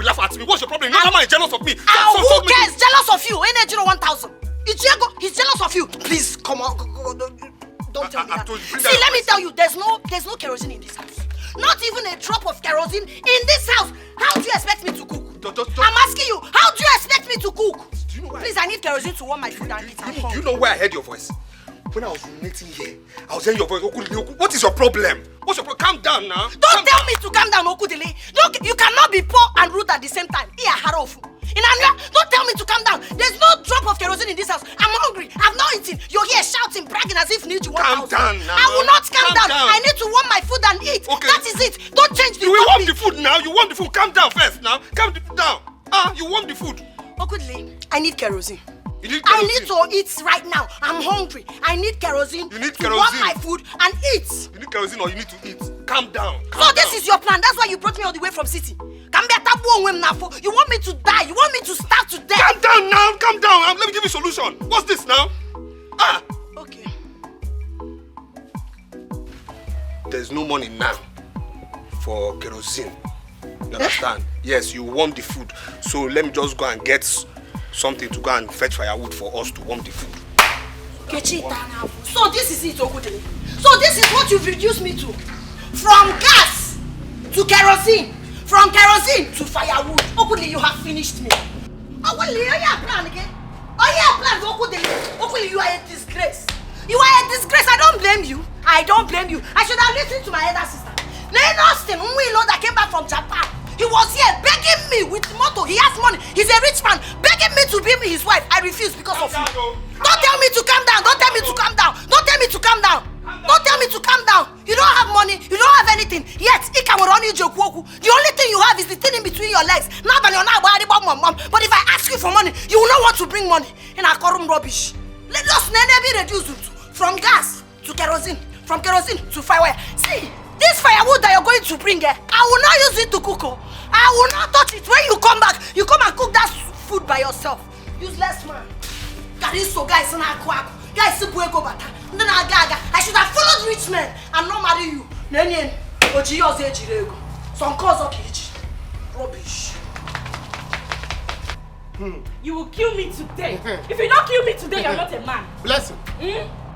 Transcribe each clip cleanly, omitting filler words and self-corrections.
laugh at me. What's your problem? Not man is jealous of me. Who cares? Jealous of you? Ain't 1000. He's jealous of you. Please, come on. Don't tell me that. See, let me tell you, there's no kerosene in this house. Not even a drop of kerosene in this house. How do you expect me to cook? I'm asking you, how do you expect me to cook? Do you know why? Please, I need kerosene to warm my food and eat. Do you know where I heard your voice? When I was urinating here, I was hearing your voice. What is your problem? What's your problem? Calm down now. Don't tell me to calm down, Okudili. You cannot be poor and rude at the same time. Don't tell me to calm down. There's no drop of kerosene in this house. I'm hungry. I've not eaten. You're here shouting, bragging as if need you want. Calm down now. I will not calm down. I need to warm my food and eat. Okay. That is it. Don't change the topic. You will warm the food now. You warm the food. Calm down first now. Calm down. You warm the food. Okudili, I need kerosene. You need I kerosene. need to eat right now. I'm hungry. I need kerosene. You need to kerosene. warm my food and eat. You need kerosene or you need to eat. Calm down. So this is your plan. That's why you brought me all the way from city. You want me to die. You want me to starve to death. Calm down now. Calm down. Let me give you a solution. What's this now? Okay. There's no money now for kerosene. You understand? Yes, you warm the food. So let me just go and get something to go and fetch firewood for us to warm the food. So this is it, Okudili. So this is what you've reduced me to. From gas to kerosene. From kerosene to firewood. Okudili, you have finished me. Okudili, are you a plan again? Are you a plan, Okudili? Okudili, you are a disgrace. You are a disgrace. I don't blame you. I should have listened to my elder sister. Lane Austin, that came back from Japan. He was here begging me with motto. He has money. He's a rich man. Begging me to be his wife. I refuse because of you. Don't tell me to calm down. Don't tell me to calm down. Don't tell me to calm down. Don't tell me to calm down. You don't have money. You don't have anything. Yet, the only thing you have is the thing in between your legs. But if I ask you for money, you will not want to bring money. In a corrupt rubbish. Let us be reduced from gas to kerosene. From kerosene to fire. See, this firewood that you're going to bring, I will not use it to cook. I will not touch it. When you come back, you come and cook that food by yourself. Useless man. Guys, I should have followed rich men and not marry you. Some cause of rubbish. You will kill me today. If you don't kill me today, you're not a man. Bless him.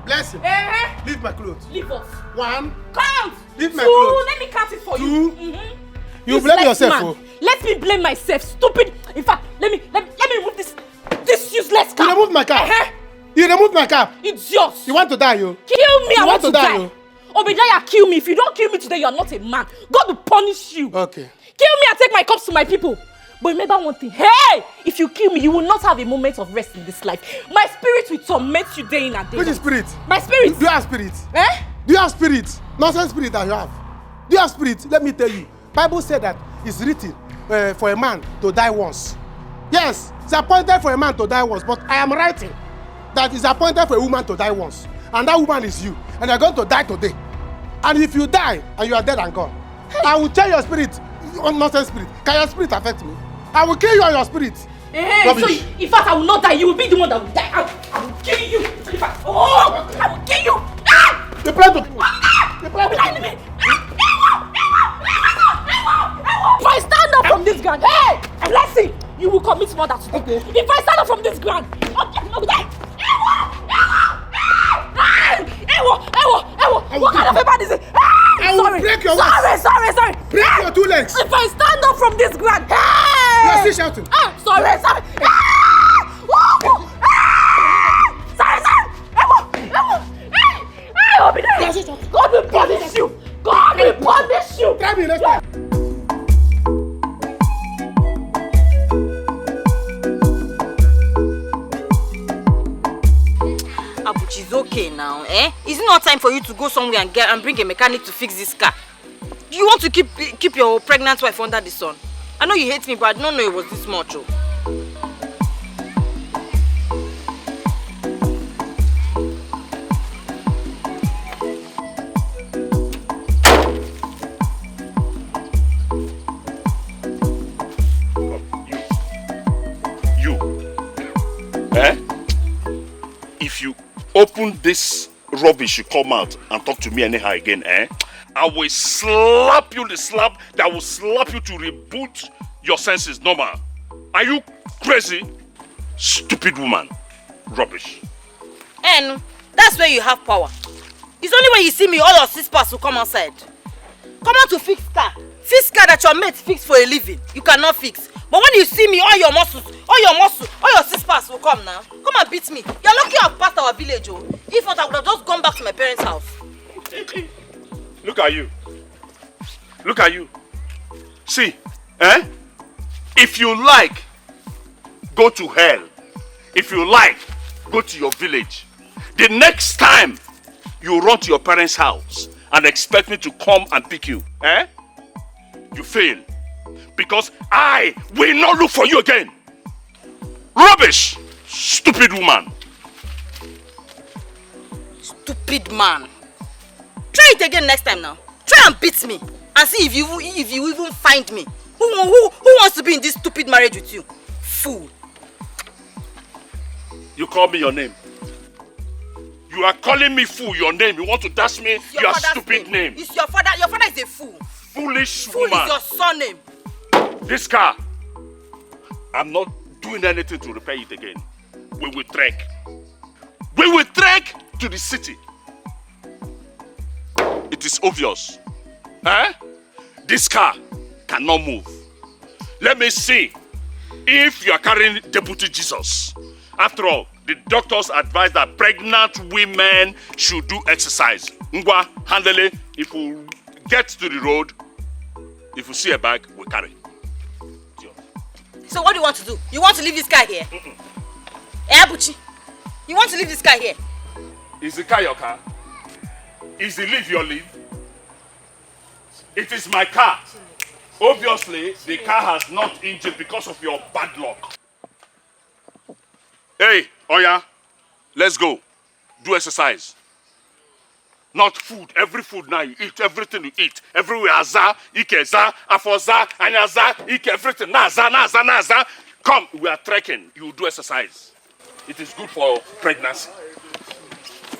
Bless him. Leave my clothes. Leave us. 1. Count. Leave my clothes. Let me count it for 2. you. You blame yourself. Let me blame myself. Stupid. In fact, let me remove this useless cap. You removed my cap. You removed my cap. It's yours. You want to die, you? Kill me. I want to die. You? Obadiah, kill me. If you don't kill me today, you are not a man. God will punish you. Okay. Kill me and take my cups to my people. But remember one thing. Hey! If you kill me, you will not have a moment of rest in this life. My spirit will torment you day in and day out. Which spirit? My spirit. Do you have spirit? Do you have spirit? Nonsense spirit that you have. Do you have spirit? Let me tell you. Bible said that it's written for a man to die once. Yes, it's appointed for a man to die once. But I am writing that it's appointed for a woman to die once. And that woman is you. And you're going to die today. And if you die and you are dead and gone, I will change your spirit. Nonsense spirit. Can your spirit affect me? I will kill you on your spirit. So in fact, I will not die. You will be the one that will die. I will kill you. In fact, I will kill you. You plan to kill me. You plan to kill me. If I stand up from this ground, let's see, you will commit murder today. Okay. If I stand up from this ground, I will die. What kind of a man is it? I will break your legs. Sorry. Break your 2 legs. If I stand up from this ground, you are still shouting. Sorry. Sorry. God will punish you. God will punish you. Try me next time. Abuchi, it's okay now, Is it not time for you to go somewhere and bring a mechanic to fix this car? Do you want to keep your pregnant wife under the sun? I know you hate me, but I didn't know it was this much. If you open this rubbish, you come out and talk to me anyhow again, I will slap you the slap that will slap you to reboot your senses normal. Are you crazy? Stupid woman. Rubbish. And that's where you have power. It's only when you see me, all your sisters will come outside. Come out to fix car. Fix car that your mate fix for a living. You cannot fix. But when you see me, all your sisters will come now. Come and beat me. You're lucky I've passed our village, oh. If not, I would have just gone back to my parents' house. Look at you. Look at you. See, eh? If you like, go to hell. If you like, go to your village. The next time you run to your parents' house and expect me to come and pick you, eh? You fail. Because I will not look for you again. Rubbish! Stupid woman. Stupid man. Try it again next time now. Try and beat me. And see if you even find me. Who wants to be in this stupid marriage with you? Fool. You call me your name. You are calling me fool, your name. You want to dash me your stupid name. It's your father. Your father is a fool. Foolish Fool woman. is your surname. This car, I'm not doing anything to repair it again. We will trek. We will trek to the city. It is obvious. Eh? This car cannot move. Let me see if you are carrying Deputy Jesus. After all, the doctors advise that pregnant women should do exercise. Ngwa, handle it. If we get to the road, if you see a bag, we carry. So what do you want to do? You want to leave this car here? Eh, Abuchi? You want to leave this car here? Is the car your car? Is the leave your leave? It is my car. Obviously, the car has not injured because of your bad luck. Hey, Oya, let's go. Do exercise. Not food. Every food now you eat. Everything you eat. Everywhere. Aza, Ike, Za, Afoza, Anyaza, Ike, everything. Naza, Naza, Naza. Come, we are trekking. You do exercise. It is good for pregnancy.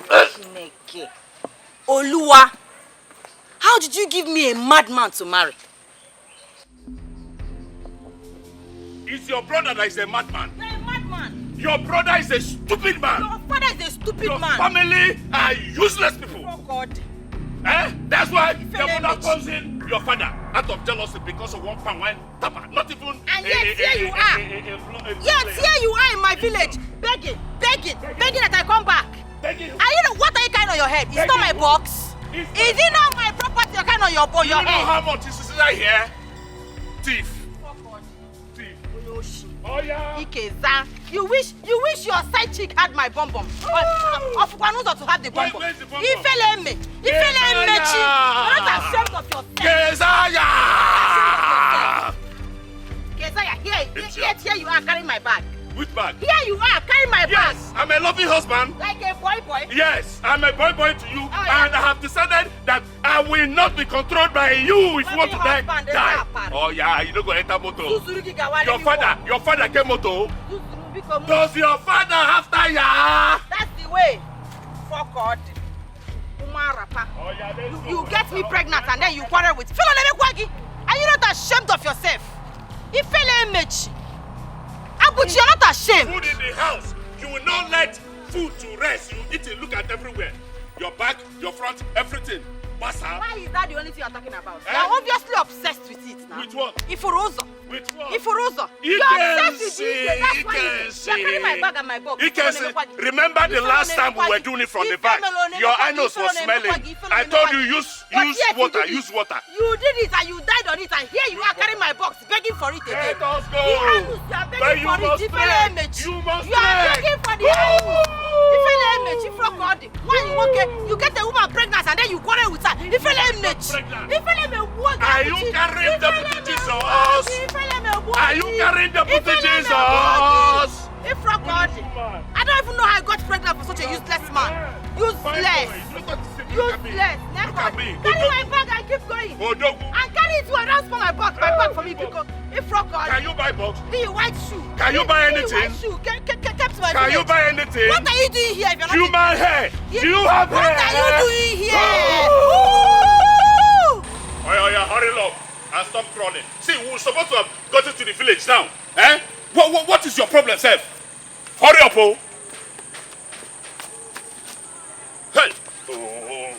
Chineke. Oluwa, how did you give me a madman to marry? It's your brother that is a madman. You're a madman. Your brother is a stupid man. Your father is a stupid Your man. family are useless people. Oh God. Eh? That's why your mother comes in your father out of jealousy because of one pan wine tapa. Not even. And yet here you are. Yet here you are in my village, begging that I come back. Begging. And you know what are you carrying on your head? It's not my box. Is it not my property you're carrying on your You know head? how much is inside here? Thief. Thief. Oh yeah. Ikeza, you wish your side chick had my bum bum. Of Kwanuzo to have the bum bum. Where's the bum bum? Ifele mechi. You're not ashamed of yourself. Kezaya! Kezaya, here you are carrying my bag. Which bag? Here you are carrying my bag. Yes, I'm a loving husband. Like a boy. Yes, I'm a boy to you, yeah. and I have decided that I will not be controlled by you if you want to die. Oh yeah, you don't go enter motor. Your father get motor. Does your father have tire? That's the way. Fuck God. Oh, yeah, You get me pregnant and then you quarrel with Philoleme. Are you not ashamed of yourself? Ifele mechi. Abuchi, you're not ashamed. Food in the house. You will not let food to rest. You eat it, look at everywhere. Your back, your front, everything. Basa. Why is that the only thing you're talking about? Eh? You're obviously obsessed with it now. With what? Ifuruzo. With what? Ifuruzo. You You're can obsessed see, with it. That's you why can you're see. carrying my bag and my box. You can see. Remember the last time we were doing it from the back? Your anus was smelling. I told you use water. Use water. You did it and you died on it, and here you are carrying my box, begging for it again. Let us go. The anus, you are begging for it. Ifele mechi. You must You are begging for the anus. Ifele mechi from God. Why you okay? You get a woman pregnant and then you quarrel with her. Ifele mechi. Ifele me what? Are you carrying the Jesus? Are you carrying the Jesus? Ifra God. I don't even know how I got pregnant for such a useless man. Useless. Useless. Look at me. Carry my bag and keep going. And carry it to a dance for my bag for me because Ifra God. Can you buy box? The white shoe. Can you buy anything? The white shoe. Kept my Can you village. buy anything? What are you doing here if you're not Human hair. Do you have hair? What are you doing here? Oh yeah, hurry up and stop crawling. See, we were supposed to have gotten to the village now. Eh? What is your problem, sir? Hurry up, oh. Hey. Oh.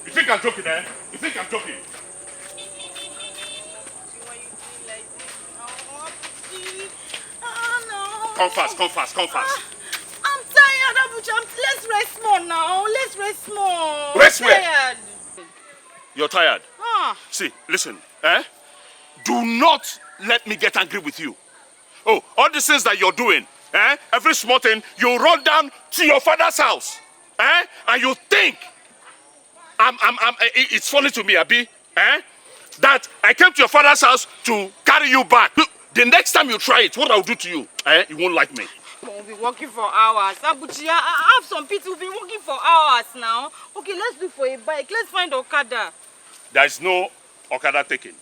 You think I'm joking, eh? You think I'm joking? Come fast, come fast, come fast. I'm tired, Abuja. Let's rest more now. Let's rest more. Rest I'm where? tired. You're tired. Ah. See, listen, eh? Do not let me get angry with you. Oh, all the things that you're doing, eh? Every small thing, you run down to your father's house, eh? And you think, it's funny to me, Abi, eh? That I came to your father's house to carry you back. Look, the next time you try it, what I'll do to you, eh? You won't like me. We'll be working for hours. Abuchi, I have some people who've been working for hours now. Okay, let's look for a bike. Let's find Okada. There is no Okada taking.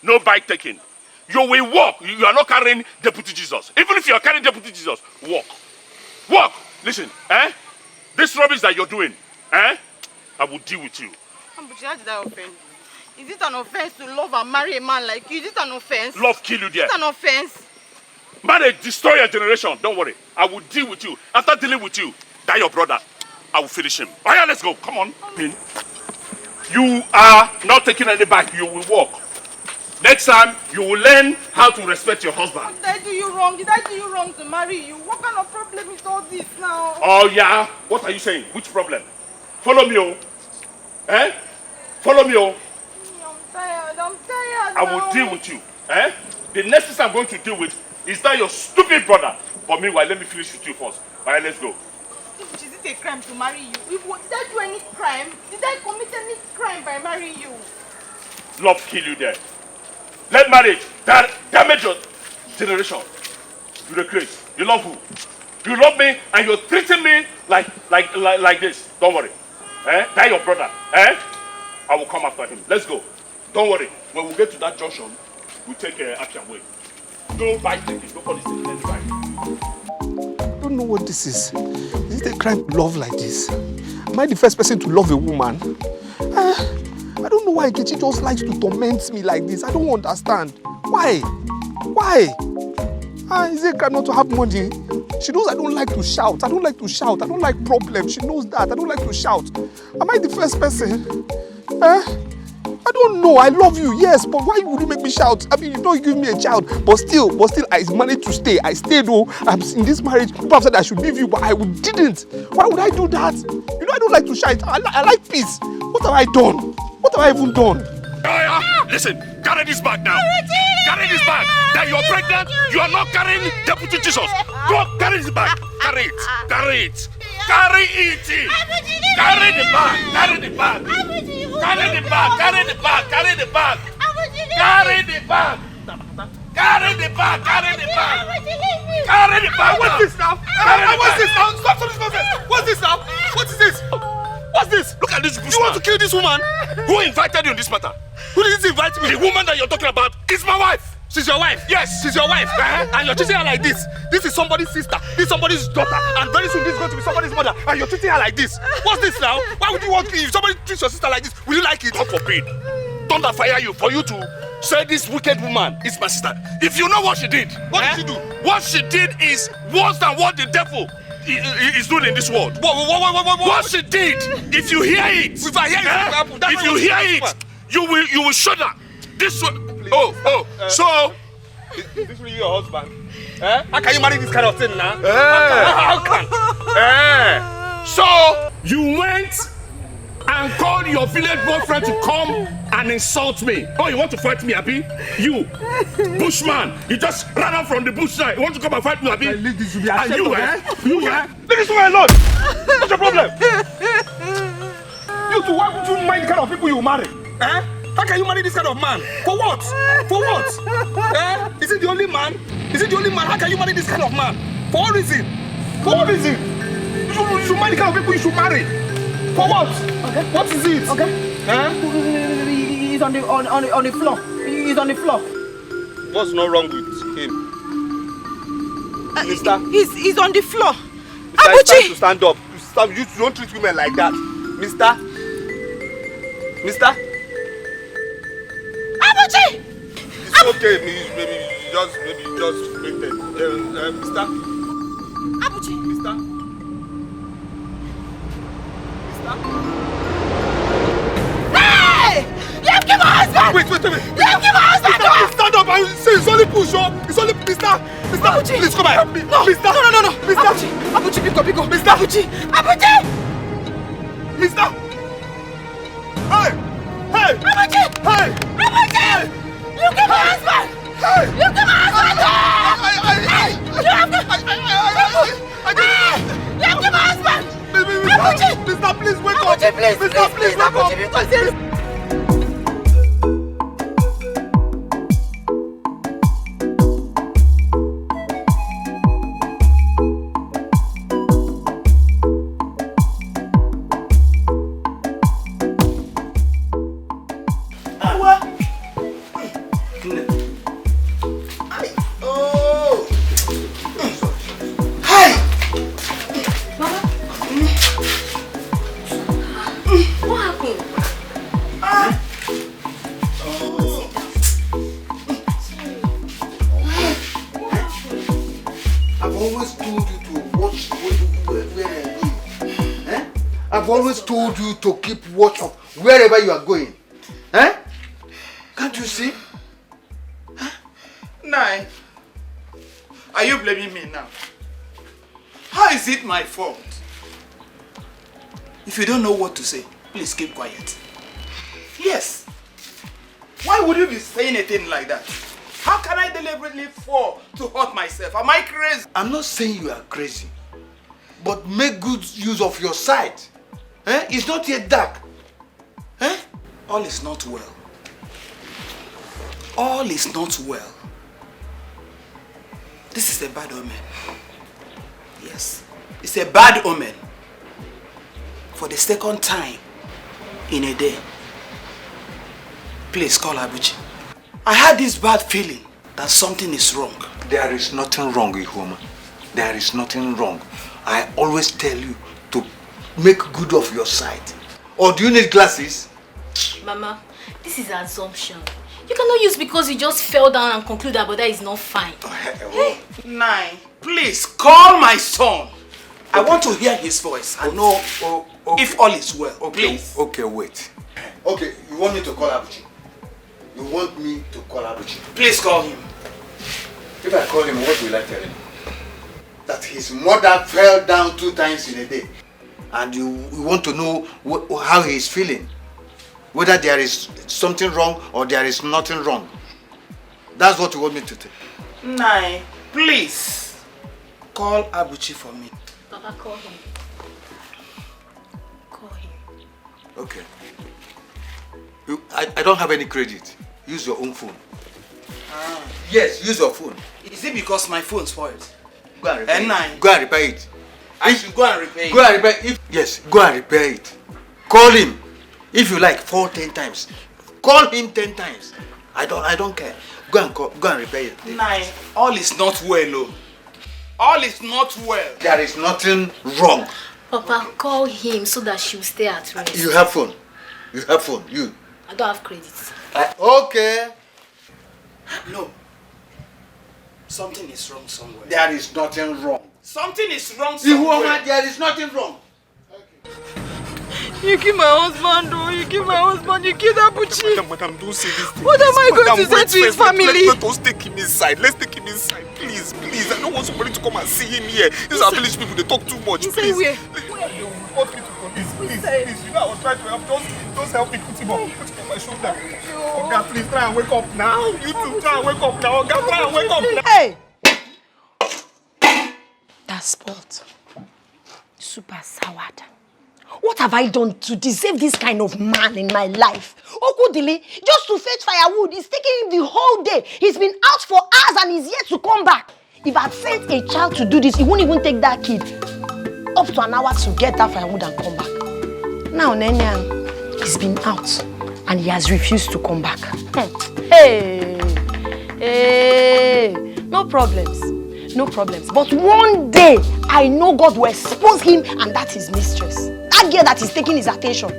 No bike taking. You will walk. You are not carrying Deputy Jesus. Even if you are carrying Deputy Jesus, walk. Walk. Listen, eh? This rubbish that you're doing, eh? I will deal with you. Abuchi, how did I offend you? Is it an offense to love and marry a man like you? Is it an offense? Love kill you there. Is it an offense? Marriage destroy your generation. Don't worry. I will deal with you. After dealing with you, that your brother, I will finish him. Oh yeah, let's go. Come on. You are not taking any back. You will walk. Next time, you will learn how to respect your husband. Did I do you wrong? Did I do you wrong to marry you? What kind of problem is all this now? Oh yeah? What are you saying? Which problem? Follow me, oh. Eh? Follow me, oh. I'm tired I will deal with you. Eh? The next thing I'm going to deal with is that your stupid brother. But meanwhile, let me finish with you first. Alright, let's go. Is it a crime to marry you? Did I do any crime? Did I commit any crime by marrying you? Love kill you there. Let marriage damage your generation. You're the crazy. You love who? You love me and you're treating me like this. Don't worry. Eh? That your brother. Eh? I will come after him. Let's go. Don't worry. When we get to that junction, we'll take action way. No bike taking. Nobody's taking any bike. I don't know what this is. Is it a crime to love like this? Am I the first person to love a woman? I don't know why Nkechi just likes to torment me like this. I don't understand. Why? Why? Is it a crime not to have money? She knows I don't like to shout. I don't like to shout. I don't like problems. She knows that. I don't like to shout. Am I the first person? I don't know. I love you, yes, but why would you make me shout? I mean, you know you give me a child, but still, I managed to stay. I stayed though. I'm in this marriage. People have said I should leave you, but I didn't. Why would I do that? You know I don't like to shout. I like peace. What have I done? What have I even done? Listen, carry this bag now. Carry this bag. That you're pregnant, you are not carrying Deputy Jesus. Go, carry this bag. Carry it. Carry it. Carry it. Carry the bag. Carry the bag. Carry the bag. Carry the bag. Carry the bag. Carry the bag. Carry the bag. Carry the bag. Carry the bag. What's this now? What's this now? Stop this nonsense. What's this now? What is this? What's this? Look at this bushman. You want to kill this woman? Who invited you in this matter? Who did invite me? The woman that you're talking about is my wife. She's your wife? Yes. She's your wife. And you're treating her like this. This is somebody's sister. This is somebody's daughter. And very soon this is going to be somebody's mother. And you're treating her like this. What's this now? Why would you want me? If somebody treats your sister like this, will you like it? God forbid. Thunder fire you for you to say this wicked woman is my sister. If you know what she did. What did she do? What she did is worse than what the devil is doing in this world. What she did, if you hear it, if I hear it, if you hear it, you will shudder. This one. So is this really your husband? How can you marry this kind of thing now? How can? So you went and called your village boyfriend to come and insult me. Oh, you want to fight me, Abi? You, bushman, you just ran out from the bush now. You want to come and fight me, Abi? Leave this to be and you, Leave this woman alone. What's your problem? You two, why would you mind the kind of people you marry? How can you marry this kind of man? For what? For what? Is it the only man? Is it the only man? How can you marry this kind of man? For what reason? For what reason? You should marry the kind of people you should marry. For what? Okay. What is it? Okay. He's on the floor. He's on the floor. What's not wrong with him? Mister? He's on the floor. Mister, it's time to stand up. You don't treat women like that. Mister? okay, maybe just wait there. Mister? Abuchi. Mister? Hey! You have killed my husband! Wait. You have killed my husband! Stand up! It's only push, oh! It's only... Mister, Abuchi! please come and help me! No! Mister! No! Mister! Abuchi, pick up! Mister! Abuchi! Mister! Hey! Abuchi! You killed my husband! Hey! You killed my husband! You have killed my husband! Abuchi! Mister, please wake up! Abuchi, please! Mister, please wake up! Abuchi, because there is... I've always told you to keep watch of wherever you are going. Eh? Can't you see? Nai, are you blaming me now? How is it my fault? If you don't know what to say, please keep quiet. Yes. Why would you be saying a thing like that? How can I deliberately fall to hurt myself? Am I crazy? I'm not saying you are crazy, but make good use of your sight. Eh? It's not yet dark. Eh? All is not well. All is not well. This is a bad omen. Yes, it's a bad omen. For the second time in a day. Please call Abuchi. I had this bad feeling that something is wrong. There is nothing wrong, Ihoma. There is nothing wrong. I always tell you to make good of your sight. Or do you need glasses? Mama, this is assumption. You cannot use because you just fell down and conclude that brother is not fine. Hey, Nai, please call my son. I want to hear his voice and know if all is well. Please. Okay, wait. Okay, you want me to call Abuchi? You want me to call Abuchi? Please call him. If I call him, what will I tell him? That his mother fell down 2 times in a day. And you want to know how he is feeling. Whether there is something wrong or there is nothing wrong. That's what you want me to tell. Nai, please call Abuchi for me. Papa, call him. Call him. Okay. I don't have any credit. Use your own phone. Yes, use your phone. Is it because my phone spoiled? Go and repair Nai. it. Go and repair it. I should go and repair it. Go and repair it. Yes, go and repair it. Call him. If you like, 10 times. Call him 10 times. I don't care. Go and repair it. Nai, all is not well, oh. All is not well. There is nothing wrong. Papa, call him so that she'll stay at rest. You have phone. You have phone. You. I don't have credit. Okay. No. Something is wrong somewhere. There is nothing wrong. Something is wrong somewhere. There is nothing wrong. You killed my husband, oh! You killed my husband! You killed Abuchi! Madam, don't say this thing. What am I going to say to his family? Let us take him inside. Let's take him inside. Please. I don't want somebody to come and see him here. These are village people. They talk too much. Inside where? You report me to police. Please. You know I was trying to help. Just help me put him on my shoulder. Oga, please try and wake up now. You too, try and wake up now. Oga, try and wake up now. Hey! That spot. Super soured. What have I done to deserve this kind of man in my life? Okudili, just to fetch firewood, it's taking him the whole day. He's been out for hours and he's yet to come back. If I'd sent a child to do this, he won't even take that kid up to an hour to get that firewood and come back. Now, Nenya, he's been out and he has refused to come back. Hey, no problems. No problems. But one day, I know God will expose him and that's his mistress. That girl that is taking his attention.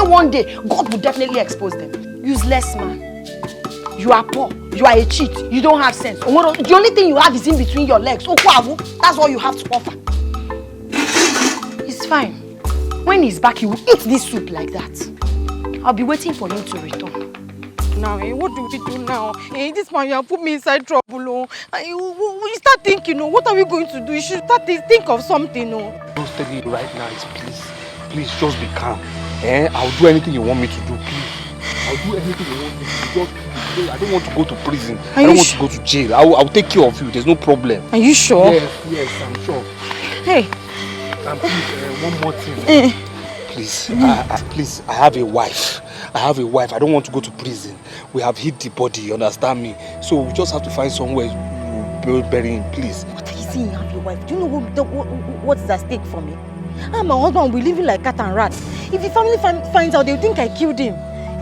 One day, God will definitely expose them. Useless man. You are poor. You are a cheat. You don't have sense. The only thing you have is in between your legs. That's all you have to offer. It's fine. When he's back, he will eat this soup like that. I'll be waiting for him to return. Now, what do we do now? This man, you have put me inside trouble. We start thinking, what are we going to do? You should start to think of something. I'm just telling you right now, please just be calm. I'll do anything you want me to do, please. I'll do anything you want me to do. I don't want to go to prison. I don't want to go to jail. I'll take care of you. There's no problem. Are you sure? Yes, I'm sure. Hey. And please, one more thing. Please, please, I have a wife. I don't want to go to prison. We have hid the body, you understand me? So we just have to find somewhere to bury him, please. What are you saying, have your wife? Do you know what's at stake for me? And my husband will be living like cat and rat. If the family finds out, they'll think I killed him.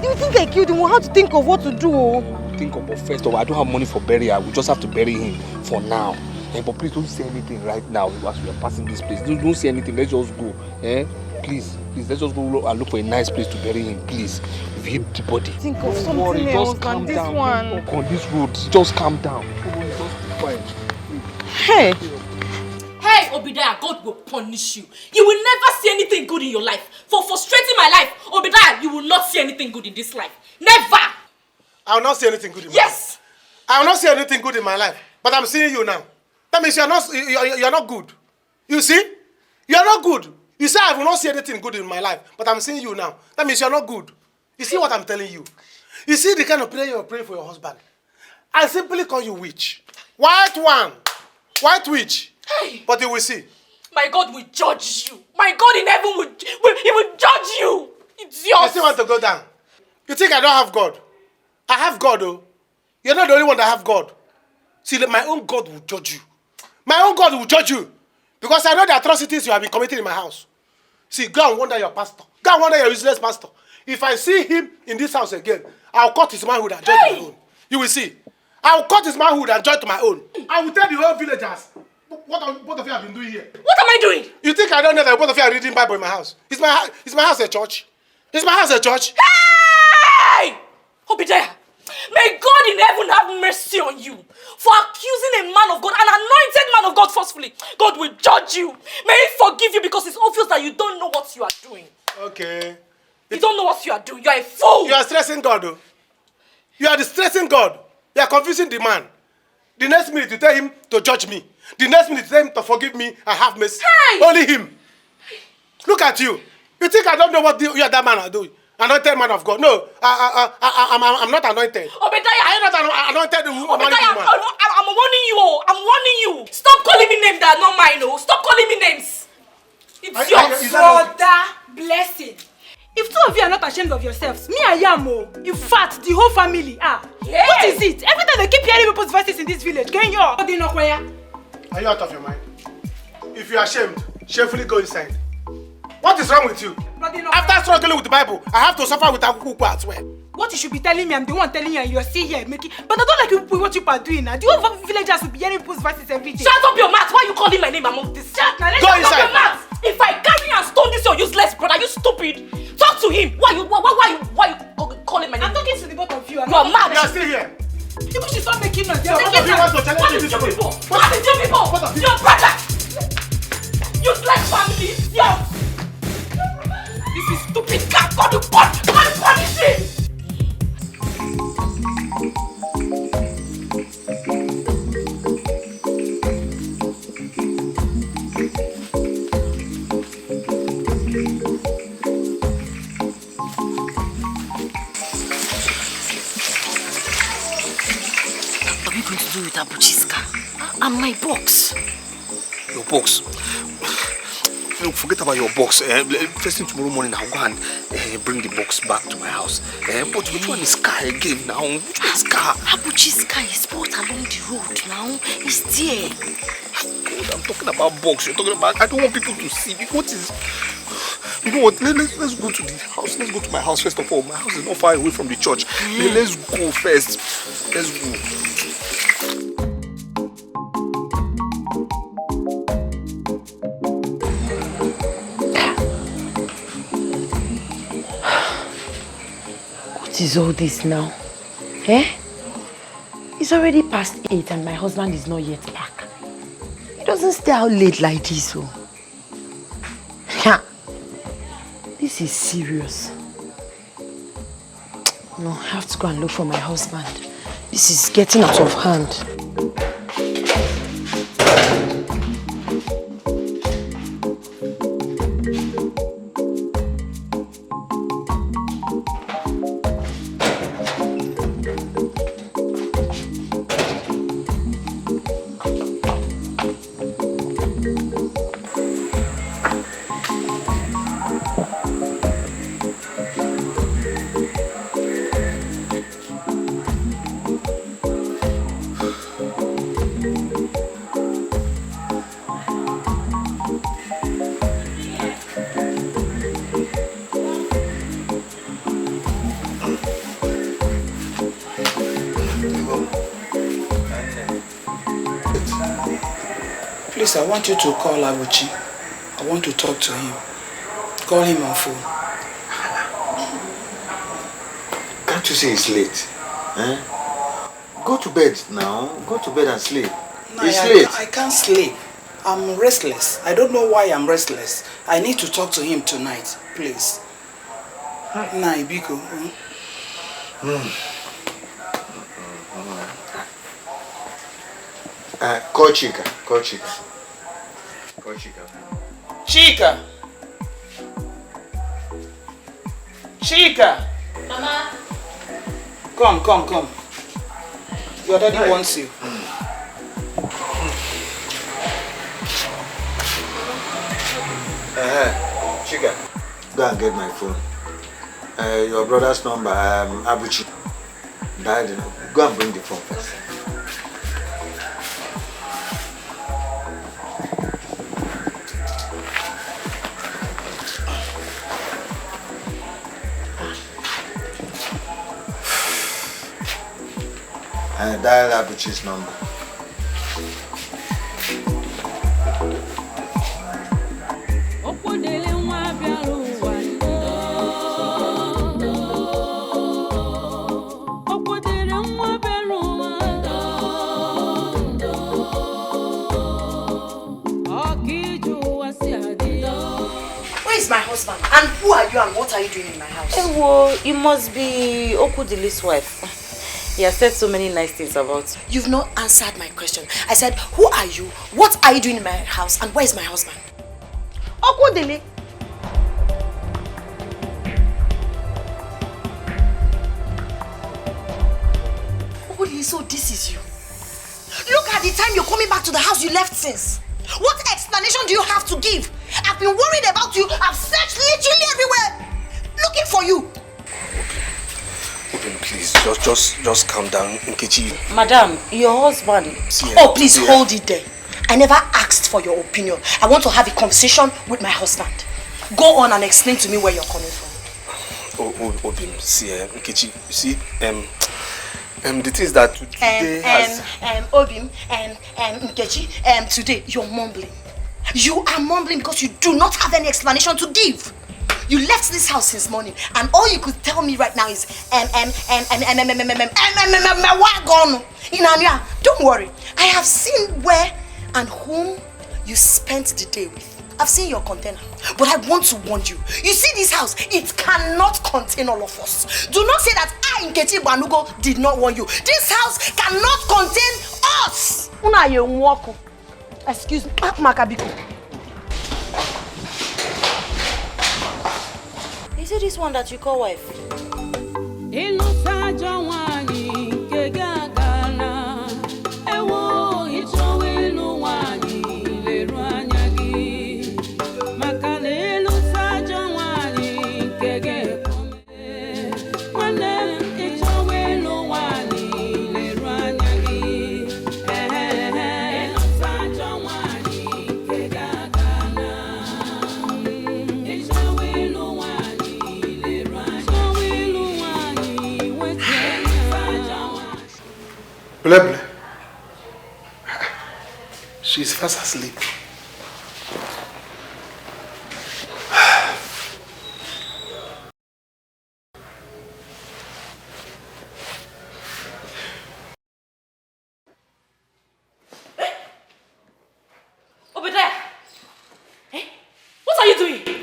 We'll have to think of what to do. Think of, but first of all, I don't have money for burial. We just have to bury him for now. But please don't say anything right now as we are passing this place. Don't say anything. Let's just go. Please, let's just go and look for a nice place to bury him. Please, we've hid the body. Think of something else than this one. Don't walk on this road. Just calm down. Just be quiet. Hey. Hey, Obadiah, God will punish you. You will never see anything good in your life. For frustrating my life, Obadiah, you will not see anything good in this life. Never! I will not see anything good in my life. Yes! I will not see anything good in my life. But I'm seeing you now. That means you're not good. You see? You're not good. You say I will not see anything good in my life. But I'm seeing you now. That means you're not good. You see what I'm telling you? You see the kind of prayer you're praying for your husband? I simply call you witch. White one. White witch. Hey. But you will see. My God will judge you. My God in heaven will judge you. It's yours. You still want to go down? You think I don't have God? I have God, oh. You're not the only one that have God. See, my own God will judge you. My own God will judge you. Because I know the atrocities you have been committing in my house. See, go and wonder your pastor. Go and wonder your useless pastor. If I see him in this house again, I'll cut his manhood and join to my own. You will see. I'll cut his manhood and join to my own. I will tell the whole villagers what both of you have been doing here. What am I doing? You think I don't know that both of you are reading Bible in my house? Is my house a church? Is my house a church? Hey! Obadiah, may God in heaven have mercy on you for accusing a man of God, an anointed man of God forcefully. God will judge you. May he forgive you because it's obvious that you don't know what you are doing. Okay. You don't know what you are doing. You are a fool. You are stressing God, though. You are distressing God. You are confusing the man. The next minute you tell him to judge me. The next minute you tell him to forgive me and have mercy. Hey! Only him. Look at you. You think I don't know what you and that man are doing? Anointed man of God. No, I'm not anointed. Obadiah, I am not anointed woman. I'm warning you. I'm warning you. Stop calling me names that are not mine. Oh. Stop calling me names. It's yours. Brother Blessing. If two of you are not ashamed of yourselves, me I am. In fact, the whole family are. Yeah. What is it? Every time they keep hearing people's voices in this village, can you? Are you out of your mind? If you are ashamed, shamefully go inside. What is wrong with you? After struggling with the Bible, I have to suffer with Akuku as well. What you should be telling me, I'm the one telling you, and you're still here making. But I don't like what you are doing now. The whole villagers will be hearing people's voices every day. Shut up your mouth. Why are you calling my name among this? Shut now. Go inside. Shut up your mouth. If I carry and stone this your useless brother, you stupid. Talk to him. Why you calling my name? I'm talking to the both of you. You are mad. You are still here. You should stop making noise. Both of you want to challenge What this is your way. people? What is your people? Your brother. Useless family. Yours. This is stupid cat. God will punish him. What are we going to do with Abuchiska and my box? Your box? Look, forget about your box. First thing tomorrow morning, I'll go and bring the box back to my house. But which one is car again now? Which one is car? Abuchi's car is brought along the road now. It's there. God, I'm talking about box. You're talking about. I don't want people to see. What is? You know what? Let's go to the house. Let's go to my house first of all. My house is not far away from the church. Let's go first. Let's go. What is all this now? Eh? It's already past 8 and my husband is not yet back. He doesn't stay out late like this, so. Yeah. This is serious. No, I have to go and look for my husband. This is getting out of hand. Please, I want you to call Abuchi. I want to talk to him. Call him on phone. Can't you see it's late? Eh? Go to bed now. Go to bed and sleep. No, It's late. I can't sleep. I'm restless. I don't know why I'm restless. I need to talk to him tonight, please. Nah, Ibiko. Call Chika. Call Chika. Call Chika. Chika! Chika! Mama. Come. Your daddy wants you. Chika, go and get my phone. Your brother's number, Abuchi. Died. Go and bring the phone first. Dial Abuchi's number. Where is my husband? And who are you and what are you doing in my house? Well, you must be Okudili's wife. He has said so many nice things about you. You've not answered my question. I said, who are you? What are you doing in my house? And where is my husband? Okudili. Okudili, so this is you. Look at the time you're coming back to the house you left since. What explanation do you have to give? I've been worried about you. I've searched literally everywhere looking for you. Please, just calm down, Nkechi. Madam, your husband. Oh, please hold it there. I never asked for your opinion. I want to have a conversation with my husband. Go on and explain to me where you're coming from. Obim, see, Nkechi, you see, the things that today has... Obim, Nkechi, today you're mumbling. You are mumbling because you do not have any explanation to give. You left this house since morning, and all you could tell me right now is Inanya. Don't worry, I have seen where and whom you spent the day with. I've seen your container, but I want to warn you. You see this house, it cannot contain all of us. Do not say that I, Nkechi Banugo, did not warn you. This house cannot contain us. Excuse me, Makabiko. Is it this one that you call wife? Bleble. She's fast asleep.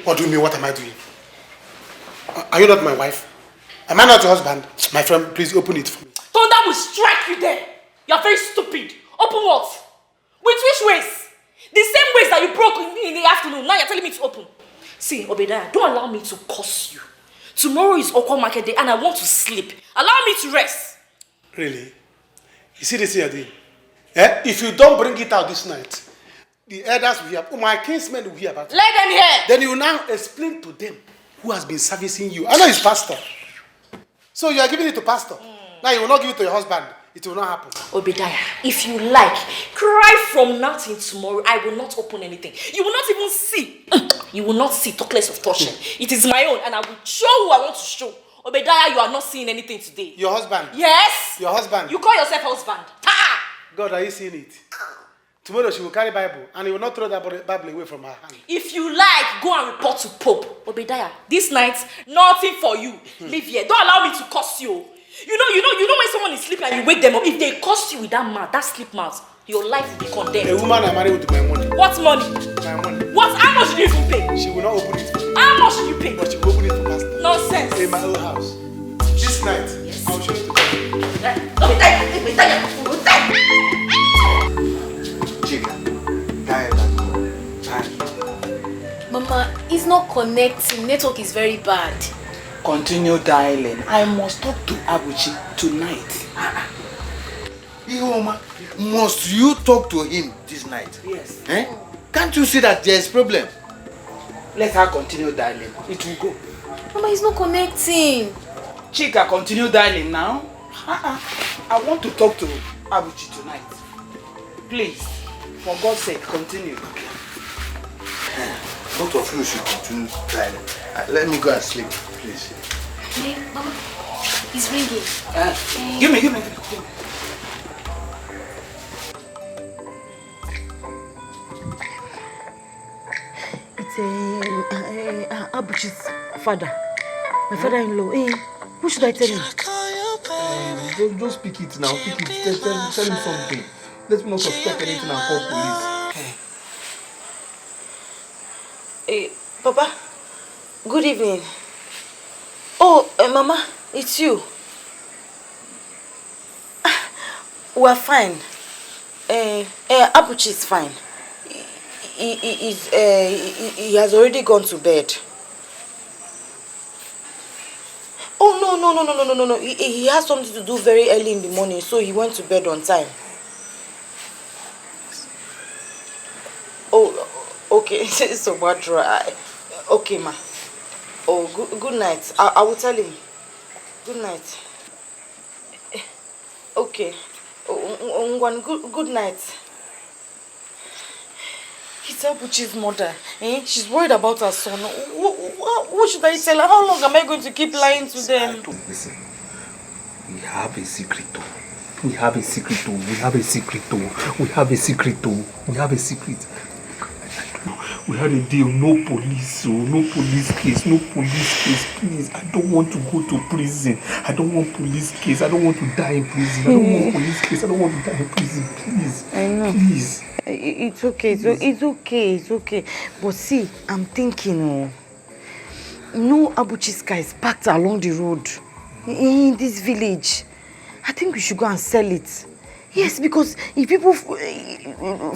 What do you mean, what am I doing? Are you not my wife? Am I not your husband? My friend, please open it for me. Thunder will strike you there. You're very stupid. Open what? With which ways? The same ways that you broke in the afternoon. Now you're telling me to open. See, Obadiah, don't allow me to curse you. Tomorrow is Okwa market day and I want to sleep. Allow me to rest. Really? You see this here thing? Eh? If you don't bring it out this night, the elders will hear, my kinsmen will hear about it. Let them hear. Then you now explain to them who has been servicing you. I know it's pastor. So you are giving it to pastor. Now you will not give it to your husband. It will not happen. Obadiah, if you like, cry from now till tomorrow. I will not open anything. You will not even see. You will not see, talk less of touching. It is my own and I will show who I want to show. Obadiah, you are not seeing anything today. Your husband? Yes. Your husband? You call yourself husband. Ha! God, are you seeing it? Tomorrow she will carry Bible and he will not throw that Bible away from her hand. If you like, go and report to Pope. Obadiah, this night, nothing for you. Leave here. Don't allow me to curse you. You know when someone is sleeping and you wake them up, if they curse you with that mouth, that sleep mouth, your life will be condemned. A woman I married with my money. What money? My money. What? How much did you even pay? She will not open it for me. How much did you pay? But she will open it for pastor. Nonsense. In my own house. This night, yes. I'll show you. Chica, dial that. Mama, it's not connecting. Network is very bad. Continue dialing. I must talk to Abuchi tonight. Ihoma, must you talk to him this night? Yes. Eh? Can't you see that there's problem? Let her continue dialing. It will go. Mama, it's not connecting. Chika, continue dialing now. I want to talk to Abuchi tonight. Please, for God's sake, continue. Both of you should continue dialing. Let me go and sleep, please. Hey, Mama, it's ringing. Give me. It's Abuchi's father. My father-in-law. Who should I tell him? Just pick it now. Pick it. Tell him something. Let me not suspect anything and call police. Okay. Hey, Papa. Good evening. Oh, Mama, it's you. We're fine. Abuchi is fine. He has already gone to bed. Oh, no. He has something to do very early in the morning, so he went to bed on time. Oh, okay. So what? Okay, ma. Oh, good night. I will tell him. Good night. Okay. Good night. It's Abuchi's mother. She's worried about her son. What should I tell her? How long am I going to keep lying to them? Listen, we have a secret too. We have a secret. We had a deal, no police case, please. I don't want to go to prison. I don't want police case. I don't want to die in prison. I don't want police case. I don't want to die in prison, please. I know. Please. It's okay. It's okay. But see, I'm thinking, no Abuchi's car is parked along the road in this village. I think we should go and sell it. Yes, because if people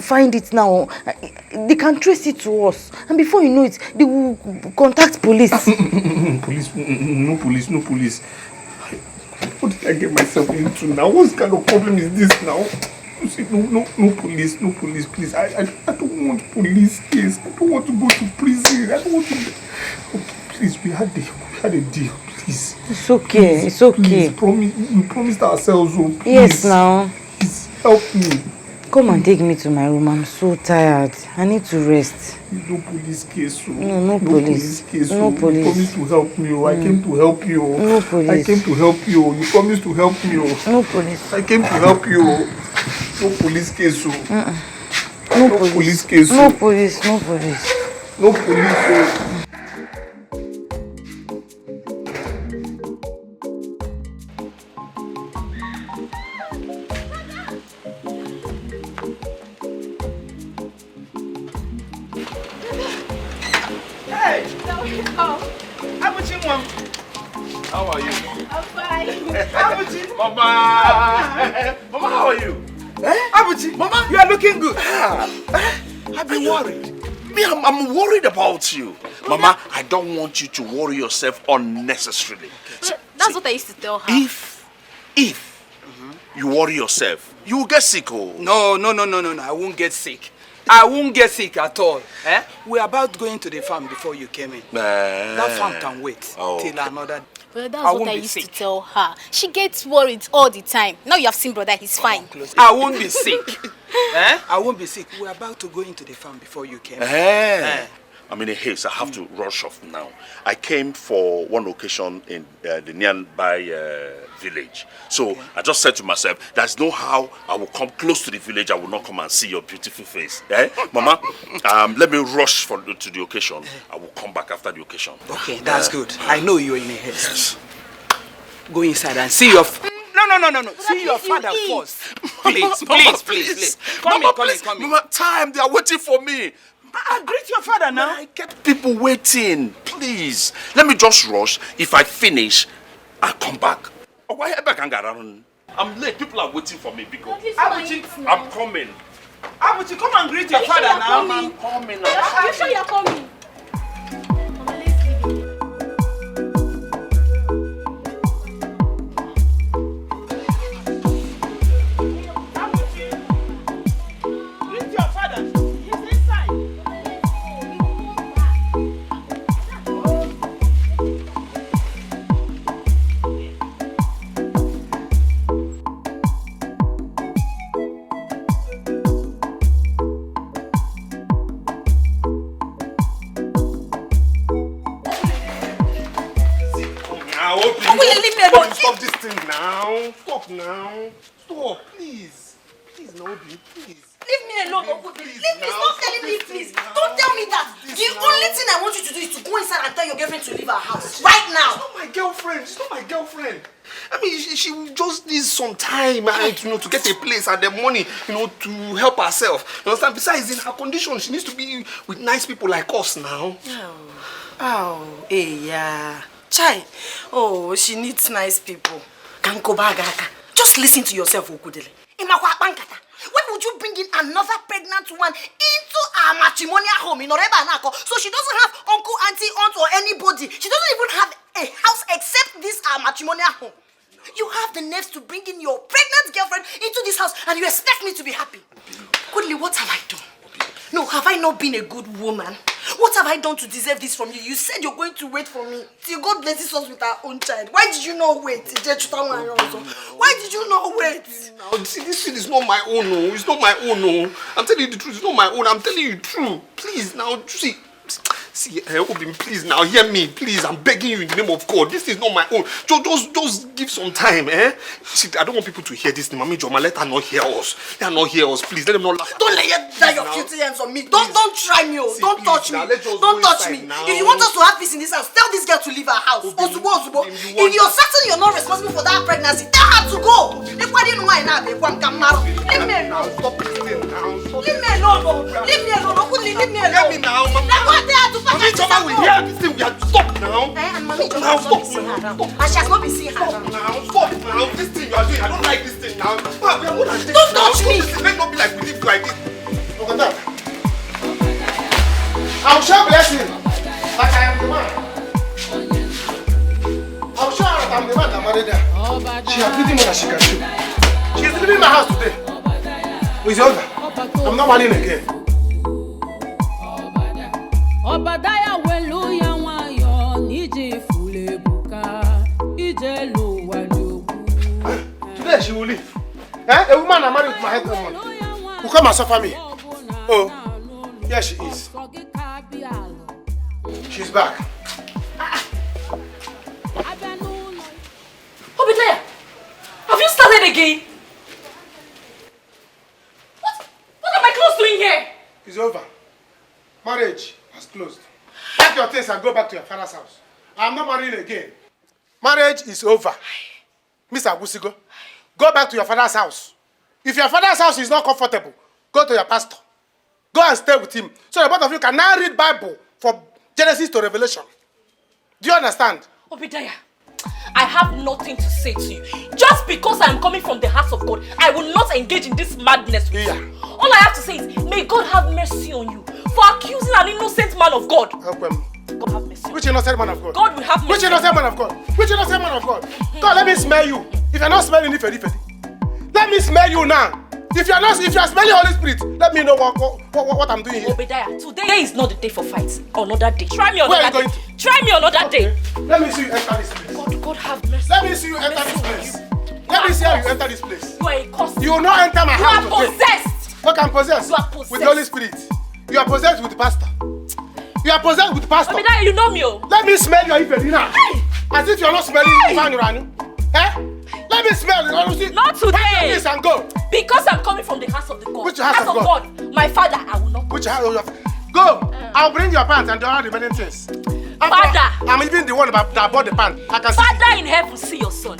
find it now, they can trace it to us. And before you know it, they will contact police. No police. What did I get myself into now? What kind of problem is this now? No police, please. I don't want police case. I don't want to go to prison. I don't want to... Okay, please, we had a deal, please. It's okay, it's okay. Please, we promised ourselves, please. Yes, now. Please, help me. Come and take me to my room. I'm so tired. I need to rest. No police case. No police case. No police. You promised to help me. I came to help you. No police. I came to help you. You promised to help me. No police. I came to help you. No police case. No police case. No police. No police. Hey, Abuchi, Mom. How are you? I'm fine. Abuchi. Mama! Mama, how are you? Abuchi, Mama, you are looking good. I've been worried. Me, I'm worried about you. Mama, I don't want you to worry yourself unnecessarily. That's what I used to tell her. If you worry yourself, you will get sick. Oh. No. I won't get sick. I won't get sick at all. We're about going to the farm before you came in. That farm can wait till another day. Well, that's what I used to tell her. She gets worried all the time. Now you have seen brother, he's fine. I won't be sick. I won't be sick. We're about to go into the farm before you came in. I'm in a haste. I have to rush off now. I came for one occasion in the nearby village. So I just said to myself, there's no how I will come close to the village. I will not come and see your beautiful face. Mama, let me rush to the occasion. I will come back after the occasion. Okay, that's good. I know you're in a haste. Yes. Go inside and see your... No. See your father first. Please. Come in. Mama, time. They are waiting for me. Greet your father now. I get people waiting. Please. Let me just rush. If I finish, I'll come back. I'm late. People are waiting for me because Abuchi, I'm coming. Abuchi, come and greet your father now. I'm coming. Are you sure you're coming? Mama, let's leave it. Greet your father. He's inside. Leave me alone. Stop this thing now. Stop now. Stop, please. Please, Naomi, please. Leave me alone, Oku. Please, Leave me. now. Stop telling me, please. Don't tell me that. The only thing I want you to do is to go inside and tell your girlfriend to leave our house right now. She's not my girlfriend. She's not my girlfriend. I mean, she just needs some time, to get a place and the money, to help herself. You understand? Besides, in her condition, she needs to be with nice people like us now. Yeah. Chai. Oh, she needs nice people. Just listen to yourself, Okudele. Why would you bring in another pregnant one into our matrimonial home in Orebanako so she doesn't have uncle, auntie, aunt, or anybody? She doesn't even have a house except this our matrimonial home. You have the nerves to bring in your pregnant girlfriend into this house and you expect me to be happy. Goodly, what have I done? No, have I not been a good woman? What have I done to deserve this from you? You said you're going to wait for me till God blesses us with our own child. Why did you not wait? Why did you not wait? Now, see, this thing is not my own, no. It's not my own, no. I'm telling you the truth, it's not my own. I'm telling you the truth. Please, now, see, Obim, please, now, hear me. Please, I'm begging you in the name of God. This is not my own. Just give some time, See, I don't want people to hear this thing. Mami Joma, let her not hear us. Let her not hear us, please. Let them not laugh. Don't lay your filthy hands on me. Don't try me. See, don't touch now, me. Don't touch me. now. If you want us to have peace in this house, tell this girl to leave our house. Osubo. If you're certain you're not responsible for that pregnancy, tell her to go. Leave me alone. Stop this thing now. Leave me alone. Leave me alone. Leave me alone. Let me now, Mami Joma will hear this thing. We have to stop now. And Mami Joma Now, has not been seeing her now. And she has not been seeing her now. Stop now. This thing you are doing, I don't like this thing now. We are more than this Don't now. touch me. Let's not be like we live like this. Look at that. I'll show blessing like I am the man. I'll show her that I'm the man that married her. She has pretty more than she can do. She is leaving my house today. It's over. I'm not marrying again. Obadaya welu ya wayo nije fulebuka ije lo wajogu. Today she will leave. A woman I'm married with my head on who come and suffer me. Oh, here she is. She's back. Obadiah, have you started again? What are my clothes doing here? It's over. Marriage has closed. Pack your things and go back to your father's house. I'm not marrying again. Marriage is over. Mr. Wazico, go back to your father's house. If your father's house is not comfortable, go to your pastor. Go and stay with him. So the both of you can now read Bible for Genesis to Revelation. Do you understand? Obadiah, I have nothing to say to you. Just because I am coming from the house of God, I will not engage in this madness with you. All I have to say is, may God have mercy on you for accusing an innocent man of God. God have mercy. Which innocent man of God? God will have mercy. Which innocent man of God? Which innocent man of God? God, let me smell you. If you're not smelling it, let me smell you now. If you are smelling Holy Spirit, let me know what I'm doing here. Obadiah, today is not the day for fights. Another day. Try me another day. Try me another day. Let me see you enter this place. God have mercy. Let me see you enter this place. Let me see how you enter this place. You are a customer. You will not enter my house. You are possessed. What can possess? You are possessed. With the Holy Spirit. You are possessed with the pastor. You are possessed with the pastor. Obadiah, you know me. Let me smell your Ifelina. As if you are not smelling Ifanuranu. Eh? Let me smell it. Not today. Pack your and go. Because I'm coming from the house of the God. Which house of God? My father, I will not. Which house of God? Go. I'll bring your pants and do all the remaining things. Father. I'm even the one that bought the pants. Father in heaven, see your son.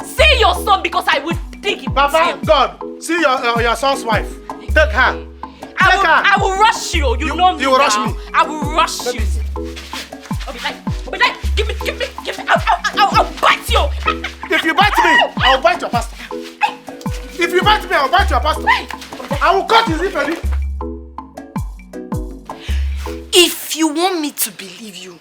See your son because I will dig him. Papa, God, see your son's wife. Take her. I will rush you. You know me. You will rush me. I will rush you. Obadiah, give me. I'll bite you. If you bite me, I'll bite your pastor. If you bite me, I'll bite your pastor. I will cut his lip. If you want me to believe you,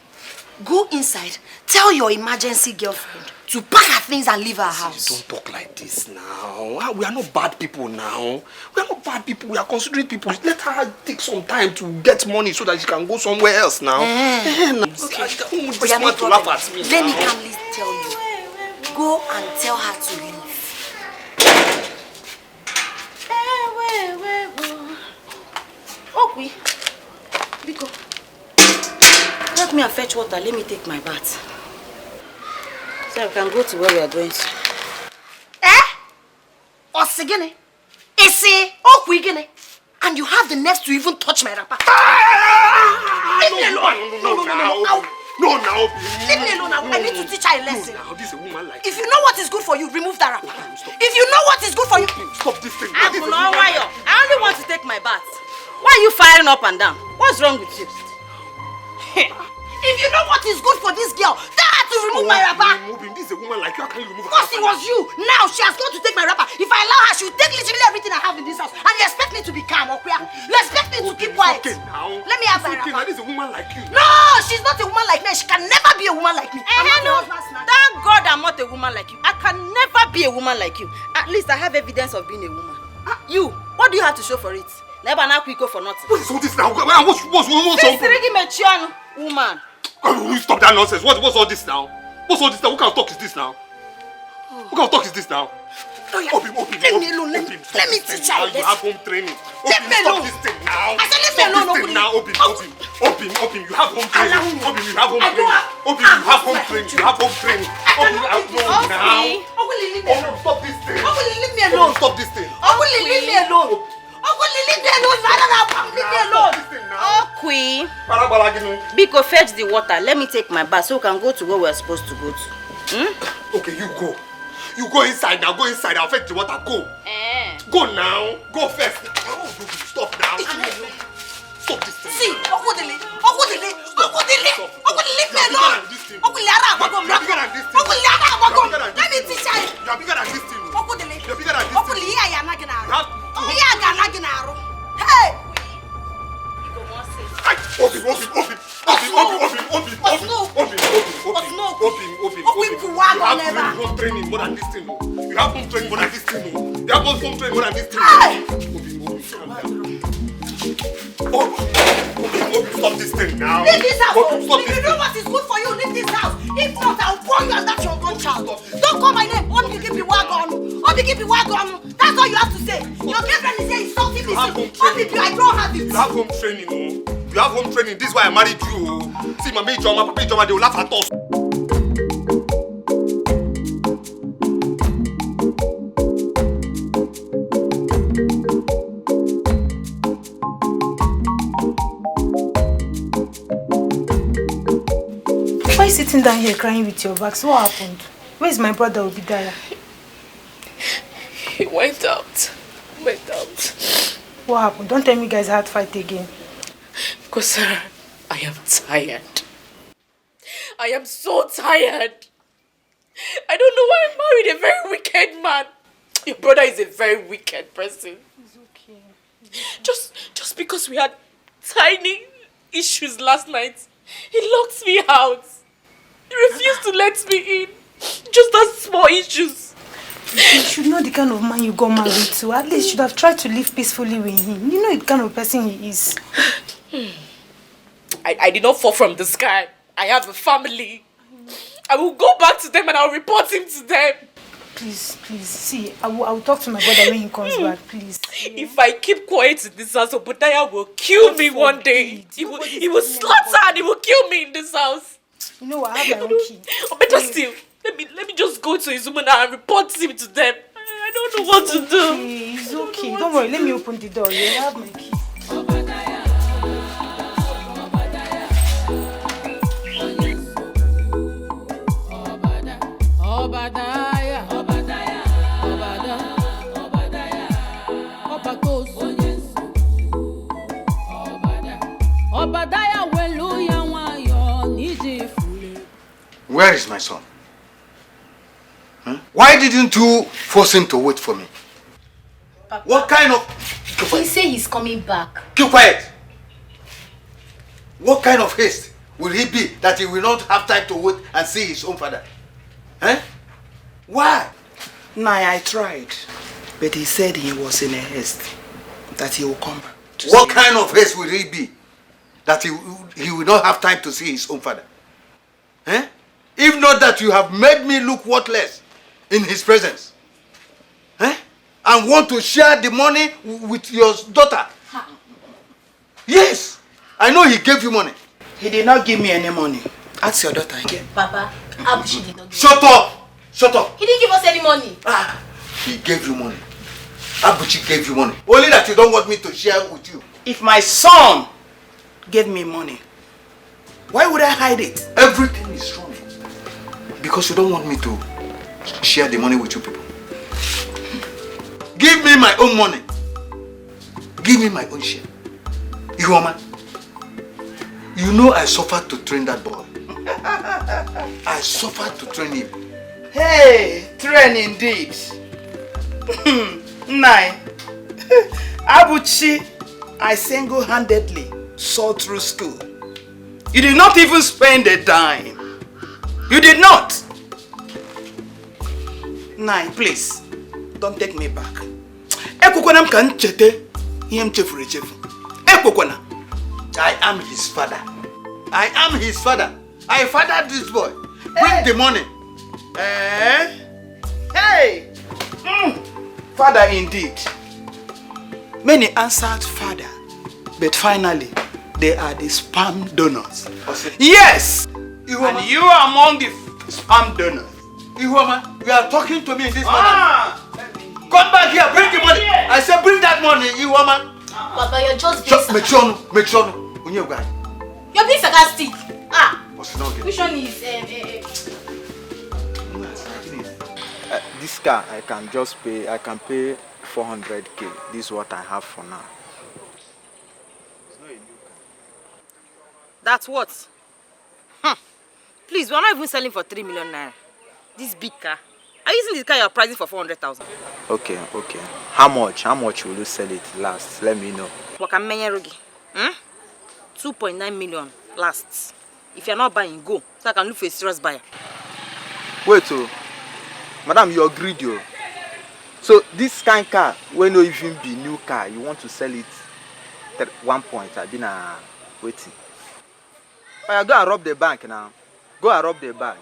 go inside, tell your emergency girlfriend to pack her things and leave her house. Don't talk like this now. We are not bad people now. We are not bad people. We are considerate people. Let her take some time to get money so that she can go somewhere else now. Okay. Let me calmly tell you. Go and tell her to leave. Okay. Biko. Help me and fetch water. Let me take my bath. So we can go to where we are going to. Osigene? Ese? Okwigene? And you have the nerves to even touch my wrapper. Leave me alone. No. Leave me alone now. I need to teach her a lesson. This is a woman like if you know what is good for you, remove that wrapper. If you know what is good for you, stop this thing. I only want to take my bath. Why are you firing up and down? What's wrong with you? If you know what is good for this girl, tell her to remove my wrapper. This is a woman like you. How can you remove her? Because it was you. Now she has gone to take my wrapper. If I allow her, she will take literally everything I have in this house. And you expect me to be calm, okay? You expect me to keep quiet. Okay now. Let me have my wrapper. This is a woman like you. No, she's not a woman like me. She can never be a woman like me. Thank God I'm not a woman like you. I can never be a woman like you. At least I have evidence of being a woman. You, what do you have to show for it? Never now quick go for nothing. What is all this now? What's woman? Will you stop that nonsense? What's all this now? What's all this now? What kind of talk is this now? What kind of talk is this now? Leave me alone. Let me teach her. You have home training. Leave me alone. Stop this thing now. I said leave me alone. Open. You have home training. Open, you have home training. Open, you have home training. You have home training. Open now. Stop this thing. Leave me alone. Stop this thing. Leave me alone. Leave me alone. Queen. Biko, fetch the water. Let me take my bath so we can go to where we're supposed to go to. Okay, you go. You go inside now. Go inside. I'll fetch the water. Go. Go now. Go first. Stop now. Stop this thing. See, Okudili, leave me alone. Let me teach her. You are bigger than this thing. Okudili. You are bigger than this thing. Hey. Open. You have home training more than this thing. You have home training more than this thing. You have home training more than this thing. Open, stop this thing now. Leave this house. If you know what is good for you, leave this house. If not, I'll burn you and that your own child. Don't call my name. Obigibi Wagon. That's all you have to say. Your girlfriend is here insulting me. Obigibi, I don't have it. You have home training, oh. You have home training. This is why I married you, oh. See, my mate, Papa, they will laugh at us. Why are you sitting down here crying with your bags? What happened? Where's my brother Obadiah? He went out. What happened? Don't tell me you guys had to fight again. Because I am tired. I am so tired. I don't know why I married a very wicked man. Your brother is a very wicked person. It's okay. Just because we had tiny issues last night, he locked me out. He refused to let me in. Just that small issues. You should know the kind of man you got married to. At least you should have tried to live peacefully with him. You know the kind of person he is. I did not fall from the sky. I have a family. I will go back to them and I'll report him to them. Please, see, I will talk to my brother when he comes back, please. Yeah. If I keep quiet in this house, Obadiah will kill me one day. He will slaughter and he will kill me in this house. You know what, I have my own key. Or better still, let me just go to his woman and report him to them. I don't know what to do. It's okay. Don't worry, let me open the door. You have my key. Obadiah, Obadiah, Obadiah, Obadiah, Obadiah, Where is my son? Huh? Why didn't you force him to wait for me? Papa, What kind of... he say he's coming back. Keep quiet! What kind of haste will he be that he will not have time to wait and see his own father? Huh? Why? Nah, I tried. But he said he was in a haste. That he will come back. What kind of haste will he be that he will not have time to see his own father? Eh? If not that you have made me look worthless in his presence. Eh? And want to share the money with your daughter. Yes, I know he gave you money. He did not give me any money. Ask your daughter again. Papa, Abuchi did not give Shut up! Shut up! He didn't give us any money. Ah, he gave you money. Abuchi gave you money. Only that you don't want me to share with you. If my son gave me money, why would I hide it? Everything is wrong. Because you don't want me to share the money with you people. Give me my own money. Give me my own share. You woman, you know I suffered to train that boy. I suffered to train him. Hey, train indeed. Nine. Abuchi, I single-handedly saw through school. You did not even spend a dime. You did not. Nine, please, don't take me back. Ekwekwana kan chete him chefuru echefu. Ekwekwana. I am his father. I am his father. I fathered this boy. Bring the money. Hey! Father indeed. Many answered father, but finally they are the sperm donors. Yes! And you are among the sperm donors. Ihuoma, you are talking to me in this manner. Come back here, bring the money. I said bring that money, Ihuoma. Papa, you're just being Make sure. You're being sarcastic. Which one is This car I can pay 400k. This is what I have for now. That's what? Please, we're not even selling for 3 million naira. This big car. Are you using this car you're pricing for 400,000? Okay. How much will you sell it last? Let me know. 2.9 million lasts. If you're not buying, go. So I can look for a serious buyer. Wait, madam, you're greedy. So this kind of car will not even be new car. You want to sell it at one point. I've been waiting. Go and rob the bank now. Go and rob the bank.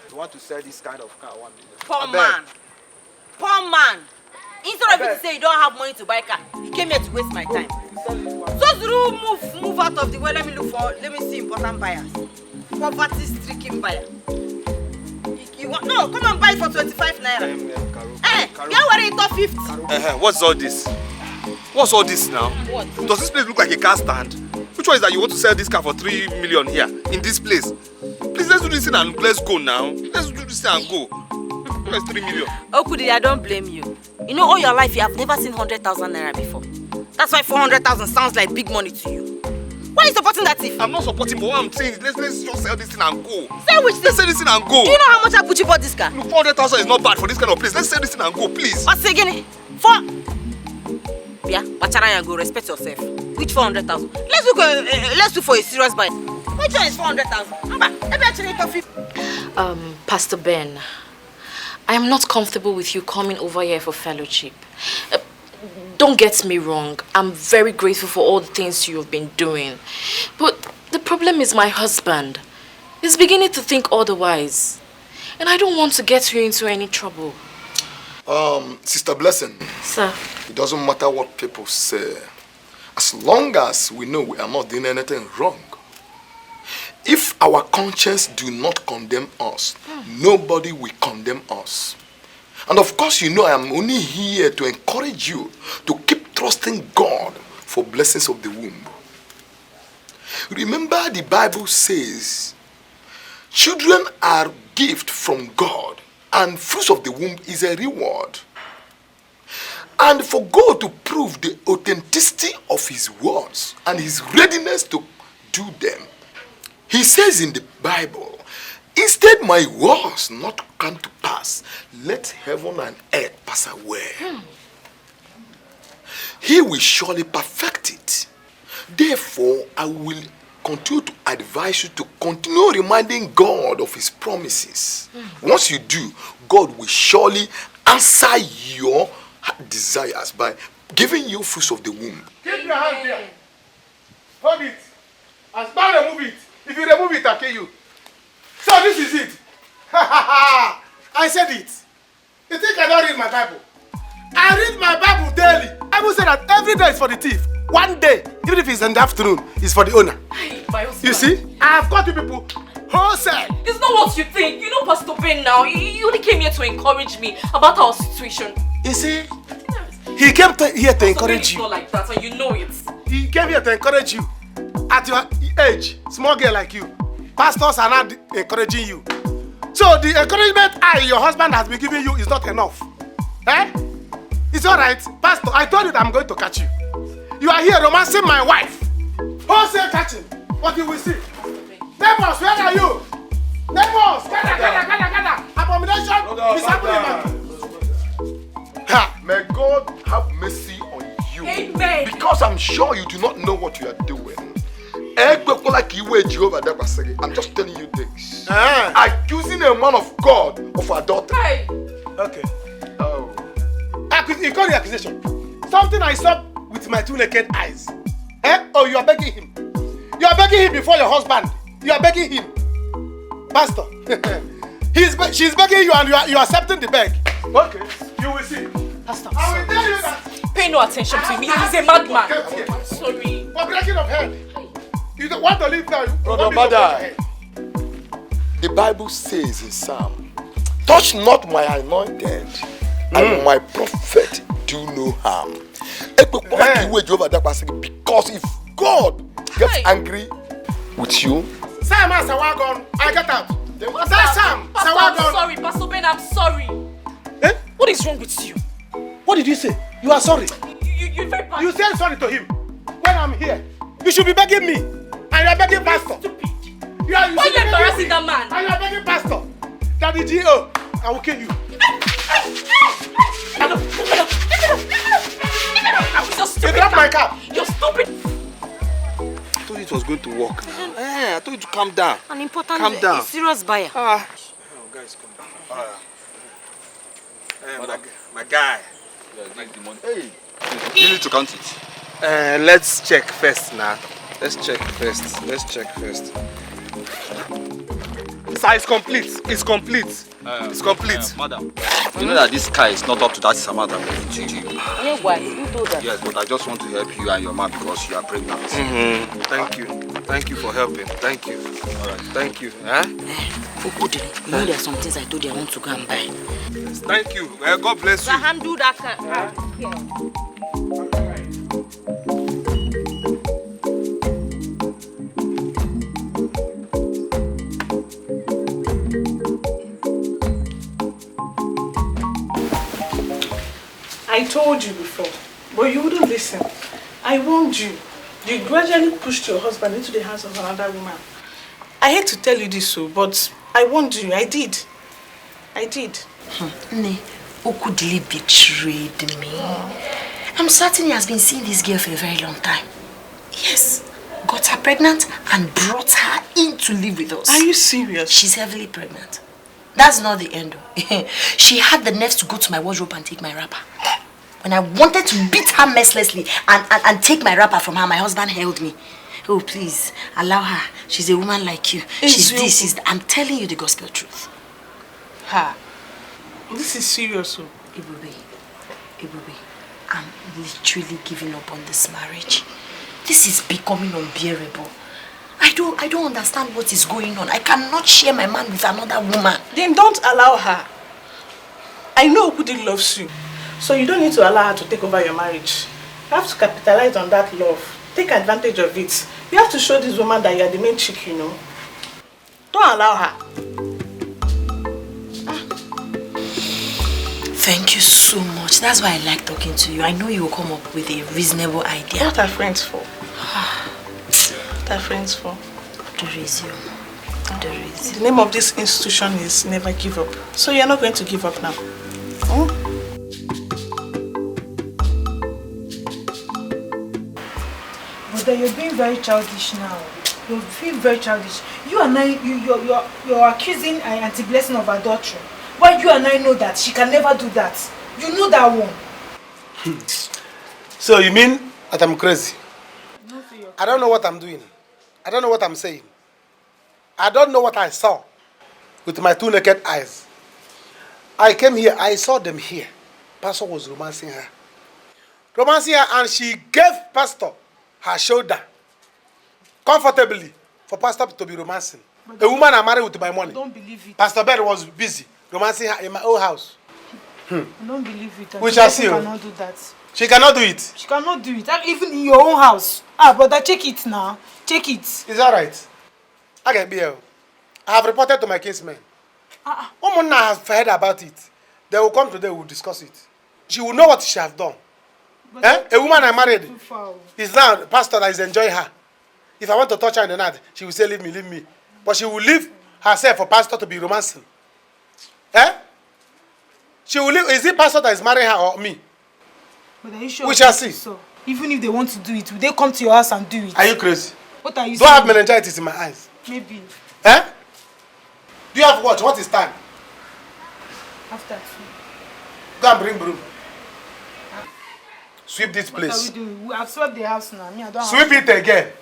You want to sell this kind of car 1 million. Poor man. Instead of you to say you don't have money to buy a car, you came here to waste my time. So move out of the way. Let me see important buyers. Poverty-stricken buyer. No, come and buy it for 25 naira. Hey, you're wearing it for 50. What's all this? What's all this now? What? Does this place look like a car stand? Which one is that you want to sell this car for 3 million here, in this place? Please, let's do this thing and let's go now. Let's do this thing and go. Where's 3 million? Okudi, I don't blame you. You know, all your life you have never seen 100,000 naira before. That's why 400,000 sounds like big money to you. Why are you supporting that thief? I'm not supporting, but what I'm saying is let's just sell this thing and go. Sell which thing? Let's sell this thing and go. Do you know how much Abuchi bought this car? Look, 400,000 is not bad for this kind of place. Let's sell this thing and go, please. What's it again? For... Yeah, Bacharaya, go respect yourself. Which 400,000? Let's do for a serious buy. Which one is 400,000? Maybe actually coffee. Pastor Ben, I am not comfortable with you coming over here for fellowship. Don't get me wrong. I'm very grateful for all the things you've been doing. But the problem is my husband. He's beginning to think otherwise. And I don't want to get you into any trouble. Sister Blessing. Sir. It doesn't matter what people say. As long as we know we are not doing anything wrong. If our conscience do not condemn us, nobody will condemn us. And of course, you know I am only here to encourage you to keep trusting God for blessings of the womb. Remember the Bible says, children are gift from God, and fruits of the womb is a reward. And for God to prove the authenticity of his words and his readiness to do them, he says in the Bible, instead my words not come to pass, let heaven and earth pass away. He will surely perfect it. Therefore, I will continue to advise you to continue reminding God of his promises. Once you do, God will surely answer your desires by giving you fruits of the womb. Keep your hand there. Hold it. As man remove it. If you remove it, I'll kill you. So this is it. I said it. You think I don't read my Bible? I read my Bible daily. I will say that every day is for the thief. One day, even if it's in the afternoon, is for the owner. You see? I have got you people wholesale. It's not what you think. You know Pastor Ben now. He only came here to encourage me about our situation. You see? He came here to encourage you. Not like that, and you know it. He came here to encourage you. At your age, small girl like you, pastors are not encouraging you. So the encouragement your husband has been giving you is not enough. Eh? It's alright, Pastor. I told you that I'm going to catch you. You are here romancing my wife. Wholesale catching. But you will see. Neighbors, where are you? Neighbors, gather. Abomination is happening. May God have mercy on you. Amen. Because I'm sure you do not know what you are doing. I'm just telling you this. Accusing a man of God of adultery. Hey. Okay. Oh. You call the accusation. Something I saw with my two naked eyes. Oh, you are begging him. You are begging him before your husband. You are begging him. Pastor. She's begging you and you are accepting the beg. Okay. You will see. Pastor, I will tell you that. Pay no attention to him. He's a madman. I'm sorry. For breaking of head. You don't want to leave now. Brother Bada, the Bible says in Psalm, touch not my anointed, and my prophet do no harm. Because if God gets angry with you, Sam and Sawagon, I get out. Sam, Pastor, I'm sorry. Pastor Ben, I'm sorry. Eh? What is wrong with you? What did you say? You are sorry. You're very bad. You said sorry to him. When I'm here, you should be begging me. And you are begging Pastor. Stupid. Why are you embarrassing that man? And you are begging Pastor. Daddy G.O. I will kill you. You're stupid. You dropped my cap. You're stupid. I told you it was going to work. I told you to calm down. An important, calm down. A serious buyer. Oh, guys, come down. My guy. The money. Hey, you need to count it. Let's check first now. Let's check first. Sir, it's complete. It's complete. It's complete. Madam, you know that this car is not up to that amount I'm giving to you. Yeah, why? You do that. Yes, but I just want to help you and your man because you are pregnant. Thank you. Thank you for helping. Thank you. All right. Thank you. You know there are some things I told you I want to go and buy. Yes, thank you. God bless you. Handle that car. I told you before, but you wouldn't listen. I warned you. You gradually pushed your husband into the hands of another woman. I hate to tell you this, so, but I warned you. I did. I did. Ne, Okudili betrayed me. I'm certain he has been seeing this girl for a very long time. Yes. Got her pregnant and brought her in to live with us. Are you serious? She's heavily pregnant. That's not the end. She had the nerves to go to my wardrobe and take my wrapper. When I wanted to beat her mercilessly and take my wrapper from her, my husband held me. Oh, please, allow her. She's a woman like you. She's this, she's that. I'm telling you the gospel truth. Ha. This is serious. Ibube, I'm literally giving up on this marriage. This is becoming unbearable. I don't understand what is going on. I cannot share my man with another woman. Then don't allow her. I know Okudi loves you, so you don't need to allow her to take over your marriage. You have to capitalize on that love. Take advantage of it. You have to show this woman that you are the main chick, you know. Don't allow her. Thank you so much. That's why I like talking to you. I know you will come up with a reasonable idea. What are friends for? What are friends for? Dorizio. The name of this institution is Never Give Up. So you're not going to give up now. But you're being very childish now. You're being very childish. You and I, you're accusing Auntie Blessing of adultery. Why you and I know that she can never do that? You know that one. So you mean that I'm crazy? I don't know what I'm doing. I don't know what I'm saying. I don't know what I saw with my two naked eyes. I came here, I saw them here. Pastor was romancing her. Romancing her, and she gave Pastor her shoulder comfortably for Pastor to be romancing. A woman I married with my money. I don't believe it. Pastor Ben was busy romancing her in my own house. I don't believe it. We shall see. She cannot do that. She cannot do it. She cannot do it. Even in your own house. Brother, check it now. Check it. It's alright. I can be here. I have reported to my kinsmen. Woman has heard about it. They will come today, we will discuss it. She will know what she has done. A woman I married is now the pastor that is enjoying her. If I want to touch her in the night, she will say, leave me, leave me. But she will leave herself for pastor to be romancing. She will leave. Is it pastor that is marrying her or me? But are you sure? We shall see. So, even if they want to do it, will they come to your house and do it? Are you crazy? What are you Do I saying? have meningitis in my eyes? Maybe. Do you have watch? What is time? After 2. Go and bring broom. Sweep this place. What are we doing? I've swept the house now. Me, I don't Sweep have it again.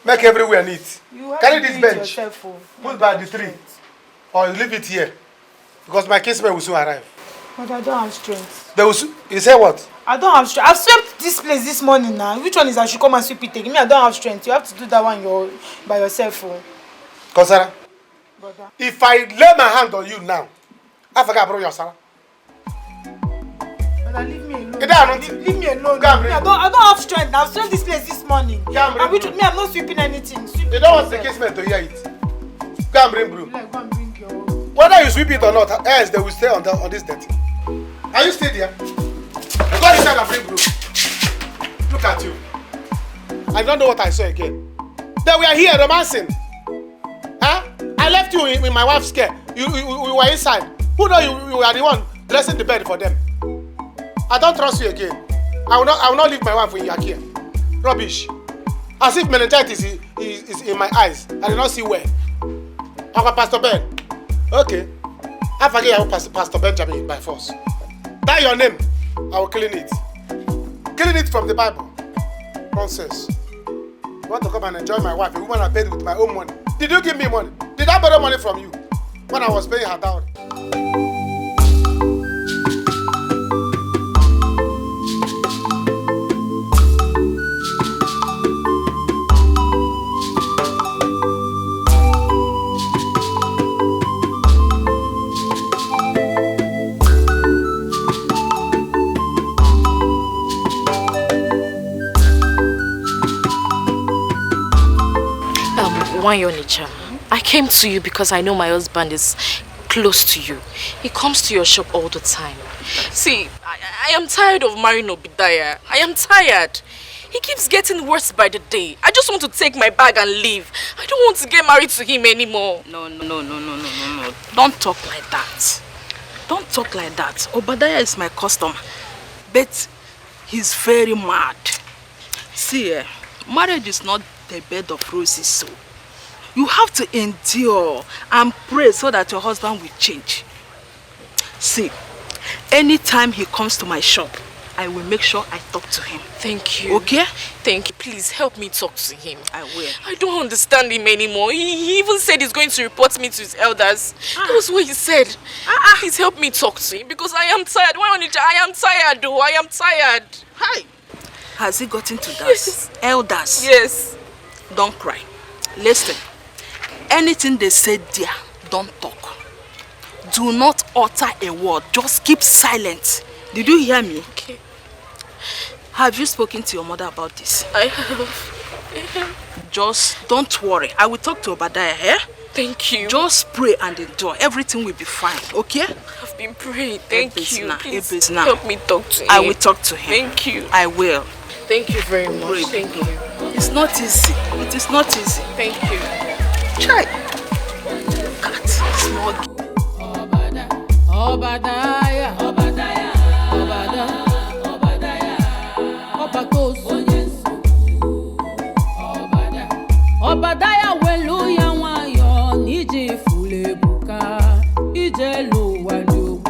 Make everywhere neat. You have Carry to this do it bench. yourself, oh. Put by the tree. Or you leave it here. Because my kinsmen will soon arrive. But I don't have strength. They will you say what? I don't have strength. I've swept this place this morning now. Which one is I should come and sweep it again? Me, I don't have strength. You have to do that one by yourself. Oh. Kosara, if I lay my hand on you now, I forgot about your Sarah. Brother, leave me alone. Leave me alone. I don't have strength. I've swept this place this morning. I'm not sweeping anything. They don't want the kinsmen to hear it. Go and bring broom. Like, go and bring your... Whether you sweep it or not, else they will stay on this dirty. Are you still there? Go inside and bring broom. Look at you. I don't know what I saw again. They were here romancing. I left you in my wife's care. You were inside. Who know you are the one dressing the bed for them? I don't trust you again. I will not leave my wife in your care. Rubbish. As if meningitis is in my eyes. I did not see where. Uncle Pastor Ben. Okay. I forget your Pastor Benjamin by force. That your name. I will clean it. Clean it from the Bible. Nonsense. You want to come and enjoy my wife, a woman I paid with my own money. Did you give me money? Did I borrow money from you when I was paying her dowry? Wanyonicha, I came to you because I know my husband is close to you. He comes to your shop all the time. See, I am tired of marrying Obidaya. I am tired. He keeps getting worse by the day. I just want to take my bag and leave. I don't want to get married to him anymore. No. Don't talk like that. Don't talk like that. Obadiah is my customer. But he's very mad. See, marriage is not the bed of roses, so you have to endure and pray so that your husband will change. See, anytime he comes to my shop, I will make sure I talk to him. Thank you. Okay? Thank you. Please help me talk to him. I will. I don't understand him anymore. He even said he's going to report me to his elders. That was what he said. Please help me talk to him because I am tired. I am tired though. I am tired. Hi. Has he gotten to that? Yes. Elders? Yes. Don't cry. Listen. Anything they said there, don't talk. Do not utter a word. Just keep silent. Did you hear me? Okay. Have you spoken to your mother about this? I have. Just don't worry. I will talk to Obadiah, eh? Thank you. Just pray and endure. Everything will be fine, okay? I've been praying. Thank you. Please now. help me talk to him. I will talk to him. Thank you. I will. Thank you very much. Pray. Thank you. It's not easy. It is not easy. Thank you. Try. Cat. Small. Obadiah. Obadiah weluya wayo nije fulebuka ije lo wajogu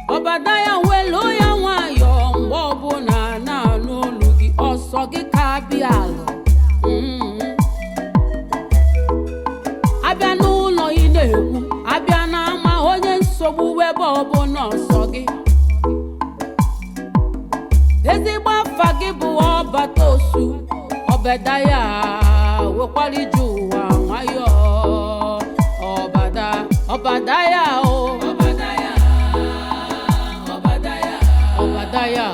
Obadiah weluya wayo mbobo na lulugi osogi kabialo abia n'ụlọ ị na-ekwu abia na ama onye nsogbu webe ọbụ n'ọsọ gị ezigbo afa gị bụ ọbata osu Obadiah wekwaliju ụwa nwayọ Obadiah o Obadiah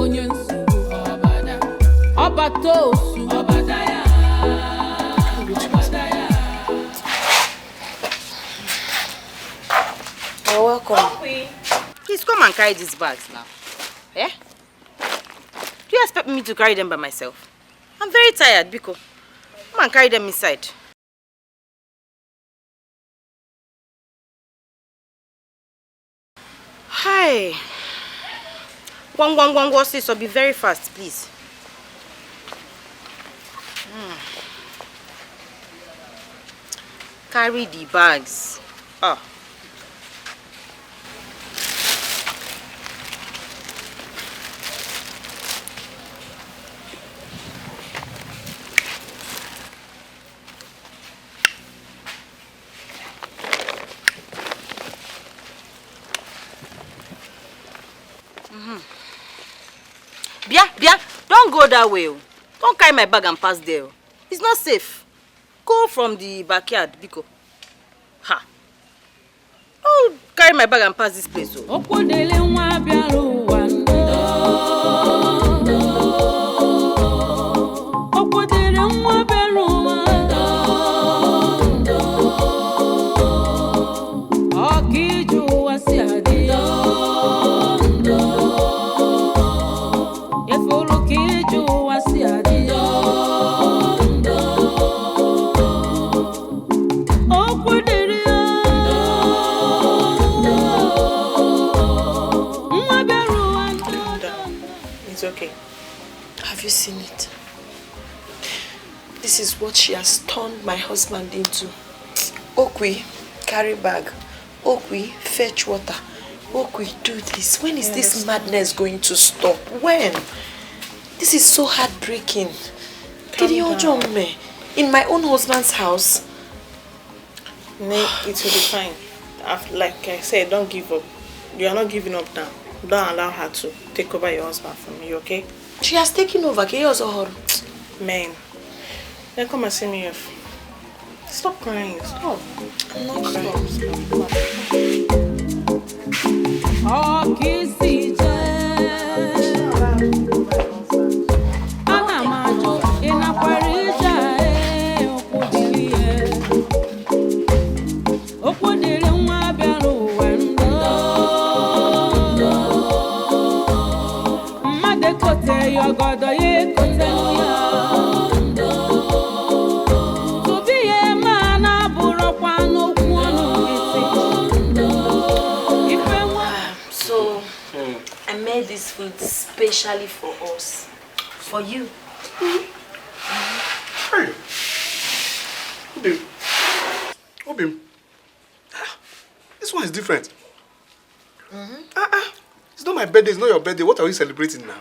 onye nsogbu ọbata osu You're welcome. Please come and carry these bags now. Eh? Do you expect me to carry them by myself? I'm very tired, Biko. Come and carry them inside. Hi. One, sis, be very fast, please. Carry the bags. Oh. Bia, don't go that way. Don't carry my bag and pass there. It's not safe. Go from the backyard, Biko. Ha. Don't carry my bag and pass this place. Have you seen it? This is what she has turned my husband into. Okwi, carry bag. Okwi, fetch water. Okwi, do this. When is this madness going to stop? When? This is so heartbreaking. In my own husband's house. Nay, it will be fine. Like I said, don't give up. You are not giving up now. Don't allow her to take over your husband from you, okay? She has taken over. Man, then come and see me off. Stop crying. Stop. I'm not crying. Oh, kissy ọgọdọ ya ekotenu ya. Tubi ya ma na burokwa n'okwu ọnụ nkịtị. So, I made this food specially for us. For you. Hey. Obim. This one is different. It's not my birthday, it's not your birthday. What are we celebrating now?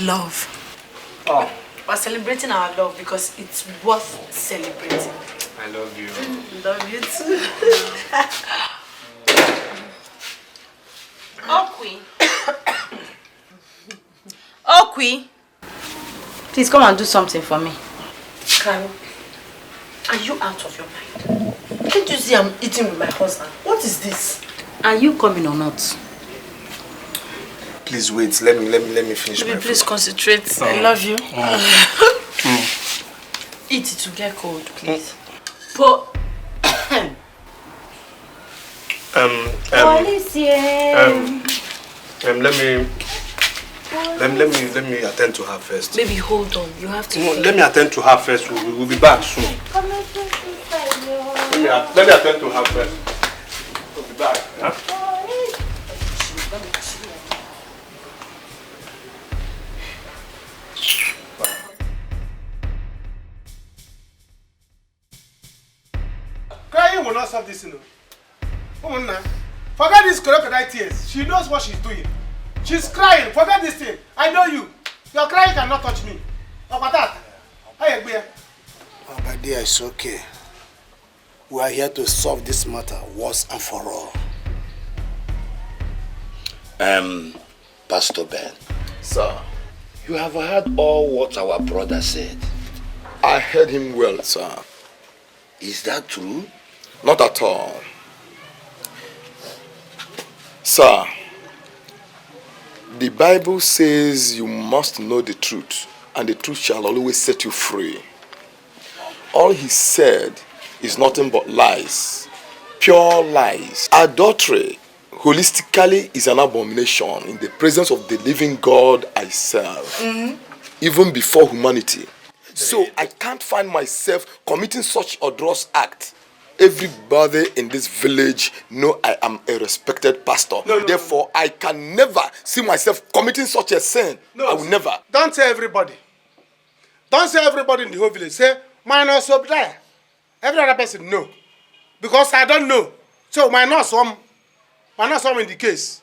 Love. Oh. We're celebrating our love because it's worth celebrating. I love you. Love you too. Okwi. Okwi. Please come and do something for me. Carol, are you out of your mind? Can't you see I'm eating with my husband? What is this? Are you coming or not? Please wait. Let me finish my Please food. concentrate. I love you. Eat it to get cold, please. But let me attend to her first. baby, hold on. You have to. No, let me attend to her first. We'll be back soon. Let me attend to her first. We'll be back. Huh? Crying will not solve this, you know. Forget these crocodile tears. She knows what she's doing. She's crying. Forget this thing. I know you. Your crying cannot touch me. How about that? Oh, my dear, it's okay. We are here to solve this matter once and for all. Pastor Ben. Sir. You have heard all what our brother said. I heard him well, sir. Is that true? Not at all. Sir, the Bible says you must know the truth, and the truth shall always set you free. All he said is nothing but lies, pure lies. Adultery, holistically, is an abomination in the presence of the living God I serve, even before humanity. So I can't find myself committing such odorous act. Everybody in this village know I am a respected pastor. Therefore, I can never see myself committing such a sin. I will never. Don't say everybody. Don't say everybody in the whole village. Say, minus Obadiah. Every other person, no. Because I don't know. So, minus some in the case.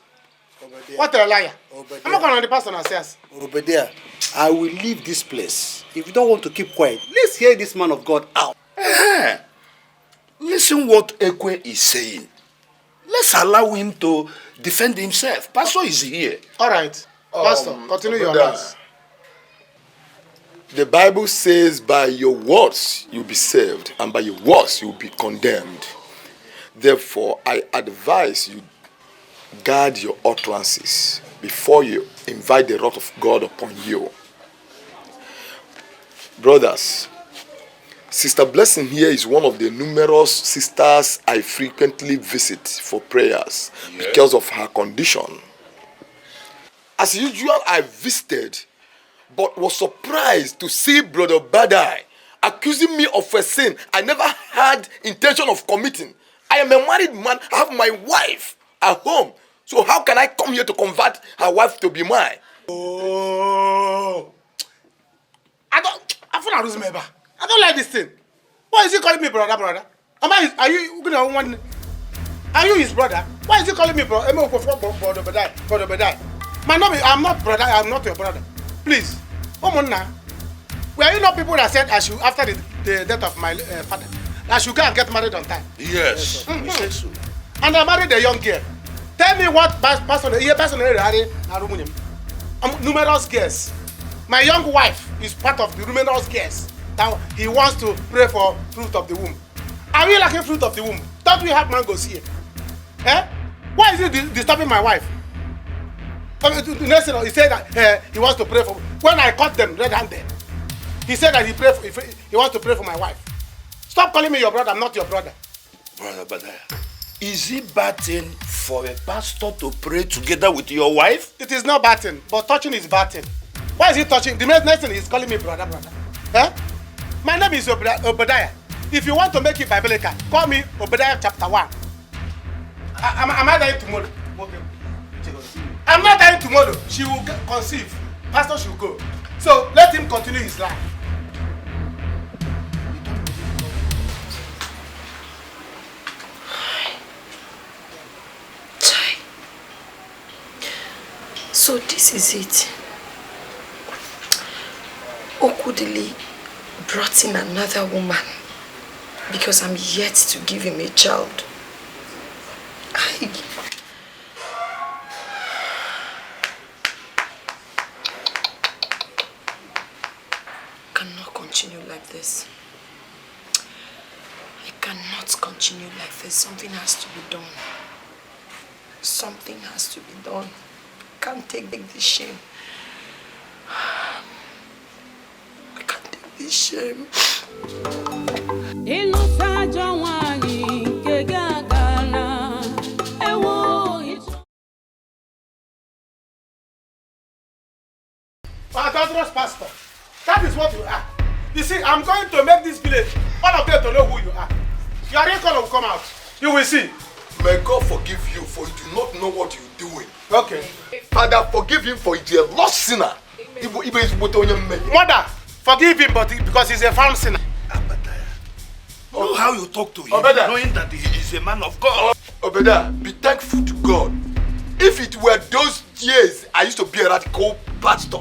Obadiah. What a liar. Obadiah. I'm not going to the pastor and says. Obadiah, I will leave this place. If you don't want to keep quiet, let's hear this man of God out. Listen what Ekwe is saying. Let's allow him to defend himself. Pastor is here. All right. Pastor, continue your words. The Bible says, by your words you'll be saved, and by your words you'll be condemned. Therefore, I advise you guard your utterances before you invite the wrath of God upon you. Brothers, Sister Blessing here is one of the numerous sisters I frequently visit for prayers because of her condition. As usual, I visited, but was surprised to see Brother Badai accusing me of a sin I never had intention of committing. I am a married man. I have my wife at home. So how can I come here to convert her wife to be mine? Oh, I don't like this thing. Why is he calling me brother? Are you his brother? Why is he calling me brother? Brother? I'm not brother. I'm not your brother. Please, were you not people that said I should, after the death of my father, I should go and get married on time? Yes. You said so. And I married a young girl. Tell me what numerous girls. My young wife is part of the numerous girls that he wants to pray for fruit of the womb. Are we lacking fruit of the womb? Don't we have mangoes here? Eh? Why is he disturbing my wife? The next thing, he said that he wants to pray for. When I caught them red-handed, he said that he wants to pray for my wife. Stop calling me your brother. I'm not your brother. Brother Badaya, is it bad thing for a pastor to pray together with your wife? It is not bad thing, but touching is bad thing. Why is he touching? The next thing is calling me brother. Eh? My name is Obadiah. If you want to make it biblical, call me Obadiah chapter 1. Am I dying tomorrow? I'm not dying tomorrow. She will conceive. Pastor should go. So let him continue his life. So this is it. Okudili brought in another woman because I'm yet to give him a child. I cannot continue like this. I cannot continue like this. Something has to be done. Something has to be done. I can't take this shame. I can't take this shame. Adulterous pastor, that is what you are. You see, I'm going to make this village, all of them to know who you are. Your real color will come out. You will see. May God forgive you for you do not know what you're doing. Okay. Father, forgive him for he's a lost sinner. Mother, forgive him but because he's a found sinner. Know how you talk to him, Obadiah. knowing that he is a man of God. Obadiah, be thankful to God. If it were those years I used to be a radical pastor,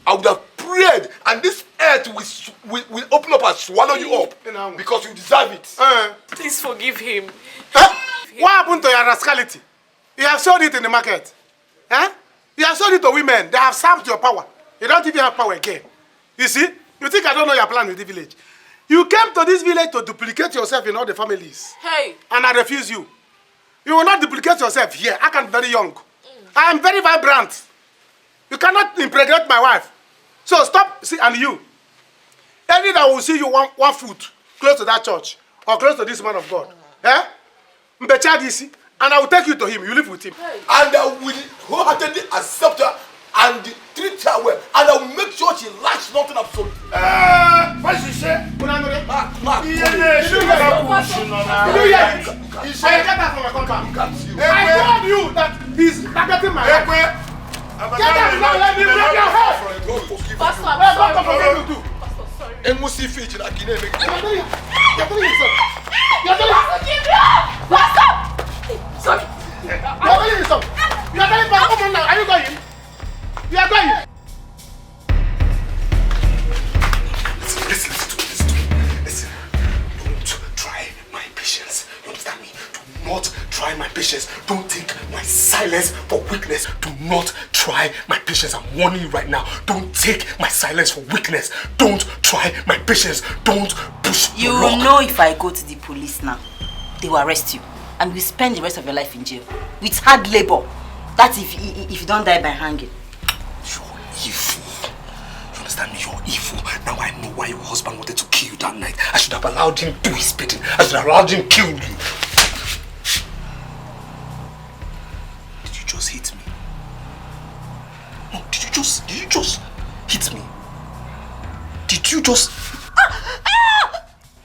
I would have prayed and this earth will open up and swallow you up because you deserve it. Please forgive him. What happened to your rascality? You have sold it in the market. Huh? You have sold it to women. They have served your power. You don't even have power again. You see? You think I don't know your plan with the village? You came to this village to duplicate yourself in all the families. Hey. And I refuse you. You will not duplicate yourself here. I am very young. I am very vibrant. You cannot impregnate my wife. So stop. See, and you. Any that will see you one foot close to that church or close to this man of God. Eh? And I will take you to him. You live with him. And I will wholeheartedly accept her and treat her well. And I will make sure she lacks nothing absolutely. What did you say? I told you that he's targeting my wife. Get out now, let me break your head. Pastor, I'm sorry. What And must see feature like you never. You're doing yourself. You're doing Pastor, what's up? Sorry. You're doing yourself. You're telling me, come on now. Are you going? You are going. Listen. Don't try my patience. You understand me? Do not try my patience. Don't take my silence for weakness. Do not try my patience. I'm warning you right now. Don't take my silence for weakness. Don't try my patience. Don't push You the will rock. know if I go to the police now. They will arrest you. And we spend the rest of your life in jail. With hard labor. That's if you don't die by hanging. You're evil. You understand me? You're evil. Now I know why your husband wanted to kill you that night. I should have allowed him do his bidding. I should have allowed him kill you. Did you just hit me? No, did you just hit me? Did you just...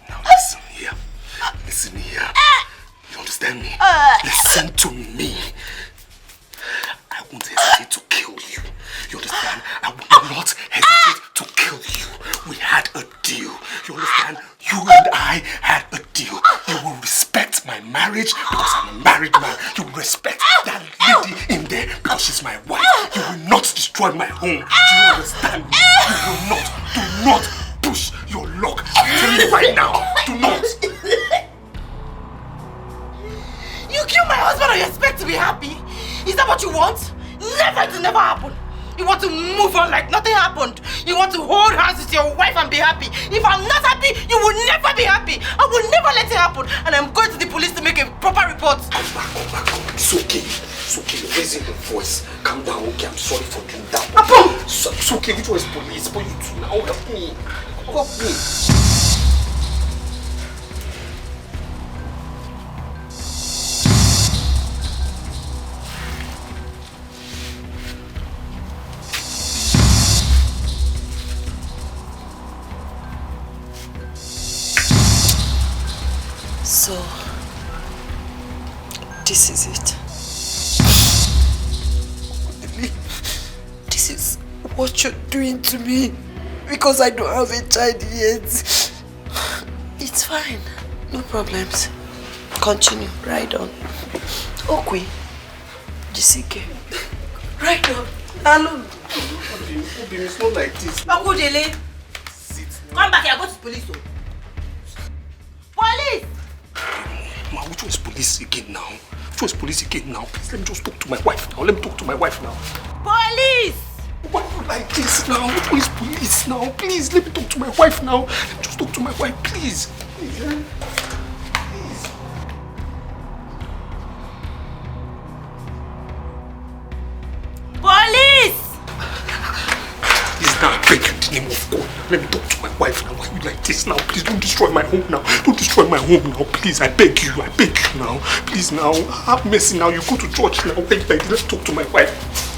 Now listen here. Listen here. You understand me? Listen to me. I won't hesitate to kill you. You understand? I will not hesitate to kill you. We had a deal. You understand? You and I had a deal. You will respect my marriage because I'm a married man. You will respect that lady in there because she's my wife. You will not destroy my home. Do you understand me? You will not. Do not push your luck. I'm telling you right now. Do not. You kill my husband and you expect to be happy? Is that what you want? Never, it will never happen. You want to move on like nothing happened. You want to hold hands with your wife and be happy. If I'm not happy, you will never be happy. I will never let it happen. And I'm going to the police to make a proper report. Come back. It's okay. It's okay. You're raising your voice. Calm down. Okay, I'm sorry for doing that. It's okay. Which one is police? But you too now. Help me. Help me. this is it. This is what you're doing to me because I don't have a child yet. It's fine. No problems. Continue. Ride on. Okwe. Jisike. Ride on. Alone. Obi, it's not like this. Okudele. Come back here. Go to police. Police! Ma, which one is police again now? Which one is police again now? Please let me just talk to my wife now. Let me talk to my wife now. Police! Why not like this now? Which one is police now? Please let me talk to my wife now. Let me just talk to my wife, please. Please, Please. Police! Please now, I beg you in the name of God. Let me talk to my wife now. Why are you like this now? Please don't destroy my home now. Don't destroy my home now. Please, I beg you now. Please now, have mercy now. You go to church now. Why are you like this? Let's talk to my wife.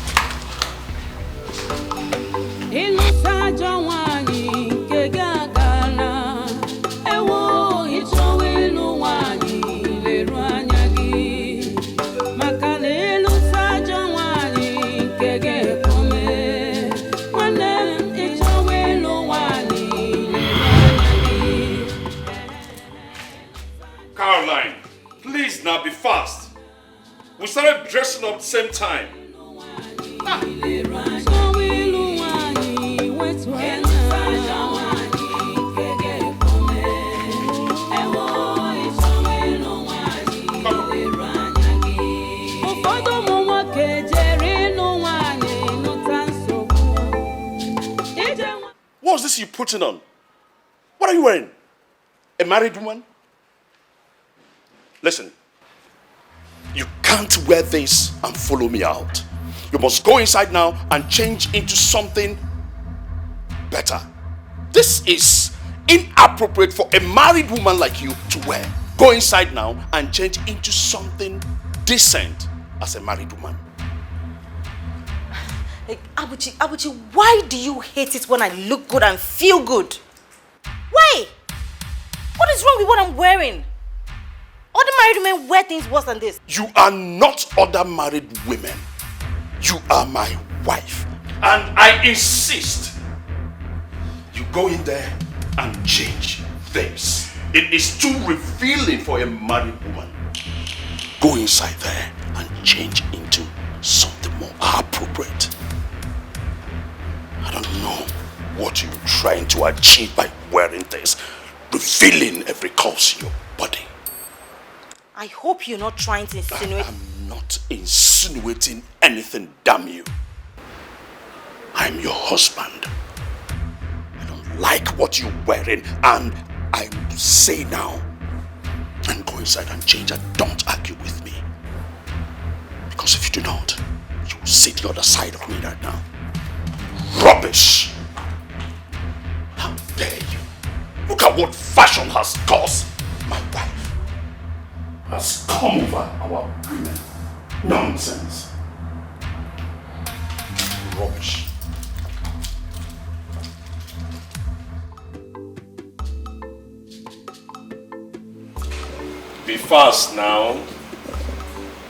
Caroline, please now be fast. We started dressing up at the same time. What's this you putting on? What are you wearing? A married woman? Listen, you can't wear this and follow me out. You must go inside now and change into something better. This is inappropriate for a married woman like you to wear. Go inside now and change into something decent as a married woman. Hey, Abuchi, why do you hate it when I look good and feel good? Why? What is wrong with what I'm wearing? Other married women wear things worse than this. You are not other married women. You are my wife. And I insist you go in there and change this. It is too revealing for a married woman. Go inside there and change into something more appropriate. I don't know what you're trying to achieve by wearing this, revealing every curve in your body. I hope you're not trying to insinuate. I'm not insinuating anything, damn you. I'm your husband. I don't like what you're wearing, and I will say now, and go inside and change and don't argue with me. Because if you do not, you will see the other side of me right now. Rubbish! How dare you? Look at what fashion has caused. My wife has come over our women. Nonsense. Rubbish. Be fast now.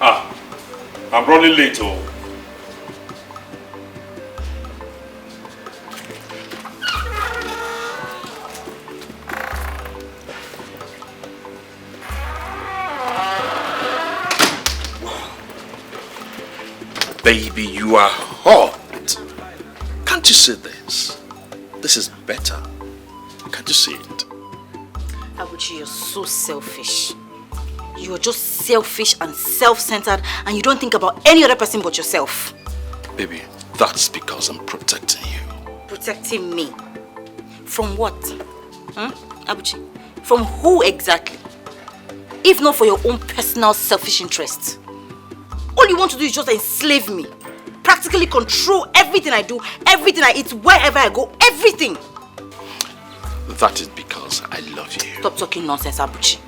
I'm running late. Baby, you are hot. Can't you see this? This is better. Can't you see it? Abuchi, you're so selfish. You're just selfish and self-centered, and you don't think about any other person but yourself. Baby, that's because I'm protecting you. Protecting me? From what? Abuchi? From who exactly? If not for your own personal selfish interests. All you want to do is just enslave me. Practically control everything I do, everything I eat, wherever I go, everything. That is because I love you. Stop talking nonsense, Abuchi.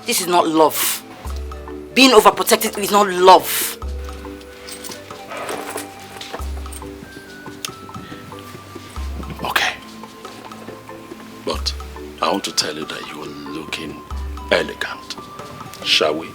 This is not love. Being overprotected is not love. Okay. But I want to tell you that you are looking elegant. Shall we?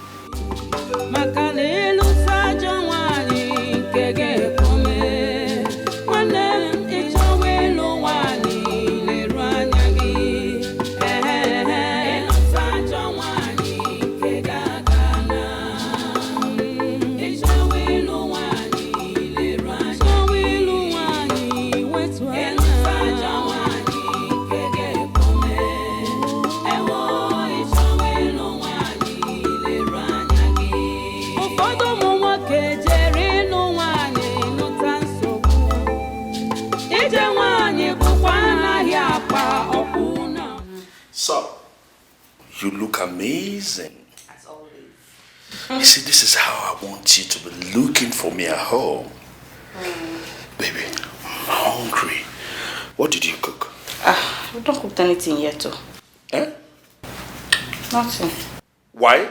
So, you look amazing. As always. You see, this is how I want you to be looking for me at home. Baby, I'm hungry. What did you cook? We don't cook anything yet, though. Eh? Nothing. Why?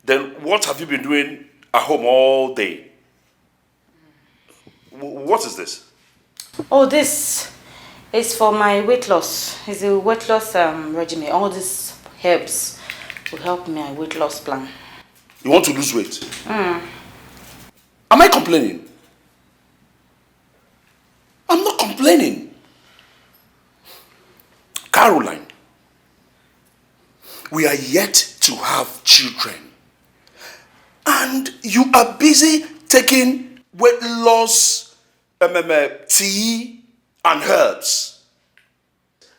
Then what have you been doing at home all day? What is this? Oh, this is for my weight loss. It's a weight loss regimen. All these herbs will help my weight loss plan. You want to lose weight? Am I complaining? I'm not complaining. Caroline, we are yet to have children. And you are busy taking weight loss tea and herbs.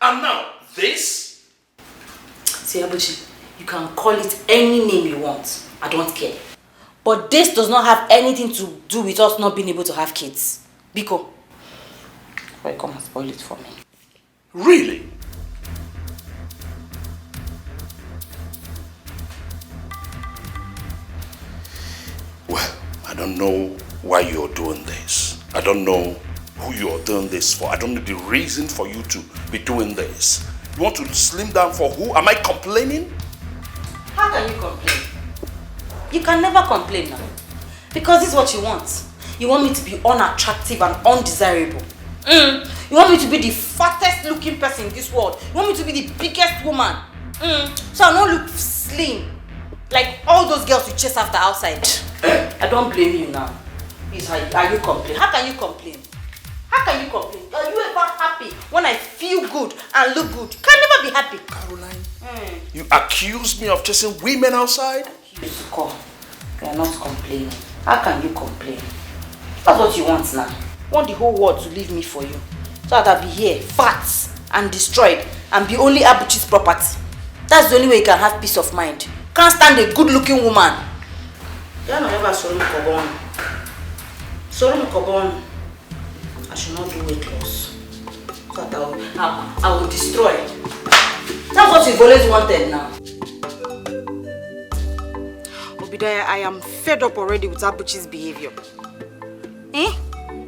And now, this? See, Abuchi, you can call it any name you want. I don't care. But this does not have anything to do with us not being able to have kids. Biko, why come and spoil it for me? Really? Well, I don't know why you're doing this. I don't know who you're doing this for. I don't know the reason for you to be doing this. You want to slim down for who? Am I complaining? How can you complain? You can never complain now. Because this is what you want. You want me to be unattractive and undesirable. You want me to be the fattest looking person in this world. You want me to be the biggest woman. So I don't look slim. Like all those girls you chase after outside. I don't blame you now. Are you complaining? How can you complain? How can you complain? Are you ever happy when I feel good and look good? You can never be happy. Caroline, you accuse me of chasing women outside? You are not complaining. How can you complain? That's what you want now. You want the whole world to leave me for you. So that I'll be here, fat and destroyed, and be only Abuchi's property. That's the only way you can have peace of mind. Can't stand a good-looking woman. I should not do weight loss. So that I will destroy. That's what you've always wanted now. Obidaya, I am fed up already with Abuchi's behavior.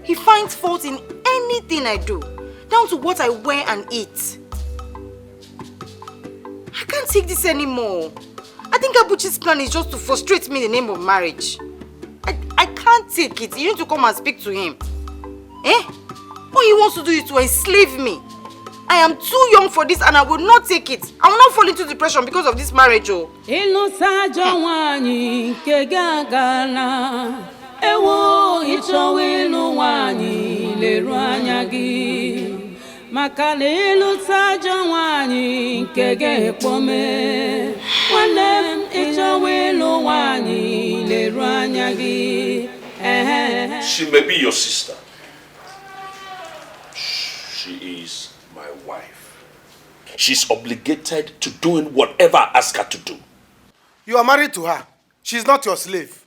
He finds fault in anything I do, down to what I wear and eat. I can't take this anymore. I think Abuchi's plan is just to frustrate me in the name of marriage. I can't take it. You need to come and speak to him. All he wants to do is to enslave me. I am too young for this and I will not take it. I will not fall into depression because of this marriage. Ewo ichowilu wani leru anya gi maka lelu sajo wani nkege ekpome nwanne ichowilu wani leru anya gi She may be your sister. She is my wife. She's obligated to doing whatever I ask her to do. You are married to her. She's not your slave.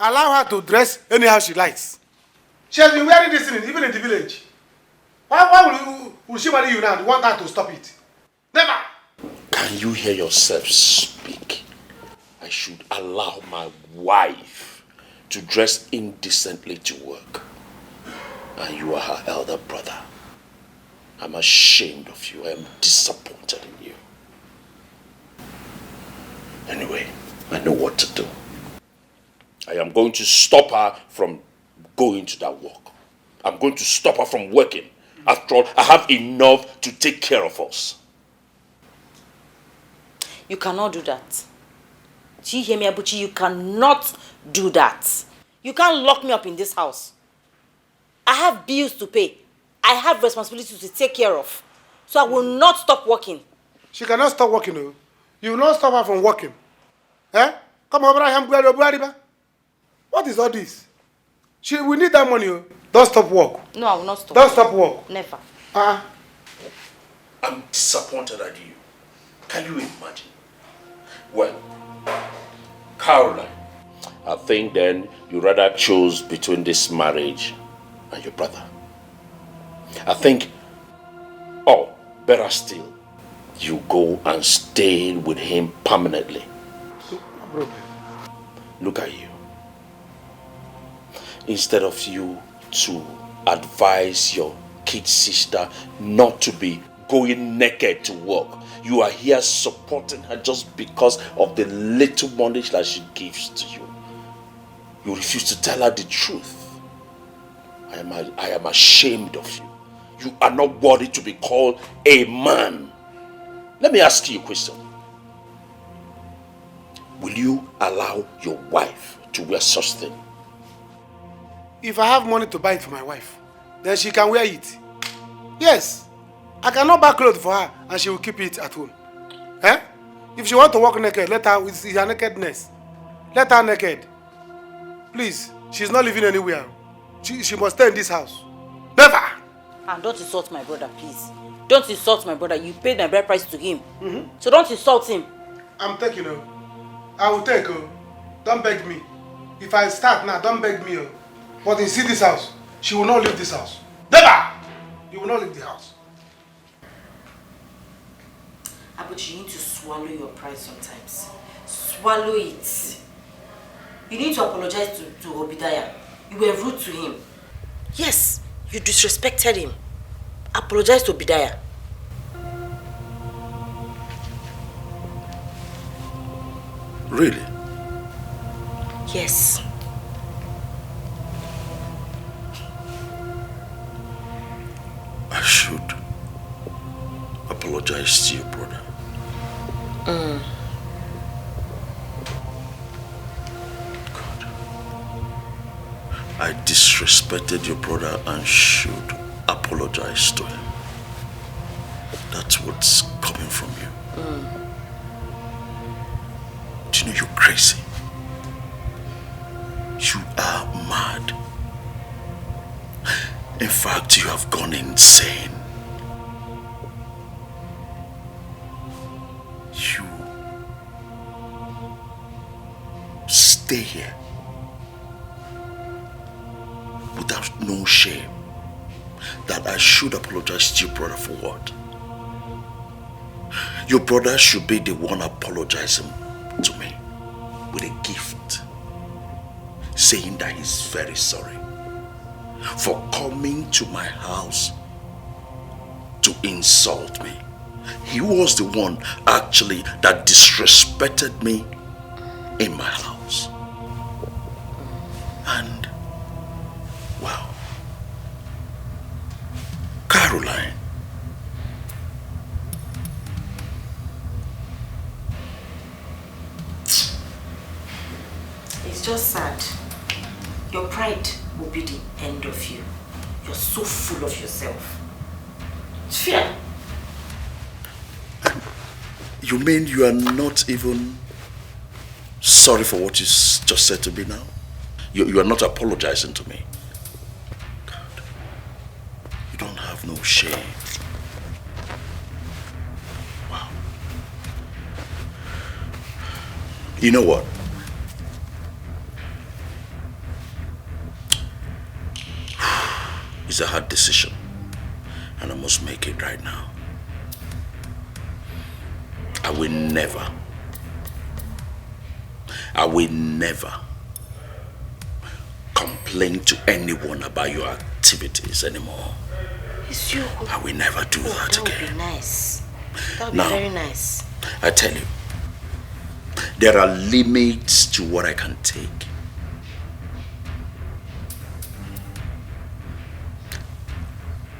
Allow her to dress anyhow she likes. She has been wearing this thing even in the village. Why will she marry you now? You want her to stop it? Never! Can you hear yourself speak? I should allow my wife to dress indecently to work. And you are her elder brother. I'm ashamed of you. I'm disappointed in you. Anyway, I know what to do. I am going to stop her from going to that work. I'm going to stop her from working. After all, I have enough to take care of us. You cannot do that. Do you hear me, Abuchi? You cannot do that. You can't lock me up in this house. I have bills to pay. I have responsibilities to take care of. So I will not stop working. She cannot stop working. No. You will not stop her from working. Come over, Abraham. What is all this? We need that money. Don't stop work. No, I will not stop. Don't stop work. Never. I'm disappointed at you. Can you imagine? Well, Caroline, I think then you rather choose between this marriage and your brother. I think, better still, you go and stay with him permanently. No problem. Look at you. Instead of you to advise your kid sister not to be going naked to work, you are here supporting her just because of the little money that she gives to you. You refuse to tell her the truth. I am ashamed of you. You are not worthy to be called a man. Let me ask you a question. Will you allow your wife to wear such thing? If I have money to buy it for my wife, then she can wear it. Yes. I cannot buy clothes for her and she will keep it at home. Eh? If she wants to walk naked, let her, it's her nakedness. Let her naked. Please, she's not living anywhere. She must stay in this house. Never! And don't insult my brother, please. Don't insult my brother. You paid my bride price to him. So don't insult him. I'm taking her. I will take her. Don't beg me. If I start now, don't beg me. But you see this house, she will not leave this house. Never! You will not leave the house. But you need to swallow your pride sometimes. Swallow it. You need to apologize to Obadiah. You were rude to him. Yes, you disrespected him. Apologize to Obadiah. Really? Yes. I should apologize to your brother. I disrespected your brother and should apologize to him. That's what's coming from you. Do you know you're crazy? You are mad. In fact, you have gone insane. You stay here without no shame that I should apologize to your brother for what? Your brother should be the one apologizing to me with a gift, saying that he's very sorry for coming to my house to insult me. He was the one actually that disrespected me in my house. And, well, Caroline, it's just sad. Your pride will be the end of you. You're so full of yourself. Fear. you mean you are not even sorry for what you just said to me now? You are not apologizing to me? God, you don't have no shame. Wow. You know what? It's a hard decision, and I must make it right now. I will never complain to anyone about your activities anymore. It's you. I will never do that again. That would be nice. That would be Now, very nice. I tell you, there are limits to what I can take.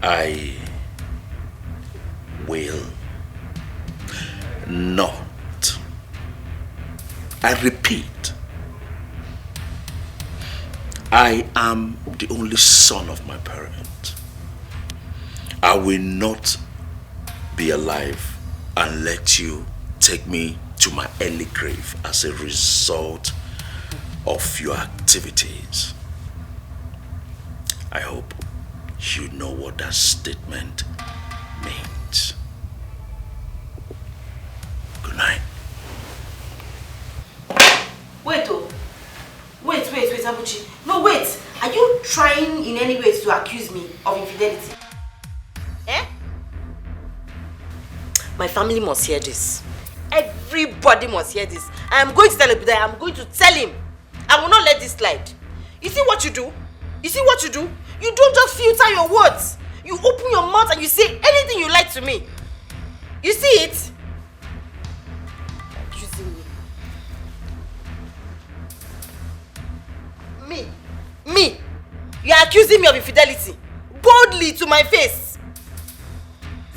I will not. I repeat, I am the only son of my parent. I will not be alive and let you take me to my early grave as a result of your activities. I hope you know what that statement means. Good night. Wait, oh. Wait, Abuchi. No, wait. Are you trying in any way to accuse me of infidelity? Eh? My family must hear this. Everybody must hear this. I am going to tell Obadiah. I am going to tell him. I will not let this slide. You see what you do? You see what you do? You don't just filter your words. You open your mouth and you say anything you like to me. You see it? Accusing me. Me? You are accusing me of infidelity. Boldly to my face.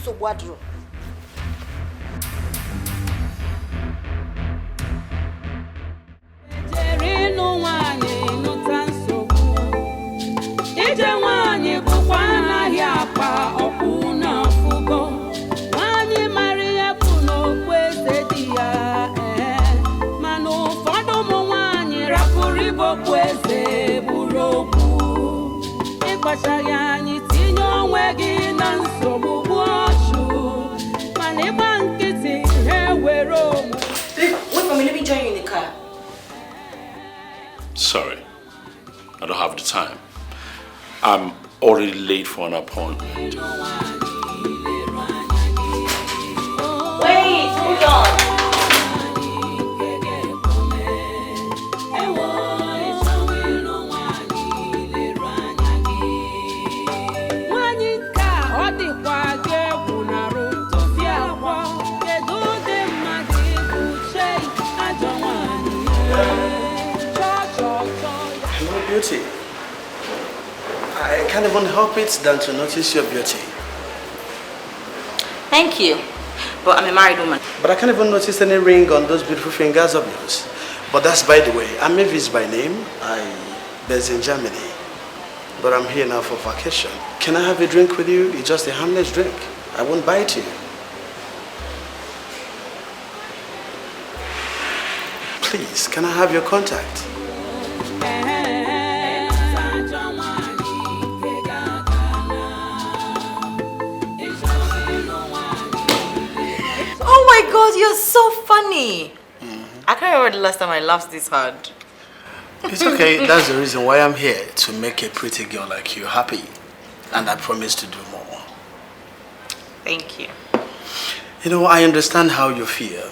So what do? Let me join you in the car. Sorry, I don't have the time. I'm already late for an appointment. Wait, hold on. Beauty. I can't even help it than to notice your beauty. Thank you. But I'm a married woman. But I can't even notice any ring on those beautiful fingers of yours. But that's by the way. I'm Mavis by name. I'm based in Germany. But I'm here now for vacation. Can I have a drink with you? It's just a harmless drink. I won't bite you. Please, can I have your contact? Oh my God, you're so funny. I can't remember the last time I laughed this hard. It's okay. That's the reason why I'm here, to make a pretty girl like you happy. And I promise to do more. Thank you. You know, I understand how you feel.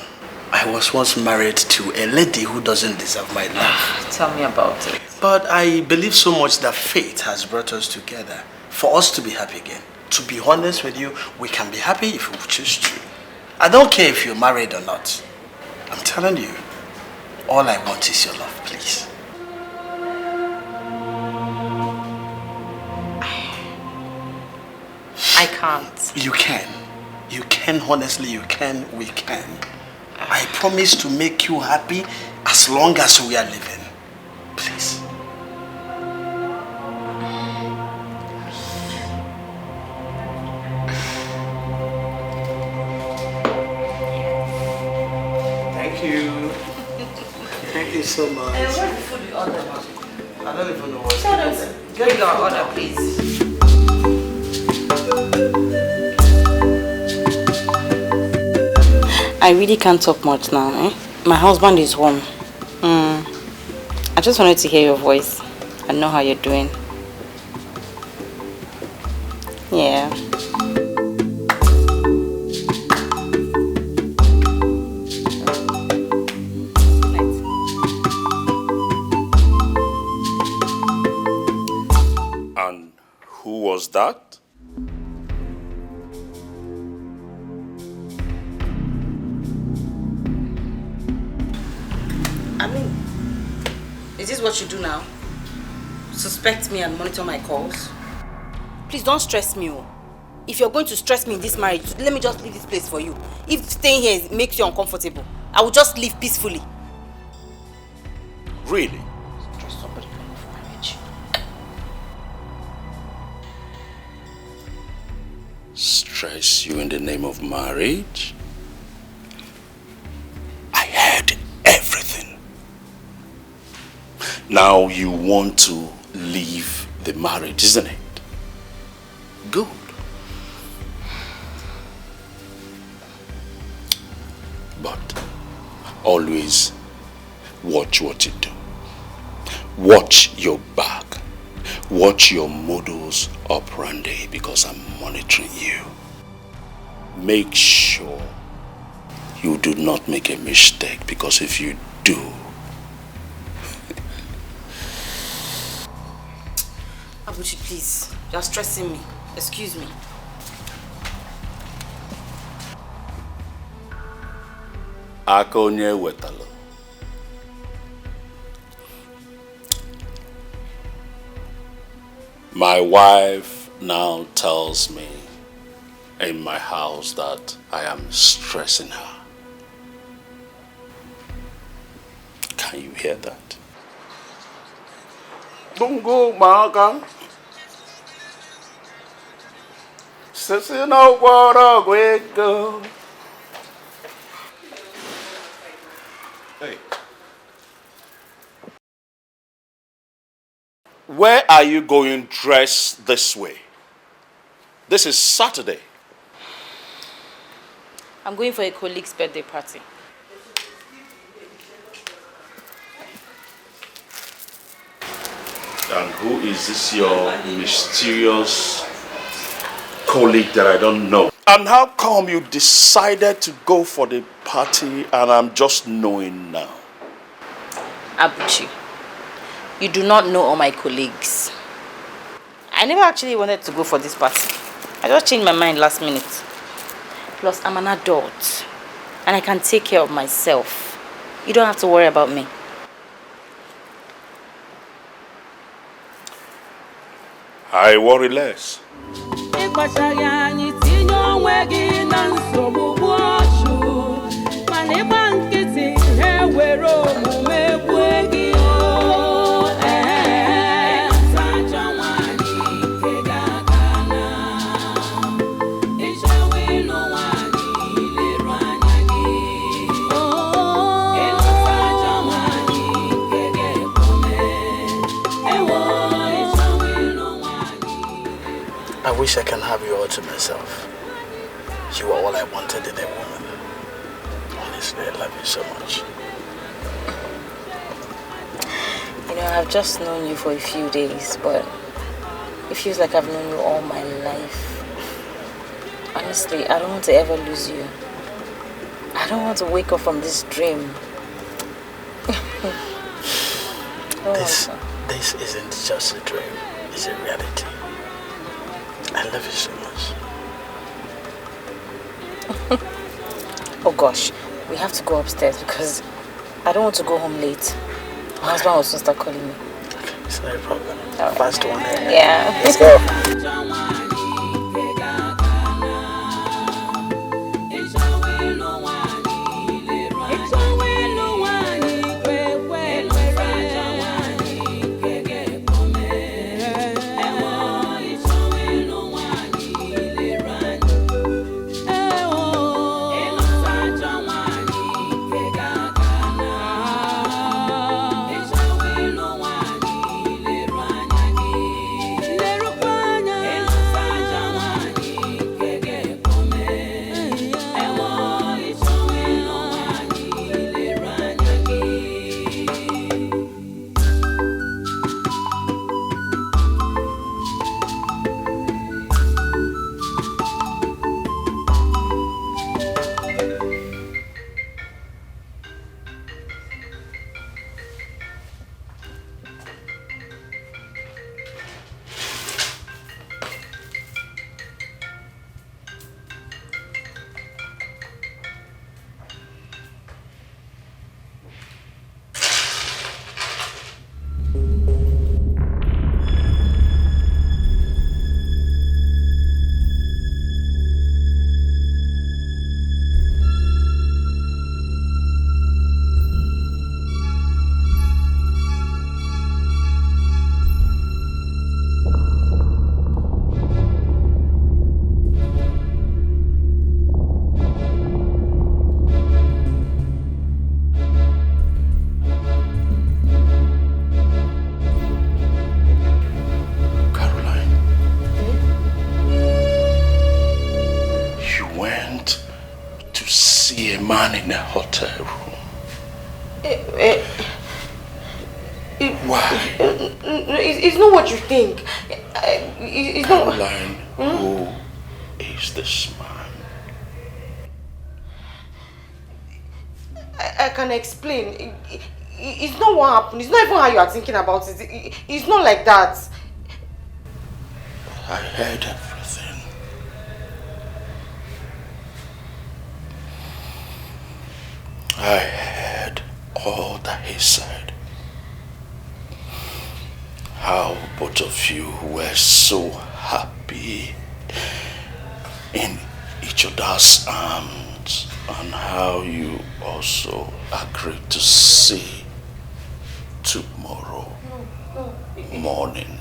I was once married to a lady who doesn't deserve my love. Tell me about it. But I believe so much that fate has brought us together for us to be happy again. To be honest with you, we can be happy if we choose to. I don't care if you're married or not. I'm telling you, all I want is your love, please. I can't. You can. You can, honestly, you can, we can. I promise to make you happy as long as we are living. Please. Thank you. Thank you so much. Where's the food we ordered? I don't even know what Tell them to bring your order, please. I really can't talk much now, eh? My husband is home. I just wanted to hear your voice and know how you're doing. Yeah. And who was that? I mean, is this what you do now? Suspect me and monitor my calls? Please don't stress me. If you're going to stress me in this marriage, let me just leave this place for you. If staying here makes you uncomfortable, I will just leave peacefully. Really? Stress somebody for marriage. Stress you in the name of marriage? I heard everything. Now you want to leave the marriage, isn't it? Good. But always watch what you do. Watch your back. Watch your modus operandi, because I'm monitoring you. Make sure you do not make a mistake, because if you do, Abuchi, please. You're stressing me. Excuse me. Akonye wetalo. My wife now tells me in my house that I am stressing her. Can you hear that? Don't go, Maka. Sissy no water, we go. Hey. Where are you going dressed this way? This is Saturday. I'm going for a colleague's birthday party. And who is this your mysterious colleague that I don't know? And how come you decided to go for the party and I'm just knowing now? Abuchi, you do not know all my colleagues. I never actually wanted to go for this party. I just changed my mind last minute. Plus, I'm an adult and I can take care of myself. You don't have to worry about me. I worry less. I wish I can have you all to myself. You are all I wanted in a woman. Honestly, I love you so much. You know, I've just known you for a few days, but it feels like I've known you all my life. Honestly, I don't want to ever lose you. I don't want to wake up from this dream. This isn't just a dream, it's a reality. I love you so much. Oh gosh, we have to go upstairs because I don't want to go home late. My husband will soon start calling me. Okay, it's not a problem. Right. Fast one. Yeah. Let's go. Man in a hotel room. Why? It's not what you think. It's Caroline, who is this man? I can explain. It's not what happened. It's not even how you are thinking about it. It's not like that. I heard everything. I heard all that he said. How both of you were so happy in each other's arms, and how you also agreed to see tomorrow morning.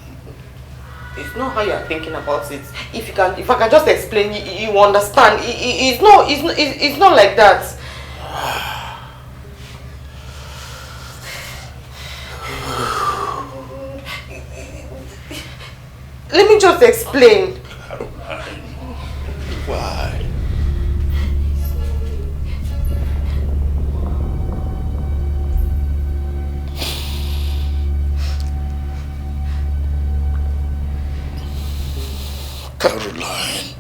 It's not how you are thinking about it. If I can just explain, you understand. It's not like that. Let me just explain. Why? Caroline,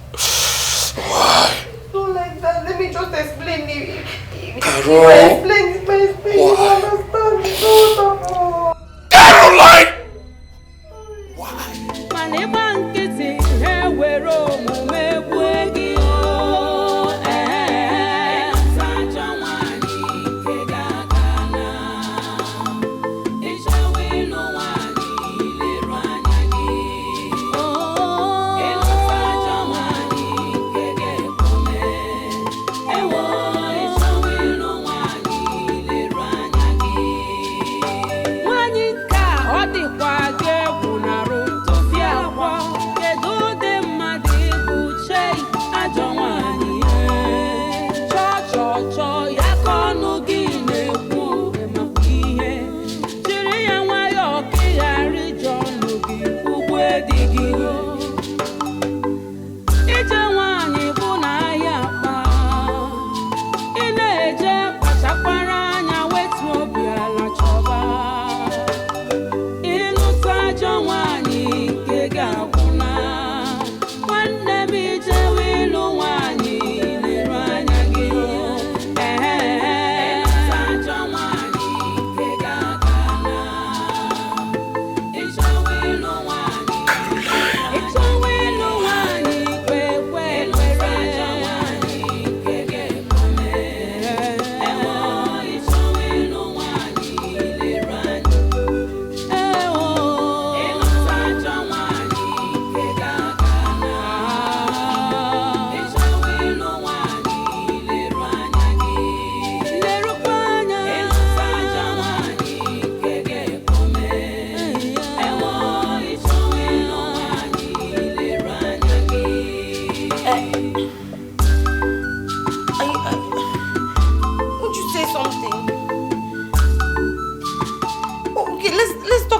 why? Don't like that. Let me just explain. Carol, Explain. You understand. Caroline!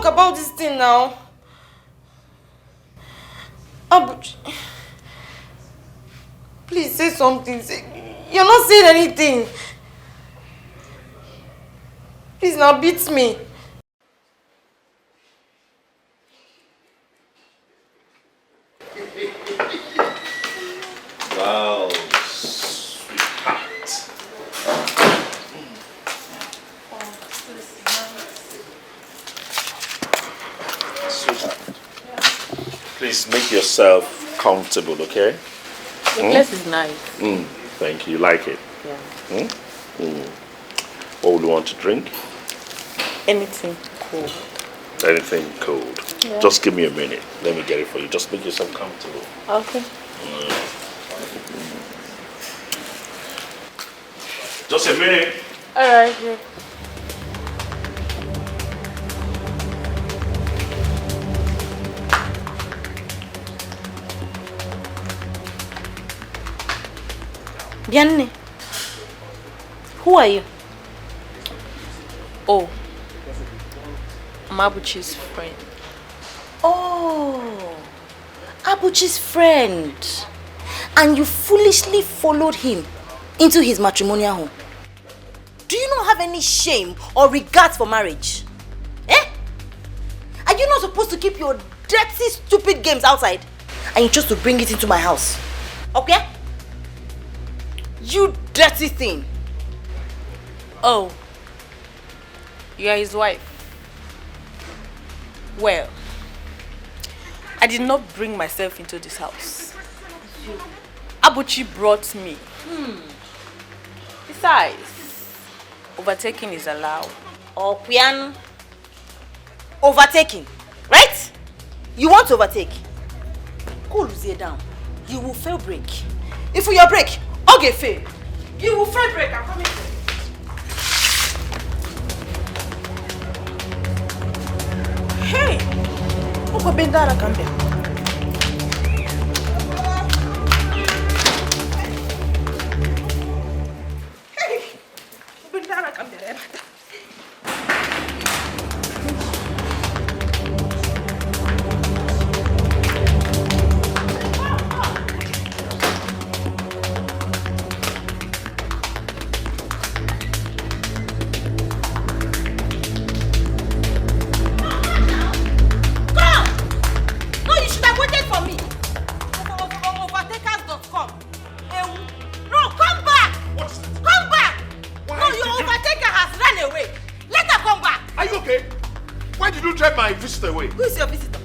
About this thing now. Please say something. You're not saying anything. Please now beat me. Wow, sweetheart. Please make yourself comfortable, okay? The place is nice. Thank you. You like it? Yeah. What would you want to drink? Anything cool. Anything cold. Yeah. Just give me a minute. Let me get it for you. Just make yourself comfortable. Okay. Just a minute. Alright, yeah. Bianne, who are you? Oh, I'm Abuchi's friend. Oh, Abuchi's friend. And you foolishly followed him into his matrimonial home. Do you not have any shame or regard for marriage? Eh? Are you not supposed to keep your dirty, stupid games outside? And you chose to bring it into my house? Okay? You dirty thing. Oh, you are his wife. Well, I did not bring myself into this house. Abuchi brought me. Besides, overtaking is allowed. Oh, piano. Overtaking, right? You want to overtake? Cool, Lucia down. You will fail break. If you break, okay, fail. You will fail break. I'm coming. Hey, Opa Bendara Kambe. Hey, Bendara Kambe. My visitor away. Who is your visitor?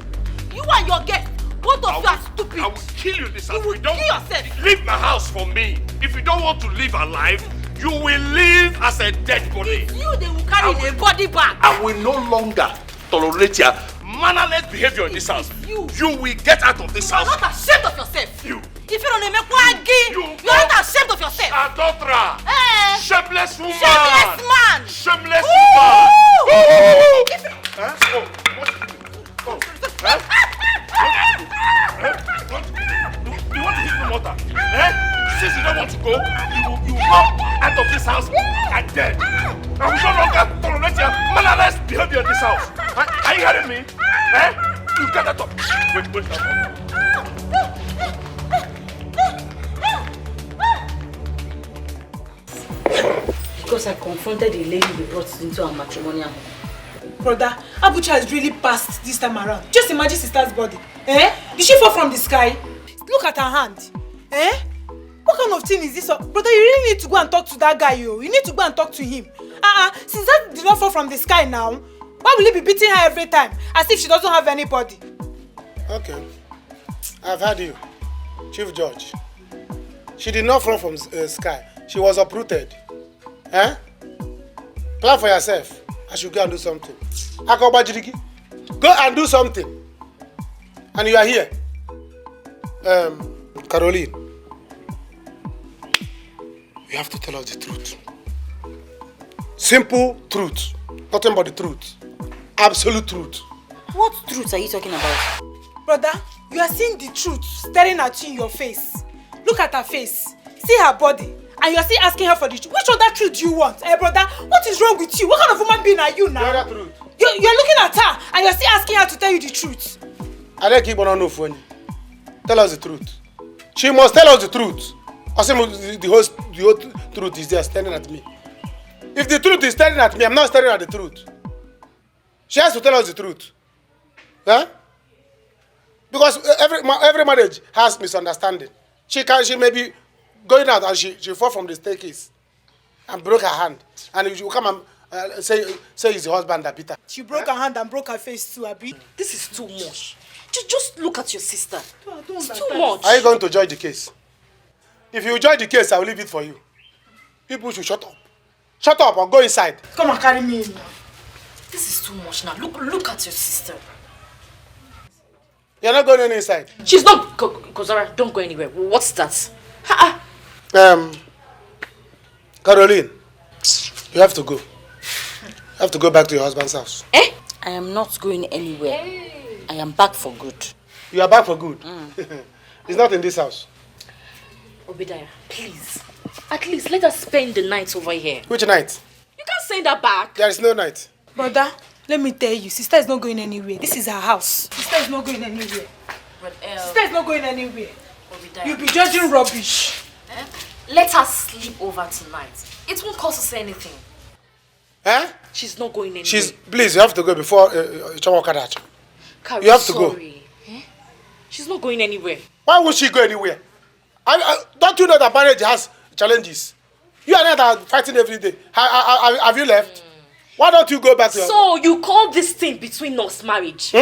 You and your guest. Both of you are stupid. I will kill you this house. You will kill yourself. Leave my house for me. If you don't want to live alive, you will live as a dead body. It's you they will carry in a body bag. I will no longer tolerate your mannerless behavior in this house. You will get out of this house. You are not ashamed of yourself. You. If you don't make you are not ashamed of yourself. Adulterer. Shameless woman. Shameless man. Shameless woman. You want to hit me, mother? Since you don't want to go, you walk out of this house and dead. I will no longer tolerate your mannerless behavior in this house. Are you hearing me? You get that up. Wait. Because I confronted the lady we brought into our matrimonial home. Brother, Abucha has really passed this time around. Just imagine sister's body. Did she fall from the sky? Look at her hand. What kind of thing is this? Brother, you really need to go and talk to that guy, yo. You need to go and talk to him. Since that did not fall from the sky now, why will he be beating her every time? As if she doesn't have anybody. Okay. I've heard you, Chief Judge. She did not fall from sky. She was uprooted. Plan for yourself. I should go and do something. Akobajiriki, go and do something. And you are here. Caroline, you have to tell us the truth. Simple truth. Nothing but the truth. Absolute truth. What truth are you talking about? Brother, you are seeing the truth staring at you in your face. Look at her face. See her body. And you are still asking her for the truth. Which other truth do you want? Brother, what is wrong with you? What kind of woman being are you now? The other truth. You're looking at her and you're still asking her to tell you the truth. I don't keep on no phone. Tell us the truth. She must tell us the truth. Or the whole truth is there staring at me. If the truth is staring at me, I'm not staring at the truth. She has to tell us the truth. Because every marriage has misunderstanding. She may be going out and she fall from the staircase and broke her hand. And you come and say it's the husband that beat her. She broke her hand and broke her face too, Abi. This is too much. Just look at your sister. It's too much. Are you going to judge the case? If you judge the case, I will leave it for you. People should shut up. Shut up or go inside. Come and carry me in now. This is too much now. Look at your sister. You're not going inside. She's not. Kozara, don't go anywhere. What's that? Caroline, you have to go. You have to go back to your husband's house. I am not going anywhere. I am back for good. You are back for good? It's not in this house. Obadiah, please. At least let us spend the night over here. Which night? You can't send her back. There is no night. Brother, let me tell you, sister is not going anywhere. This is her house. Sister is not going anywhere. But, sister is not going anywhere. Obadiah, you'll be judging rubbish. Let her sleep over tonight. It won't cost us anything. She's not going anywhere. Please, you have to go before Chawakadacha. You have to go. She's not going anywhere. Why would she go anywhere? Don't you know that marriage has challenges? You and I are fighting every day. Have you left? Why don't you go back to your... So you call this thing between us marriage?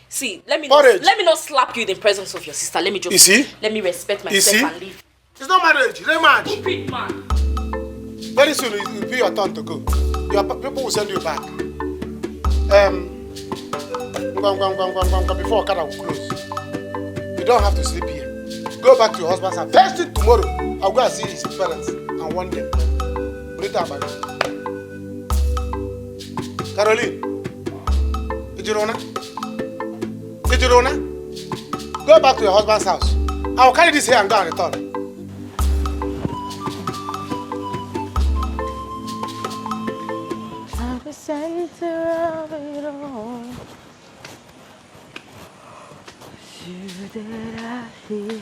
See, let me not slap you in the presence of your sister. Let me just... You see? Let me respect myself and leave. It's not marriage, rematch. Stupid man. Very soon it will be your turn to go. Your people will send you back. Before Okada will close. You don't have to sleep here. Go back to your husband's house. First thing tomorrow, I'll go and see his parents and warn them. Caroline, did you know? Go back to your husband's house. I'll carry this here and go and return. I'm the center of it all. You that I feel.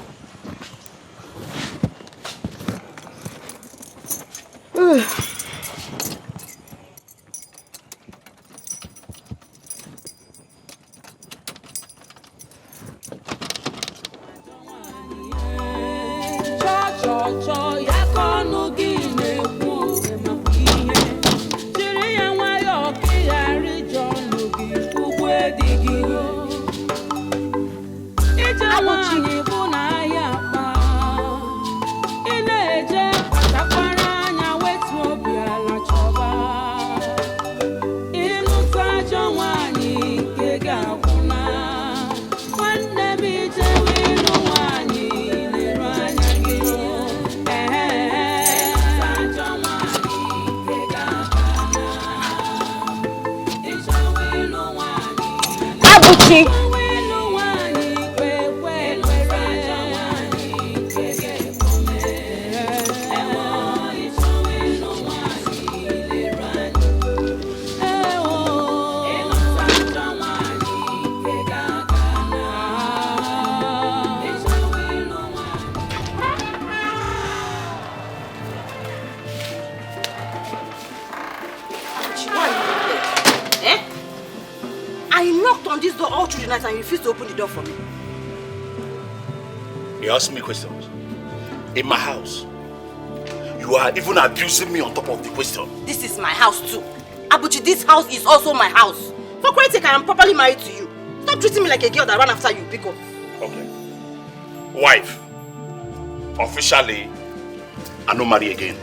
And you refuse to open the door for me. You ask me questions. In my house. You are even abusing me on top of the question. This is my house too. Abuchi, this house is also my house. For Christ's sake, I am properly married to you. Stop treating me like a girl that ran after you, Biko. Okay. Wife. Officially, I no marry again.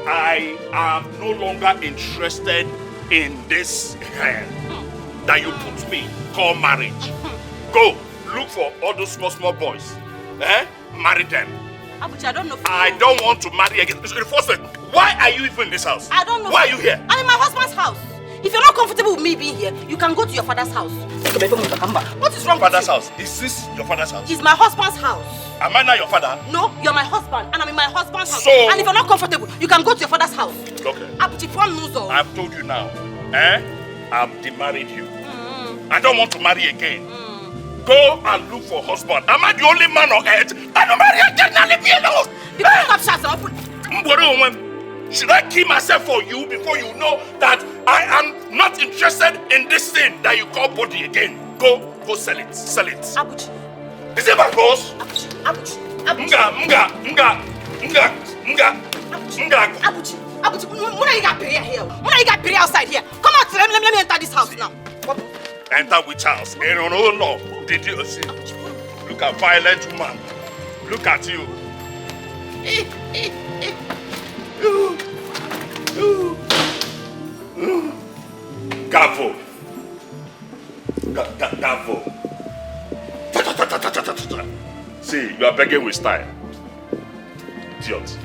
I am no longer interested in this hair that you put me called marriage. Go look for all those small boys. Marry them. Abuchi, I don't know. I don't want to marry again. First, why are you even in this house? I don't know. Why are you here? I'm in my husband's house. If you're not comfortable with me being here, you can go to your father's house. What is wrong with Father's you? house? Is this your father's house? It's my husband's house. Am I not your father? No, you're my husband, and I'm in my husband's house. So... And if you're not comfortable, you can go to your father's house. Okay. Abuchi, I've told you now. I've demarried you. I don't want to marry again. Go and look for a husband. Am I the only man on earth? I don't marry again. Now leave me alone. Stop shouting. Should I kill myself for you before you know that I am not interested in this thing that you call body again? Go sell it. Sell it. Abuchi. Is it my boss? Abuchi. Abuchi, when are you got period here? When are you got period outside here? Come out, let me enter this house now. Enter which house? No law. Did you see? Look at violent woman. Look at you. Gavo. Gavo. See, you are begging with style. Idiot.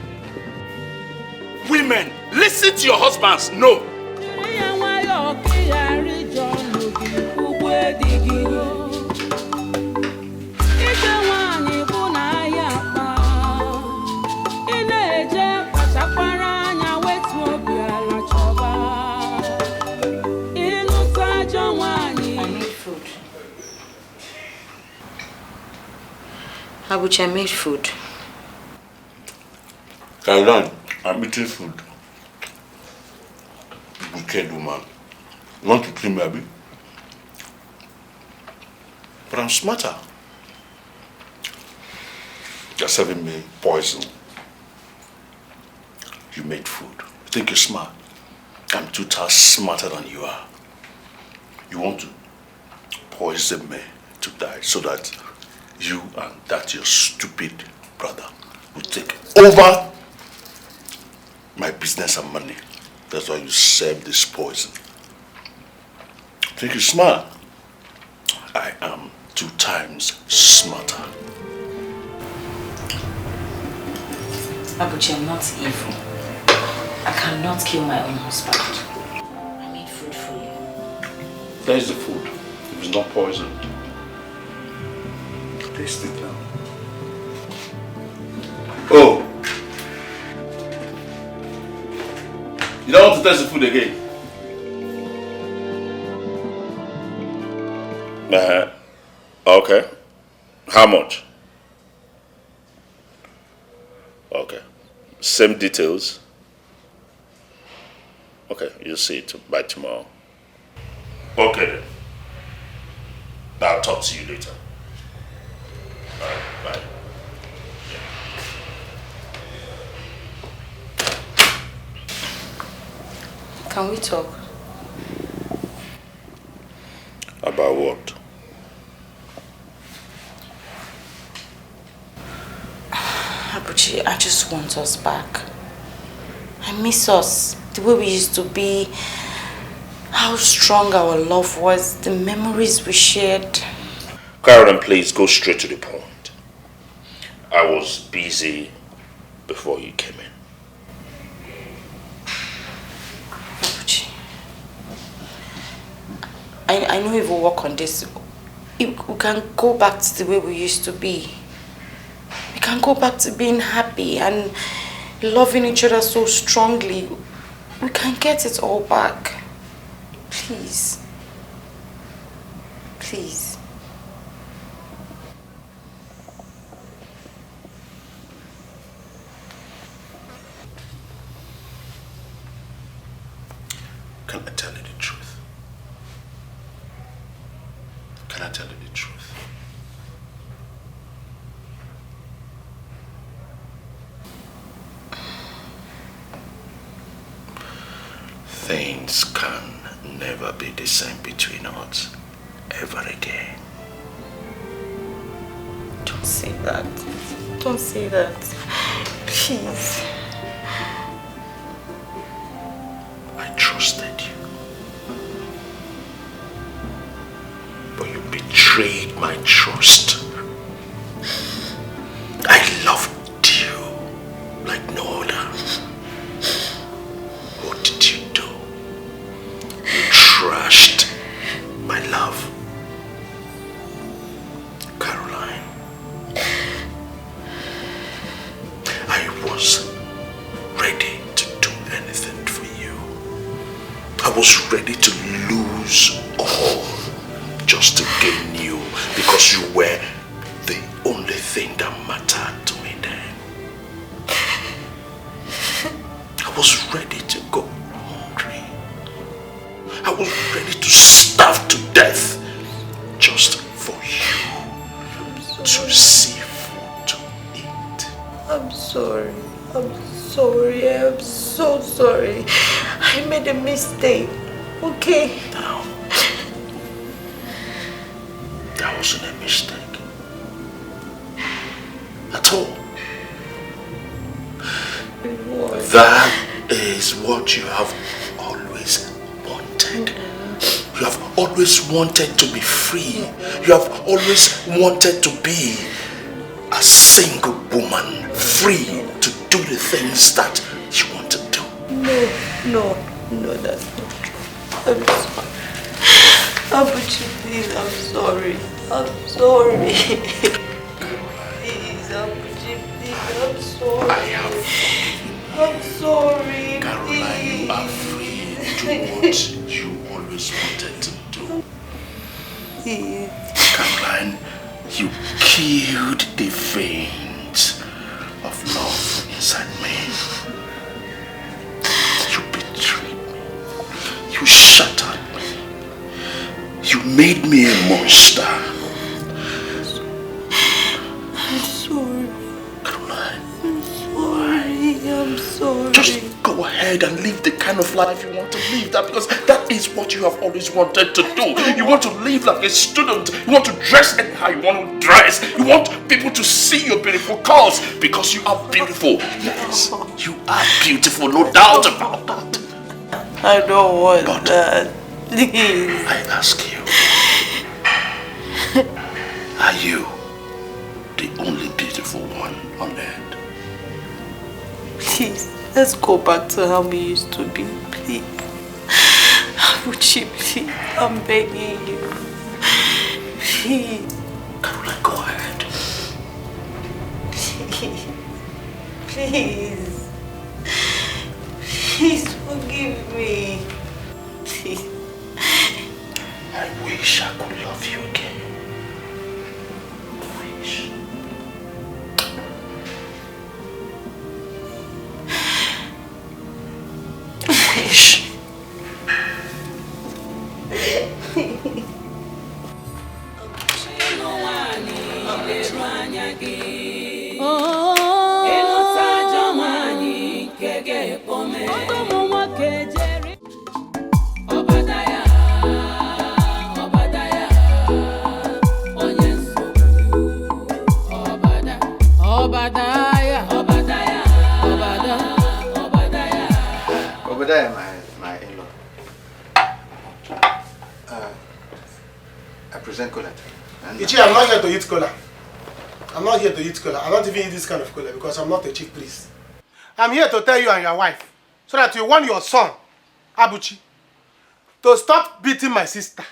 Women, listen to your husbands. No. Abuchi, I made food. Caroline, I'm eating food. Wicked woman. You want to kill me, Abby? But I'm smarter. You're serving me poison. You made food. You think you're smart. I'm 2 times smarter than you are. You want to poison me to die so that you and that your stupid brother will take over my business and money. That's why you serve this poison. Think you're smart? I am 2 times smarter. Abuchi, I'm not evil. I cannot kill my own husband. I made food for you. There's the food. It was not poisoned. Taste it now. Oh! You don't want to taste the food again? Okay. How much? Okay. Same details? Okay, you'll see it by tomorrow. Okay then. I'll talk to you later. Alright, bye. Can we talk? About what? Abuchi, I just want us back. I miss us. The way we used to be. How strong our love was. The memories we shared. Karen, please go straight to the point. I was busy before you came in. Abuchi, I know if we work on this, we can go back to the way we used to be. We can go back to being happy and loving each other so strongly. We can get it all back. Please. Please. Can I tell you the truth? Can I tell you the truth? Things can never be the same between us ever again. Don't say that. Don't say that. Please. I trusted you. But you betrayed my trust. I loved you like no other. What did you do? You trashed my love. Caroline. I was ready to do anything for you. I was ready to lose all just to gain you because you were the only thing that mattered to me then. I was ready to go hungry. I was ready to starve to death just for you to see food to eat. I'm sorry. I'm sorry. I'm so sorry. I made a mistake. Okay? No. That wasn't a mistake. At all. What? That is what you have always wanted. You have always wanted to be free. You have always wanted to be a single woman, free to do the things that you want to do. No, that's not true. I'm sorry. Abuchi, please, I'm sorry. I'm sorry. Please, Abuchi, please, I'm sorry. I have forgiven you. I'm sorry, Caroline, please. you are free to do what you always wanted to do. Please. Caroline, you killed the veins of love inside me. You betrayed me. You shattered me. You made me a monster. I'm sorry. Caroline, I'm sorry. I'm sorry. Just ahead and live the kind of life you want to live. Because that is what you have always wanted to do. You want to live like a student. You want to dress anyhow you want to dress. You want people to see your beautiful cars because you are beautiful. Yes, you are beautiful, no doubt about that. I don't want that. Please. I ask you, are you the only beautiful one on earth? Please, let's go back to how we used to be, please. Abuchi, please, I'm begging you. Please. Carola, go ahead. Please. Please. Please forgive me. Please. I wish I could love you again. I wish. Obadiah, my in-law. I present cola. Ichi, I'm not here to eat cola. I'm not here to eat cola. I don't even eat this kind of cola because I'm not a chief priest. I'm here to tell you and your wife so that you want your son, Abuchi, to stop beating my sister.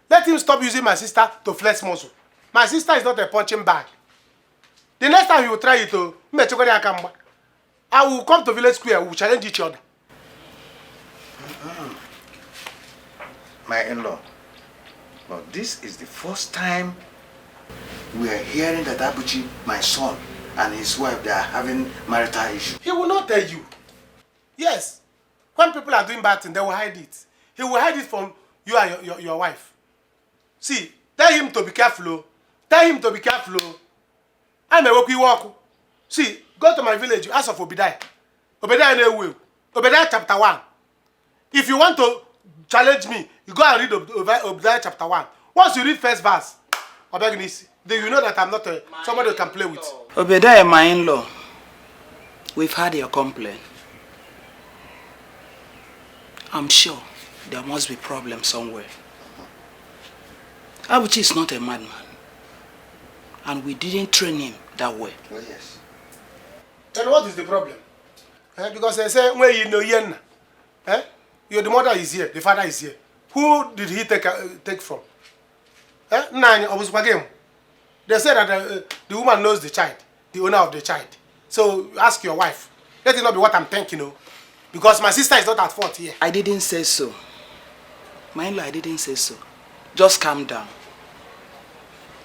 Let him stop using my sister to flex muscle. My sister is not a punching bag. The next time you will try it, I will come to village square. We will challenge each other. My in-law, but this is the first time we are hearing that Abuchi, my son, and his wife, they are having marital issues. He will not tell you. Yes. When people are doing bad things, they will hide it. He will hide it from you and your wife. See, tell him to be careful. Tell him to be careful. I'm a walk. See, go to my village, ask of Obadiah. Obadiah will. Obadiah chapter 1. If you want to challenge me, you go and read Obadiah chapter 1. Once you read first verse, then you know that I'm not somebody you can play with. Obadiah, my in-law, we've had your complaint. I'm sure there must be problem somewhere. Abuchi is not a madman. And we didn't train him that way. Oh, yes. And what is the problem? Because they say, when you know yen, the mother is here, the father is here. Who did he take from? They say that the woman knows the child, the owner of the child. So ask your wife. Let it not be what I'm thinking, because my sister is not at fault here. I didn't say so. My in-law, I didn't say so. Just calm down.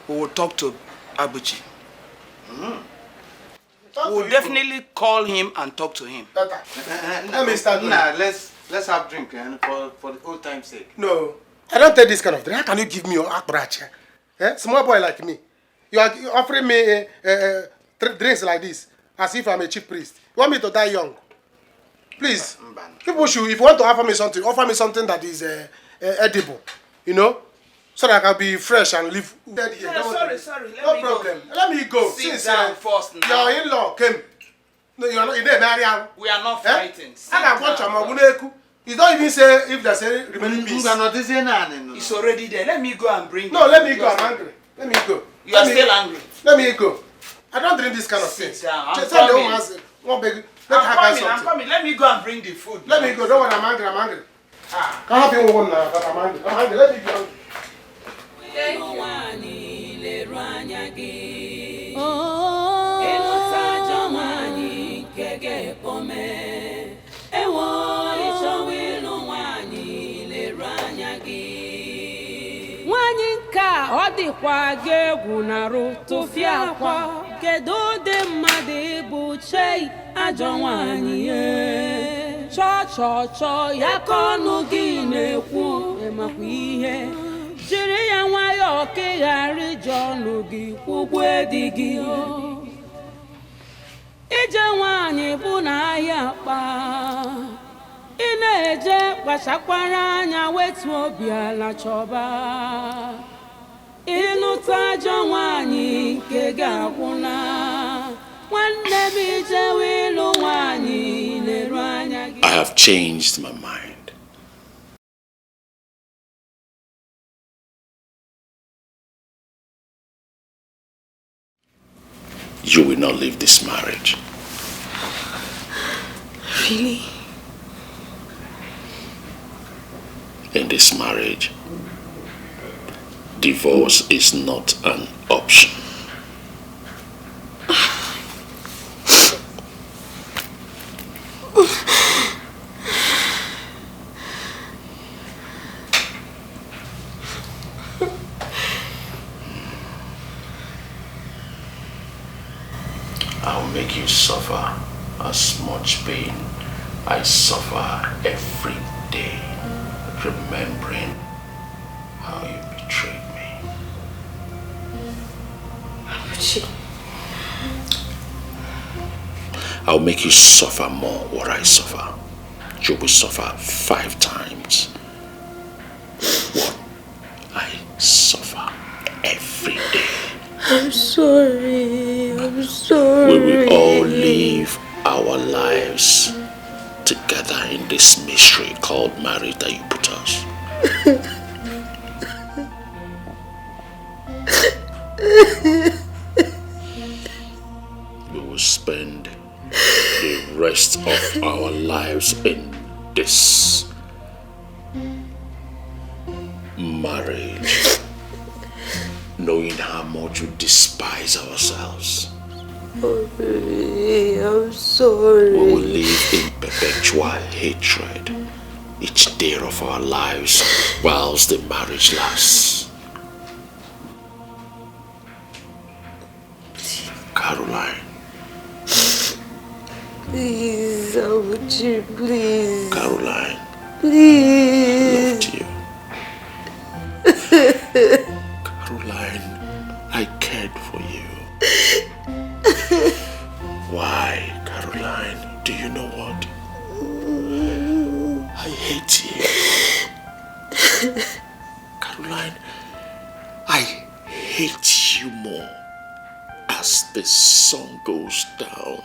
We will talk to Abuchi. We will definitely call him and talk to him. Let me start. Let's have drink for the old time's sake. No, I don't take this kind of drink. How can you give me your akbracha? Small boy like me. You are offering me drinks like this as if I'm a chief priest. You want me to die young? Please, people should, if you want to offer me something that is edible, so that I can be fresh and live. Sorry. No problem. Let me go. Sit down first now. Your in-law came. No, you are not in there. We are not fighting. You don't even say if there's any remaining piece. It's already there. Let me go and bring No, let me go. I'm angry. Let me go. You are still angry. Let me go. I don't drink this kind of thing. Sit down. I'm coming. Let me go and bring the food. Let me go. Don't worry. I'm angry. Can't have you one now, but I'm angry. Let me go. Nwanyị nka ọ dịkwa gị egwu narụ tụfịa akwa kedu ụdị mmadụ ịbụ chei ajọ nwanyị chọọ ya ka ọnụ gị na-ekwu ịmakwa ihe jiri ya nwayọọ ka ị ghara iji ọnụ gị kwugbuo di gị ije nwanyị bụ na ahịa akpa ị na-eje kpachakwara anya wetu obi ala chọba ịlụta ajọ nwanyị nke ga-agwụna nwanne m ijewe ịlụ nwanyị leru anya gị. I have changed my mind. You will not leave this marriage. Really? In this marriage, divorce is not an option. I'll make you suffer as much pain I suffer every day, remembering how you betrayed me. I'll make you suffer more what I suffer. You will suffer 5 times what I suffer every day. I'm sorry. I'm sorry. We will all live our lives together in this mystery called marriage that you put us. We will spend the rest of our lives in this marriage, knowing how much we despise ourselves. I'm sorry. We will live in perpetual hatred each day of our lives whilst the marriage lasts. Caroline. Please, Abuchi, please. Caroline. Please. I loved you. Caroline, I cared for you. Why, Caroline? Do you know what? I hate you. Caroline, I hate you more as the sun goes down.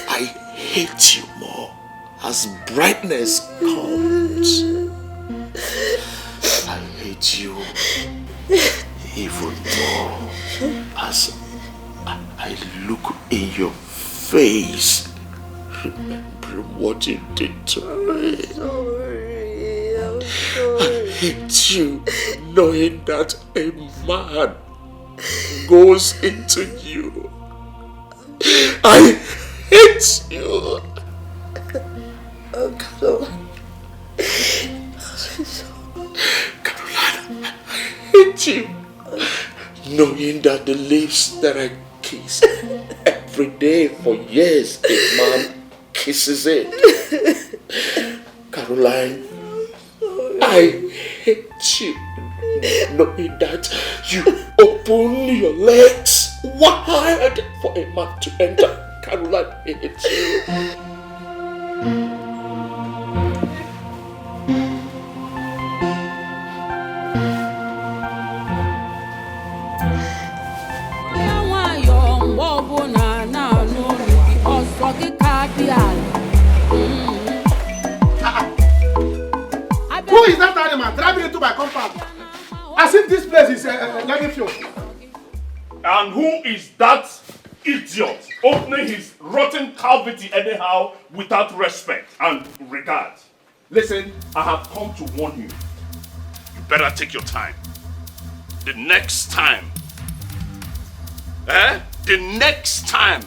I hate you more as brightness comes. I hate you even more as I look in your face, remembering what you did to me. I'm sorry. I hate you knowing that a man goes into you. I hate you. I'm sorry. Caroline, I hate you knowing that the lips that I kiss every day for years, a man kisses it. Caroline, I hate you knowing that you open your legs wide for a man to enter. Caroline, I hate you. Who is that animal driving into my compound? As if this place is learning field. And who is that idiot opening his rotten cavity anyhow without respect and regard? Listen, I have come to warn you. You better take your time. The next time, the next time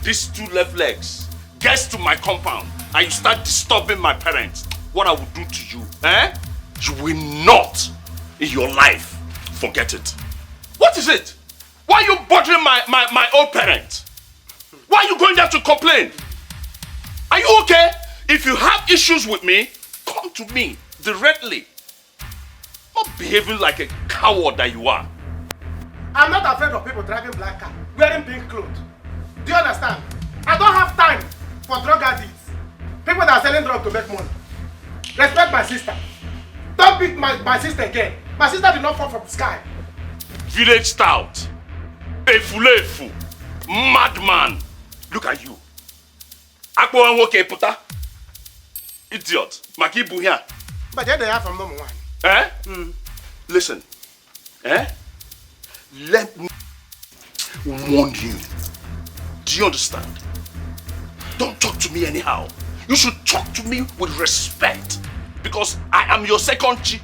these 2 left legs gets to my compound and you start disturbing my parents, what I will do to you, you will not in your life forget it. What is it? Why are you bothering my old parent? Why are you going there to complain? Are you okay? If you have issues with me, come to me directly. Not behaving like a coward that you are. I'm not afraid of people driving black car, wearing pink clothes. Do you understand? I don't have time for drug addicts. People that are selling drugs to make money. Respect my sister. Don't beat my sister again. My sister did not fall from the sky. Village stout. Efulefu. Madman. Look at you. Akpo and woke puta. Idiot. Makibu here. But they have from number one. Eh? Listen. Eh? Let me warn you. Do you understand? Don't talk to me anyhow. You should talk to me with respect. Because I am your second chief.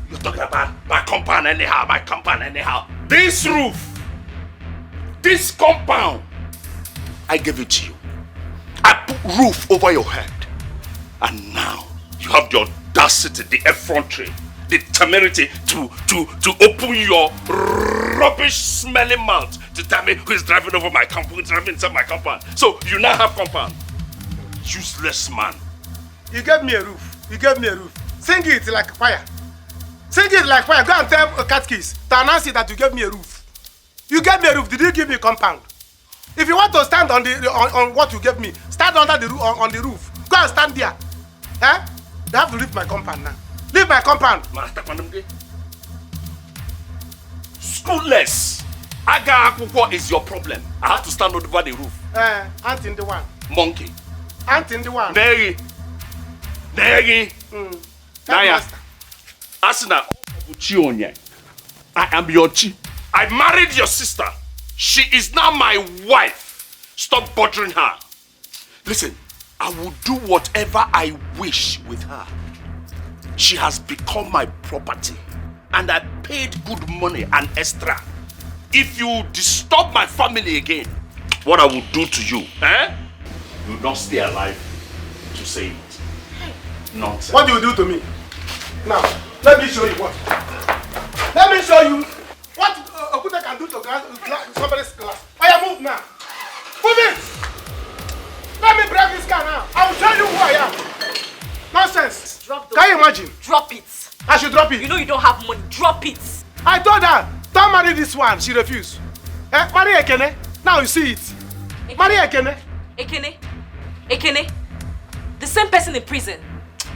You're talking about my compound anyhow, my compound anyhow. This roof, this compound, I gave it to you. I put roof over your head. And now you have the audacity, the effrontery, the temerity to open your rubbish smelling mouth to tell me who is driving over my compound, who is driving inside my compound. So you now have compound. Useless man. You gave me a roof. You gave me a roof. Sing it like fire. Sing it like fire. Go and tell Catkiss to announce it that you gave me a roof. You gave me a roof. Did you give me a compound? If you want to stand on the on what you gave me, stand under the roof on the roof. Go and stand there. Eh? They have to leave my compound now. Leave my compound. Schoolless. Aga Akwukwo is your problem. I have to stand over the roof. Ant in the one. Monkey. Ant in the one. Neri. Naya. Asina. I am your chi. I married your sister. She is now my wife. Stop bothering her. Listen, I will do whatever I wish with her. She has become my property. And I paid good money and extra. If you disturb my family again, what I will do to you, eh? You will not stay alive to say it. Nonsense. What do you do to me? Now, let me show you what. Let me show you what Okuta can do to somebody's glass. I move now. Move it! Let me break this car now. I will show you who I am. Nonsense. Can you imagine? Drop it. I should drop it. You know you don't have money. Drop it. I told her, don't marry this one. She refused. Marry Ekene. Now you see it. Marry Ekene. Ekene. The same person in prison.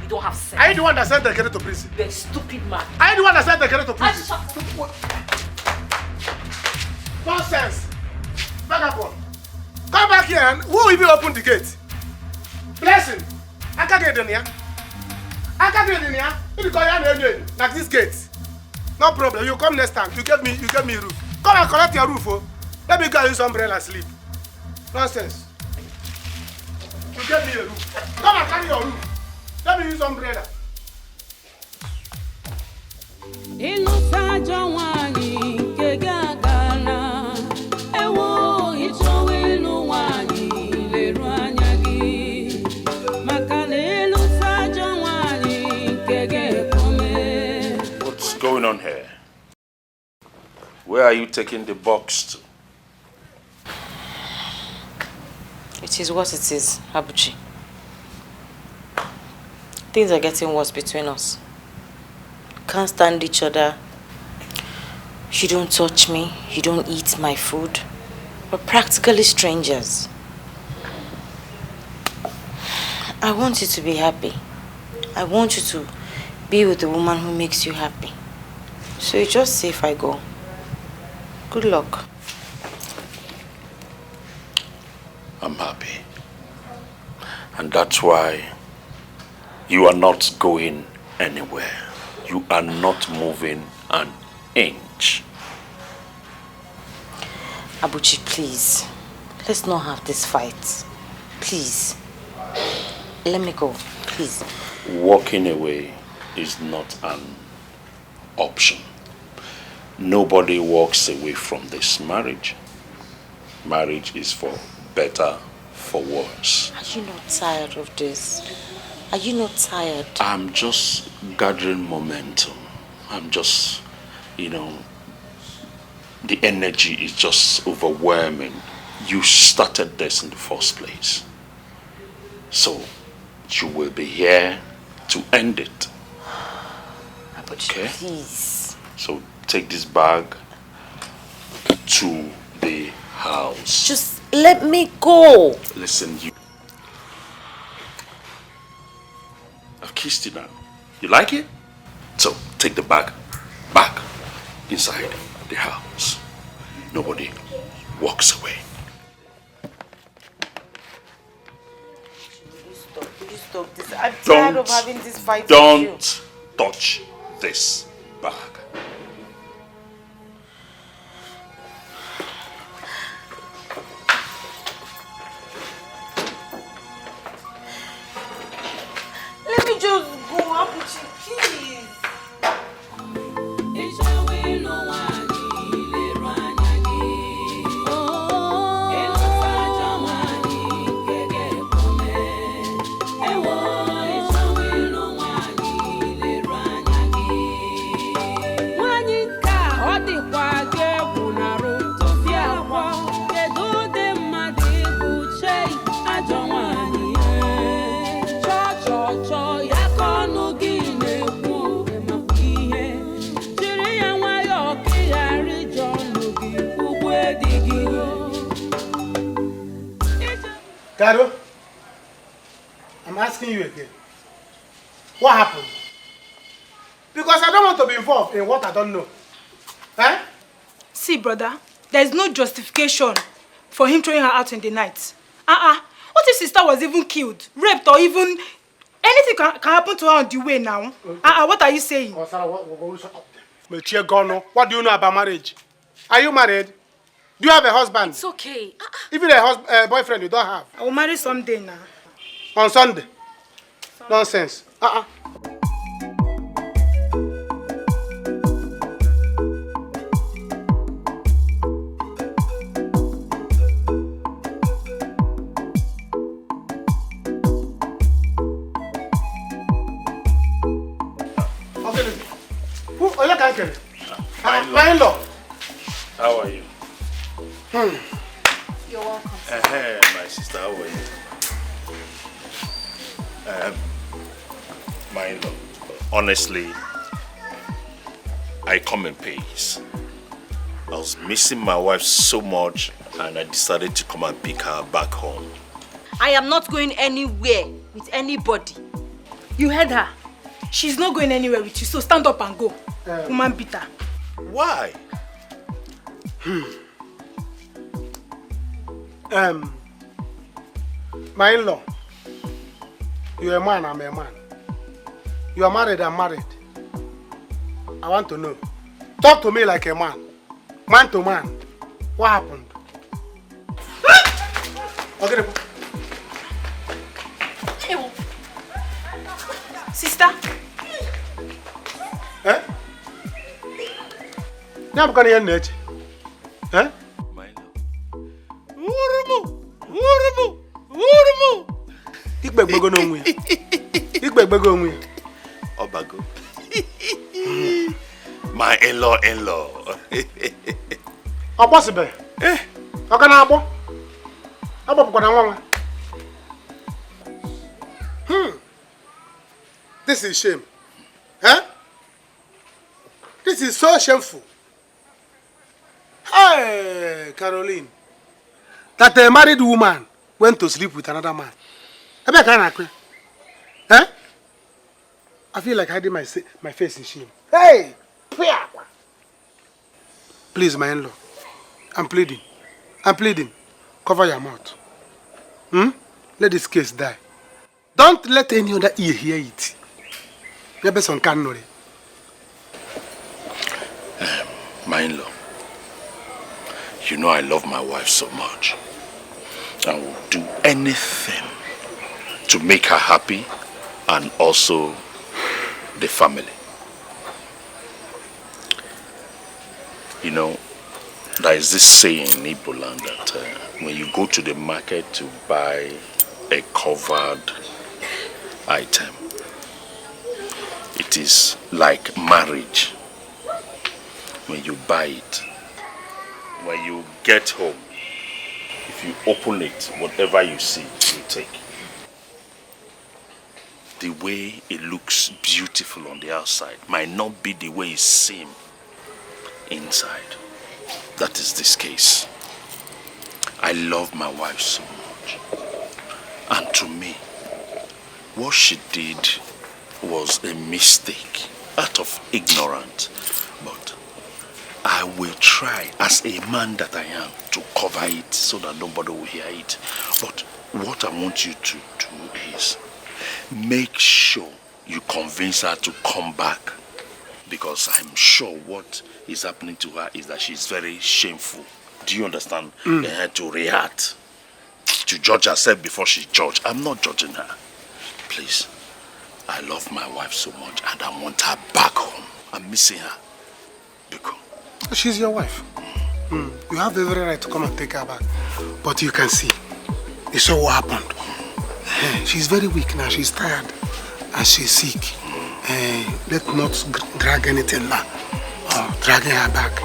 You don't have sense. Are you the one that sent Ekene to prison? You're a stupid man. Are you the one that sent Ekene to prison? Nonsense. Vagabond. Come back here and who even opened the gate? Blessing. I can't get in here. I can't get in here. Like this gate. No problem. You come next time. You gave me a roof. Come and collect your roof. Oh. Let me go use umbrella and sleep. Nonsense. You gave me a roof. Come and carry your roof. Let me use umbrella. What's going on here? Where are you taking the box to? It is what it is, Abuchi. Things are getting worse between us. Can't stand each other. You don't touch me. You don't eat my food. We're practically strangers. I want you to be happy. I want you to be with the woman who makes you happy. So it's just say if I go. Good luck. I'm happy. And that's why you are not going anywhere. You are not moving an inch. Abuchi, please. Let's not have this fight. Please. Let me go, please. Walking away is not an option. Nobody walks away from this marriage. Marriage is for better, for worse. Are you not tired of this? Are you not tired? I'm just gathering momentum. I'm just, the energy is just overwhelming. You started this in the first place. So, you will be here to end it. But okay? Please. So, take this bag to the house. Just Let me go. Listen, you. I've kissed you now. You like it? So take the bag back inside the house. Nobody walks away. Please stop this. I'm tired of having this fight with you. Don't touch this bag. Let me just go up with you, please. Gado, I'm asking you again. What happened? Because I don't want to be involved in what I don't know. Eh? See, brother, there is no justification for him throwing her out in the night. What if sister was even killed, raped, or even anything can happen to her on the way now? What are you saying? What do you know about marriage? Are you married? Do you have a husband? It's okay. Even a boyfriend you don't have? I will marry someday now. On Sunday? Nonsense. My in-law. How are you? You're welcome. My sister, how are you? My in-law, honestly, I come in peace. I was missing my wife so much and I decided to come and pick her back home. I am not going anywhere with anybody. You heard her. She's not going anywhere with you, so stand up and go. Woman beater. Why? My in-law, you're a man, I'm a man. You are married, I'm married. I want to know. Talk to me like a man. Man to man. What happened? Okay. Sister? Eh? I'm going to hear it. Eh? Ikbegbego no nwe. Ikbegbego nwe. Obago. My in-law. Possible. Oka na agbo. Agbapukwa na nwa. This is shame. Huh? This is so shameful. Hey, Caroline. That a married woman went to sleep with another man. Huh? I feel like hiding my face in shame. Hey! Please, my in-law. I'm pleading. Cover your mouth. Let this case die. Don't let any other ear hear it. My in-law, you know I love my wife so much. I will do anything to make her happy and also the family. You know, there is this saying in Igbo land that when you go to the market to buy a covered item, it is like marriage. When you buy it, when you get home, if you open it, whatever you see, you take. The way it looks beautiful on the outside might not be the way it seems inside. That is this case. I love my wife so much. And to me, what she did was a mistake out of ignorance. But I will try, as a man that I am, to cover it so that nobody will hear it. But what I want you to do is make sure you convince her to come back. Because I'm sure what is happening to her is that she's very shameful. Do you understand? To react, to judge herself before she judges. I'm not judging her. Please, I love my wife so much and I want her back home. I'm missing her. Because she's your wife. You have every right to come and take her back. But you can see, you saw what happened. She's very weak now. She's tired and she's sick. Let's not drag anything now. Dragging her back.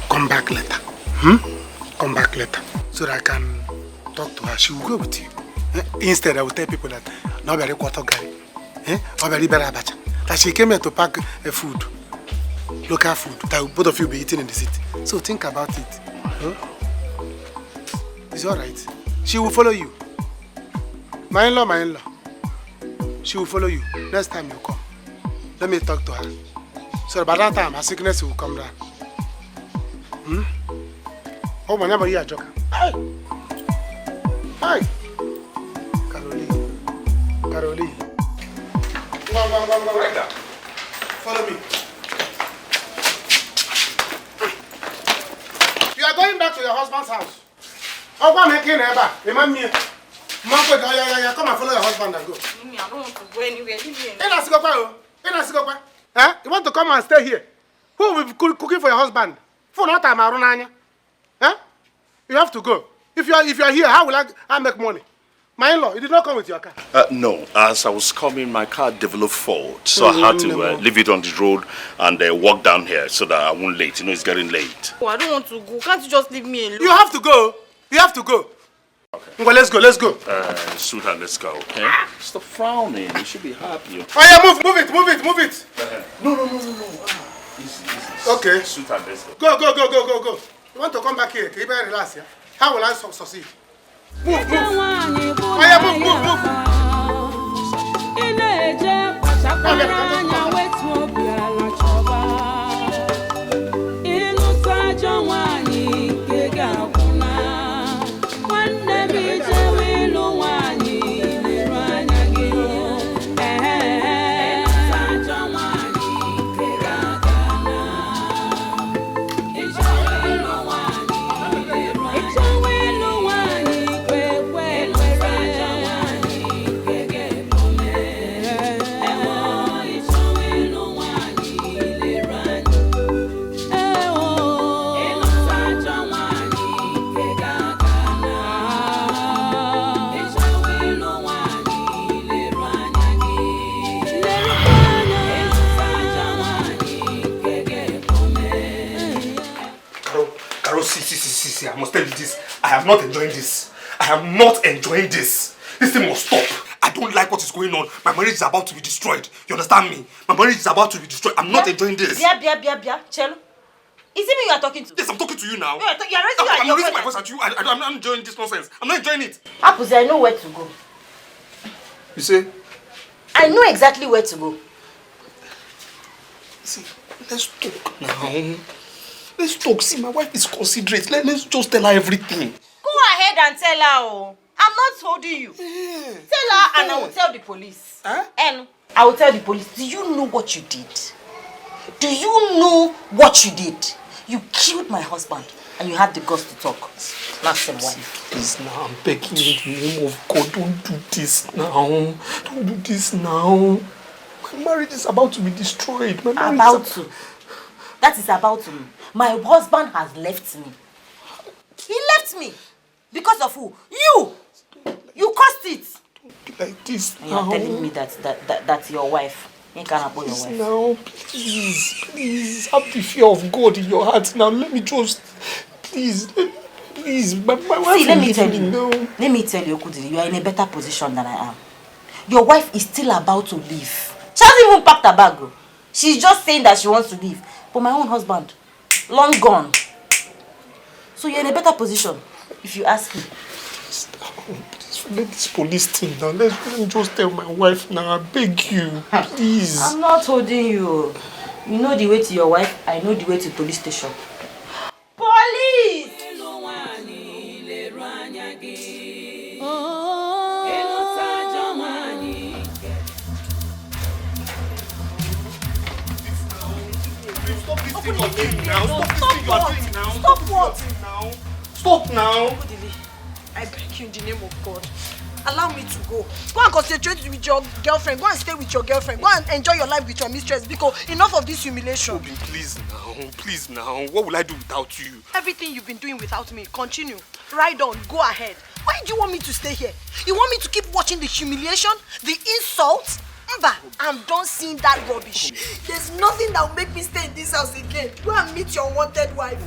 Come back later. Come back later. So that I can talk to her. She will go with you. Instead, I will tell people that nobody quarter gari. Nobody better abacha. That she came here to pack food. Local food. That both of you be eating in the city. So think about it. It's alright. She will follow you. My in-law. She will follow you. Next time you come, let me talk to her. So by that time, her sickness will come down. Oh, my name is Joker. Hi. Caroline. Go. Right there. Follow me. You are going back to your husband's house. Oh, I'm making her back. Remind me. Come and follow your husband and go. Mimi, I don't want to go anywhere. Leave me alone. You want to come and stay here? Who will be cooking for your husband? For no time, you have to go. If you are here, how will I make money? My in-law, you did not come with your car. No, as I was coming, my car developed fault, so I had to leave it on the road and walk down here so that I won't late. You know, it's getting late. Oh, I don't want to go. Can't you just leave me alone? You have to go. Okay. Well, let's go. Sweetheart, let's go, okay? Stop frowning. You should be happy. Oh, yeah, move it. No. Easy. Okay. Sweetheart, let's go. Go. You want to come back here? Can you better relax, yeah? How will I succeed? Move. Oh, yeah, See, I must tell you this. I am not enjoying this. This thing must stop. I don't like what is going on. My marriage is about to be destroyed. You understand me? My marriage is about to be destroyed. I'm not enjoying this. Bia. Chelo. Is it me you are talking to? Yes, I'm talking to you now. You are raising my voice at you. I'm not enjoying this nonsense. I'm not enjoying it. Apuzi, I know where to go. You say? I know exactly where to go. See, let's talk now. Let's talk. See, my wife is considerate. Let's just tell her everything. Go ahead and tell her. I'm not holding you. Yeah. Tell her and I will tell the police. Huh? And I will tell the police. Do you know what you did? Do you know what you did? You killed my husband and you had the guts to talk. Maxim wife. Please now, I'm begging you in the name of God. Don't do this now. Don't do this now. My marriage is about to be destroyed. That is about to. My husband has left me. He left me. Because of who? You! You caused it. Don't be like this and you're telling me that's your wife. You can't appoint your wife. Now, please. Have the fear of God in your heart now. Let me just... Please. My wife. See, let me tell you, Okudili, you are in a better position than I am. Your wife is still about to leave. She hasn't even packed her bag. She's just saying that she wants to leave. But my own husband, long gone. So you're in a better position. if you ask me. Please forget this police thing now. Let me just tell my wife now. I beg you, please. I'm not holding you. You know the way to your wife, I know the way to police station. Police! Stop what? Stop now. I beg you in the name of God. Allow me to go. Go and concentrate with your girlfriend. Go and stay with your girlfriend. Go and enjoy your life with your mistress. Because enough of this humiliation. Obi, please now. What will I do without you? Everything you've been doing without me, continue. Ride on, go ahead. Why do you want me to stay here? You want me to keep watching the humiliation, the insults? Mba, I'm done seeing that rubbish. There's nothing that will make me stay in this house again. Go and meet your wanted wife.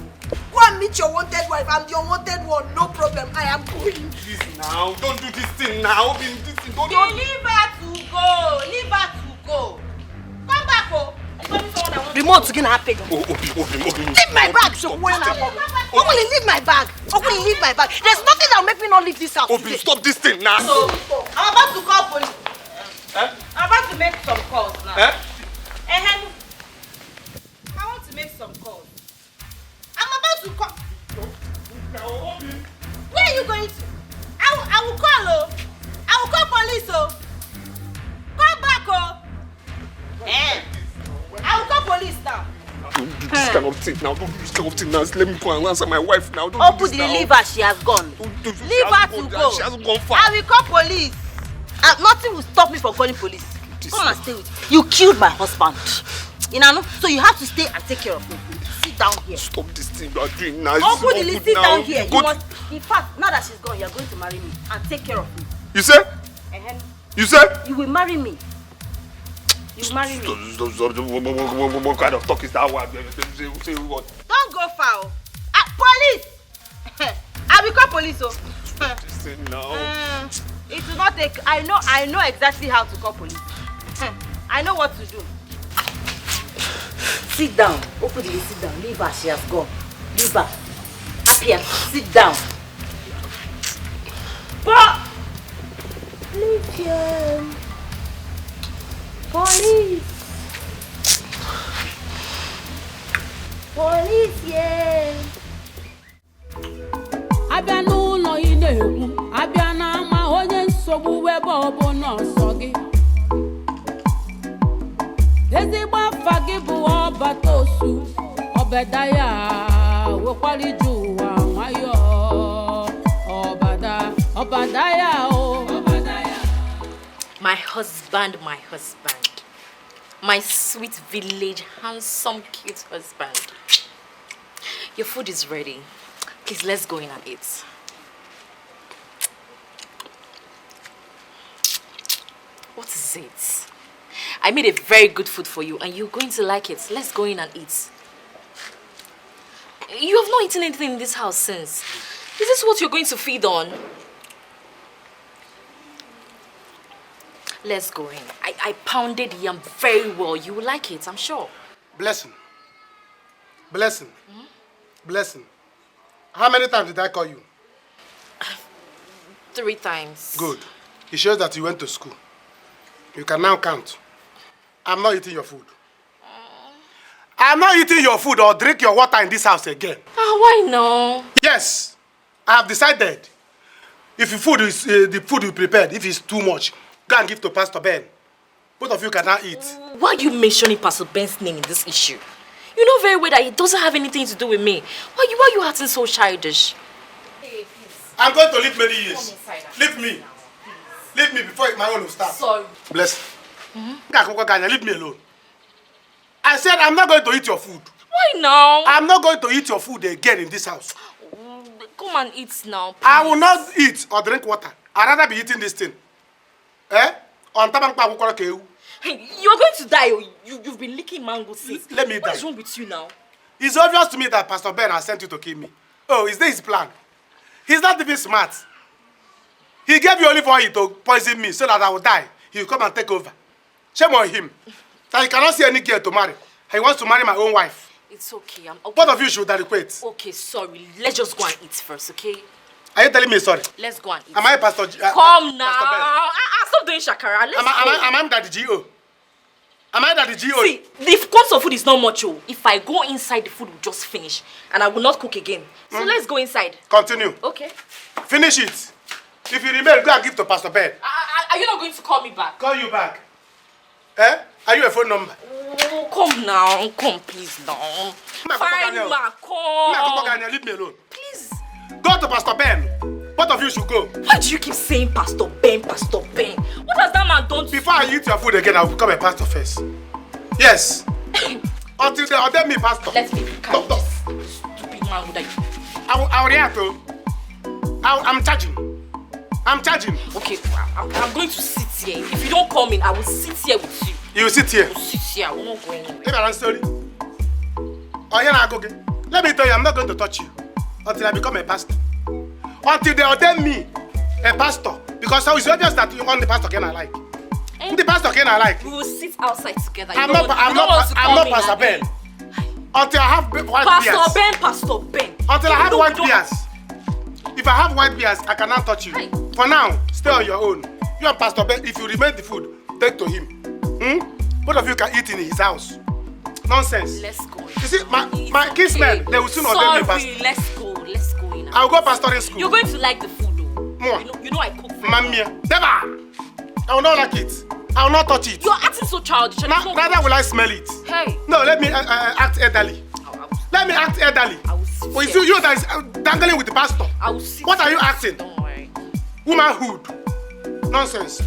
Go and meet your wanted wife. I'm the unwanted one. No problem. I am going. Please now. Don't do this thing now. Obi, this thing. Don't. Leave her to go. Leave her to go. Come back, oh. Remote again, I pay. Obi. Leave my bag. So when I go. Okuli, leave my bag. Okuli, leave my bag. There's nothing that will make me not leave this house. Obi, stop this thing now. So, I'm about to call police. I'm about to make some calls now. I want to make some calls. I'm about to call. Where are you going to? I will call, oh. I will call police, oh. Come back, oh. I will call police now. Don't do this kind of thing now. Don't do this kind of thing now. Let me go and answer my wife now. Don't do this now. Leave her. She has gone. Leave her to go. She hasn't gone far. I will call police. Nothing will stop me from calling police. Come and stay with me. You killed my husband. You know, so you have to stay and take care of me. Sit down here. Stop this thing you are doing now. Uncle Lily, sit down here. You must, in fact, now that she's gone, you are going to marry me and take care of me. You say? You say? You will marry me. You will marry me. What kind of talk is that one? Say what? Don't go far. Police! I will call police. No. It will not take. I know exactly how to call police. I know what to do. Sit down. Openly sit down. Leave her. She has gone. Leave her. Up here. Sit down. Leave here. Police. Police, yeah. Abịa n'ụlọ ị na-ekwu, abịa n'ama onye nsogbu webe ọbụ n'ọsọ gị. Ezigbo afa gị bụ ọbata osu, Obedaya wekwara ije ụwa nwayọọ. Obadaya o. My husband. My sweet village, handsome, cute husband. Your food is ready. Please, let's go in and eat. What is it? I made a very good food for you and you're going to like it. Let's go in and eat. You have not eaten anything in this house since. Is this what you're going to feed on? Let's go in. I pounded yam very well. You will like it, I'm sure. Blessing. How many times did I call you? 3 times. Good. It shows that you went to school. You can now count. I'm not eating your food. I'm not eating your food or drink your water in this house again. Why no? Yes. I have decided. If your food is the food you prepared, if it's too much, go and give to Pastor Ben. Both of you can now eat. Why are you mentioning Pastor Ben's name in this issue? You know very well that it doesn't have anything to do with me. Why are you acting so childish? I'm going to live many years. Leave me. Leave me before my own will start. Sorry. Bless. Leave me alone. I said I'm not going to eat your food. Why now? I'm not going to eat your food again in this house. Come and eat now, please. I will not eat or drink water. I'd rather be eating this thing. On You're going to die. You've been licking mango since. Let me die. What is wrong with you now? It's obvious to me that Pastor Ben has sent you to kill me. Oh, is this his plan? He's not even smart. He gave you olive oil to poison me so that I will die. He will come and take over. Shame on him. That he cannot see any girl to marry. He wants to marry my own wife. It's okay. I'm okay. Both of you should adequate. Okay, sorry. Let's just go and eat first, okay? Are you telling me sorry? Let's go and eat. Am I Pastor? Come now. Stop doing shakara. Let's am I Daddy G.O.? Am I Daddy G.O.? See, the cost of food is not much. If I go inside, the food will just finish. And I will not cook again. So let's go inside. Continue. Okay. Finish it. If you remain, go and give to Pastor Ben. Are you not going to call me back? Call you back. Eh? Are you a phone number? Oh, come now. Come, please, now. Fine, ma, come. Leave me alone. Please. Go to Pastor Ben. Both of you should go. Why do you keep saying Pastor Ben, Pastor Ben? What has that man done to you? Before I eat your food again, I will become a pastor first. Yes. Until they order me pastor. Let me carry this stupid man with you. I'll react. I'm charging. I'm charging. Okay, I'm going to sit here. If you don't come in, I will sit here with you. You will sit here? I will sit here. I will not go anywhere. Let me run story. Oh, yeah, now go again. Let me tell you, I'm not going to touch you until I become a pastor. Until they ordain me a pastor. Because so it's obvious that you want the pastor can I like. The pastor can I like. We will sit outside together. I'm not Pastor Ben. Until I have white beards. Pastor Ben. Until I have white beards. If I have white beards, I cannot touch you. Hey. For now, stay on your own. You and Pastor Ben, if you remain the food, take to him. Both of you can eat in his house. Nonsense. Let's go. You see, my kinsmen, they will soon ordain me pastor. Let's go in. I'll go pastoring school. You're going to like the food though. More. You know I cook food. Mamma. Never. I will not like it. I will not touch it. You're acting so childish. Neither will I smell it. Hey. No, let me act elderly. Let me act elderly. Oh, it's you that is dangling with the pastor. What are you acting? Don't worry. Womanhood. Nonsense.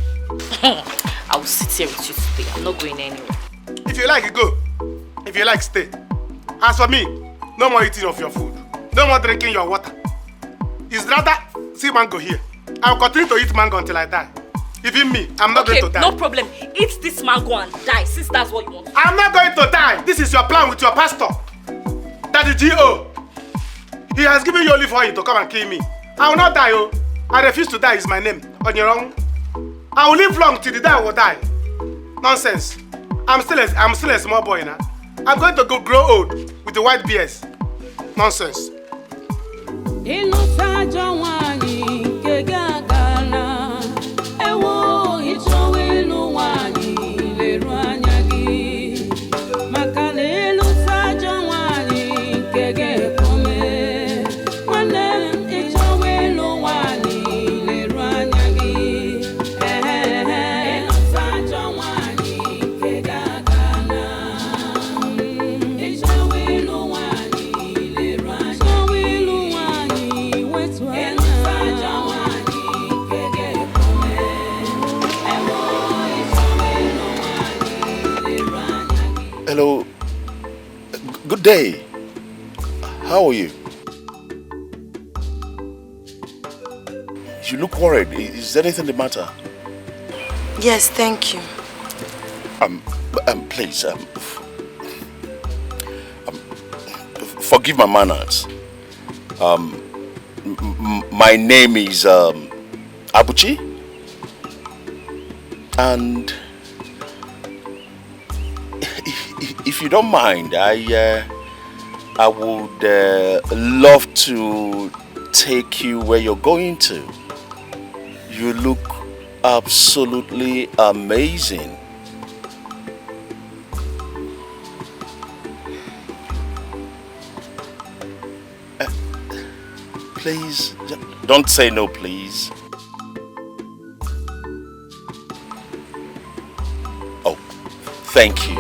I will sit here with you today. I'm not going anywhere. If you like, go. If you like, stay. As for me, no more eating of your food. No more drinking your water. It's rather see mango here. I will continue to eat mango until I die. Even me, I'm not going to die. No problem. Eat this mango and die, since that's what you want. I'm not going to die. This is your plan with your pastor. Daddy G.O. He has given you only for him to come and kill me. I will not die, oh. I refuse to die is my name. On your own. I will live long till the day I will die. Nonsense. I'm still a small boy now. I'm going to go grow old with the white beards. Nonsense. Hello. Good day. How are you? You look worried. Is there anything the matter? Yes, thank you. Please, forgive my manners. My name is Abuchi, and if you don't mind, I would love to take you where you're going to. You look absolutely amazing. Please, don't say no, please. Oh, thank you.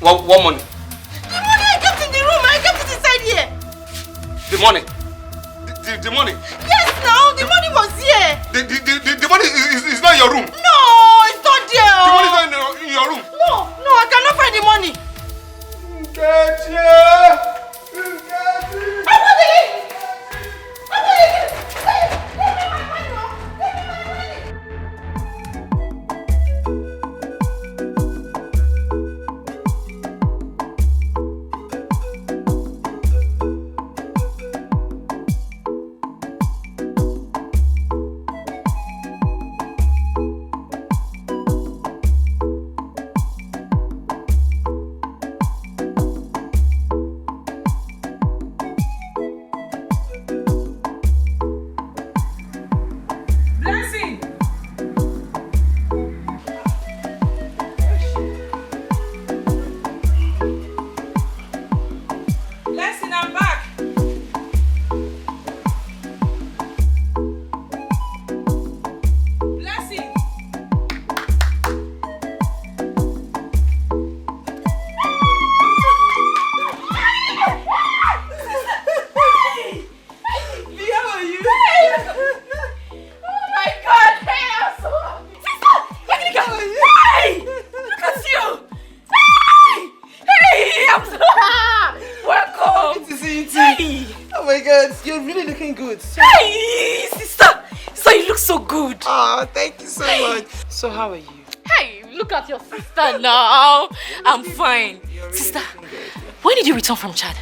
What money? The money I kept in the room, I kept it inside here. The money? The money? Yes, now the money was here. The money is not in your room. No, it's not there. The money is not in your room. No, I cannot find the money. So how are you? Hey, look at your sister now. I'm fine. Sister, when did you return from Chad?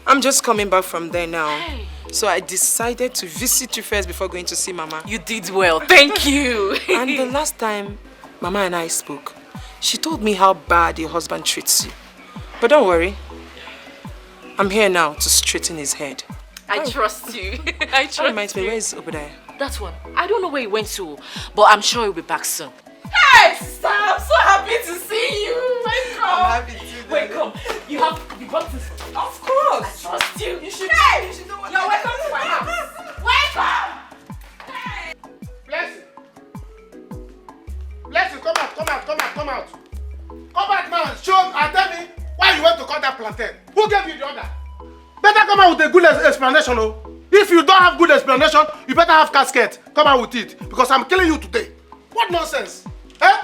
I'm just coming back from there now. Hey. So I decided to visit you first before going to see Mama. You did well, thank you. And the last time Mama and I spoke, she told me how bad your husband treats you. But don't worry, I'm here now to straighten his head. I trust you. I trust you. Reminds me, where is Obadiah? That one. I don't know where he went to, but I'm sure he'll be back soon. Hey, sister, I'm so happy to see you. Welcome. I'm happy too. Welcome. You brought this for me. Of course. I trust you. You should know what you're welcome to my house. Welcome. Hey. Blessing, come out. Come back now. Show and tell me why you went to cut that plantain. Who gave you the order? Better come out with a good explanation, oh. If you don't have good explanation, you better have casket. Come out with it, because I'm killing you today. What nonsense? Eh?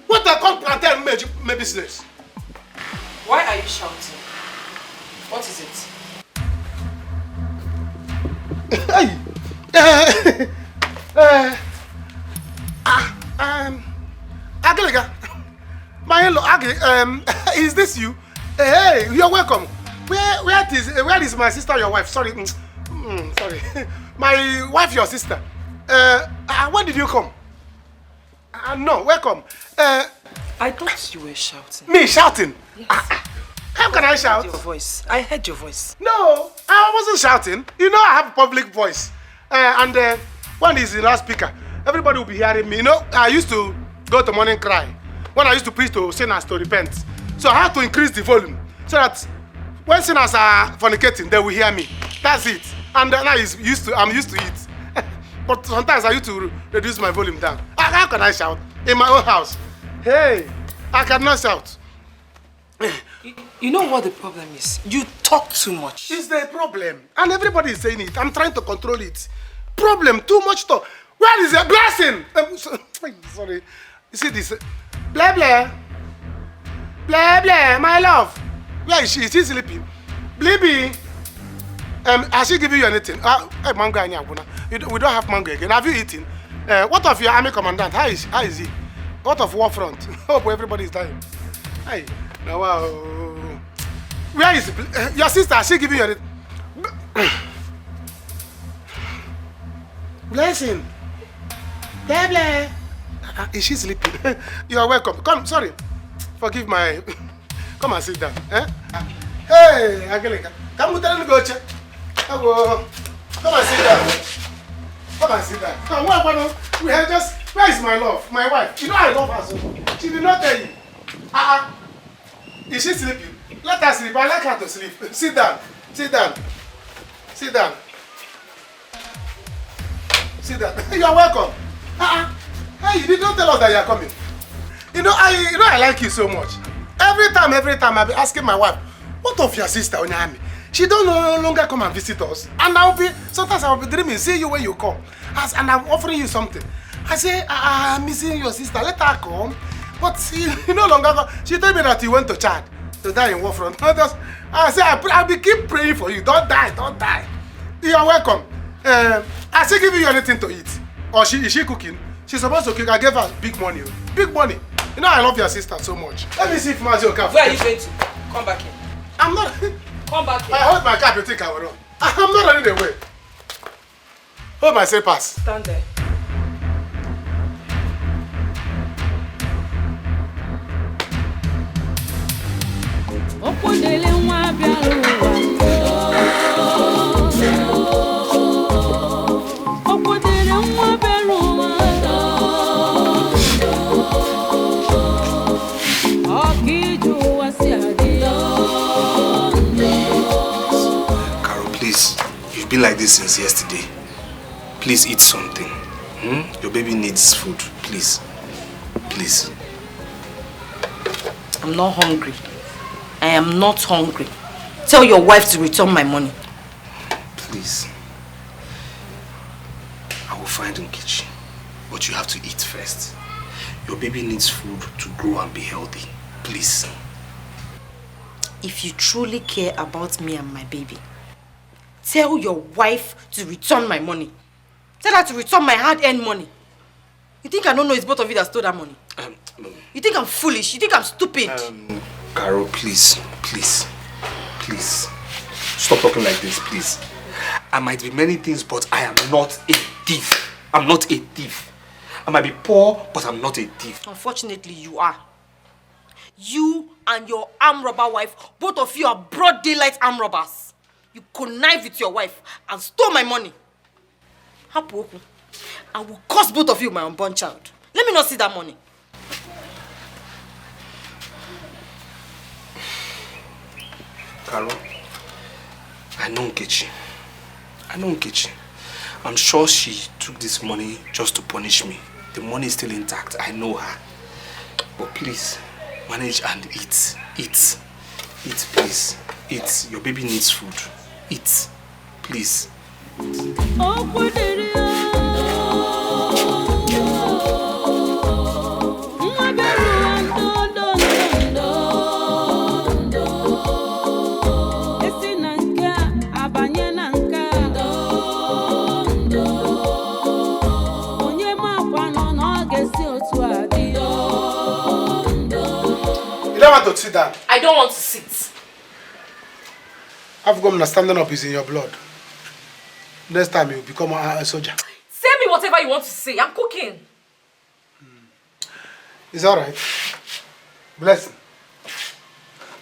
What the call plantain may business? Why are you shouting? What is it? Agiliga, my in-law, is this you? Hey, you're welcome. Where is my sister, your wife? Sorry, sorry. My wife, your sister. When did you come? No, welcome. I thought you were shouting. Me shouting? Yes. How can I shout? Your voice. I heard your voice. No, I wasn't shouting. You know I have a public voice. And one is in loudspeaker. Everybody will be hearing me. You know, I used to go to morning cry when I used to preach to sinners to repent. So I had to increase the volume so that when sinners are fornicating, they will hear me. That's it. And now I'm used to it. But sometimes I used to reduce my volume down. How can I shout? In my own house. Hey, I cannot shout. You know what the problem is? You talk too much. It's the problem. And everybody is saying it. I'm trying to control it. Problem, too much talk. Where is the blessing? Sorry. You see this? Blah, blah. Blah, blah, my love. Where is she? Is she sleeping? Blibby. Has she given you anything? Mango and we don't have mango again. Have you eaten? What of your army commandant? How is he? What of war front? Hope everybody is dying. Hey, now wow. Where is your sister? Has she given you anything? Blessing. Blah, blah. Is she sleeping? You are welcome. Come, sorry. Forgive my... Come and sit down. Eh? Hey, Angelica. Come with the go check. Come and sit down. Come and sit down. Come, we have just... Where is my love? My wife. You know I love her so. She did not tell you. Is she sleeping? Let her sleep. I like her to sleep. Sit down. Sit down. Sit down. Sit down. You are welcome. Hey, you did not tell us that you are coming. I like you so much. Every time I be asking my wife, what of your sister Onyami? She don't no longer come and visit us. And sometimes I'll be dreaming, see you when you come. And I'm offering you something. I say, I'm missing your sister, let her come. But she no longer come. She told me that you went to Chad to die in war front. I say, I'll be keep praying for you. Don't die, don't die. You are welcome. I say give you anything to eat. Or is she cooking? She's supposed to cook. I gave her big money. Big money. You know I love your sister so much. Let me see if Mazio can. Where are you going to? Come back here. I'm not. Come back here. I hold my cap, you think I will run. I'm not running away. Hold my slippers. Stand there. You've been like this since yesterday. Please eat something. Your baby needs food. Please. Please. I'm not hungry. I am not hungry. Tell your wife to return my money. Please. I will find Nkechi. But you have to eat first. Your baby needs food to grow and be healthy. Please. If you truly care about me and my baby, tell your wife to return my money. Tell her to return my hard-earned money. You think I don't know it's both of you that stole that money? You think I'm foolish? You think I'm stupid? Carol, please. Please. Please. Stop talking like this, please. I might be many things, but I am not a thief. I'm not a thief. I might be poor, but I'm not a thief. Unfortunately, you are. You and your armed robber wife, both of you are broad daylight armed robbers. You connived with your wife and stole my money. Hapoku, I will curse both of you my unborn child. Let me not see that money. Carol, I know Nkechi. I'm sure she took this money just to punish me. The money is still intact. I know her. But please, manage and eat. Eat. Eat, please. Eat. Your baby needs food. Eat. Please. You don't want to sit down? I don't want to sit. Afghan standing up is in your blood. Next time you become a soldier. Say me whatever you want to say. I'm cooking. It's alright. Blessing.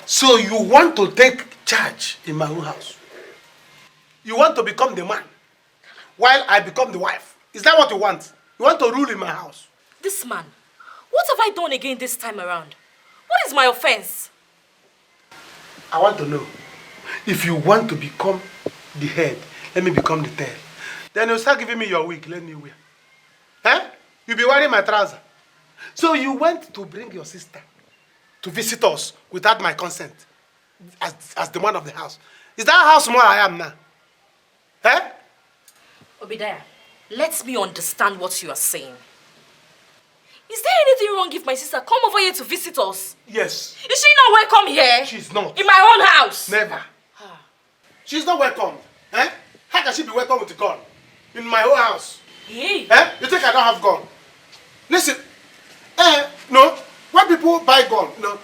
So you want to take charge in my own house? You want to become the man while I become the wife? Is that what you want? You want to rule in my house? This man, what have I done again this time around? What is my offense? I want to know. If you want to become the head, let me become the tail. Then you start giving me your wig, let me wear. Eh? You'll be wearing my trouser. So you went to bring your sister to visit us without my consent as the man of the house. Is that how small I am now? Eh? Obadiah, let me understand what you are saying. Is there anything wrong if my sister come over here to visit us? Yes. Is she not welcome here? She's not. In my own house? Never. She's not welcome. Eh? How can she be welcome with a gun? In my own house? Hey. Eh? You think I don't have gun? Listen. No. When people buy gun, no.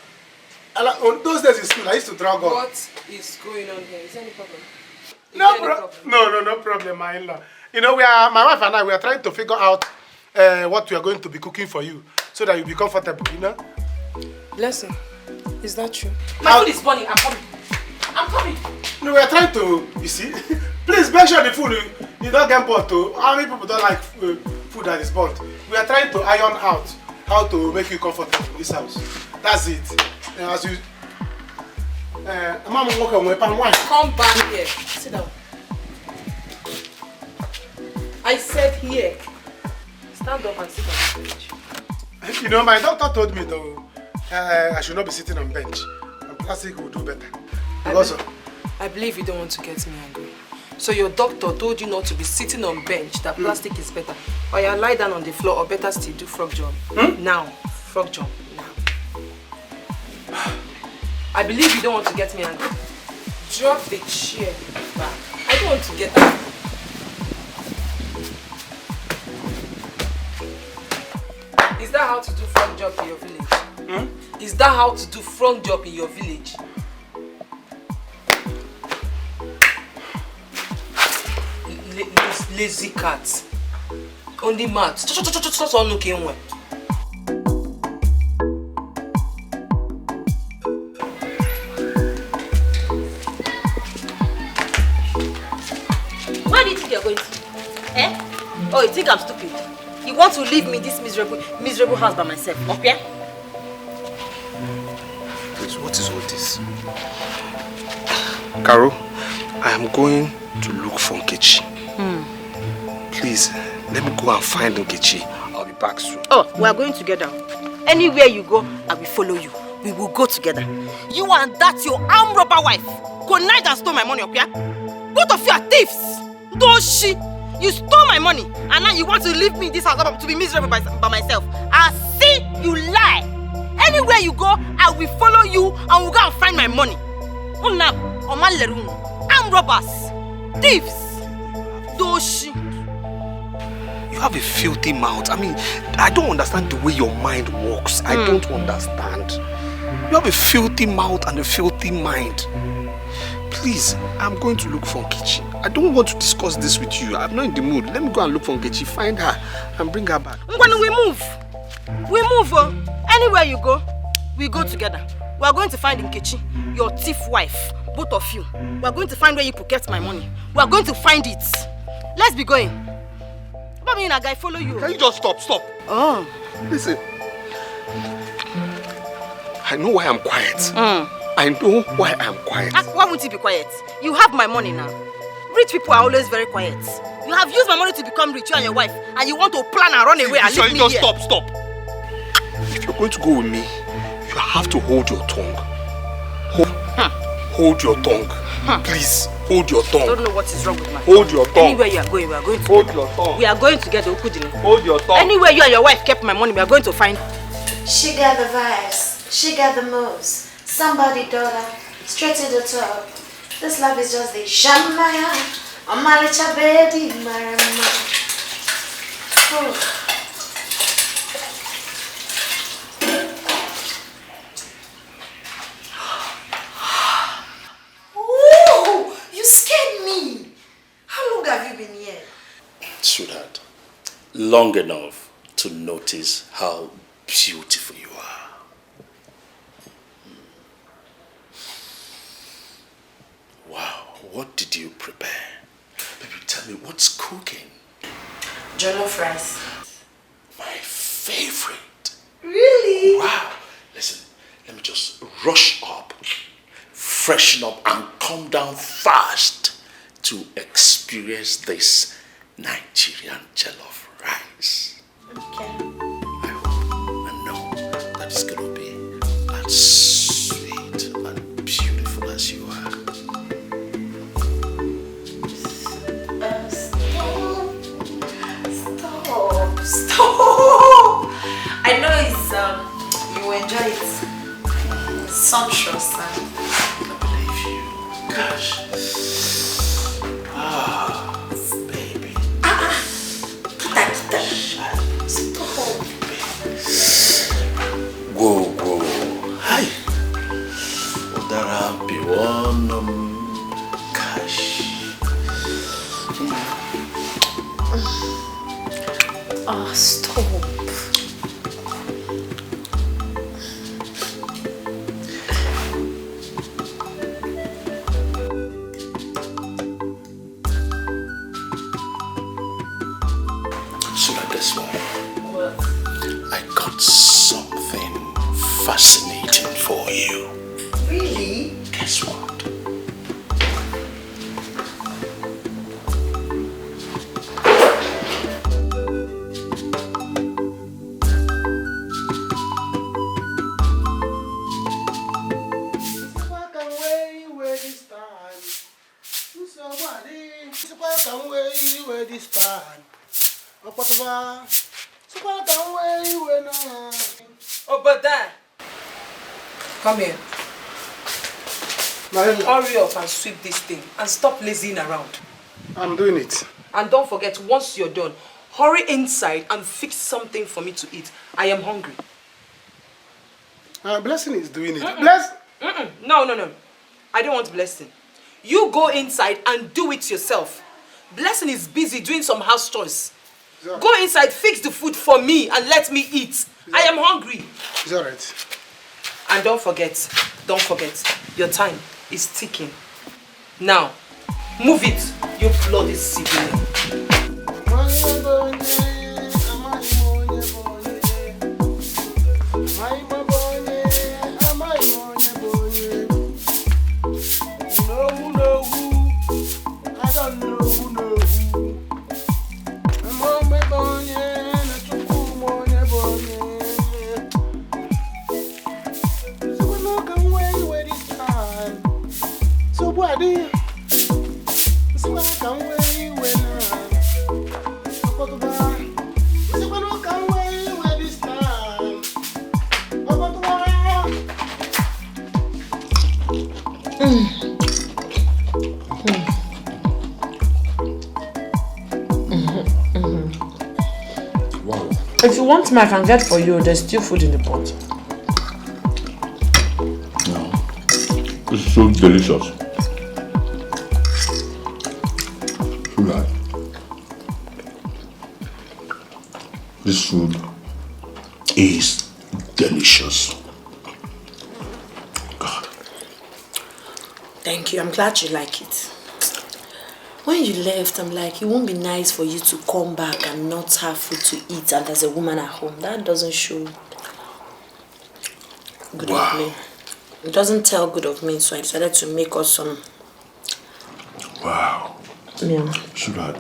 On those days in school, I used to draw gun. What is going on here? Is there any problem? No problem, my in-law. You know, my wife and I, we are trying to figure out what we are going to be cooking for you so that you'll be comfortable, you know? Blessing, is that true? My food is burning. I'm coming. I'm coming. No, we are trying to, you see. Please make sure the food, you don't get burnt too. How many people don't like food that is burnt? We are trying to iron out how to make you comfortable in this house. That's it. As you... Come back here. Sit down. I said here. Stand up and sit on the stage. You know, my doctor told me to I should not be sitting on bench. And plastic will do better. Because I believe you don't want to get me angry. So your doctor told you not to be sitting on bench, that plastic is better. Or you lie down on the floor, or better still do frog jump. Now, frog jump, now. I believe you don't want to get me angry. Drop the chair back. I don't want to get angry. Is that how to do frog jump in your village? Is that how to do frog jump in your village? Lazy cat. Only mad. Stop looking one. Where do you think you're going to? Eh? Oh, you think I'm stupid? You want to leave me in this miserable house by myself, okay? Please, what is all this? Carol, I am going to look for Nkechi. Please, let me go and find Nkechi. I'll be back soon. Oh, we are going together. Anywhere you go, I will follow you. We will go together. You and that your armed robber wife connived and stole my money, okay? Both of you are thieves. Doshi, you stole my money, and now you want to leave me in this house to be miserable by myself. I see you lie. Anywhere you go, I will follow you and we'll go and find my money. Armed robbers, thieves, Doshi. You have a filthy mouth. I mean, I don't understand the way your mind works. I don't understand. You have a filthy mouth and a filthy mind. Please, I'm going to look for Nkechi. I don't want to discuss this with you. I'm not in the mood. Let me go and look for Nkechi, find her, and bring her back. When we move. We move. Anywhere you go, we go together. We are going to find Nkechi, your thief wife, both of you. We are going to find where you pocket my money. We are going to find it. Let's be going. But me and a guy follow you. Can you just stop? Oh. Listen. I know why I'm quiet. I know why I'm quiet. Why won't you be quiet? You have my money now. Rich people are always very quiet. You have used my money to become rich, you and your wife, and you want to plan and run away and leave me here. Just stop. If you're going to go with me, you have to hold your tongue. Hold your tongue. Please, hold your tongue. I don't know what is wrong with my Hold your tongue. Anywhere you are going, we are going together. Hold your tongue. We are going together, Okudili. Hold your tongue. Anywhere you and your wife kept my money, we are going to find. She got the vibes. She got the moves. Somebody daughter, straight to the top. This love is just the shamaya. Amalicha baby, marama. Ooh, you scared me. How long have you been here? Sweetheart, long enough to notice how beautiful you are. Wow, what did you prepare? Baby, tell me, what's cooking? Jollof rice. My favorite. Really? Wow. Listen, let me just rush up, freshen up, and come down fast to experience this Nigerian jollof rice. Okay. I hope and know that it's going to be as sweet and beautiful as you are. Stop! I know it's you enjoy it. Sumptuous. I believe you. Gosh. Ah, baby. Kita. Stop. Whoa. Hi. Udara biwanam cash. Oh, stop. So now guess what? I got something fascinating for you. Really? Guess what? Oh, but Dad. Come here. Hurry up and sweep this thing and stop lazying around. I'm doing it. And don't forget, once you're done, hurry inside and fix something for me to eat. I am hungry. Blessing is doing it. Bless. No. I don't want Blessing. You go inside and do it yourself. Blessing is busy doing some house chores. Go inside, fix the food for me and let me eat. I am hungry. It's alright. And don't forget, your time is ticking. Now, move it, you bloody civilian. If you want more, I can get for you. There's still food in the pot. No. It's so delicious. Right. This food is delicious. God. Thank you. I'm glad you like it. When you left, I'm like, it won't be nice for you to come back and not have food to eat and there's a woman at home. That doesn't show good of me. It doesn't tell good of me, so I decided to make us some. Wow. Yeah. Sweetheart,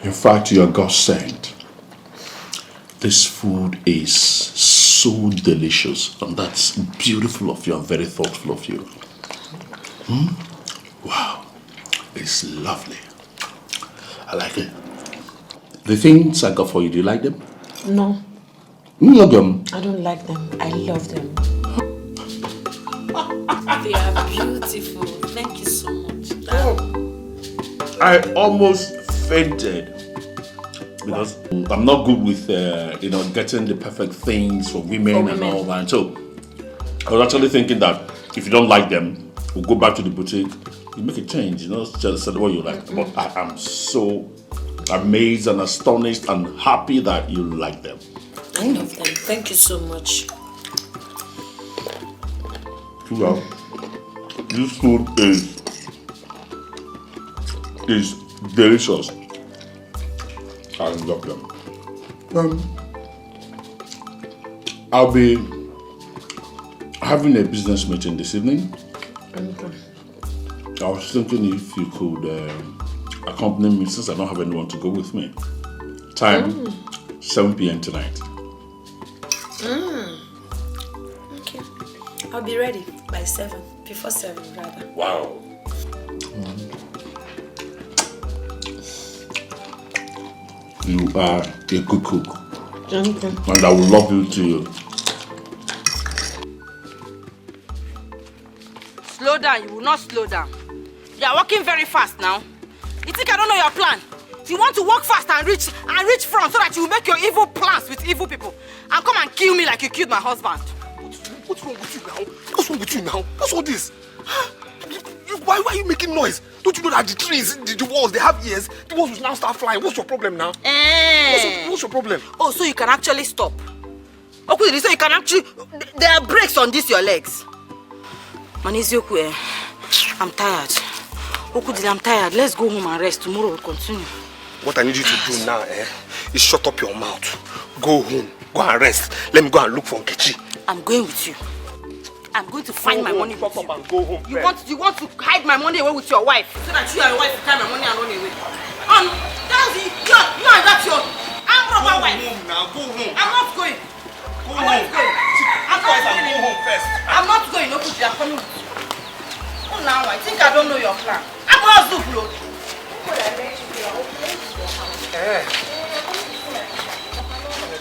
in fact, you are God sent. This food is so delicious, and that's beautiful of you and very thoughtful of you. Wow. It's lovely. I like it. The things I got for you, do you like them? No. You love them? I don't like them. I love them. They are beautiful. Thank you so much. I almost fainted because I'm not good with getting the perfect things for women and all that. So I was actually thinking that if you don't like them, we'll go back to the boutique. You make a change, just say what you like. But I am so amazed and astonished and happy that you like them. I love them. Thank you so much. Well, this food is delicious. I love them. I'll be having a business meeting this evening. Okay. I was thinking if you could accompany me since I don't have anyone to go with me. Time 7 p.m. tonight. Okay. I'll be ready by 7. Before 7 rather. Wow. You are a good cook. Thank you. And I will love you too. Slow down, you will not slow down. You are walking very fast now. You think I don't know your plan? You want to walk fast and reach front so that you will make your evil plans with evil people and come and kill me like you killed my husband. What's wrong with you now? What's wrong with you now? What's all this? Why are you making noise? Don't you know that the trees, the walls, they have ears? The walls will now start flying. What's your problem now? What's your problem? Oh, so you can actually stop. Okay, so you can actually... There are brakes on these your legs. Manizioku, I'm tired. Okudili, I'm tired. Let's go home and rest. Tomorrow we'll continue. What I need you to do now, is shut up your mouth. Go home. Go and rest. Let me go and look for Nkechi. I'm going with you. I'm going to find my money with you. And go home. You want to hide my money away with your wife so that you and your wife will carry my money and run away. That's it. You and that's your improper wife. Go home now. Go home. I'm not going. Go home. Go home first. I'm not going. No, I'm coming with you. Oh, now I think I don't know your plan. I'm going to do blood.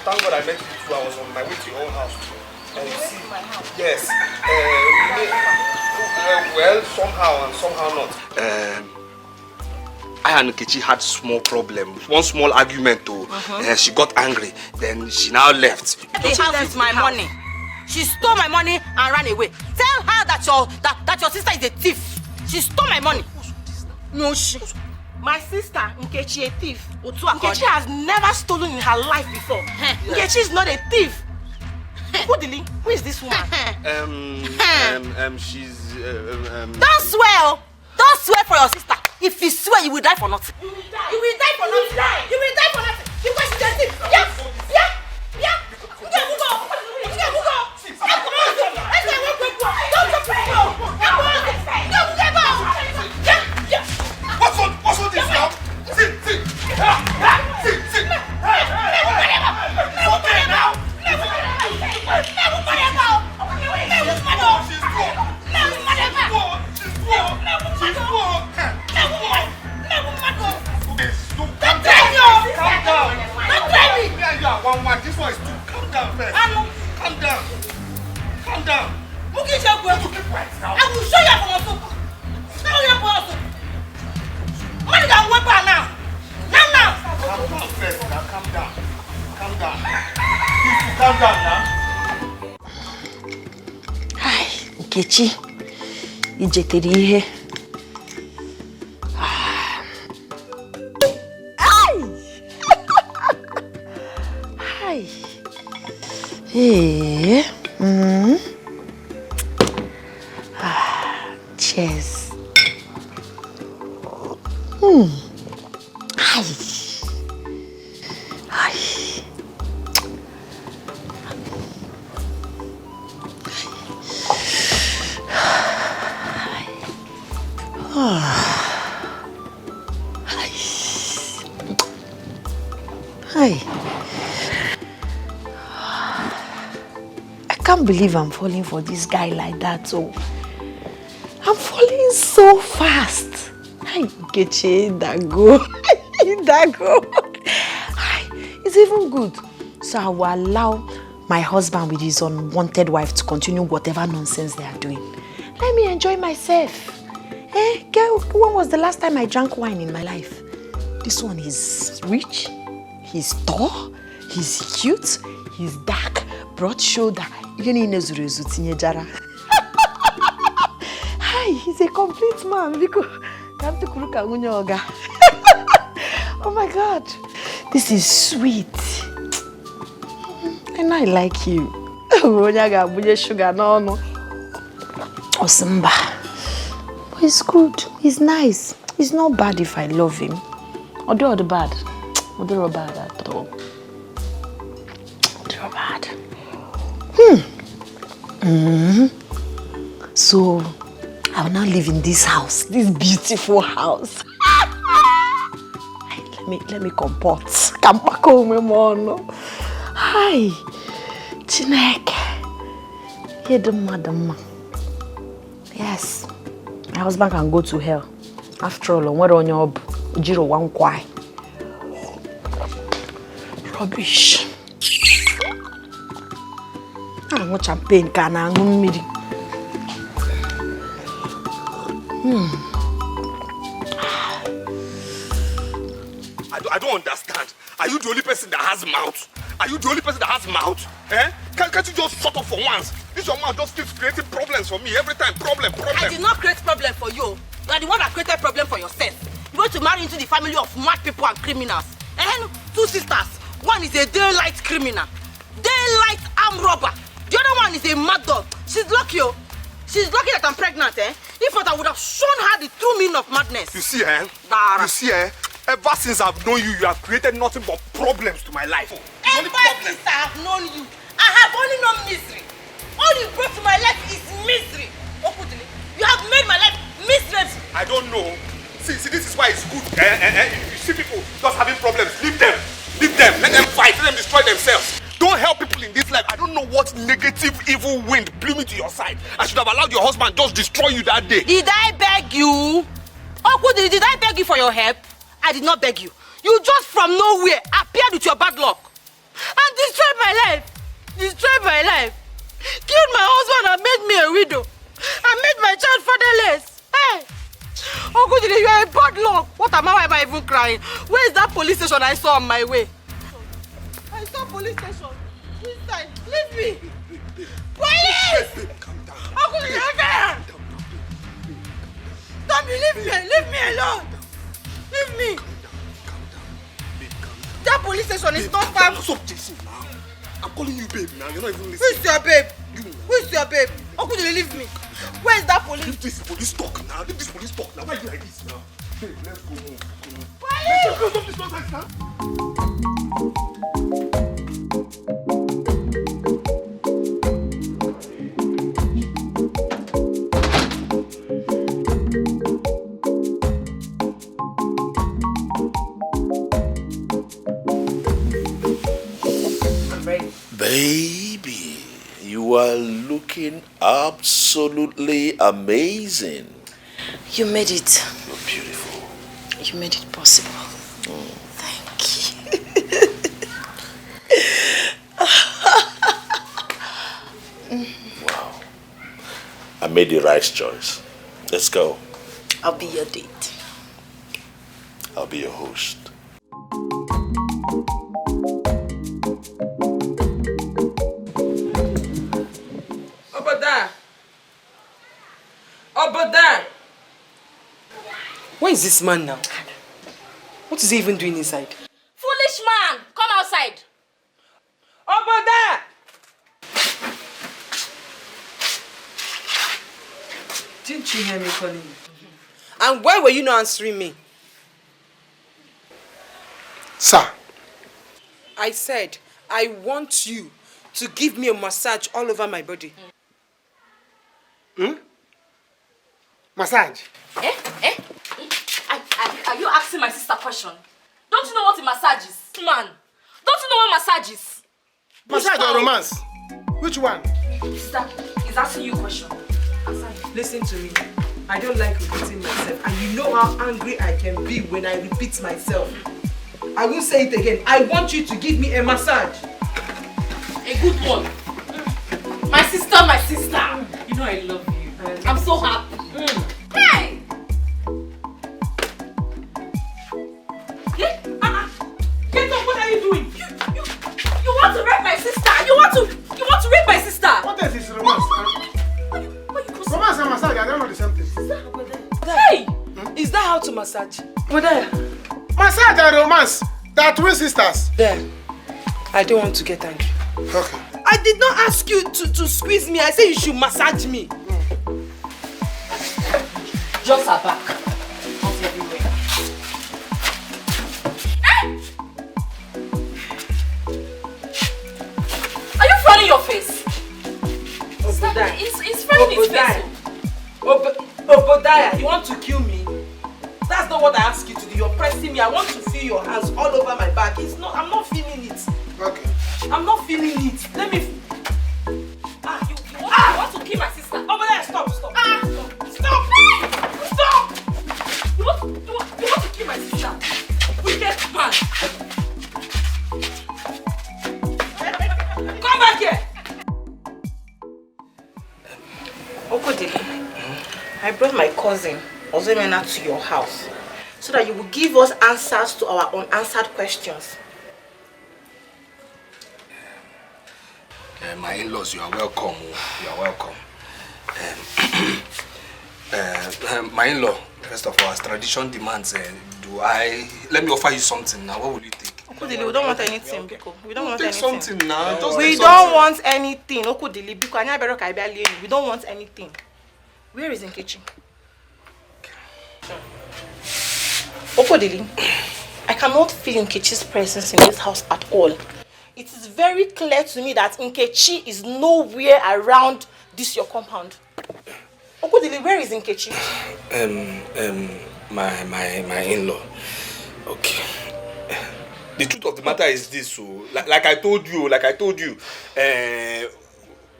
thank God I met you too. I was on my way to your own house too. And you see, yes. Well, somehow and somehow not. I and Nkechi had small problem. One small argument though. She got angry. Then she now left. She left my money. She stole my money and ran away. Tell her that your sister is a thief. She stole my money. No, my sister, Nkechi, a thief. Nkechi has never stolen in her life before. Nkechi is not a thief. Who is this woman? She's Don't swear! Don't swear for your sister. If you swear, you will die for nothing. You will die. You will die for nothing. You will die for nothing. Because she's a thief. Yeah. What's all this now? See. Okay now. This one is too. Calm down first. Calm down. I will show you for myself. Money can work now. Now. Calm down first. Calm down. Calm down now. Hi, Nkechi. Ijetere ihe. Hi. Hey. Cheers. Hi. Hi. I can't believe I'm falling for this guy like that. So I'm falling so fast. Hi, Nkechi, Dago. It's even good. So I will allow my husband with his unwanted wife to continue whatever nonsense they are doing. Let me enjoy myself. Girl, when was the last time I drank wine in my life? This one is rich, he's tall, he's cute, he's dark, broad shoulder. Hi, he's a complete man. Oh my God, this is sweet. And I like you. Osimba. But he's good. He's nice. He's not bad if I love him. Or do all the bad. Or do all bad at all. Do all bad. So I will now live in this house. This beautiful house. Let me comport. Come back home, Mono. Hi, Chineke. Here the madam. Yes, my husband can go to hell. After all, what on your Jiro one kwai. Rubbish. I want champagne. Can I meet? I don't understand. Are you the only person that has mouth? Are you the only person that has mouth? Can't you just shut up for once? This your mouth just keeps creating problems for me every time. Problem. I did not create problem for you. You are the one that created problem for yourself. You want to marry into the family of mad people and criminals. And two sisters. One is a daylight criminal, daylight armed robber. The other one is a mad dog. She's lucky, oh. She's lucky that I'm pregnant, If not, I would have shown her the true meaning of madness. You see, You see, ever since I've known you, you have created nothing but problems to my life. Ever since I have known you, I have only known misery. All you brought to my life is misery. Okudili, you have made my life miserable. I don't know. See, this is why it's good. You see people just having problems, leave them. Let them fight. Let them destroy themselves. Don't help people in this life. I don't know what negative, evil wind blew me to your side. I should have allowed your husband just destroy you that day. Did I beg you? Okudili, did I beg you for your help? I did not beg you. You just from nowhere appeared with your bad luck. and destroyed my life. Destroyed my life. Killed my husband and made me a widow. And made my child fatherless. Hey! Uncle Dile, you are a bad luck. Why am I even crying? Where is that police station I saw on my way? I saw police station. This side. Leave me. Police! Uncle Dile, you're there. Don't leave me. Leave me alone. Leave me. That police station is not far. Stop chasing now. I'm calling you babe now. You're not even listening. Who's your babe? Who's your babe? Uncle Dile, leave me. Where is that police? Leave this police talk now. Leave this police talk now. Why are you like this now? Babe, let's go home. Police! Let's go. Stop this nonsense now. Baby, you are looking absolutely amazing. You made it. You're beautiful. You made it possible. Thank you. Wow. I made the right choice. Let's go. I'll be your date. I'll be your host. Obada! Where is this man now? What is he even doing inside? Foolish man! Come outside! Obada! Didn't you hear me calling you? And why were you not answering me? Sir. I said, I want you to give me a massage all over my body. Massage? Are you asking my sister a question? Don't you know what a massage is? Man, don't you know what massage is? Massage or romance? Which one? Sister, he's asking you a question. Listen to me. I don't like repeating myself. And you know how angry I can be when I repeat myself. I will say it again. I want you to give me a massage. A good one. My sister. You know I love you. I'm so happy. Hey! Get up, what are you doing? You want to rape my sister? You want to rape my sister? What is this romance? Romance and massage, I don't know the same thing. Hey! Is that how to massage? Massage and romance, they are twin sisters. There. I don't want to get angry. Okay. I did not ask you to squeeze me. I said you should massage me. Just her back. Not everywhere. Hey! Are you frowning your face? Obadiah. It's frowning his face. Obadiah, you want to kill me? That's not what I asked you to do. You're pressing me. I want to feel your hands all over my back. I'm not feeling it. Okay. I'm not feeling it. Let me. You want to kill my sister? Obadiah, stop. Stop! You want to kill my sister? Wicked man! Come back here! Okodili, I brought my cousin, Ozemena, to your house so that you will give us answers to our unanswered questions. My in-laws, you are welcome. You are welcome. My in-law, first of all, as tradition demands, let me offer you something now. What will you take? Okodili, we don't want anything, Biko. We don't want take anything. Something now. Just we take don't something. want anything. Okodili, Biko, we don't want anything. Where is Nkechi? Okodili, I cannot feel Nkechi's presence in this house at all. It is very clear to me that Nkechi is nowhere around this your compound. Okodili, where is Nkechi? My in-law. Okay. The truth of the matter is this, so like I told you,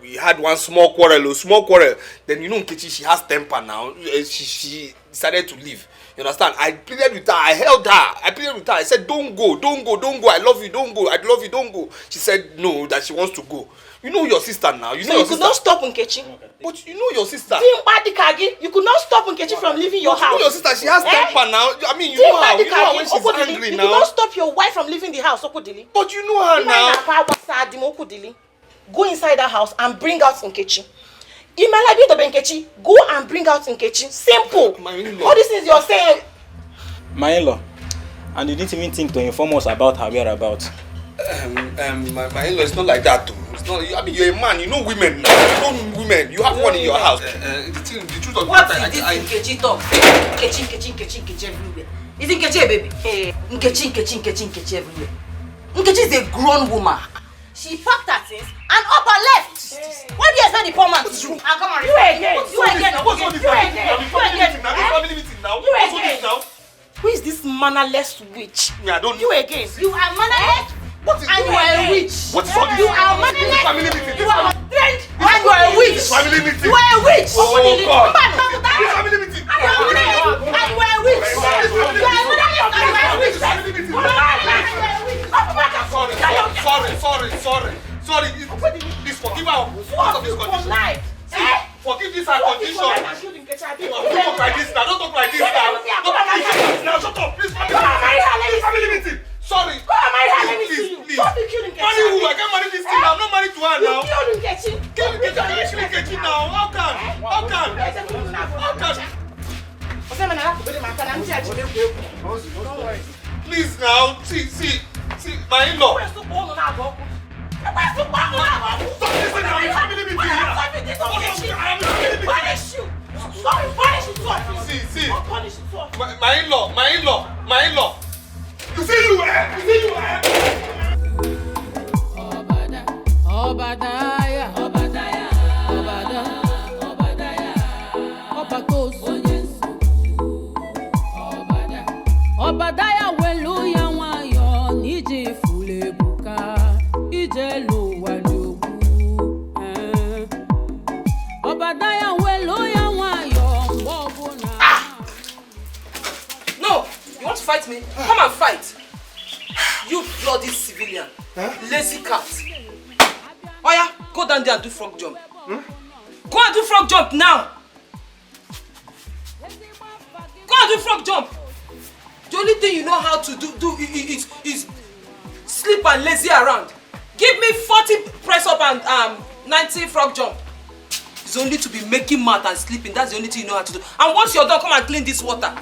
we had one small quarrel. Then you know Nkechi, she has temper now. She decided to leave. You understand? I pleaded with her, I held her, I pleaded with her. I said, don't go, don't go, don't go. I love you, don't go. I love you, don't go. She said no, that she wants to go. You know your sister now. You know So your you could sister. not stop Nkechi? But you know your sister. You could not stop Nkechi from leaving your You house. know your sister, she has temper now. I mean, you know her when she's angry You now. could not stop your wife from leaving the house, Okudili. But you know her now. Go inside that house and bring out Nkechi. In my life, Nkechi, go and bring out Nkechi. Simple. All these things you're saying. My in-law, and you didn't even think to inform us about her whereabouts. My in-law, it's not like that, though. It's not. I mean, you're a man. You know women now. You know women. You have one in your house. The truth of What is this Nkechi talk? Nkechi everywhere. Is Nkechi a baby? Nkechi everywhere. Nkechi is a grown woman. She packed her things and up and left. What do you expect the poor man to do? Come on, you again. Who is this mannerless witch? I don't. You again. You are mannerless. And you are a witch. What is all this? You are mannerless. Family meeting. You are trained. And you are a witch. Family meeting. You are a witch. Oh God. This family meeting. And you are a witch. You are a witch. You are a mannerless and you are a witch. Sorry. Please forgive her. Because of this condition. Forgive this her condition. Don't talk like this now. Don't talk like this now. Shut up. Please. Family meeting. Sorry. Please. Marry who? I can't marry this thing now. I'm not married to her now. You killed Nkechi. Kill Nkechi now. How can? Please now. See. My in-law. See. My in-law. You see you Obadiah. Obadiah weluya nwayo n'ije fulebuka ije luwa n'ogbu. Obadiah weluya nwayo mbobuna. No, you want to fight me? Come and fight. You bloody civilian. Lazy cat. Oya, go down there and do frog jump. Go and do frog jump now. Go and do frog jump. The only thing you know how to do is sleep and lazy around. Give me 40 press up and 90 frog jump. It's only to be making mouth and sleeping. That's the only thing you know how to do. And once you're done, come and clean this water.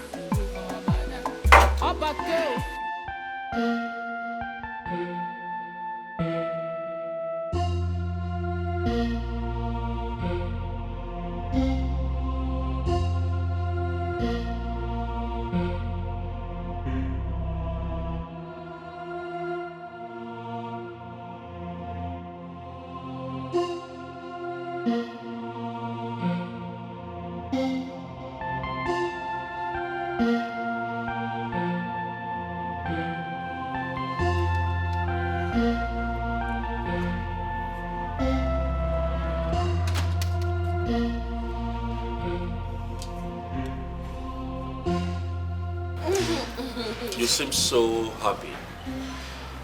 You seem so happy.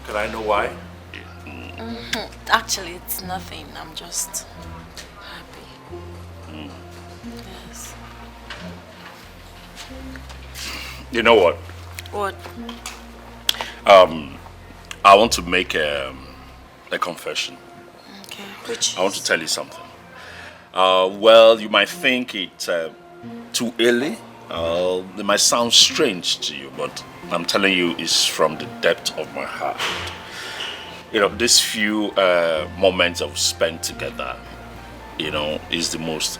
Can I know why? Actually, it's nothing. I'm just happy. Yes. You know what? What? I want to make a confession. Okay. Which? I want to tell you something. Well, you might think it's too early. It might sound strange to you, but I'm telling you, it's from the depth of my heart. You know, these few moments I've spent together, you know, is the most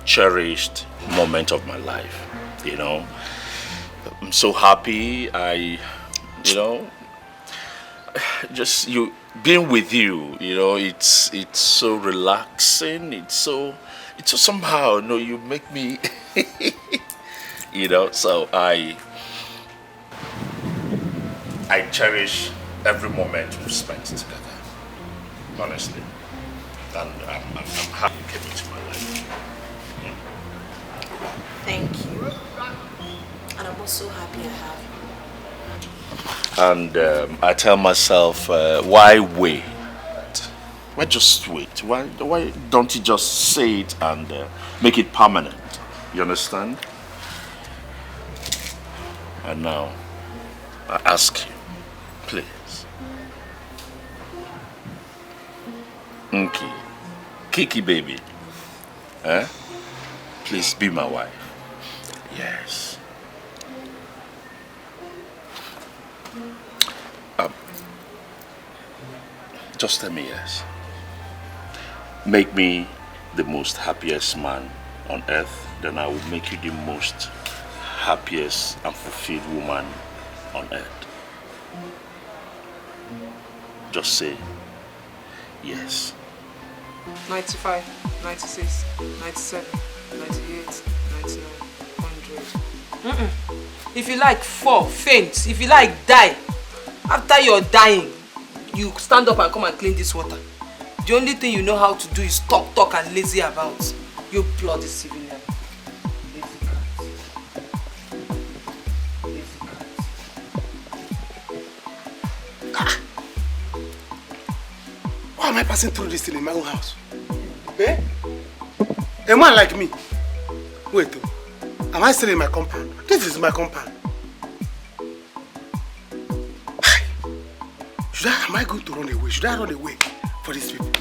cherished moment of my life. You know, I'm so happy. Just being with you, you know, it's so relaxing. It's so somehow, you know, you make me, you know. So I cherish every moment we've spent together, honestly, and I'm happy you came into my life. Thank you. And I'm also happy I have you. And I tell myself, why wait? Why just wait? Why don't you just say it and make it permanent? You understand? And now, I ask you, please. Okay. Kiki baby. Please be my wife. Yes. Just tell me yes. Make me the most happiest man on earth, then I will make you the most happiest and fulfilled woman on earth. Just say yes. 95, 96, 97, 98, 99, 100. If you like fall, faint. If you like die, after you're dying, you stand up and come and clean this water. The only thing you know how to do is talk and lazy about. You bloody civilian. Why am I passing through this thing in my own house? Eh? A man like me. Wait, am I still in my compound? This is my compound. Am I going to run away? Should I run away for these people?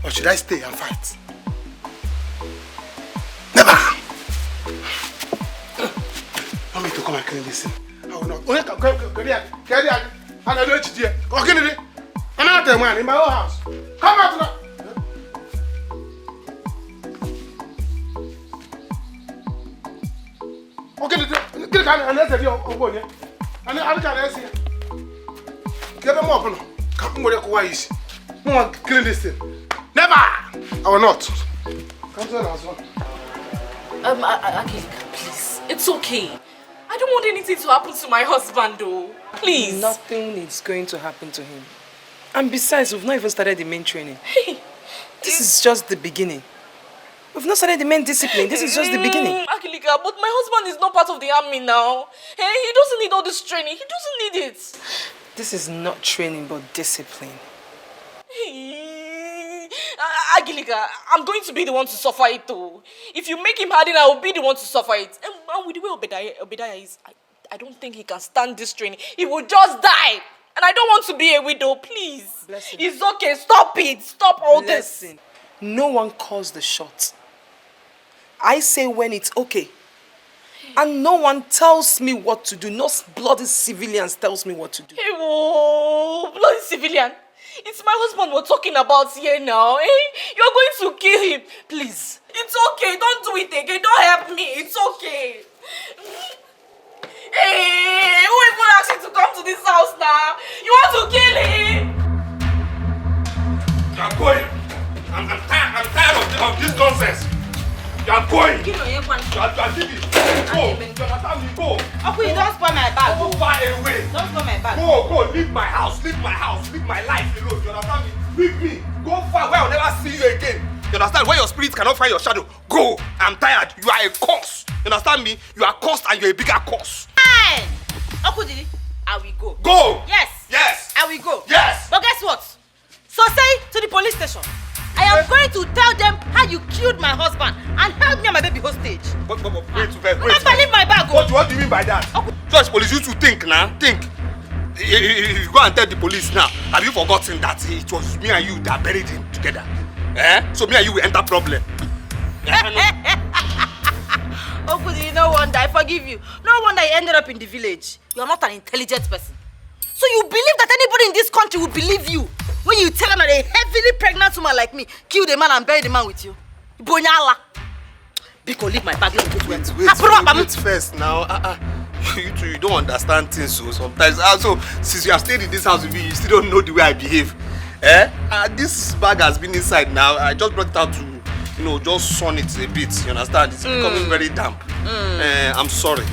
Or should I stay and fight? Never! Want me to come and clean this thing? I will not. I'm not a man in my own house. Come out now! Okay, get it and let's say, oh, go here. And I can't see. Get them up. Come with a quiet. No one clean this thing. Never! I will not. Come to us. Akilika, please. It's okay. I don't want anything to happen to my husband, though. Please. Nothing is going to happen to him. And besides, we've not even started the main training. Hey, this is just the beginning. We've not started the main discipline. This is just the beginning. Akilika, but my husband is not part of the army now. Hey, he doesn't need all this training. He doesn't need it. This is not training, but discipline. Hey, Akilika, I'm going to be the one to suffer it too. If you make him harden, I will be the one to suffer it. And with the way Obadiah is, I don't think he can stand this training. He will just die. And I don't want to be a widow, please. Bless him. It's okay. Stop it. Stop all this. No one calls the shots. I say when it's okay. And no one tells me what to do. No bloody civilians tells me what to do. Hey, whoa, bloody civilian. It's my husband we're talking about here now. Eh? You're going to kill him. Please. It's okay. Don't do it again. Don't help me. It's okay. Hey, who even asked you to come to this house now? You want to kill him? I'm going. I'm tired of this nonsense. You are going. You are leaving. Go. Go. Okay, don't spoil my bag. Go far away. Don't spoil my bag. Go. Leave my house. Leave my house. Leave my life alone. You understand me? Leave me. Go far where I'll never see you again. You understand? Where your spirit cannot find your shadow. Go. I'm tired. You are a curse. You understand me? You are cursed and you're a bigger curse. Hey! Okudili, I will go. Go! Yes. Yes. I will go. Yes. But guess what? So say to the police station, I am going to tell them how you killed my husband and held me and my baby hostage. Wait. Remember, leave my bag. What do you mean by that? Just police, you to think now. Think. You go and tell the police now. Have you forgotten that it was me and you that buried him together? So me and you will enter problem. Okudili, no wonder. I forgive you. No wonder you ended up in the village. You are not an intelligent person. So you believe that anybody in this country will believe you when you tell them that a heavily pregnant woman like me killed a man and buried the man with you? Bonyala. Biko, leave my bag. Wait first now. You don't understand things so sometimes. Also, since you have stayed in this house with me, you still don't know the way I behave. This bag has been inside now. I just brought it out to, just sun it a bit. You understand? It's becoming very damp. I'm sorry.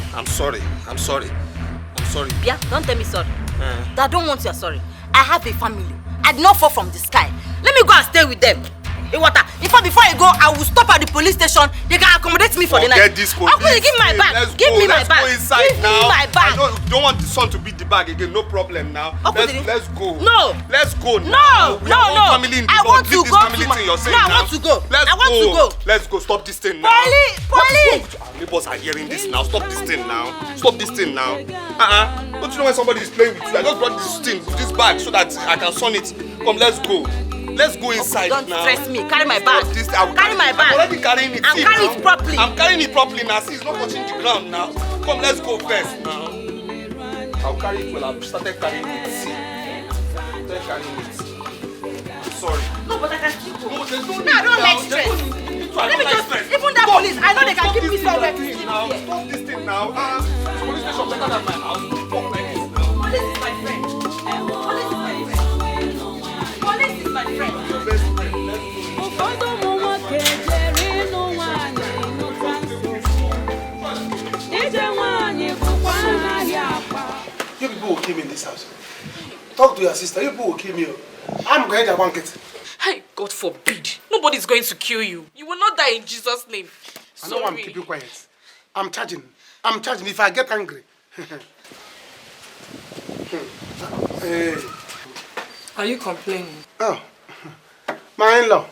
Yeah, don't tell me sorry. I don't want your sorry. I have a family. I did not fall from the sky. Let me go and stay with them. Water. Before you go, I will stop at the police station. They can accommodate me for the night. Forget this police. Uncle, give me my bag. Give me my bag. Let's go inside give now. me my bag. I don't want the son to beat the bag again. No problem now. Let's go. No. Let's go now. No. I want to go. I want to go. Let's go. Stop this thing now. Police. Our neighbors are hearing this now. Stop this thing now. Don't you know when somebody is playing with you? I just brought this bag so that I can son it. Come, let's go. Let's go inside don't now. Don't stress me. Carry my bag. Carry my bag. I'm already carrying it. I'm carrying it properly. I'm carrying it properly now. See, it's not touching the ground now. Come, let's go first now. I'll carry it well. I've started carrying it. See. Started carrying it. Sorry. No, but I can keep it. No, there's no need. No, I don't now. like stress. Let me just stress. Even that police, I know they can keep me somewhere. Stop this thing now. Police station better than my house. Fuck like this. Police is my friend. Police is my friend. Police is my friend. Your best friend. You people will kill me in this house. Talk to your sister. You people will kill me. I'm going to bank it. Hey, God forbid. Nobody's going to kill you. You will not die in Jesus' name. I know I'm keeping quiet. I'm charging if I get angry. Hey. Are you complaining? Oh, my in-law,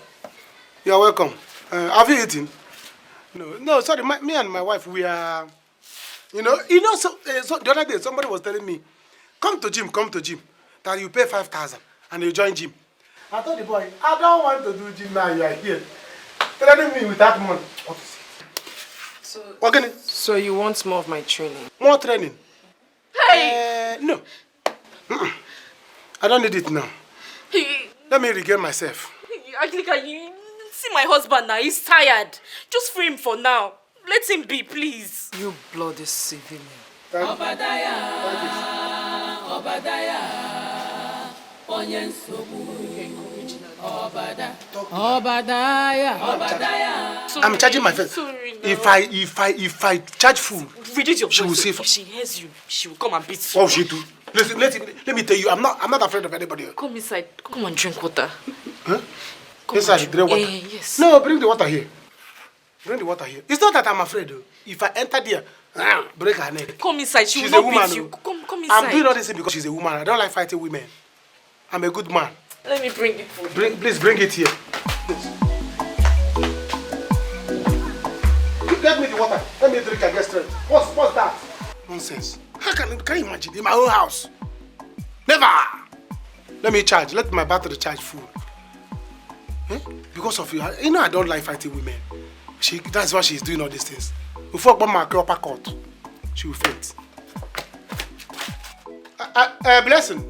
you're welcome. Have you eaten? No, sorry, me and my wife, we are, so the other day somebody was telling me, come to gym, that you pay 5,000 and you join gym. I told the boy, I don't want to do gym now, you are here. Telling me without money. What is it? So you want more of my training? More training? Hey! No. I don't need it now. Let me regain myself. Anglican, you see my husband now. He's tired. Just free him for now. Let him be, please. You bloody civilian. Obadiah. I'm charging my friend. If I charge food, reduce your she will voice. save. If she hears you, she will come and beat you. What will she do? Listen, let me tell you, I'm not afraid of anybody. Come inside. Come and drink water. Huh? Inside, drink water. Yes. No, bring the water here. Bring the water here. It's not that I'm afraid. If I enter there, break her neck. Come inside. She will She's a not woman. beat you. Come inside. I'm doing all this because she's a woman. I don't like fighting women. I'm a good man. Let me bring it for you. Please bring it here. Get me the water. Let me drink and get straight. What's that? Nonsense. How can you imagine? In my own house. Never. Let me charge. Let my battery charge full. Because of you. I don't like fighting women. That's why she's doing all these things. Before my upper court, she will faint. Blessing.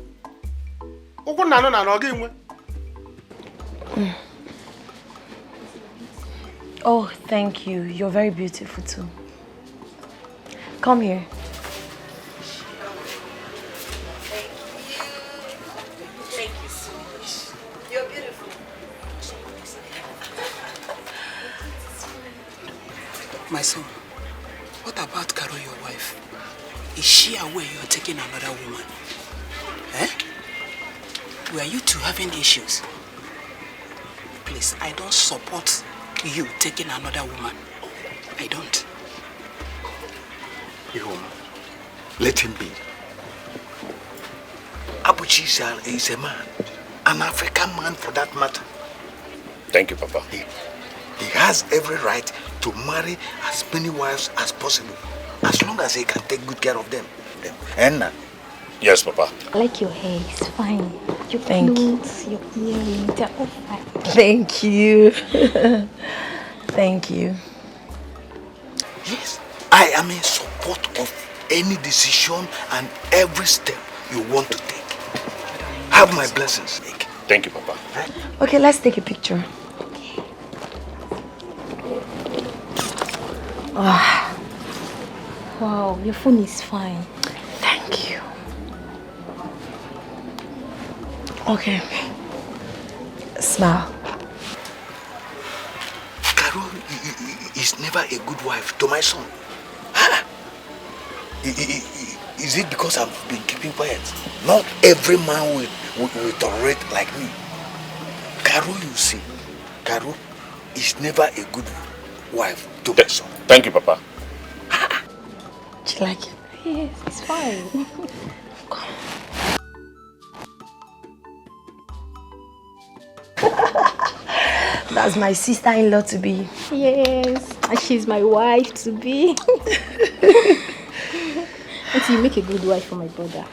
Oh, thank you. You're very beautiful too. Come here. Thank you so much. You're beautiful. My son, what about Carol, your wife? Is she aware you're taking another woman? Were you two having issues? Please, I don't support you taking another woman. I don't. Ihoma, let him be. Abuchi is a man, an African man for that matter. Thank you, Papa. He has every right to marry as many wives as possible, as long as he can take good care of them. And yes, Papa. I like your hair. It's fine. Your clothes, your earrings, they're all fine. Thank you. Thank you. yes, I am in support of any decision and every step you want to take. Have my blessings, Nick. Thank you, Papa. Okay, let's take a picture. Wow, your phone is fine. Thank you. Okay. Smile. Carol is never a good wife to my son. Is it because I've been keeping quiet? Not every man will tolerate like me. Carol, you see, Carol is never a good wife to my son. Thank you, Papa. Do you like it? Yes, it's fine. That's my sister-in-law to be. Yes, and she's my wife to be. Auntie, you make a good wife for my brother.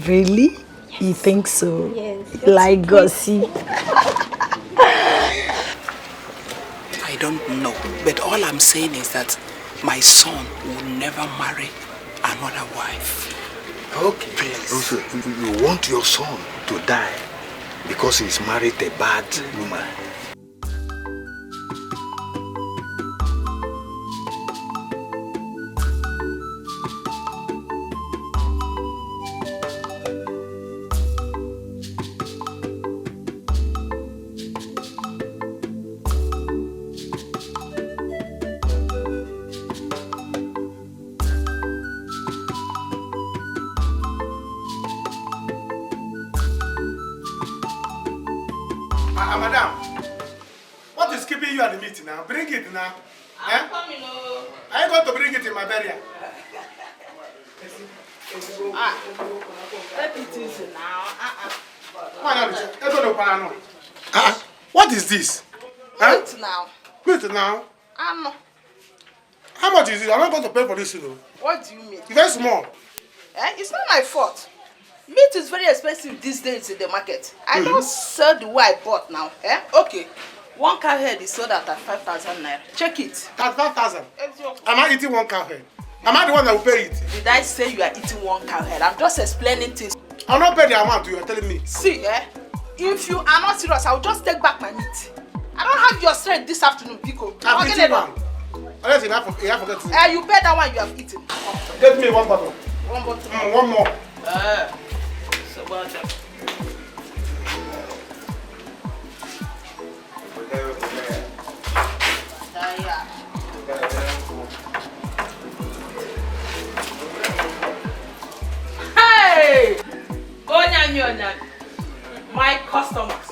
Really? Yes. You think so? Yes. Like gossip. I don't know, but all I'm saying is that my son will never marry another wife. Okay. Please. Also, you want your son to die because he's married a bad woman. Madam, what is keeping you at the meeting now? Bring it now. I'm coming. Are you going to bring it in my burial? Let it easy now. What is this? Wait now. Wait now. How much is it? I'm not going to pay for this, you know. What do you mean? It's very small. It's not my fault. Meat is very expensive these days in the market. I don't sell the way I bought now. Okay. 1 cow head is sold at 5,000 naira. Check it. At 5,000? Am I eating 1 cow head? Am I the one that will pay it? Did I say you are eating 1 cow head? I'm just explaining things. I'll not pay the amount you are telling me. See, if you are not serious, I'll just take back my meat. I don't have your strength this afternoon, Pico. I've eaten one. Unless you have forgotten. You bet that one you have eaten. Get me 1 bottle. 1 bottle. 1 more. So well done. Hey! Onyami, my customers.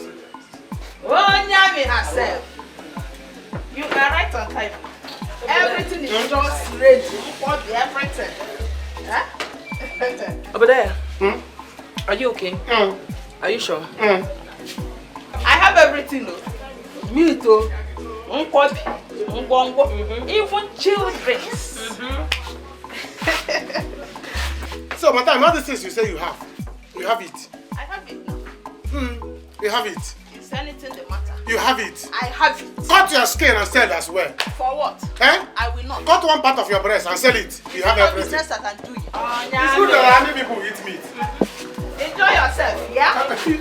Onyami herself. You are right on time. Everything is just ready for the everything. Over there. Are you okay? Are you sure? I have everything. Meat, even chilled drinks. So, madam, all these things you say you have it. I have it now. You have it. Is anything the matter? You have it. I have it. Cut your skin and sell as well. For what? I will not. Cut one part of your breast and sell it. You have everything. Business I can do it. It's good that many people eat meat. Enjoy yourself, yeah? If you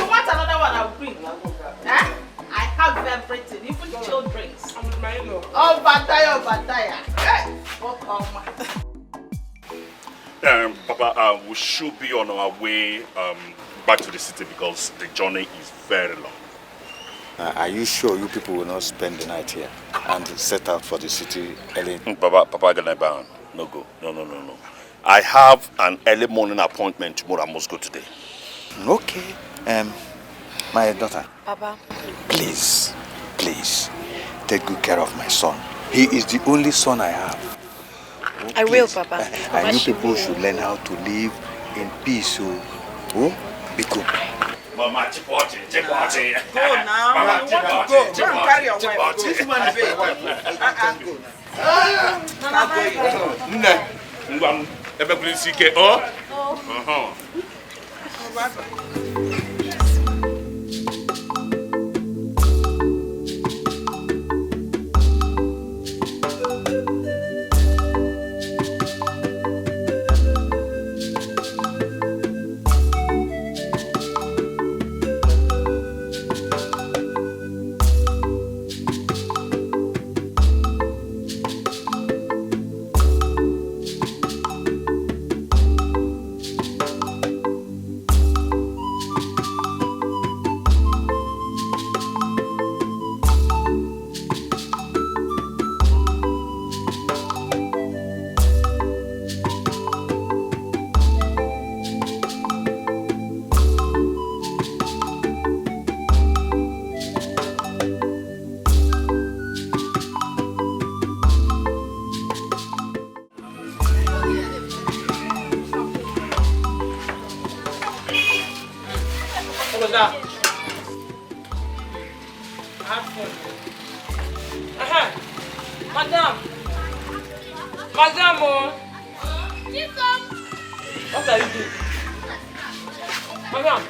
want another one, I'll bring. I have everything, even chilled drinks. I'm with my in-law. Oh, Badaya. Hey, welcome. Papa, we should be on our way back to the city because the journey is very long. Are you sure you people will not spend the night here and set out for the city early? Papa, no go. No. I have an early morning appointment tomorrow. I must go today. Okay. My daughter. Papa. Please, take good care of my son. He is the only son I have. I will, Papa. And you people should learn how to live in peace. Oh, be good. Mama, go now. Go and carry your wife. This one is very Have fun. Madam. Madam, oh. What are you doing? Madam.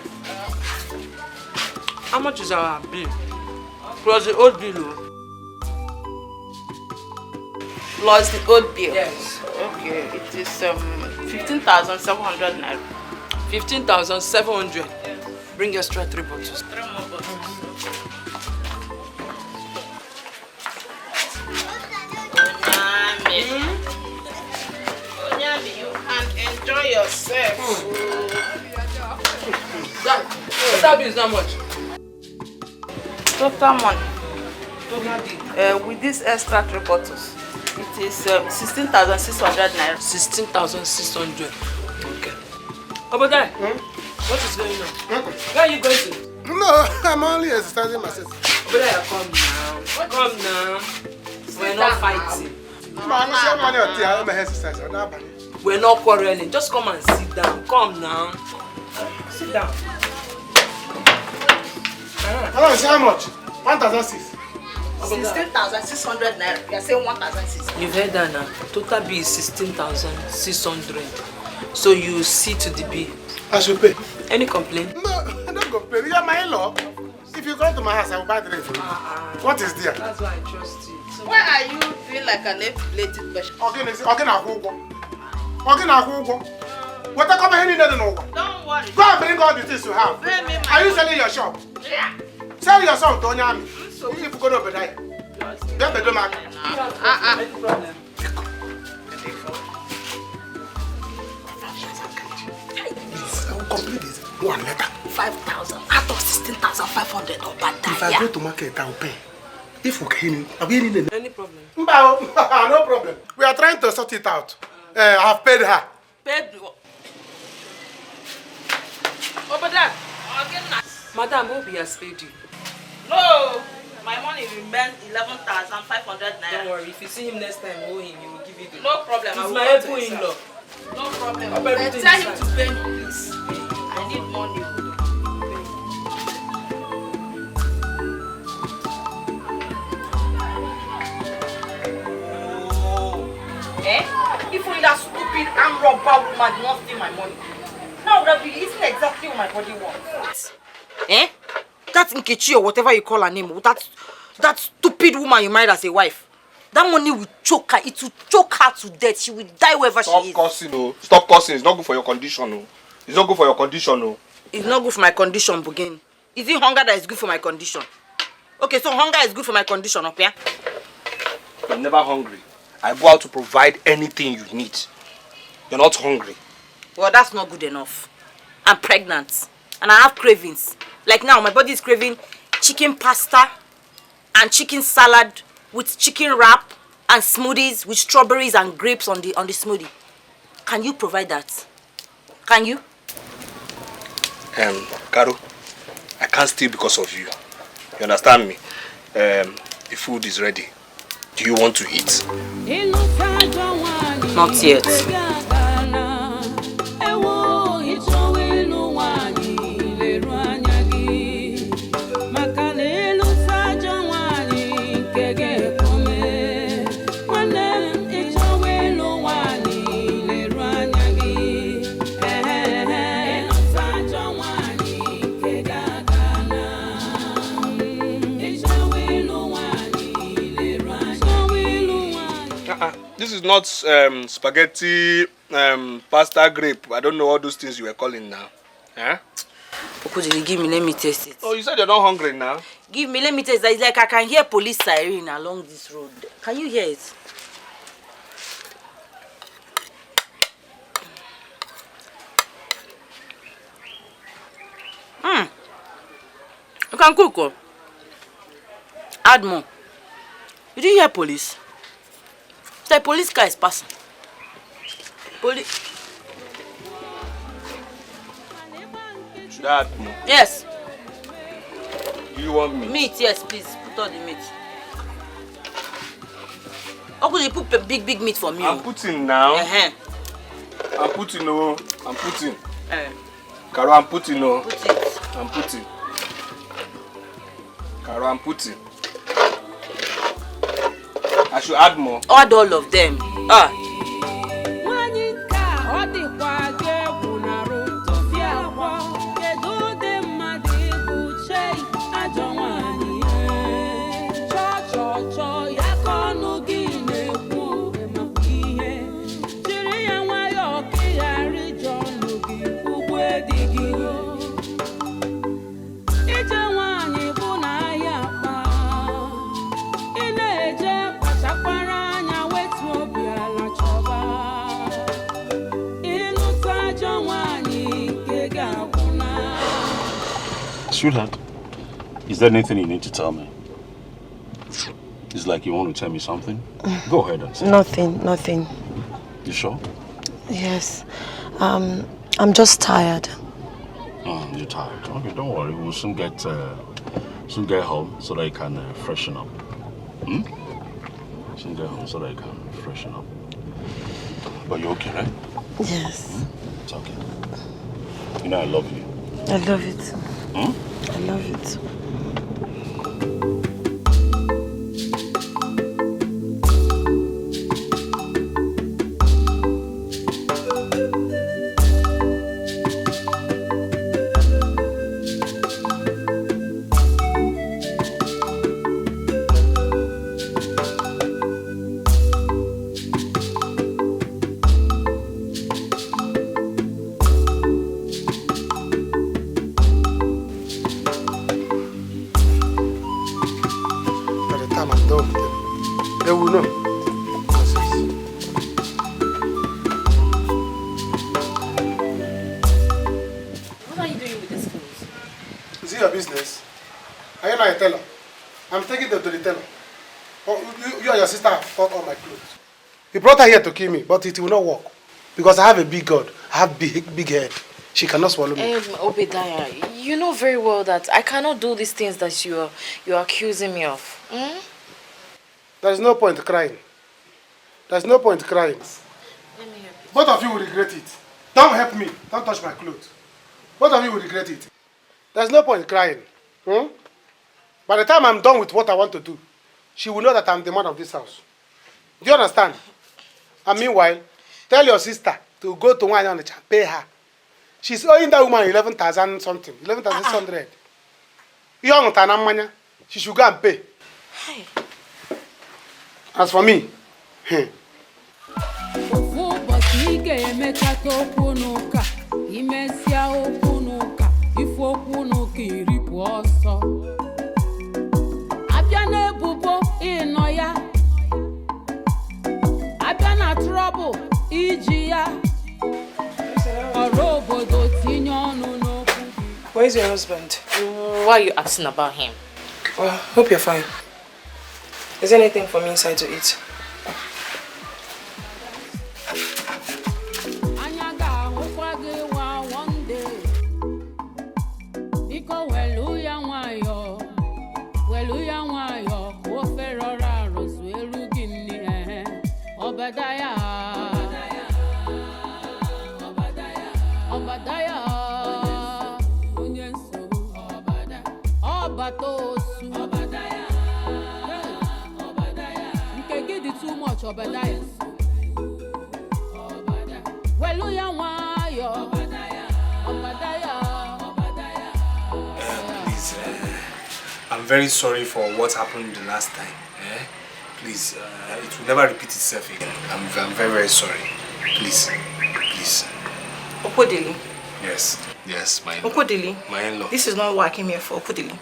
How much is our bill? Plus the old bill, oh. Plus the old bill? Yes. Okay, it is 15,700 naira. 15,700. Yes. Bring extra 3 bottles. 3 more bottles. Onyami, you can enjoy yourself. That bill is how much? Total money. With this extra 3 bottles, it is 16,600 naira. 16,600. Okay. Obada, what is going on? Where are you going to? No, I'm only exercising myself. Obada, come now. Come now. We're not fighting. We're not quarreling. Just come and sit down. Come now. Sit down. Hello, how much? 1,006. 16,600 naira. You are saying 1,600. You've heard that now. Total bill is 16,600. So you see to the bill. I should pay. Any complaint? No, I don't complain. You are my in-law. If you come to my house, I will buy the rent for you. What is there? That's why I trust you. So why are you feeling like an inflated person? Okay, Don't worry. Go and bring all the things you have. Are you selling your shop? Yeah. Sell your son to Onyami. If you go to Obadiah. Then bedo mark. Any problem? I will complete this. One letter. 5,000 out of 16,500 Obadiah. If I go to market, I will pay. If we can, any problem? No problem. We are trying to sort it out. I have paid her. Paid? Obadiah. Madam, hope he has paid you. No, my money remains 11,500 naira. Don't worry, if you see him next time, owe him, he will give you the. No problem. He's my uncle-in-law. No problem. Tell him to pay me, please. I need money. If only that stupid arm robber woman did not steal my money. Now would have been eating exactly what my body wants. That Nkechi or whatever you call her name, that stupid woman you married as a wife. That money will choke her. It will choke her to death. She will die wherever she is. Stop cursing, oh. Stop cursing. It's not good for your condition, oh. It's not good for your condition, oh. It's not good for my condition, Bugin. Is it hunger that is good for my condition? Okay, so hunger is good for my condition, okay? You're never hungry. I go out to provide anything you need. You're not hungry. Well, that's not good enough. I'm pregnant. And I have cravings. Like now, my body is craving chicken pasta and chicken salad with chicken wrap and smoothies with strawberries and grapes on the smoothie. Can you provide that? Can you? Caro, I can't steal because of you. You understand me? The food is ready. Do you want to eat? Not yet. This is not spaghetti, pasta, grape. I don't know all those things you were calling now. Huh? Okujiri, give me, let me taste it. Oh, you said you're not hungry now? Give me, let me taste it. It's like I can hear police siren along this road. Can you hear it? You can cook, oh. Add more. You didn't hear police? The police car is passing. Should I add more? Yes. Do you want meat? Meat, yes, please. Put all the meat. How could you put big meat for me? I'm putting now. I'm putting, oh. I'm putting. Caro, I'm putting, oh. Put it. I'm putting. Karo, I'm putting. I should add more. Add all of them. Ah. Sweetheart, is there anything you need to tell me? It's like you want to tell me something? Go ahead and say. Nothing. You sure? Yes. I'm just tired. You're tired. Okay, don't worry. We'll soon get home so that you can freshen up. Soon get home so that you can freshen up. But you're okay, right? Yes. It's okay. You know I love you. I love it. I love it. He brought her here to kill me, but it will not work. Because I have a big God. I have big head. She cannot swallow me. Obadiah, you know very well that I cannot do these things that you're accusing me of. There is no point crying. There's no point crying. Let me help you. Both of you will regret it. Don't help me. Don't touch my clothes. Both of you will regret it. There's no point crying. By the time I'm done with what I want to do, she will know that I'm the man of this house. Do you understand? And meanwhile, tell your sister to go to one and pay her. She's owing that woman 11,000 something, 11,600. Young Tanamanya, she should go and pay. Hey. As for me, trouble, where is your husband? Why are you asking about him? Well, hope you're fine. Is there anything for me inside to eat? Obadiah. Please, I'm very sorry for what happened the last time. Please, it will never repeat itself again. I'm very, very sorry. Please. Okodili. Yes, my in-law. Okodili. My in-law. This is not what I came here for, Okodili.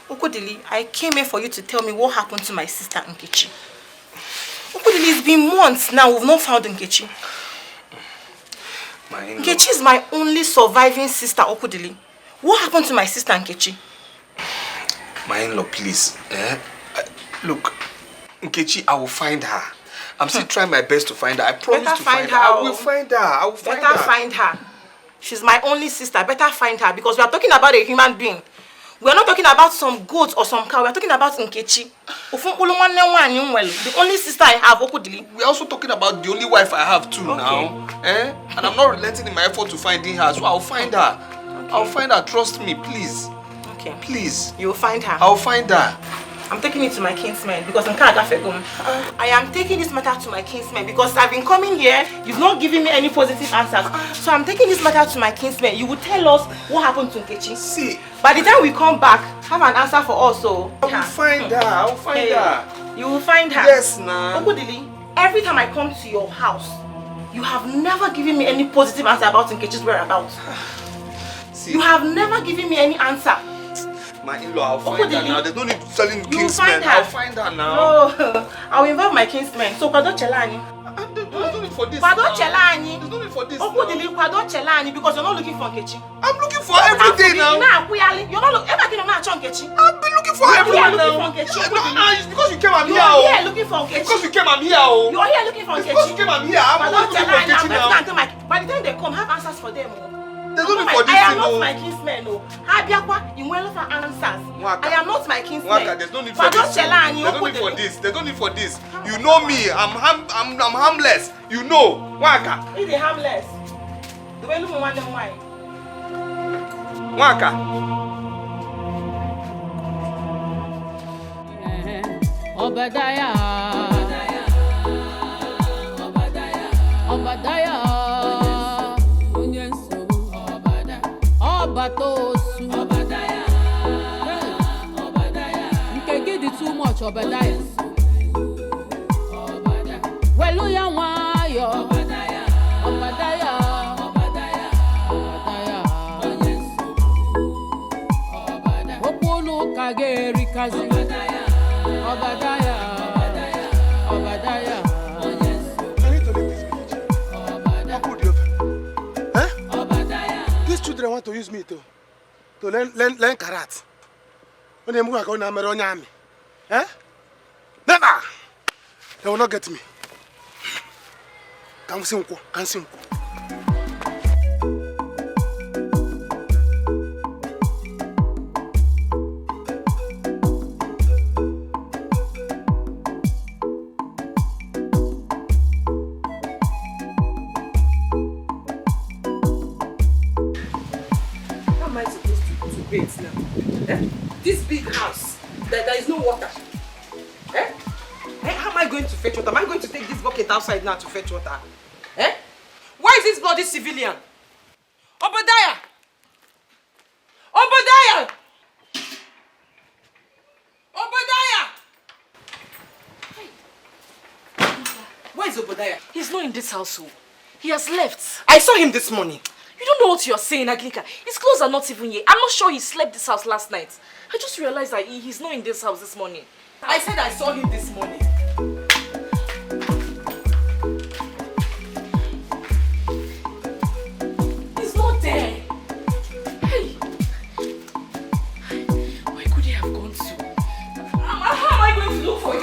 Okodili, I came here for you to tell me what happened to my sister Nkechi. Okodili, it's been months now we've not found Nkechi. My in-law. Nkechi is my only surviving sister, Okodili. What happened to my sister Nkechi? My in-law, please. Look, Nkechi, I will find her. I'm still trying my best to find her. I promise to find her. I will find her. I will find her. Better find her. She's my only sister. Better find her because we are talking about a human being. We are not talking about some goats or some cow. We are talking about Nkechi. The only sister I have, Okodili. We are also talking about the only wife I have too now. And I'm not relenting in my effort to finding her. So I'll find her. Okay. I'll find her. Trust me, please. Okay. Okay. Please. You will find her. I'll find her. I'm taking it to my kinsmen because I am taking this matter to my kinsmen because I've been coming here. You've not given me any positive answers. So I'm taking this matter to my kinsmen. You will tell us what happened to Nkechi. See. By the time we come back, have an answer for us. So I will find her. I will find her. You will find her. Yes, nah. Okudili, every time I come to your house, you have never given me any positive answer about Nkechi's whereabouts. You have never given me any answer. My in-law, I'll find her now. There's no need to selling kinsmen. I'll find her now. No, I'll involve my kinsmen. So, Kwado Chelani. There's no need for this. Kwado Chelani. There's no need for this. Okudili, Kwado Chelani, because you're not looking for Nkechi. I'm looking for every day now. You're not looking. Everything I'm not Nkechi. I've been looking for everyone now. It's because you came, I'm here. You're here looking for Nkechi. Because you came, I'm here. You're here looking for Nkechi. Because you came, I'm here. I'm not looking for Nkechi now. By the time they come, have answers for them. There's no need for this. I am not my kinsman. No. Habiakwa, you will for answers. I am not my kinsman. There's no need for this. There's no need for this. There's no need for this. You know me. I'm harmless. You know. Waka. He's harmless. The way you want them why? Waka. Obadiah. Obatosu. Nke gidi too much Obadiah. Welu ya nwayo. Obadiah. Okunu kageri kazi. Obadiah. These children want to use me to learn karat. When they move, I go to army. Eh? Never! They will not get me. Can't see. Now. Eh? This big house, there is no water. Eh? How am I going to fetch water? Am I going to take this bucket outside now to fetch water? Eh? Why is this bloody civilian? Obadiah! Obadiah! Obadiah! Where is Obadiah? He's not in this household. He has left. I saw him this morning. You don't know what you're saying, Aglika. His clothes are not even here. I'm not sure he slept this house last night. I just realized that he's not in this house this morning. I said I saw him this morning. He's not there. Hey. Where could he have gone to? How am I going to look for him?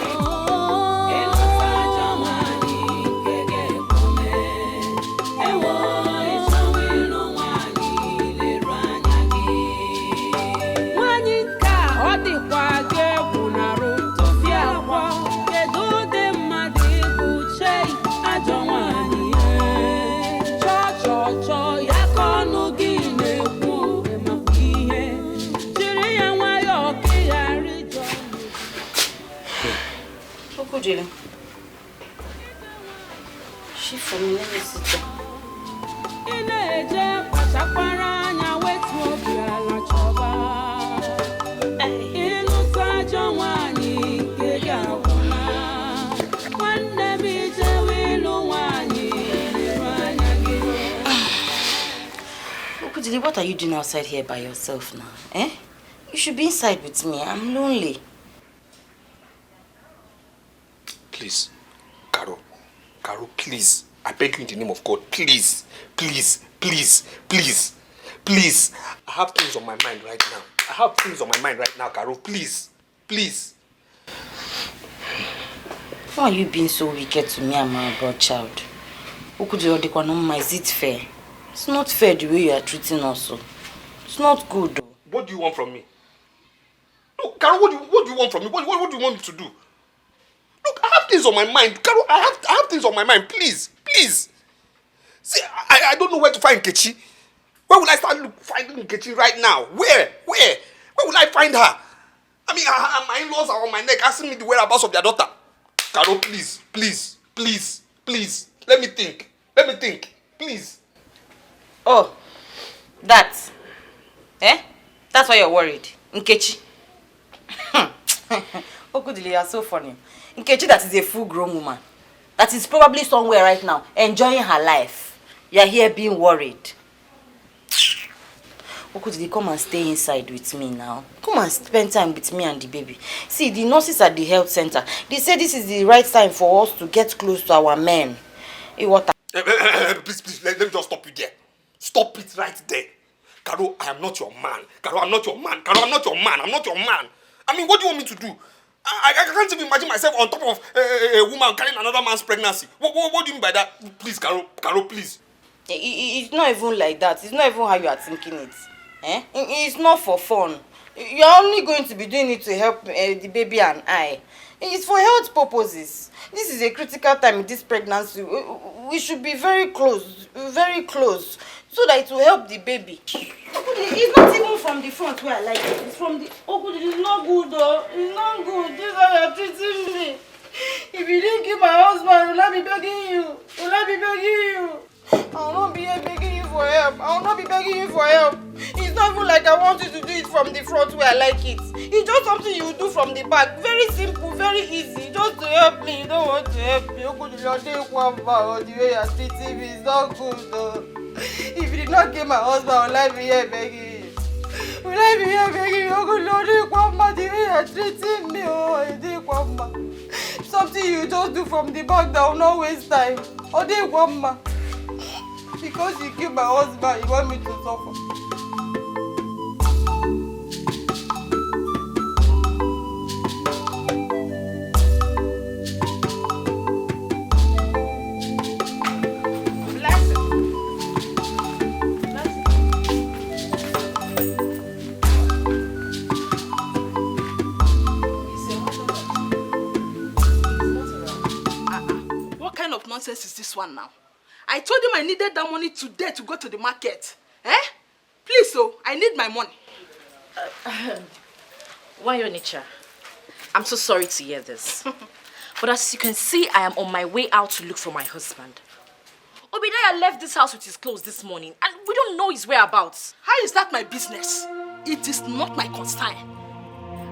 Julie. She for me, let me sit down. Julie, what are you doing outside here by yourself now? Eh? You should be inside with me. I'm lonely. Please, Carol, please. I beg you in the name of God, please. I have things on my mind right now. Carol, please. Why are you being so wicked to me and my godchild? Is it fair? It's not fair the way you are treating us. It's not good. What do you want from me? No, Carol, what do you want from me? What do you want me to do? Look, I have things on my mind. Carol, I have things on my mind. Please. See, I don't know where to find Nkechi. Where will I start finding Nkechi right now? Where? Where will I find her? I mean, my in-laws are on my neck asking me the whereabouts of their daughter. Carol, please, please, please, please. Let me think. Let me think. Please. Oh, that. Eh? That's why you're worried. Nkechi. Okudili, you are so funny. Nkechi, that is a full-grown woman. That is probably somewhere right now, enjoying her life. You are here being worried. Okudili, come and stay inside with me now. Come and spend time with me and the baby. See, the nurses at the health center, they say this is the right time for us to get close to our men. Hey, what? Please, let me just stop you there. Stop it right there. Carol, I am not your man. Carol, I'm not your man. Carol, I'm not your man. I'm not your man. I mean, what do you want me to do? I can't even imagine myself on top of a woman carrying another man's pregnancy. What do you mean by that? Please, Carol, please. It's not even like that. It's not even how you are thinking it. Eh? It's not for fun. You're only going to be doing it to help the baby and I. It's for health purposes. This is a critical time in this pregnancy. We should be very close, so that it will help the baby. It's not even from the front where I like it. It's from the... Oh, it's not good though. It's not good. This is how you're treating me. If you didn't kill my husband, will I be begging you? Will I be begging you? I will not be begging you for help. I will not be begging you for help. It's not even like I want you to do it from the front where I like it. It's just something you do from the back. Very simple, very easy. Just to help me. You don't want to help me. The way you're treating me is not good though. If you did not kill my husband, will I be here begging you? Will I be here begging you? The way you're treating me. Something you just do from the back that will not waste time. Because you killed my husband, you want me to suffer. What kind of nonsense is this one now? I told him I needed that money today to go to the market. Eh? Please, so I need my money. Wayonicha, I'm so sorry to hear this. But as you can see, I am on my way out to look for my husband. Obadiah left this house with his clothes this morning, and we don't know his whereabouts. How is that my business? It is not my concern.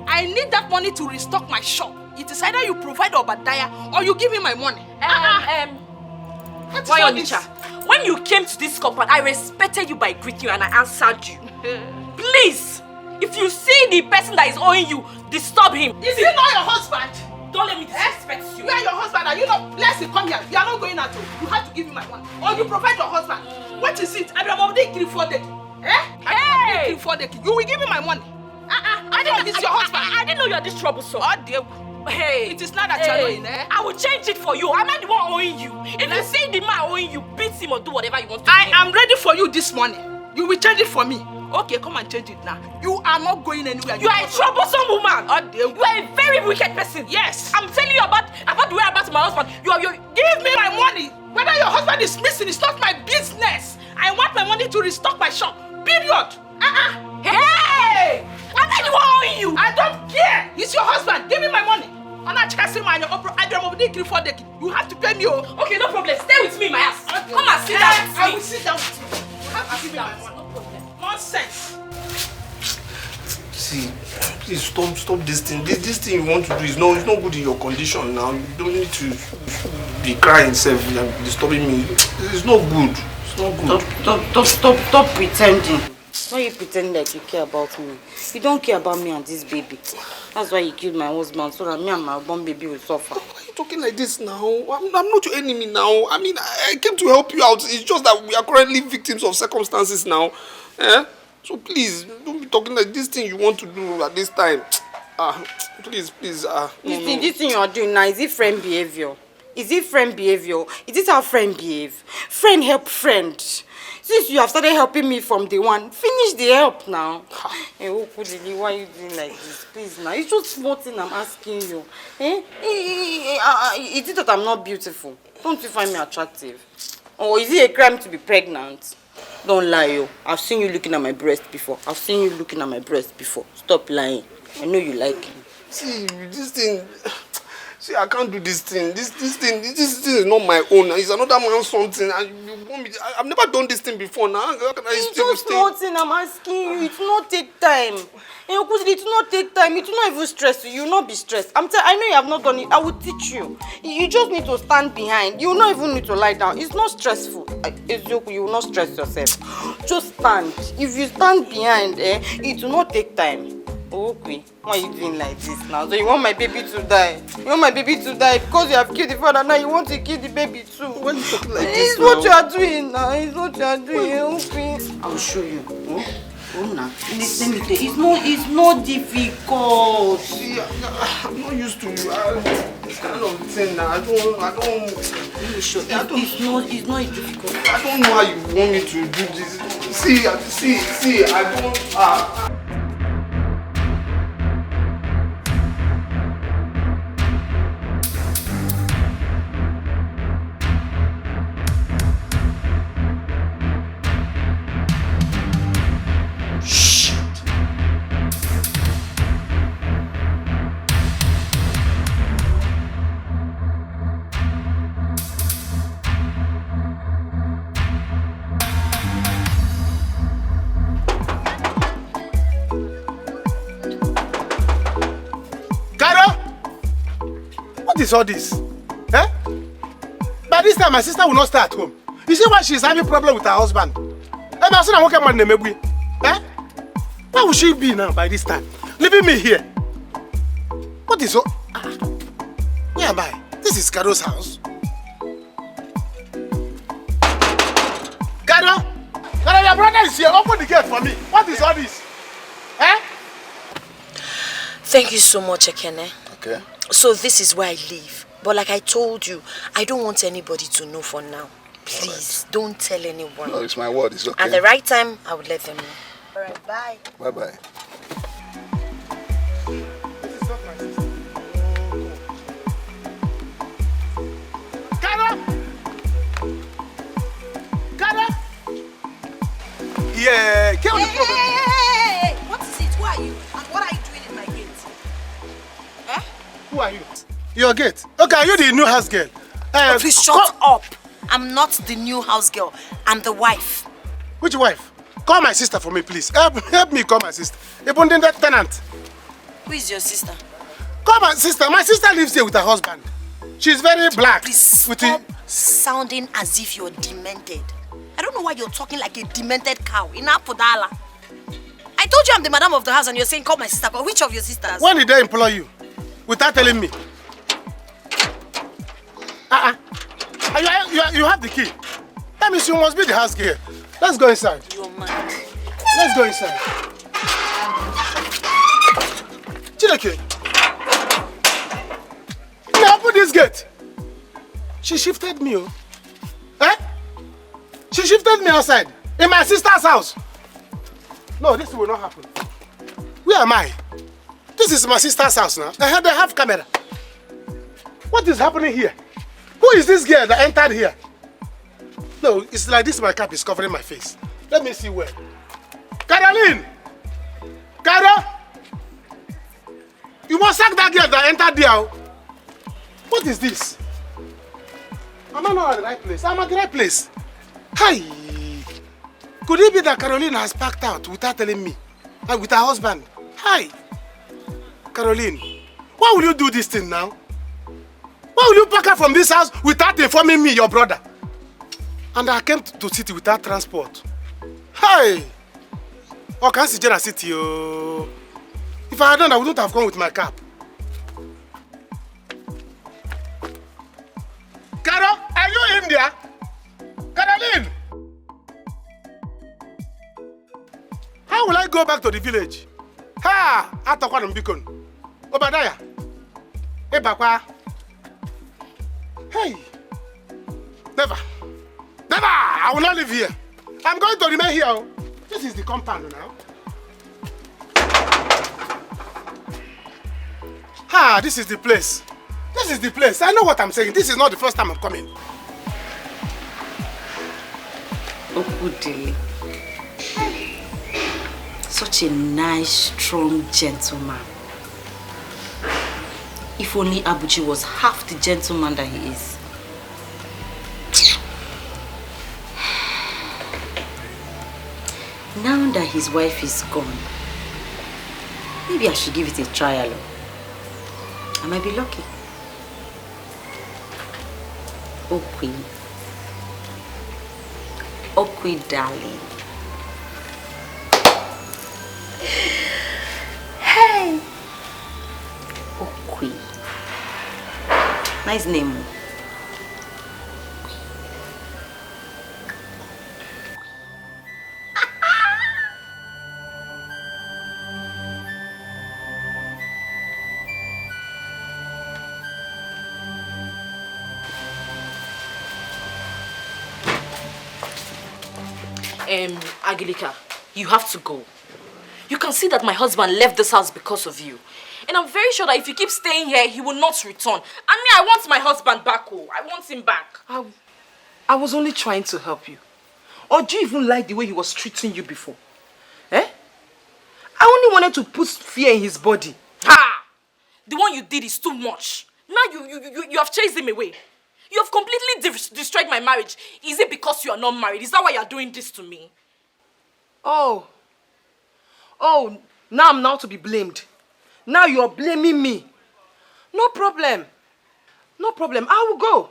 I need that money to restock my shop. It is either you provide Obadiah or you give me my money. Wayonicha, when you came to this compound, I respected you by greeting you and I answered you. Please, if you see the person that is owing you, disturb him. Is he not your husband? Don't let me disrespect you. You are your husband. Are you not? Let's come here. You are not going out. You have to give me my money. Or you provide your husband. What is it? I don't Hey! You will give me my money. I didn't know this is your husband. I didn't know you are this troublesome. Oh dear. Hey, it is not that you're knowing, eh? I will change it for you. I'm not the one owing you. If you see the man owing you, beat him or do whatever you want to do. I am ready for you this morning. You will change it for me. Okay, come and change it now. You are not going anywhere. You are a troublesome woman. Oh dear. You are a very wicked person. Yes. I'm telling you about the whereabouts of my husband. You give me my money. Whether your husband is missing, it's not my business. I want my money to restock my shop. Period. Hey! I'm not the one owing you. I don't care. It's your husband. Give me my money. You have to pay me. Okay, no problem. Stay with me in my house. Come and sit down with me. I will sit down with you. You have to give me my money. No problem. Nonsense. See, please stop this thing. This thing you want to do is not good in your condition now. You don't need to be crying self and disturbing me. It's not good. It's not good. Stop pretending. Why you pretend like you care about me? You don't care about me and this baby. That's why you killed my husband, so that me and my born baby will suffer. Why are you talking like this now? I'm not your enemy now. I mean, I came to help you out. It's just that we are currently victims of circumstances now. Eh? So please, don't be talking like this thing you want to do at this time. Please. This thing you are doing now, is it friend behavior? Is it friend behavior? Is this how friend behave? Friend help friend. Since you have started helping me from day one, finish the help now. Hey, Okudili, why are you doing like this? Please now. It's just small thing I'm asking you. Is it that I'm not beautiful? Don't you find me attractive? Or is it a crime to be pregnant? Don't lie, yo. I've seen you looking at my breast before. Stop lying. I know you like it. See, this thing... See, I can't do this thing. This thing is not my own. It's another man's something. I've never done this thing before now. How can I it's just nothing, I'm asking you. It will not take time. It will not take time. It will not even stress you. You will not be stressed. I know you have not done it. I will teach you. You just need to stand behind. You will not even need to lie down. It's not stressful. You will not stress yourself. Just stand. If you stand behind, it will not take time. Okay, why are you doing like this now? So you want my baby to die? Because you have killed the father, now you want to kill the baby too. Why are you talking like this? It's what you are doing now. Okay. I'll show you. Let me tell you, it's not difficult. See, I'm not used to you. This kind of thing now. I don't. Let me show you. It's not difficult. I don't know how you want me to do this. See, I don't. What is all this? Eh? By this time, my sister will not stay at home. You see why she's having problem with her husband? Eh? Where will she be now by this time? Leaving me here. What is all? Where am I? This is Caro's house. Caro, your brother is here. Open the gate for me. What is all this? Eh? Thank you so much, Ekene. Okay. So this is where I live. But like I told you, I don't want anybody to know for now. Please, don't tell anyone. No, it's my word. It's okay. At the right time, I will let them know. Alright, bye. Bye-bye. Yeah, Hey, what is it? Who are you? And what are you doing in my gate? Eh? Who are you? Your gate. Okay, are you the new house girl? Please shut up. I'm not the new house girl. I'm the wife. Which wife? Call my sister for me, please. Help me call my sister. Even the tenant. Who is your sister? Call my sister. My sister lives here with her husband. She's very black. Please stop sounding as if you're demented. I don't know why you're talking like a demented cow. In Apodala. I told you I'm the madam of the house and you're saying call my sister. But which of your sisters? When did they employ you? Without telling me. You have the key. That means you must be the house girl. Let's go inside. You're mad. Let's go inside. Chineke. Now open this gate. She shifted me. Eh? She shifted me outside. In my sister's house. No, this will not happen. Where am I? This is my sister's house now. They have camera. What is happening here? Who is this girl that entered here? No, it's like this my cap is covering my face. Let me see where. Caroline! Caro! You must sack that girl that entered there. What is this? Am I not at the right place? I'm at the right place. Hi! Could it be that Caroline has packed out without telling me? And with her husband? Hi! Caroline, why will you do this thing now? Why will you pack her from this house without informing me, your brother? And I came to city without transport. Hi! Oh, can't see Jenna city. Oh. If I had done, I wouldn't have gone with my cap. Caro, are you in there? Caroline! How will I go back to the village? Ha! Atakwan Mbikon. Obadaya. Hey, Bakwa. Hey! Never. Never! I will not live here. I'm going to remain here. This is the compound now. Ah, this is the place. This is the place. I know what I'm saying. This is not the first time I'm coming. Okudili, such a nice, strong gentleman. If only Abuchi was half the gentleman that he is. Now that his wife is gone, maybe I should give it a trial. I might be lucky. Okwi. Okwi, darling. Hey! Okwi. Nice name. Agilika, you have to go. You can see that my husband left this house because of you. And I'm very sure that if you keep staying here, he will not return. And me, I want my husband back. Oh, I want him back. I was only trying to help you. Or do you even like the way he was treating you before? Eh? I only wanted to put fear in his body. Ha! The one you did is too much. Now you have chased him away. You have completely destroyed my marriage. Is it because you are not married? Is that why you are doing this to me? Oh, now I'm now to be blamed. Now you're blaming me. No problem. No problem. I will go.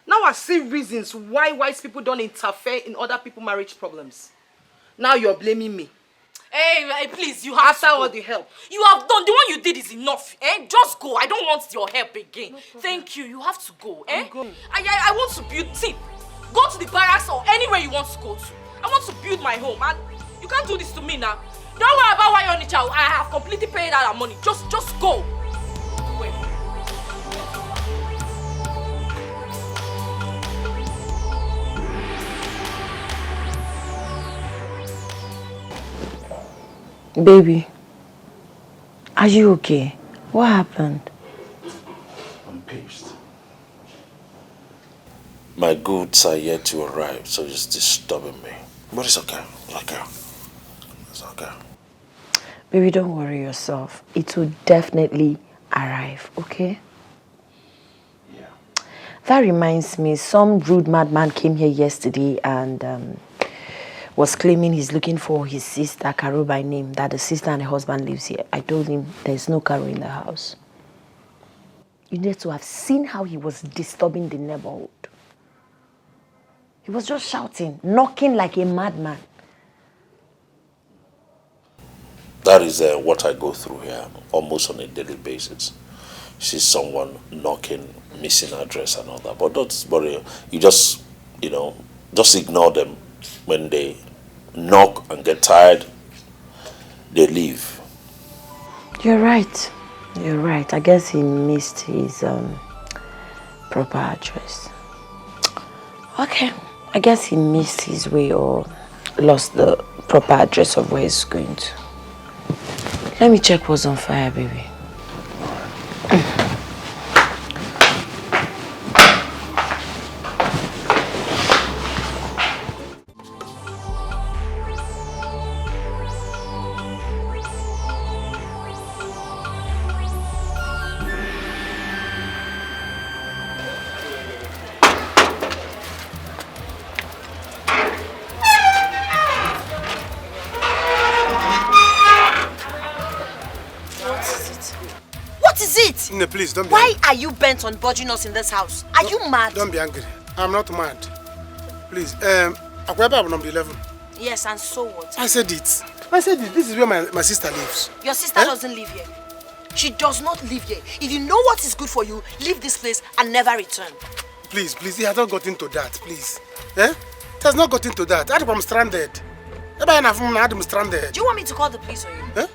Now I see reasons why wise people don't interfere in other people's marriage problems. Now you're blaming me. Hey, please, you have After to all go. the help. You have done. The one you did is enough. Just go. I don't want your help again. Thank you. You have to go. I want to build. See, go to the barracks or anywhere you want to go to. I want to build my home. And you can't do this to me now. Don't worry about why you're on the child. I have completely paid out our money. Just go. Wait. Baby, are you okay? What happened? I'm pissed. My goods are yet to arrive, so it's disturbing me. But it's okay. It's okay. It's okay. Baby, don't worry yourself. It will definitely arrive, okay? Yeah. That reminds me, some rude madman came here yesterday and was claiming he's looking for his sister, Caro by name, that the sister and the husband lives here. I told him there's no Caro in the house. You need to have seen how he was disturbing the neighborhood. He was just shouting, knocking like a madman. That is what I go through here almost on a daily basis. See someone knocking, missing address and all that. But don't worry, you just, just ignore them. When they knock and get tired, they leave. You're right. You're right. I guess he missed his proper address. Okay. I guess he missed his way or lost the proper address of where he's going to. Let me check what's on fire, baby. No, please, don't be Why angry. are you bent on budging us in this house? Are you mad? Don't be angry. I'm not mad. Please, Akweba number 11. Yes, and so what? I said it. I said it. This is where my sister lives. Your sister doesn't live here. She does not live here. If you know what is good for you, leave this place and never return. Please, he has not got into that, please. It has not got into that. I'm stranded. I'm stranded. Do you want me to call the police on you?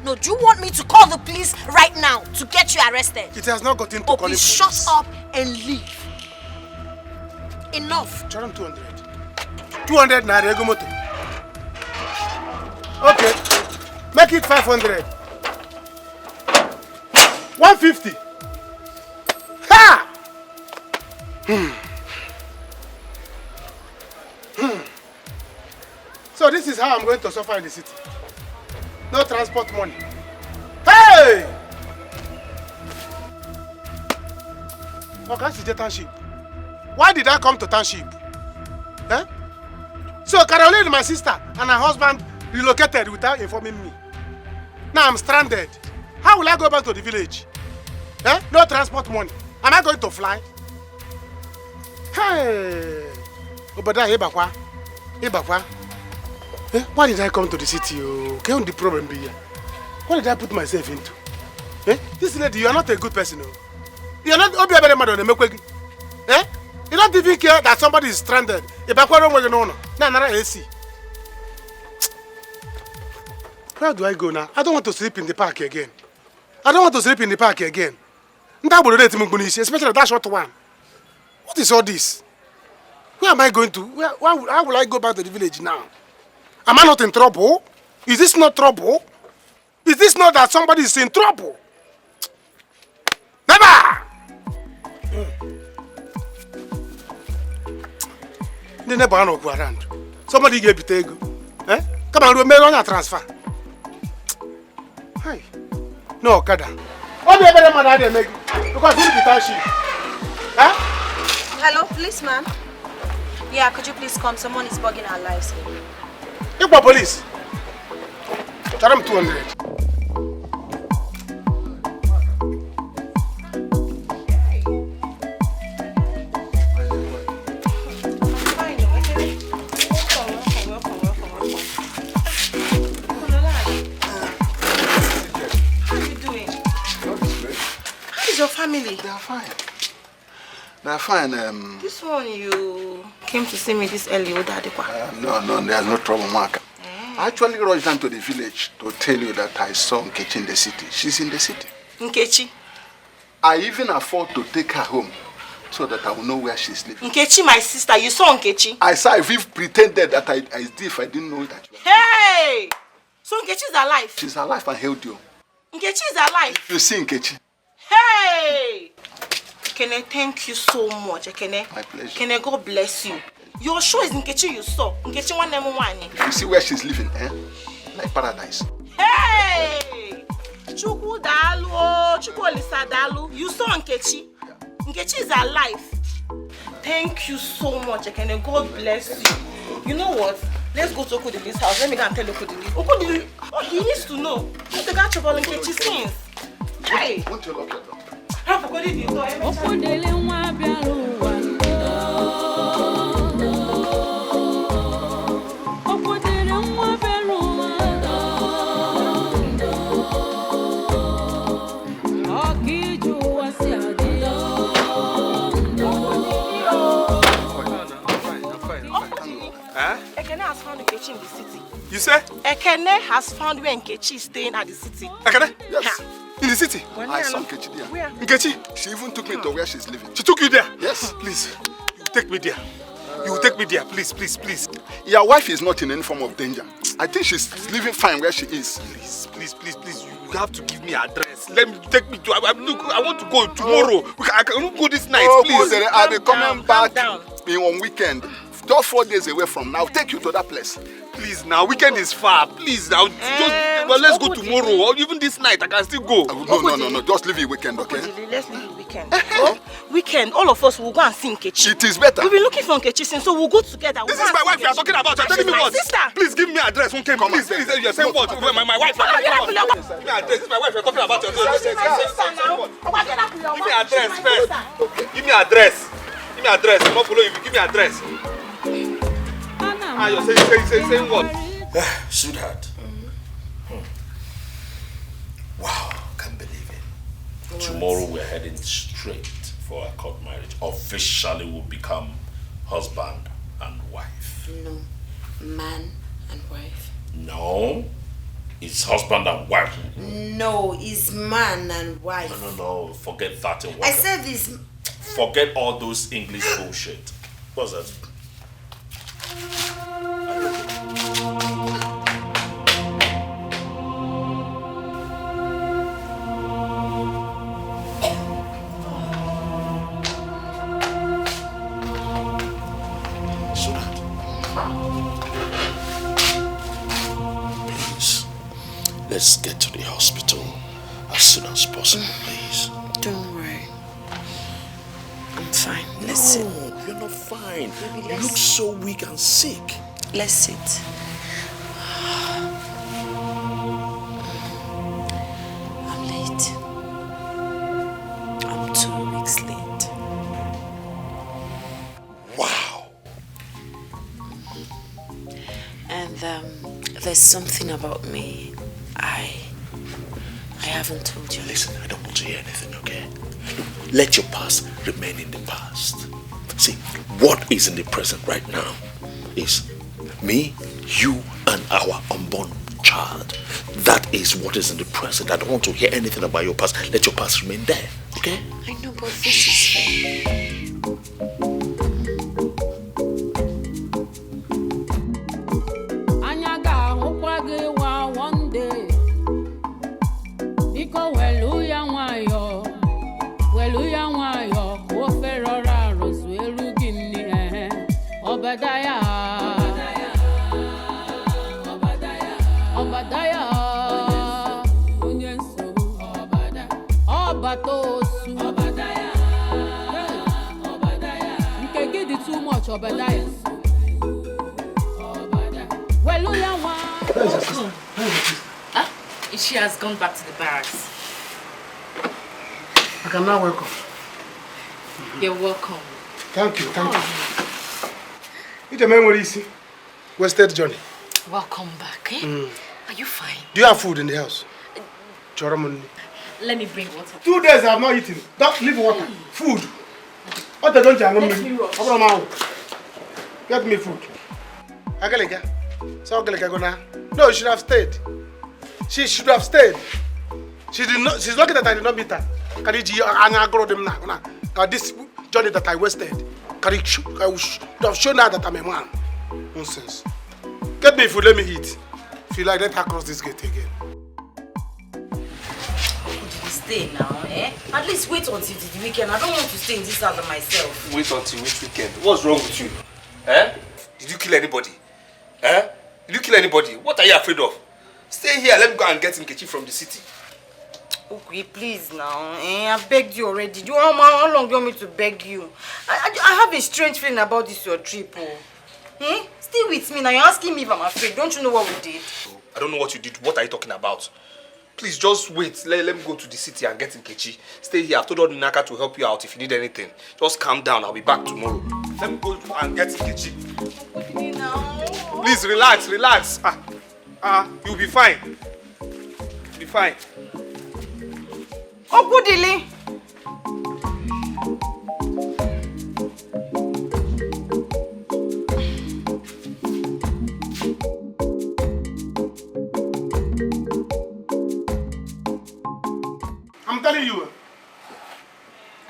No, do you want me to call the police right now to get you arrested? It has not got into calling police. Shut up and leave. Enough. Charm 200. 200 naira egomoto. Okay. Make it 500. 150. Ha! So this is how I'm going to suffer in the city. No transport money. Hey! Okay, she's township. Why did I come to township? Eh? So Caroline, my sister, and her husband relocated without informing me. Now I'm stranded. How will I go back to the village? Eh? No transport money. Am I going to fly? Hey! Obada, Ibakwa. Ibakwa. Eh? Why did I come to the city? Can't the problem be here? What did I put myself into? Eh? This lady, you are not a good person. You are not Obi Abere Mado de Mekwegi. Eh? You don't even care that somebody is stranded. Ibakwa don't want to know. Nara AC. Where do I go now? I don't want to sleep in the park again. I don't want to sleep in the park again. Especially that short one. What is all this? Where am I going to? How will I go back to the village now? Am I not in trouble? Is this not trouble? Is this not that somebody is in trouble? Never! They never know around. Somebody gave it a go. Eh? Come on, we'll on a transfer. Hey. No, Kada. What do you better mother make? Because you be touchy. Huh? Hello, policeman. Yeah, could you please come? Someone is bugging our lives. You for police? Tell them 200. Your family? They are fine. They are fine. This one you came to see me this early, no, there's no trouble, Mark. I actually rushed down to the village to tell you that I saw Nkechi in the city. She's in the city. Nkechi? I even afford to take her home so that I will know where she's living. Nkechi, my sister, you saw Nkechi? I saw if you pretended that I did if I didn't know that. Hey! So Nkechi is alive? She's alive and held you. Nkechi is alive? You see Nkechi. Hey! Ekene, thank you so much, Ekene. My pleasure. Ekene, God bless you. You're sure it's Nkechi you saw? Nkechi one name one. You see where she's living, eh? Like paradise. Hey! Chukwu dalu, Chukwu Olisa dalu. You saw Nkechi? Nkechi is alive. Thank you so much, Ekene. God bless you. You know what? Let's go to Okudili's house. Let me go and tell Okudili. Okudili, he needs to know. What the guy trouble Nkechi since. Hey! Won't you lock your door? Okudele nwa bịara ụwa Okudele nwa bịara ụwa Ọkịju ụwa si adị Ekene has found Nkechi in the city. You say? Ekene has found where Nkechi is staying at the city. Ekene? Yes. In the city? I saw Nkechi there. Where? Nkechi? She even took me to where she's living. She took you there? Yes. Please, you take me there. You take me there, please, please, please. Your wife is not in any form of danger. I think she's living fine where she is. Please, please, please, please. You have to give me address. Let me take me to. Look, I want to go tomorrow. I can go this night, please. I'll be coming back on weekend. Just 4 days away from now. I'll take you to that place. Please, now weekend is far. Please, now let's go tomorrow or even this night. I can still go. No. Just leave it weekend, okay? Let's leave the weekend. Weekend, all of us will go and see Nkechi. It is better. We've been looking for Nkechi since, so we'll go together. This is my wife you are talking about. You're telling me what? Sister. Please give me address. Okay, please. You're saying what? My wife. Give me address. This is my wife you're talking about. Give me address first. Give me address. Give me address. I'm not following you. Give me address. You're saying what? Sweetheart. Wow, can't believe it. Tomorrow we're heading straight for our court marriage. Officially we'll become husband and wife. No, man and wife. No, it's husband and wife. No, it's man and wife. No, forget that. I said this. Forget all those English bullshit. What's that? let's get to the hospital as soon as possible, please. Don't worry. I'm fine. Let's sit. No, you're not fine. You look so weak and sick. Let's sit. I'm late. I'm 2 weeks late. Wow. And there's something about me I haven't told you. Listen, I don't want to hear anything, okay? Let your past remain in the past. See, what is in the present right now is me, you, and our unborn child. That is what is in the present. I don't want to hear anything about your past. Let your past remain there, okay? I know, but this is one day. Because Weluya Wayo, Koferora, Roswell, Guinea, Obadiah, Onyenso, Obatosu, you can get it too much, Obadiah. Weluya Wayo. She has gone back to the barracks. Okay, I'm not welcome. You're welcome. Thank you. It's a memory, see. Wasted journey. Welcome back, eh? Are you fine? Do you have food in the house? Choramoni. Let me bring water. 2 days I have not eaten. Don't leave water. Food. What don't you Let me rush. Get me food. Agaleka. So Agaleka go now. No, she should have stayed. She should have stayed. She did not. She's lucky that I did not meet her. This journey that I wasted. I should have shown her that I'm a man. Nonsense. Get me food, let me eat. If you like, let her cross this gate again. Stay now, eh? At least wait until the weekend. I don't want to stay in this house by myself. Wait until which weekend? What's wrong with you? Eh? Did you kill anybody? Eh? Did you kill anybody? What are you afraid of? Stay here, let me go and get Nkechi from the city. Okay, please now. I begged you already. How long do you want me to beg you? I have a strange feeling about this your trip. Stay with me now. You're asking me if I'm afraid. Don't you know what we did? I don't know what you did. What are you talking about? Please just wait. Let me go to the city and get Nkechi. Stay here. I've told Naka to help you out if you need anything. Just calm down. I'll be back tomorrow. Let me go and get Nkechi. Please relax. You'll be fine. You'll be fine. Okudili.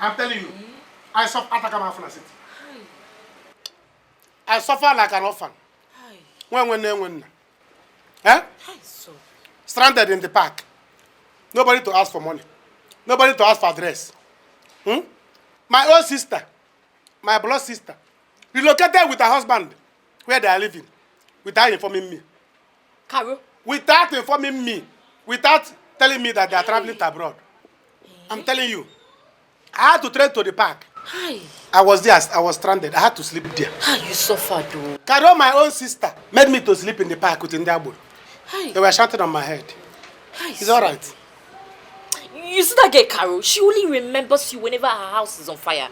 I'm telling you. I suffer Atakama from the city. I suffer like an orphan. When. Eh? Stranded in the park. Nobody to ask for money. Nobody to ask for address. My own sister, my blood sister, relocated with her husband where they are living without informing me. Carol? Without informing me. Without telling me that they are traveling abroad. I'm telling you. I had to train to the park. Hi. I was there. I was stranded. I had to sleep there. You suffered, though. Carol, my own sister, made me to sleep in the park with Indiabo. They were shouting on my head. It's all right. You see that girl, Carol? She only remembers you whenever her house is on fire.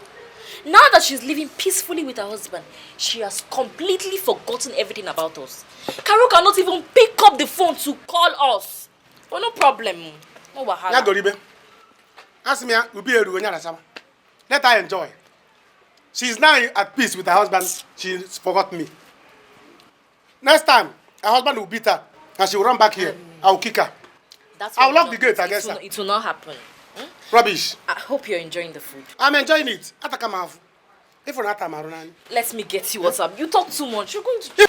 Now that she's living peacefully with her husband, she has completely forgotten everything about us. Carol cannot even pick up the phone to call us. Oh, no problem. No wahala. Ask me, let her enjoy. She's now at peace with her husband. She's forgot me. Next time, her husband will beat her and she will run back here. I will kick her. I'll lock the gate against her. It will not happen. Rubbish. I hope you're enjoying the food. I'm enjoying it. Let me get you water. You talk too much. You're going to...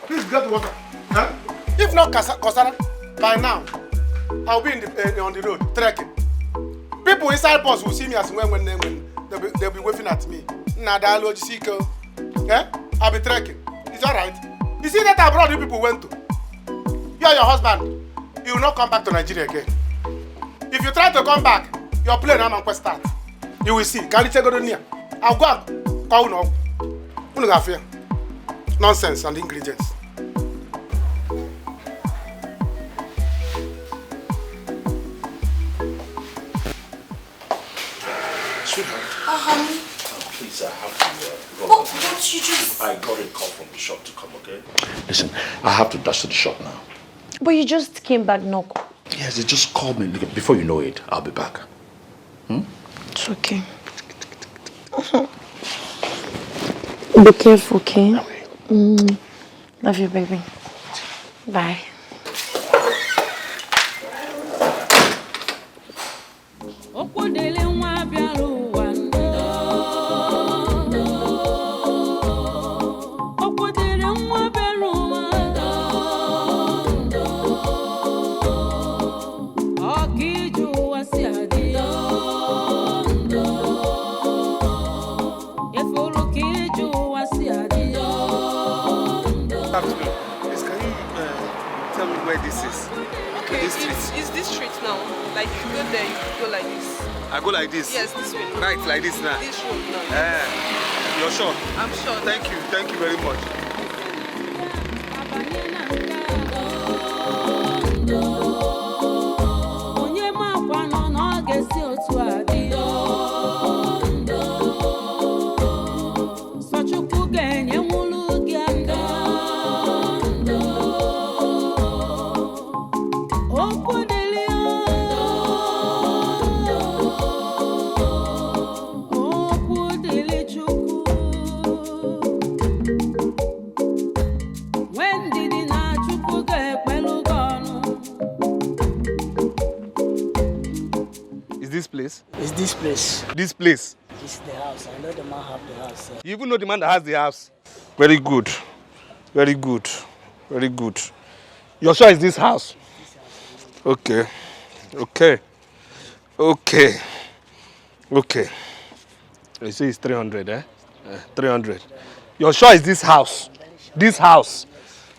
Please get water. Huh? If not Kosara, by now, I'll be on the road, trekking. People inside bus will see me as when they'll be waving at me. Wazico. I'll be trekking. It's alright. You see that abroad you people went to? You and your husband. you will not come back to Nigeria again. If you try to come back, your plane will start. You will see. I'll go and call now. Nonsense and ingredients. Sweetheart. Honey. Please, I have to go. But you just... I got a call from the shop to come, okay? Listen, I have to dash to the shop now. But you just came back, Noko. Yes, they just called me. Before you know it, I'll be back. It's okay. Be careful, okay? Love you, baby. Bye. Please, can you tell me where this is? Okay, it's this street now. Like you go there, you go like this. I go like this? Yes, this way. Right, like this now? This road now. You're sure? I'm sure. Thank you very much. It's this place. This place? It's the house. I know the man have the house. You even know the man that has the house? Very good. Very good. Very good. You're sure it's this house? Okay. Okay. Okay. Okay. You say it's 300, eh? 300. You're sure it's this house? This house?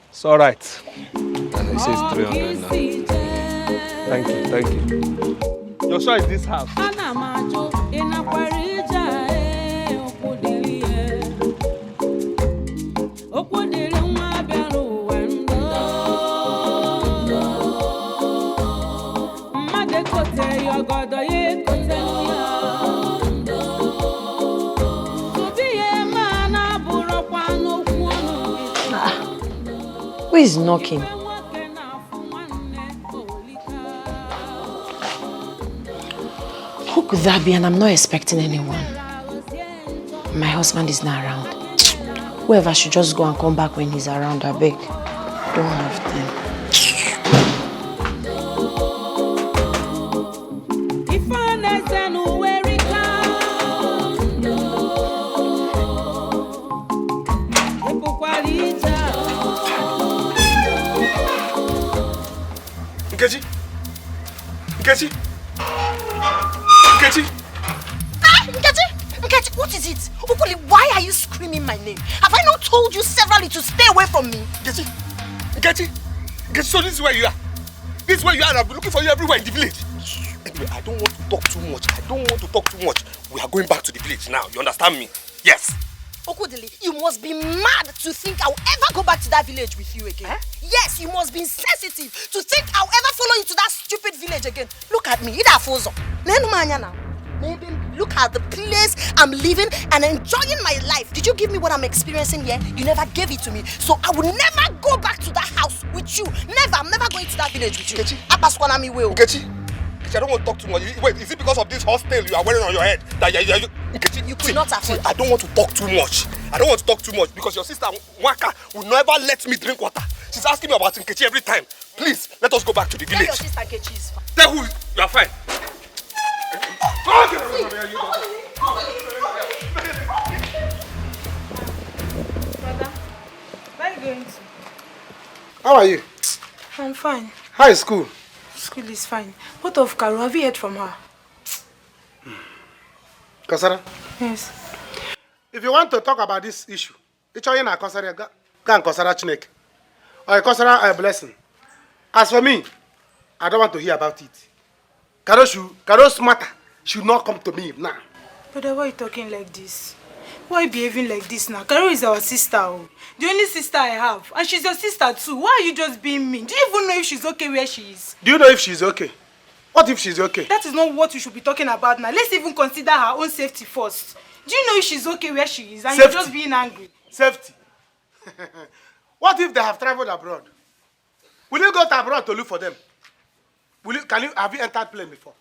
It's all right. And he says 300 now. Thank you. Thank you. You're sure it's this house? Who is knocking? Who could that be? And I'm not expecting anyone. My husband is not around. Whoever should just go and come back when he's around, I beg. Don't have time. Nkechi? Nkechi? Nkechi? Nkechi, what is it? Ukuli, why are you screaming my name? Have I not told you severally to stay away from me? Nkechi, so this is where you are. This is where you are, and I've been looking for you everywhere in the village. Anyway, I don't want to talk too much. We are going back to the village now. You understand me? Yes. Okudili, you must be mad to think I'll ever go back to that village with you again. Yes, you must be insensitive to think I'll ever follow you to that stupid village again. Look at me, look at the place I'm living and enjoying my life. Did you give me what I'm experiencing here? You never gave it to me. So I will never go back to that house with you. Never, I'm never going to that village with you. Nkechi, I don't want to talk too much. Wait, is it because of this horse tail you are wearing on your head that you could not afford? I don't want to talk too much. Because your sister Waka will never let me drink water. She's asking me about Nkechi every time. Please, let us go back to the village. Tell your sister Nkechi is fine. Tell who you are fine. Brother, where are you going to? How are you? I'm fine. How is school? School is fine. What of Karo? Have you heard from her? Kosara? Yes. If you want to talk about this issue, it's all in a Kosara, go and Kosara Chinek. Or a Kosara blessing. As for me, I don't want to hear about it. Karo's matter should not come to me now. Brother, why are you talking like this? Why are you behaving like this now? Karo is our sister. Oh. The only sister I have. And she's your sister too. Why are you just being mean? Do you even know if she's okay where she is? Do you know if she's okay? What if she's okay? That is not what we should be talking about now. Let's even consider her own safety first. Do you know if she's okay where she is? And Safety. You're just being angry. Safety. What if they have traveled abroad? Will you go to abroad to look for them? Have you entered plane before?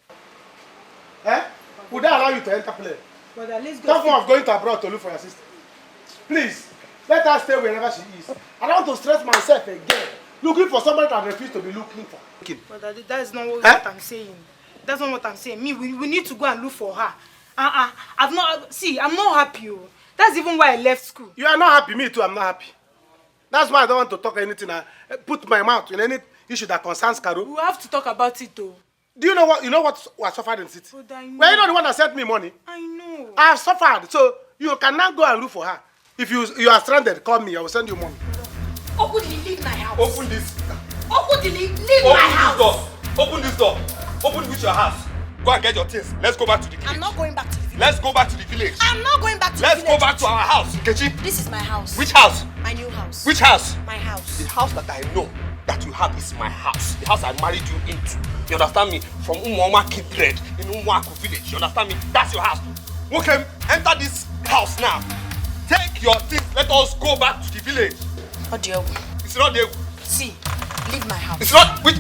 Eh? Would they allow you to enter plane? Brother, let's go. Talk of going to abroad to look for your sister. Please, let her stay wherever she is. I don't want to stress myself again. Looking for somebody that I refuse to be looking for. Brother, that is not what I'm saying. That's not what I'm saying. We need to go and look for her. I'm not happy. Oh. That's even why I left school. You are not happy, me too, I'm not happy. That's why I don't want to talk anything. I put my mouth in any issue that concerns Karo. We have to talk about it though. Do you know what was suffered in the city? But I know. Well, you know the one that sent me money? I know. I have suffered, so you cannot go and look for her. If you are stranded, call me, I will send you money. Okudili, leave my house. Open this. Okudili, leave my house. Open this door. Open with your house. Go and get your things. Let's go back to the village. I'm not going back to the village. Let's go back to the village. I'm not going back to the Let's village. go back to our house, Nkechi. This is my house. Which house? My new house. Which house? My house. The house that I know that you have is my house. The house I married you into. You understand me? From Umoma Kindred in Umwaku village. You understand me? That's your house. Okay, enter this house now. Take your things. Let us go back to the village. What do you want? It's not there. See, leave my house. It's not. Which?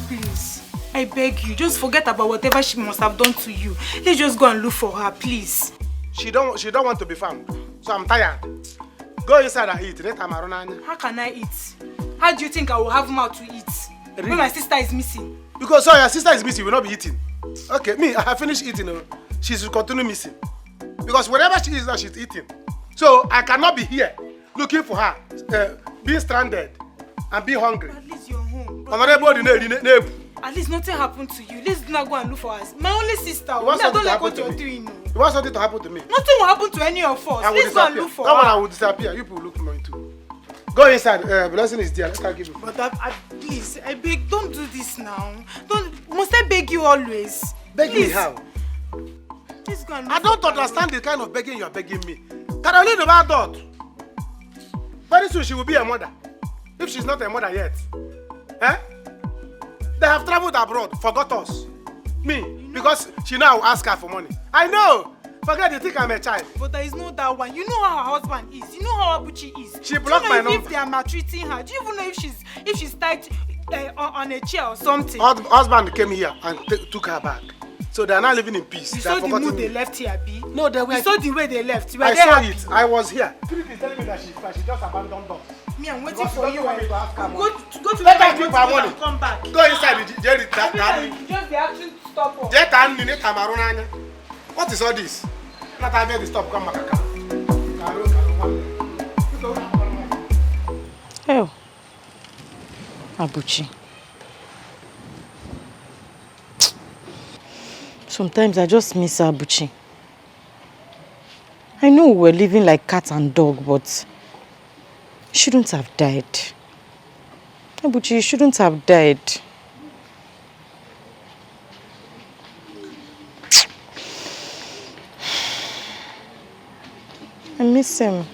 Please, I beg you, just forget about whatever she must have done to you. Let's just go and look for her, please. She don't want to be found, so I'm tired. Go inside and eat. How can I eat? How do you think I will have mouth to eat? Really? When my sister is missing. Because so your sister is missing, you will not be eating. Okay, me, I have finished eating. She should continue missing. Because wherever she is now, she's eating. So I cannot be here looking for her, being stranded and being hungry. At least you're home. At least nothing happened to you. Let's not go and look for us. My only sister. I don't like what you're doing. You want something to happen to me? Nothing will happen to any of us. Let's go and look for her. That one I will disappear. You people look for me too. Go inside. Blessing is there. Let her give you. But please, I beg, don't do this now. Must I beg you always? Beg please. me how? Let's go and look I don't understand the kind of begging you are begging me. Caroline of adult. Very soon she will be a mother. If she's not a mother yet. Eh? They have traveled abroad, forgot us. Me, because she now will ask her for money. I know. Forget they think I'm a child. But there is no that one. You know how her husband is. You know how Abuchi is. She blocked my number. If they are maltreating her, do you even know if she's tied on a chair or something? Husband came here and took her back. So they are now living in peace. You saw the mood they left here, B? No, they were. You saw the way they left. I saw it. I was here. Spirit is telling me that she just abandoned us. Me, I'm waiting for you. Go to let her give her money and come back. Go inside the Jerry. Just the action stop. What is all this? Not having the stop. Come back. Oh, Abuchi. Sometimes I just miss Abuchi. I know we're living like cat and dog, but he shouldn't have died. Abuchi, you shouldn't have died. I miss him.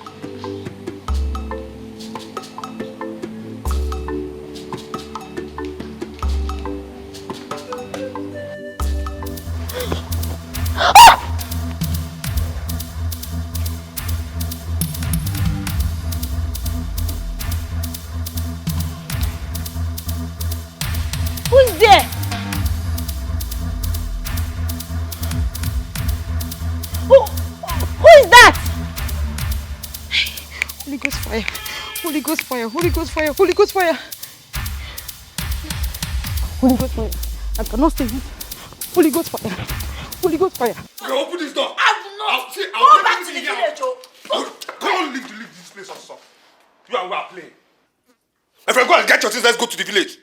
Who's there? Who is that? Holy Ghost fire. Holy Ghost fire. Holy Ghost fire. Holy Ghost fire. Holy Ghost fire. I cannot stay here. Holy Ghost fire. Holy Ghost fire. Okay, open this door. I will not. Go back to the village, oh. Come on, leave this place also. You and we are playing. If I go and get your things, let's go to the village.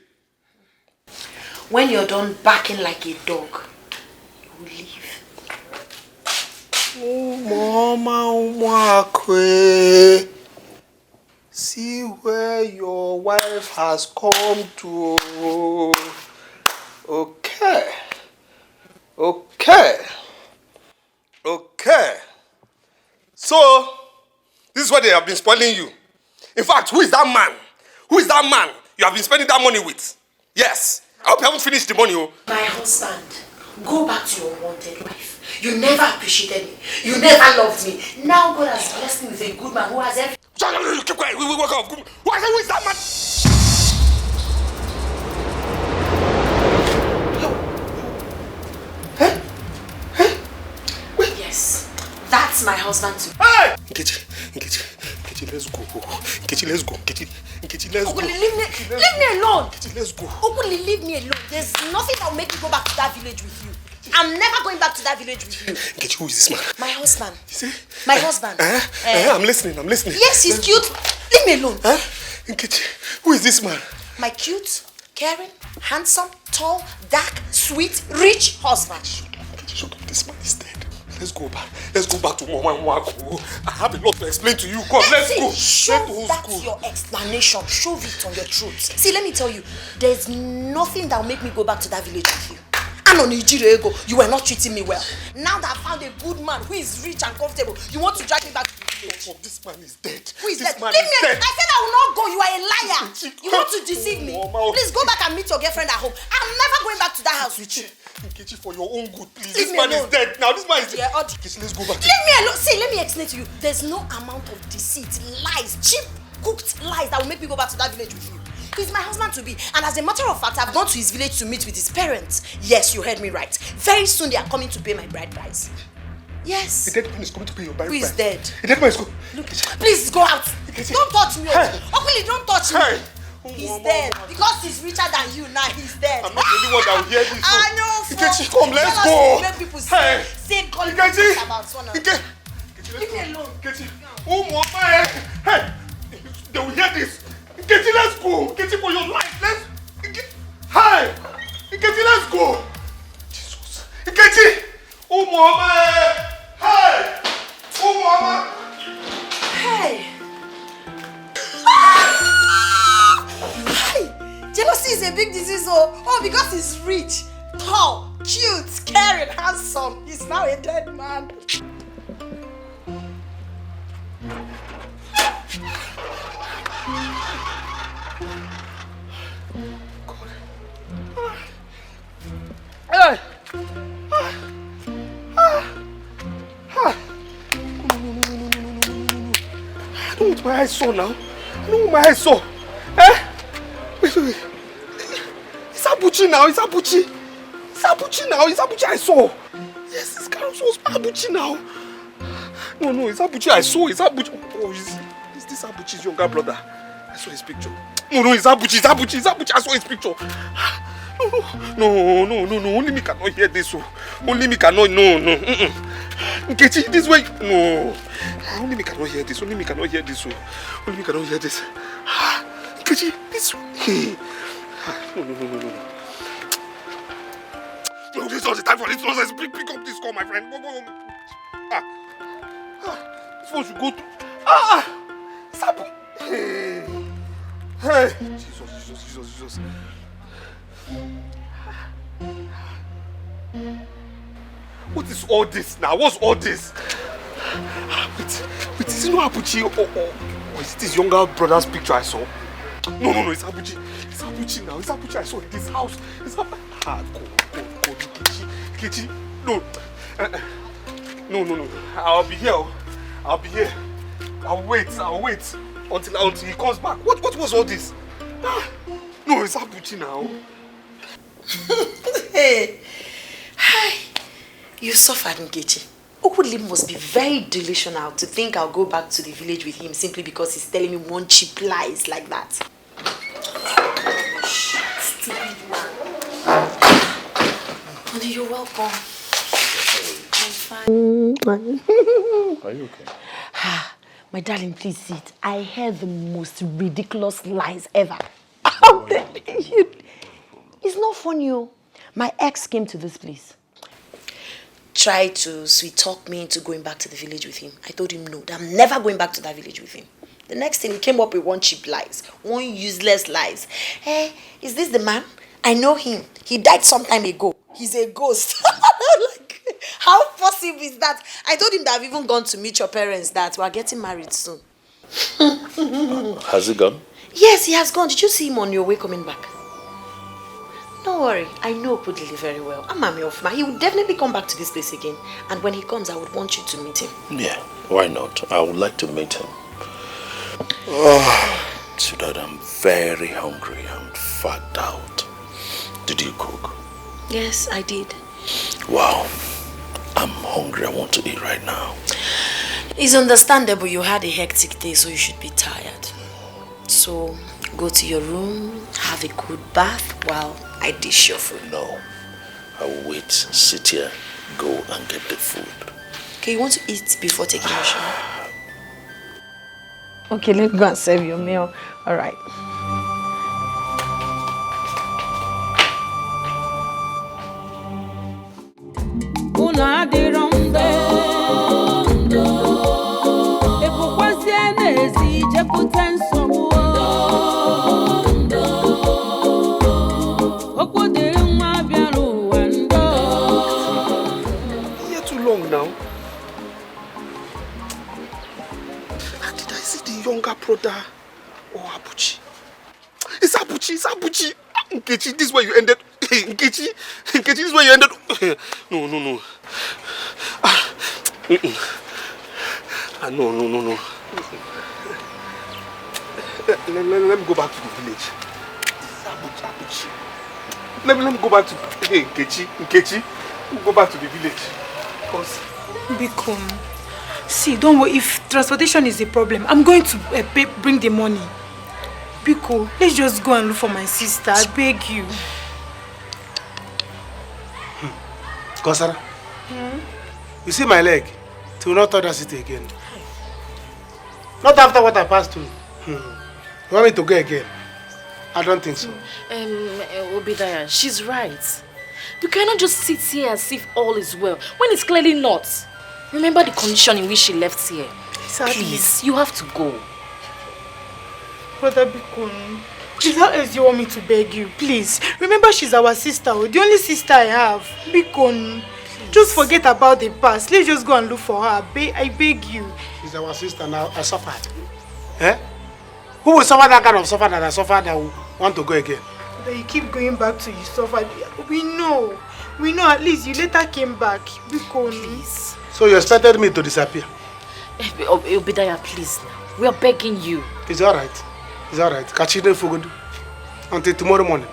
When you're done barking like a dog, you will leave. Oh, Mama, See where your wife has come to. Okay. Okay. Okay. So, this is what they have been spoiling you. In fact, who is that man? Who is that man you have been spending that money with? Yes. I hope you haven't finished the money. Oh. My husband, go back to your wanted wife. You never appreciated me. You never loved me. Now God has blessed me with a good man who has everything. Keep quiet. We work off. Who is that man? Yes, that's my husband too. Hey! Nkechi, let's go. Nkechi, let's go. Nkechi, let's go. Leave me alone. Nkechi, let's go. Okuli, leave me alone. There's nothing that will make me go back to that village with you. I'm never going back to that village with you. Nkechi, who is this man? My husband. You see? My husband. I'm listening. Yes, he's cute. Leave me alone. Nkechi, who is this man? My cute, caring, handsome, tall, dark, sweet, rich husband. Shut up. This man is dead. Let's go back. Let's go back to Mama Nwako. I have a lot to explain to you. Come, let's go. Show that your explanation. Shove it on your throat. See, let me tell you, there's nothing that will make me go back to that village with you. And on Ego, you were not treating me well. Now that I found a good man who is rich and comfortable, you want to drag me back to the village. Oh, this man is dead. Who is this dead? Man Leave is me. dead. I said I will not go. You are a liar. You want to deceive me. Please go back and meet your girlfriend at home. I'm never going back to that house with you. Nkechi, for your own good, please. Leave This me man alone. is dead. Now this man is dead. Yeah, Nkechi, let's go back. Leave me alone. See, let me explain to you. There's no amount of deceit, lies, cheap cooked lies that will make me go back to that village with you. He's my husband to be, and as a matter of fact, I've gone to his village to meet with his parents. Yes, you heard me right. Very soon they are coming to pay my bride price. Yes. The dead man is coming to pay your bride price. Who is dead? The dead man is coming. Look, please go out. Don't touch me. Okuli, don't touch me. He's dead. Because he's richer than you now, he's dead. I'm not the only one that will hear this. I know. Nkechi, come, let's go. Make people say God about one of them. Leave me alone. Nkechi, oh mama, hey, they will hear this. Nkechi, let's go. Nkechi, for your life, Hi, Nkechi, let's go. Jesus, Nkechi, oh mama, hey, oh mama, hey. Jealousy is a big disease, oh, because he's rich, tall, cute, caring, handsome. He's now a dead man. Hey! I don't want my eyes saw now. I don't want my eyes saw. Wait. It's Abuchi now. It's Abuchi I saw. Yes, this guy was Abuchi now. No, it's Abuchi I saw. It's Abuchi. Oh, is this Abuchi's younger brother? I saw his picture. No, it's Abuchi. I saw his picture. No. Only me cannot hear this. Only me cannot. No. Nkechi, this way. No. Only me cannot hear this. Only me cannot hear this. Nkechi, this way. No. No, this is not the time for this nonsense. Pick up this call, my friend. Go. This one should go to. Sabu. Hey. Jesus. What is all this now? What's all this? Wait, is it not Abuchi or is it his younger brother's picture I saw? No, it's Abuchi. It's Abuchi now. It's Abuchi I saw in this house. It's Abuchi. Go, Nkechi. No. I'll be here. I'll wait until he comes back. What was all this? No, it's Abuchi now. Hey. Hi. You suffered, Nkechi. Okuli must be very delusional to think I'll go back to the village with him simply because he's telling me one cheap lies like that. Stupid man. Honey, you're welcome. I'm fine. Are you okay? My darling, please sit. I heard the most ridiculous lies ever. I'm telling you. It's not funny. My ex came to this place. Tried to sweet talk me into going back to the village with him. I told him no, that I'm never going back to that village with him. The next thing, he came up with one cheap lies. One useless lies. Hey, is this the man? I know him. He died some time ago. He's a ghost. Like, how possible is that? I told him that I've even gone to meet your parents, that we're getting married soon. Has he gone? Yes, he has gone. Did you see him on your way coming back? Don't worry. I know Pudili very well. I'm Mami Ofma. He will definitely come back to this place again. And when he comes, I would want you to meet him. Yeah, why not? I would like to meet him. Oh, so that I'm very hungry and fagged out. Did you cook? Yes, I did. Wow, I'm hungry. I want to eat right now. It's understandable you had a hectic day, so you should be tired. So, go to your room, have a good bath while I dish your food. No, I will wait, sit here, go and get the food. Okay, you want to eat before taking your shower? Okay, let's go and serve your meal. All right. You're too long now. Did I see the younger brother or Abuchi? It's Abuchi, it's Abuchi. Nkechi, this is where you ended. Nkechi, this is where you ended. No. No. Let me go back to the village. Abuchi. Let me go back to Nkechi. Go back to the village. Because Biko, see, don't worry. If transportation is a problem, I'm going to bring the money. Biko, let's just go and look for my sister. I beg you. Kosara, you see my leg? It will not touch that city again. Not after what I passed through. You want me to go again? I don't think so. Obidaya, she's right. You cannot just sit here as if all is well, when it's clearly not. Remember the condition in which she left here. Exactly. Please, you have to go. Brother Biko, please, how else do you want me to beg you? Please, remember she's our sister, the only sister I have. Biko, just forget about the past. Let's just go and look for her. I beg you. She's our sister now. I suffered. Eh? Who will suffer that kind of suffer that I suffered that will want to go again? But you keep going back to you suffered. We know at least you later came back. Biko, please. So you expected me to disappear? Obidaya, please. We are begging you. It's alright. Catch you for until tomorrow morning.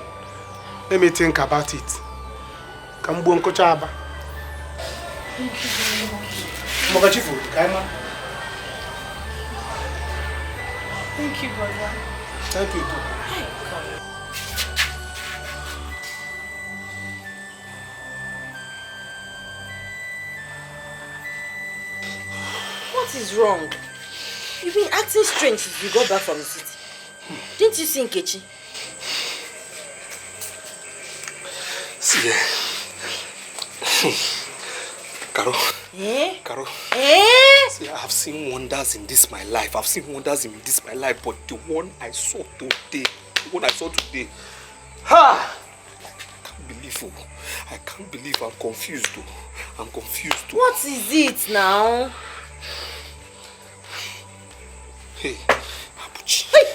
Let me think about it. Come on, Coach Abba. Thank you very much. Thank you, brother. Thank you too. What is wrong? You've been acting strange since you got back from the city. Didn't you see Nkechi? see, Caro. Eh? Caro. Eh? See, I have seen wonders in this my life. But the one I saw today, I can't believe I'm confused though. What is it now? Hey, Abuchi. Hey!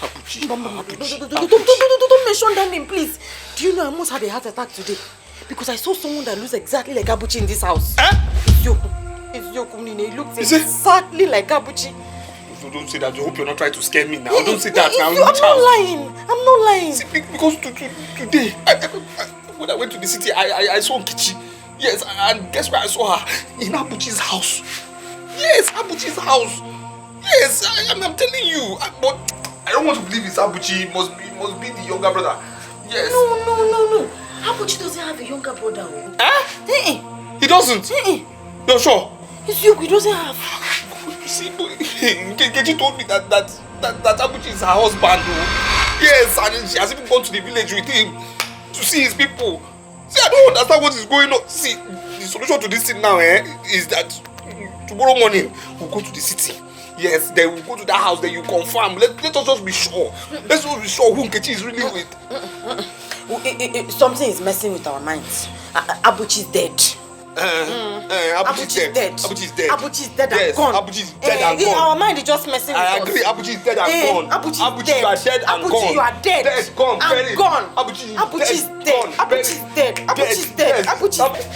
Abuchi. Don't mention that name, please. Do you know I almost had a heart attack today? Because I saw someone that looks exactly like Abuchi in this house. It's Yoku Nine. He looks exactly like Abuchi. Don't say that. I hope you're not trying to scare me now. Don't say that now. I'm not lying. See, because today, when I went to the city, I saw Nkechi. Yes, and guess where I saw her? In Abuchi's house. Yes, Abuchi's house. Yes, I'm telling you. But I don't want to believe it's Abuchi. It must be the younger brother. Yes. No. Abuchi doesn't have a younger brother. He doesn't? You're sure? It's you, he doesn't have. You see, Nkechi told me that Abuchi is her husband. Yes, and she has even gone to the village with him to see his people. See, I don't understand what is going on. See, the solution to this thing now is that tomorrow morning we'll go to the city. Yes, then we go to that house, then you confirm. Let us just be sure. Let's just be sure who Nkechi is really with. Something is messing with our minds. Abuchi is dead. Abuchi is dead. Abuchi is dead. Abuchi is dead Yes, and gone. Abuchi is dead and gone. Our mind is just messing with us. I agree. Abuchi is dead and gone. Abuchi Abuchi, dead. you are dead and Abuchi, gone. you are dead. Dead, gone, buried. Gone. Abuchi is dead. dead. Gone, Abuchi is dead. Abuchi is dead. Abuchi is dead.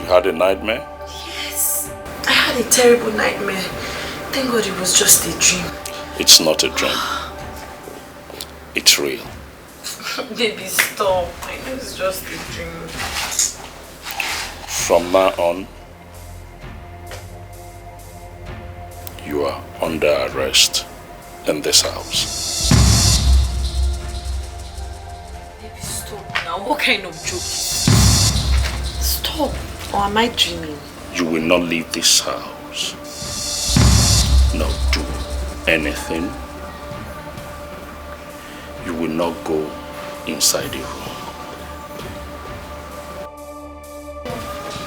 Had a nightmare? Yes, I had a terrible nightmare. Thank God it was just a dream. It's not a dream. It's real. Baby, stop. I know it's just a dream. From now on, you are under arrest in this house. Baby, stop now. What kind of joke? Stop. Or am I dreaming? You will not leave this house. Not do anything. You will not go inside the room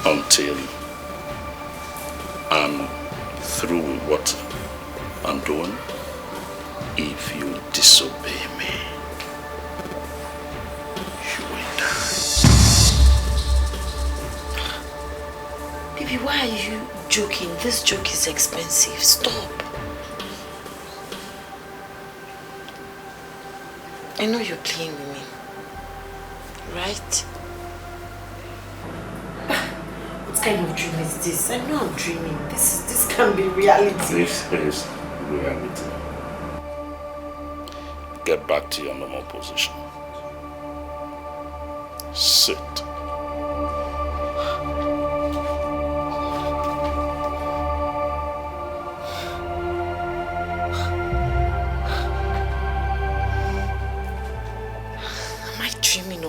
until I'm through with what I'm doing. If you disobey me, you will die. Baby, why are you joking? This joke is expensive. Stop. I know you're playing with me, right? What kind of dream is this? I know I'm dreaming. This can't be reality. This is reality. Get back to your normal position. Sit.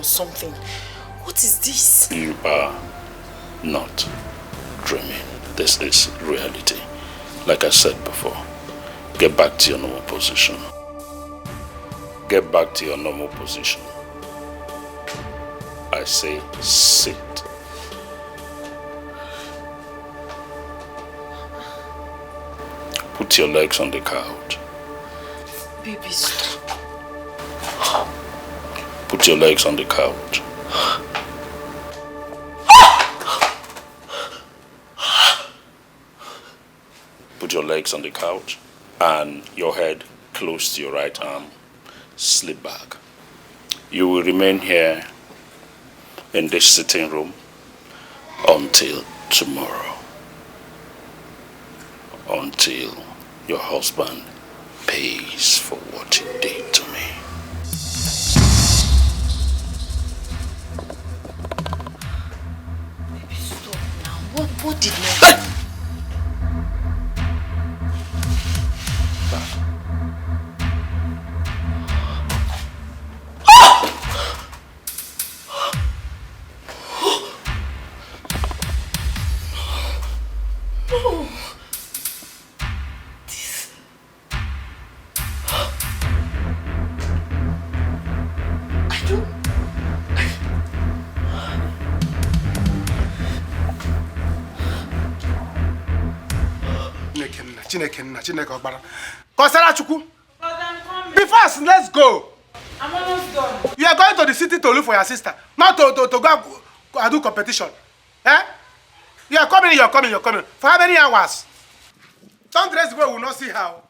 Something. What is this? You are not dreaming. This is reality. Like I said before, get back to your normal position. Get back to your normal position. I say sit. Put your legs on the couch. Baby, stop. Put your legs on the couch. Put your legs on the couch and your head close to your right arm. Slip back. You will remain here in this sitting room until tomorrow. Until your husband pays for what he did to me. What did you... Be fast, let's go. I'm almost done. You are going to the city to look for your sister, not to go and do competition. Eh? You are coming. For how many hours? Don't dress the way we will not see how.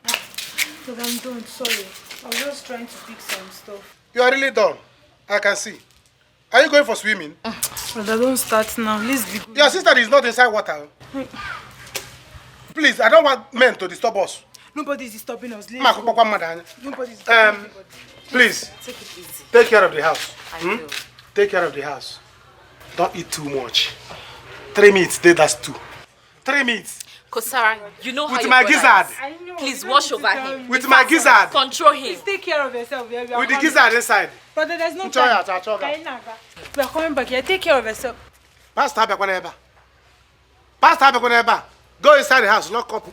But I'm done, sorry. I was just trying to pick some stuff. You are really done. I can see. Are you going for swimming? Brother, don't start now. Let's be good. Your sister is not inside water. Please, I don't want men to disturb us. Nobody is disturbing us. Let's go. Nobody is disturbing anybody. Please, take it easy. Take care of the house. I will. Take care of the house. Don't eat too much. 3 minutes, that's 2. 3 minutes. Kosara, you know how with your my brother gizzard. is. Please wash over him. With my gizzard. Control him. Please take care of yourself. With the gizzard inside. Brother, there's no Enjoy time. it, We are coming back here. Take care of yourself. Pastor Abekoneba. Go inside the house, lock up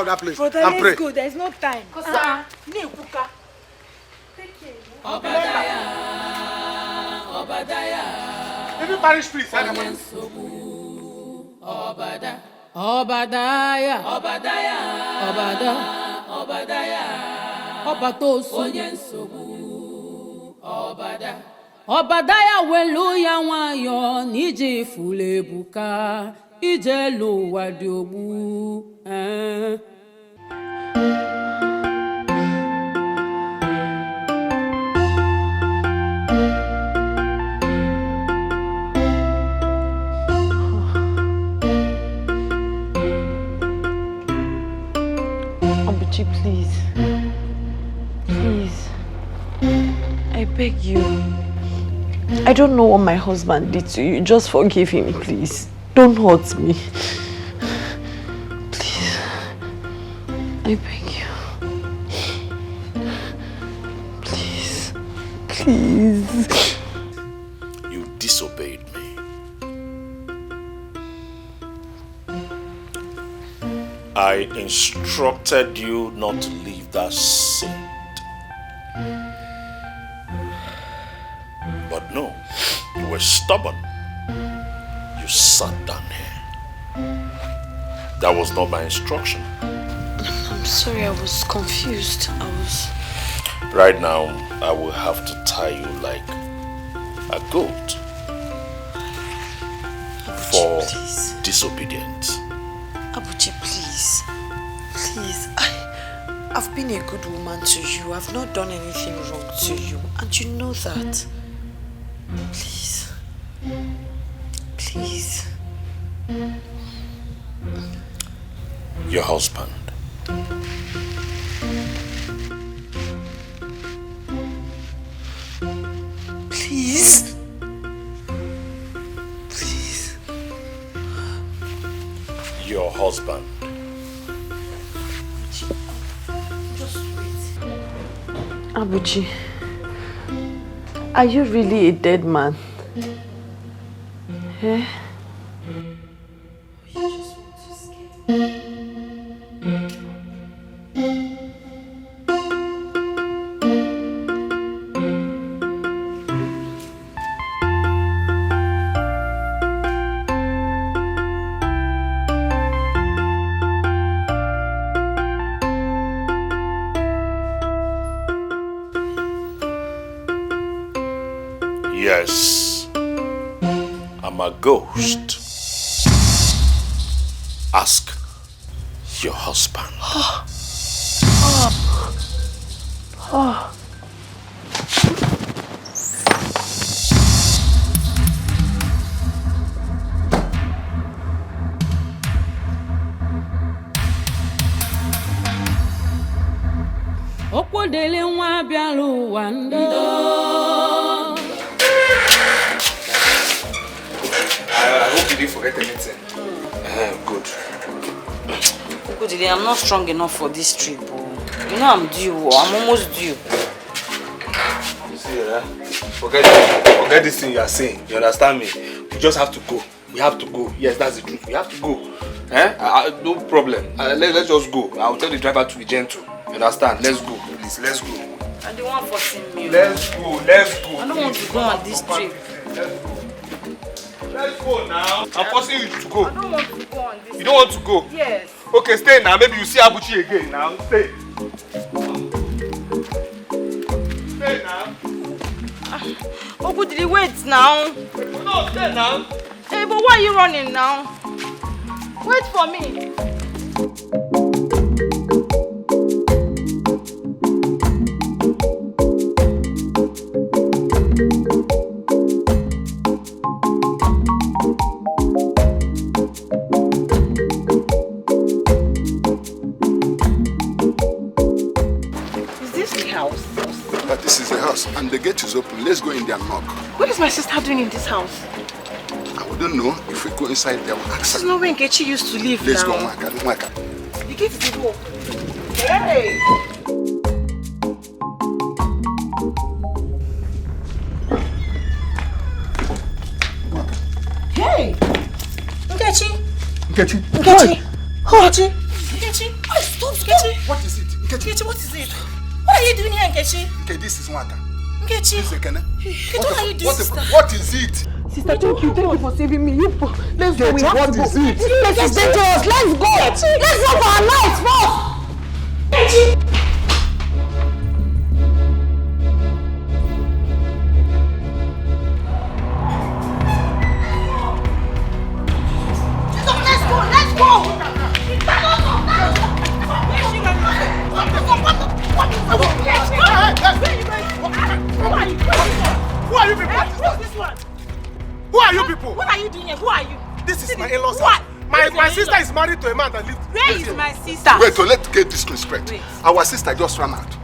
that place, Brother, and pray. let's go. There's no time. Obadiah. Every parish priest, Obadiah. Obadiah. Obadiah weluya nwayo n'ije fule buka ije l'ụwa dị ogbu. Abuchi, please. Please. I beg you. I don't know what my husband did to you. Just forgive him, please. Don't hurt me. Please. I beg you. Please. Please. You disobeyed me. I instructed you not to leave that seat. But no, you were stubborn. You sat down here. That was not my instruction. I'm sorry, I was confused. Right now, I will have to tie you like a goat for disobedience. Abuchi, please. Please. I've been a good woman to you. I've not done anything wrong to you. And you know that. Please. Please. Your husband. Please. Please. Your husband. Just wait. Abuchi, are you really a dead man? Eh? Yes, I'm a ghost. Ask your husband. Okwodele nwa bịara ụwa ndo. I hope you didn't forget anything. Good. Ukudili, I'm not strong enough for this trip. You know I'm due. I'm almost due. You see, forget this thing you are saying. You understand me? We just have to go. We have to go. Yes, that's the truth. We have to go. No problem. Let's just go. I'll tell the driver to be gentle. You understand? Let's go, please. Let's go. I don't want forcing me. Let's go. Let's go. I don't want to go on this trip. Let's go. Let's go now. I'm forcing you to go. I don't want to go on this. You don't want to go? Yes. Okay, stay now. Maybe you see Abuchi again now. Stay. Stay now. Okudili, wait now. No, stay now. Hey, but why are you running now? Wait for me. house? But this is the house and the gate is open. Let's go in there and knock. What is my sister doing in this house? I wouldn't know. If we go inside there, we'll ask This is her. not where Nkechi used to live Let's now. go, Mwaka. The gate is open. Hey! Hey! Nkechi! Nkechi! Nkechi! Nkechi! Nkechi! Oh, stop! Nkechi! What is it? Nkechi, what is it? What are you doing here, Nkechi? Okay, this is Mwaka. Nkechi! This is Ekene. What are you doing, sister? What is it? Sister, thank you for saving me. Let's go. We have What to is go. it? This place is dangerous. Let's go. Let's go for our lives first. Who are you people? Who's this one? Who are you people? What are you doing here? Who are you? This is my in-laws. What? My sister is married to a man that lives. Where is my sister? Wait, let's get this straight. Our sister just ran out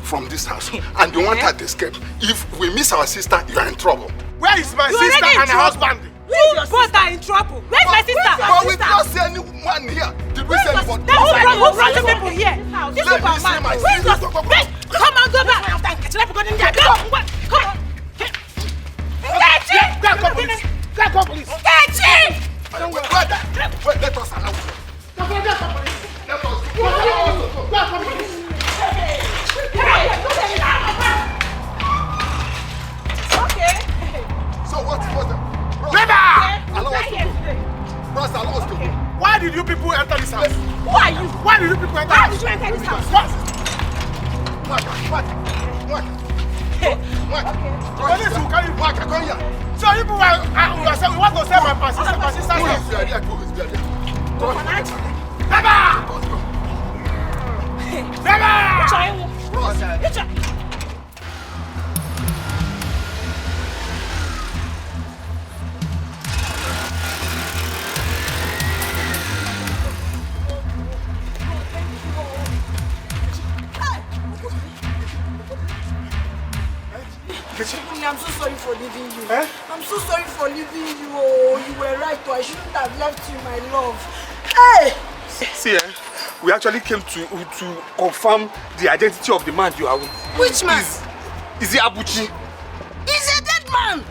from this house and you want her to escape. If we miss our sister, you are in trouble. Where is my You sister already in and her trouble. husband? You both are in trouble. Where's my sister? But we did not see anyone here. Did we see anyone? Who brought you people here? This Let me is see man. my Where's sister. your... Wait, come on, go back. Come on. Nkechi! Go, police. Go, police. Nkechi! Wait, let us allow you. Let us Okay. So what's the... Allow us to go. Bros, allow us to go. Why did you people enter this house? Who are you? Why did you people enter? How did you enter this house? Police will carry you. Come here. So you people are saying we want to sell my sister. My sister's Police, here. we are here. Police, we are here. I'm so sorry for leaving you. Eh? I'm so sorry for leaving you. Oh, you were right. I shouldn't have left you, my love. Hey! See, we actually came to confirm the identity of the man you are with. Which man? Is he Abuchi? He's a dead man.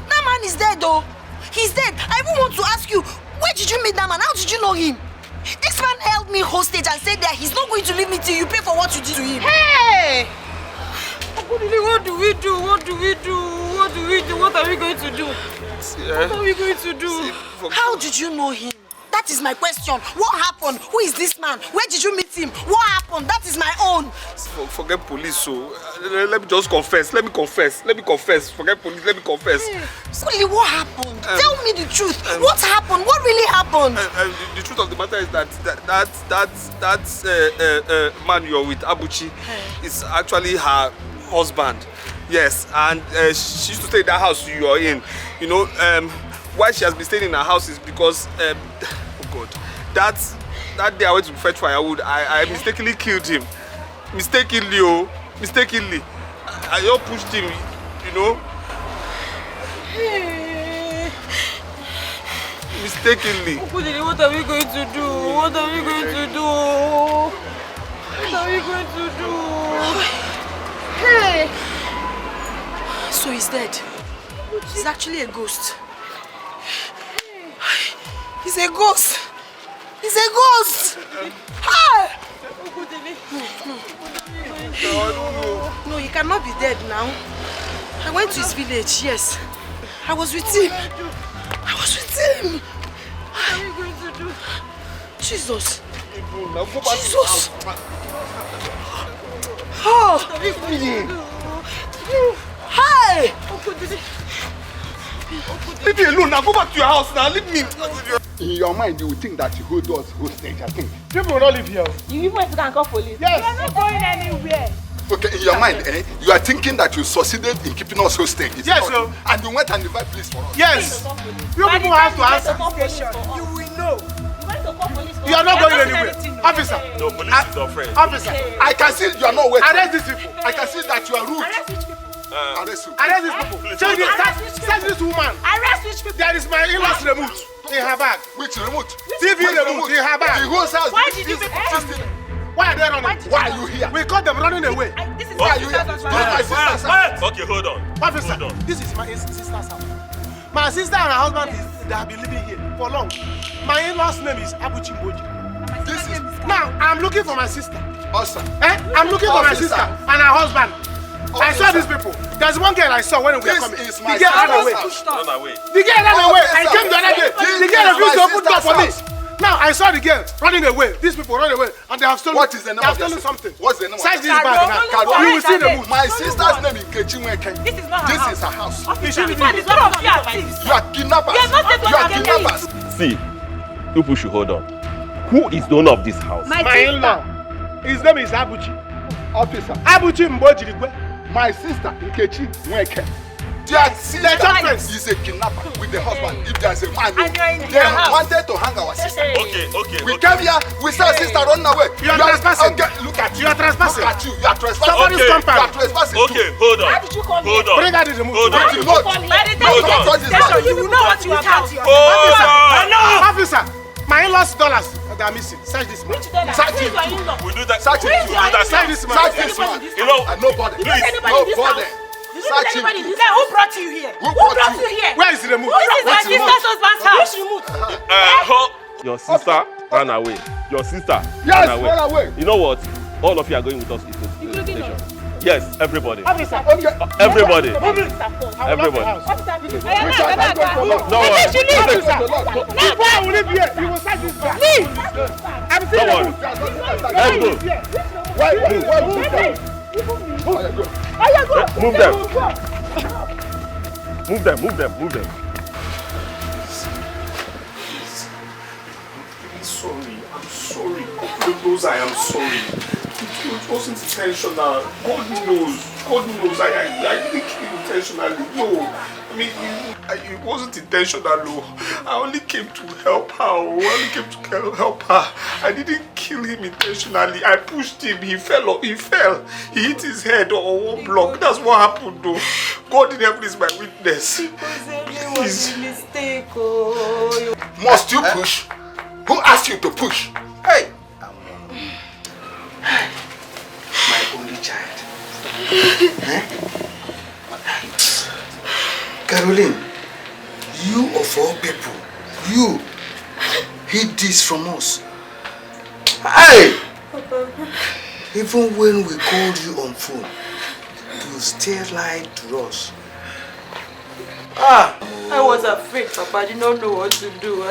That man is dead, though. He's dead. I even want to ask you, where did you meet that man? How did you know him? This man held me hostage and said that he's not going to leave me till you pay for what you did to him. Hey! What do we do? What do we do? What do we do? What are we going to do? What are we going to do? How did you know him? That is my question. What happened? Who is this man? Where did you meet him? What happened? That is my own. Forget police, so let me just confess. Let me confess. Forget police, let me confess. Really, what happened? Tell me the truth. What happened? What really happened? The truth of the matter is that man you're with, Abuchi, is actually her husband. Yes, and she used to stay in that house you are in. You know, why she has been staying in her house is because, oh God, that day I went to fetch firewood, I mistakenly killed him. Mistakenly. I just pushed him, you know. Mistakenly. What are we going to do? What are we going to do? What are we going to do? Hey! So he's dead. He's actually a ghost. He's a ghost. He's a ghost. Hi! No, he cannot be dead now. I went to his village, yes. I was with him. What are we going to do? Jesus. Jesus. Oh! Hi! Leave me alone now. Go back to your house now. Leave me. In your mind, you will think that you hold us hostage, I think. People will not live here. You even went to go and call police? Yes. We are not going anywhere. Okay, in your mind, you are thinking that you succeeded in keeping us hostage. Yes, sir. And you went and invited police for us. Yes. You people have to answer. You will know. You went to call police for You are not going anywhere. Officer. No, police is your friend. Officer. I can see you are not waiting. Arrest these people. I can see that you are rude. Arrest you. Arrest these people. Search this woman. Arrest which people? There is my in-laws remote in her bag. Which remote? TV remote in her bag. The whole house. Why did you people come here? Why are they running? Why are you here? We caught them running away. This is Why my are you here? sister's This is my house. sister's house. Okay, hold on. Officer, Hold on. this is my sister's house. My sister and her husband they have been living here for long. My in-law's name is Abuchi Mboji. Now I'm looking for my sister. Awesome. I'm looking for my sister and her husband. I saw these people. There's one girl I saw when we were coming. This is The my girl ran away. Run away. The girl ran away. I Officer, came the other day. this The girl is refused to my open door for me. sister's Now I saw the girl running away. These people run away and they have stolen. What is the name They have of your stolen something. What's the name of Search your this bag now. You will see the mood. My sister's name is Nkechi Nweke. This is not her This house. is her house. You should be This is one of you are thieves. You are kidnappers. You are not taking You are my kidnappers. See, people should hold on. Who is the owner of this house? My in-law. His name is Abuchi. Officer. Abuchi Mbojirigwe. My sister Nkechi Nweke. Their sister is a kidnapper with the husband. If there's a man, they wanted to hang our sister. Okay. We came here, we saw sister running away. You are trespassing. Okay, look at you. You are trespassing. Look at you. You are trespassing. Somebody's Okay. compound. You are trespassing. Okay, hold on. How did you come Hold here? on. Bring out the remote. Hold on. You know. By the Hold time on. you get you will know what you have done. Hold on. Officer, my in-laws dollars that are missing. Search this man. Which dollar? Search Who is him. your in-law? We do that. Search We him. do that. Search this man. Search this man. You know, And nobody. Please. Anybody in this Nobody. house? Search him. Who brought you here? Who brought you? here? Where is the remote? This is my What's the remote? sister's husband's house. Which remote? your sister ran away. Your sister Yes, ran away. run away. You know what? All of you are going with us to the station. Yes, everybody. Officer, Okay. Everybody. I will lock the Everybody. house. Which one? I'm going for long. No worry. Now why I will leave here? You will search this bag. Leave. I'm Don't saying worry. Let's go. Why you sit down? Move them. Move them. I'm sorry. God knows I am sorry. It wasn't intentional. God knows. I didn't kill you intentionally. No. I mean, it wasn't intentional. No. I only came to help her. I didn't kill him intentionally. I pushed him. He fell. He hit his head on one block. That's what happened, though. God in heaven is my witness. It was a mistake. Oh. Must you push? Who asked you to push? Hey! My only child. Caroline, you of all people, you hid this from us. Hey! Even when we called you on phone, you still lied to us. I was afraid, Papa. I did not know what to do.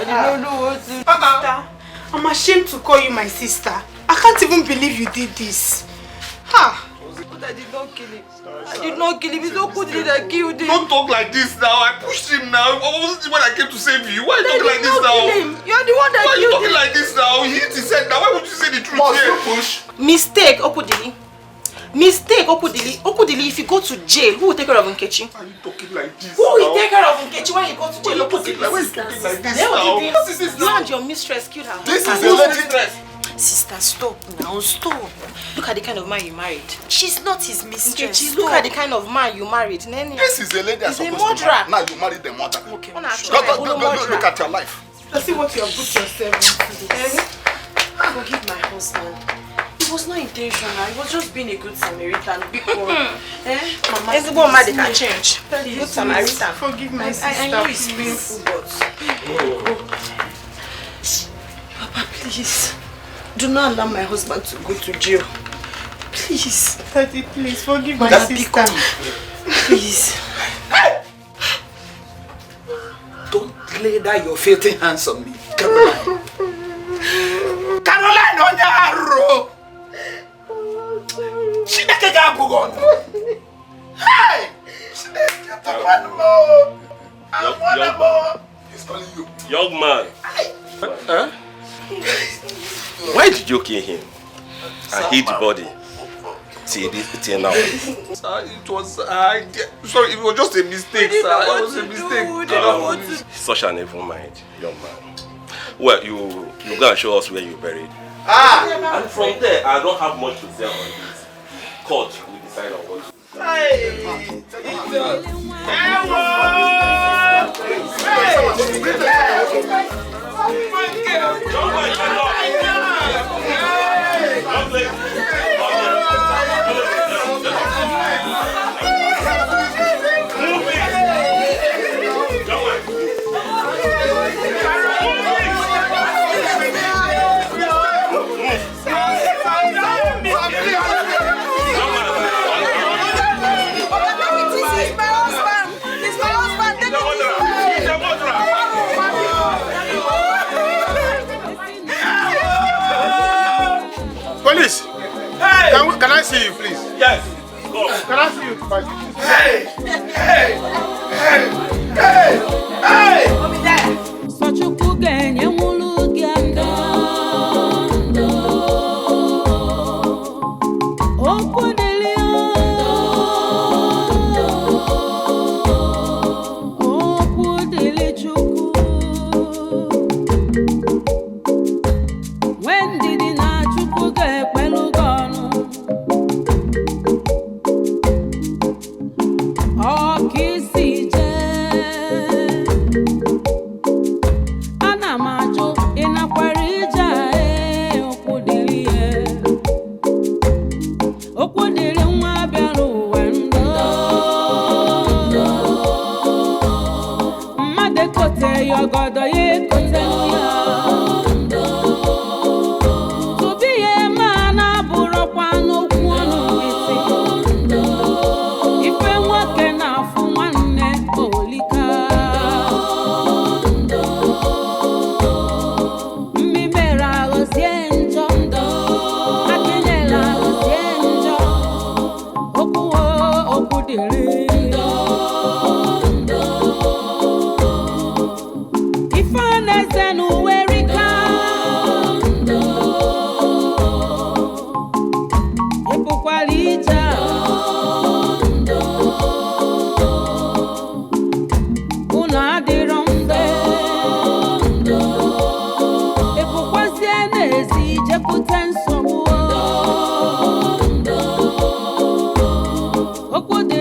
I'm ashamed to call you my sister. I can't even believe you did this. Ha! But I did not kill him. It's Okudili that killed him. Don't talk like this now. I pushed him now. I wasn't when I came to save you. Why are you talking like this now? You're the one that Why are you killed talking him. like this now? He hit his head now. Why would you say the truth Must here? you push? Mistake, Okudili. Okudili, if you go to jail, who will take care of Nkechi? Why are you talking like this Who will now? take care of Nkechi when you go to jail? Why are you talking like this Then what now? you did? What is this You now? and your mistress killed her. This is husband. a lady. Sister, stop now, stop. Look at the kind of man you married. She's not his mistress. Nkechi, look at the kind of man you married. Nene. This is a lady I'm He's a supposed to murderer. marry. Now you married the mother. Okay, Look at your life. Let's see what you have put yourself into. Forgive my husband. It was not intentional. It was just being a good Samaritan. Because, Mama, It's the one man that can change. Please, Good Samaritan. Forgive my sister. I know it's painful, but... Papa, please. Do not allow my husband to go to jail. Please. Daddy, please forgive my Mama, sister. Please. Don't lay down your filthy hands on me, Caroline. Caroline, on your arrow. She never got on. Hey! She never got one more. One more. He's calling you. Young man. Huh? Why did you kill him? I hid the body. Till now. It was sorry, it was just a mistake, sir. It was a mistake. Such an evil mind, young man. Well, you go and show us where you buried. And from there, I don't have much to say on this. Court will decide on what. Police! Hey! Can I see you, please? Yes. Go. Can I see you? Hey! Hey! Hey! Hey! Hey! Okwu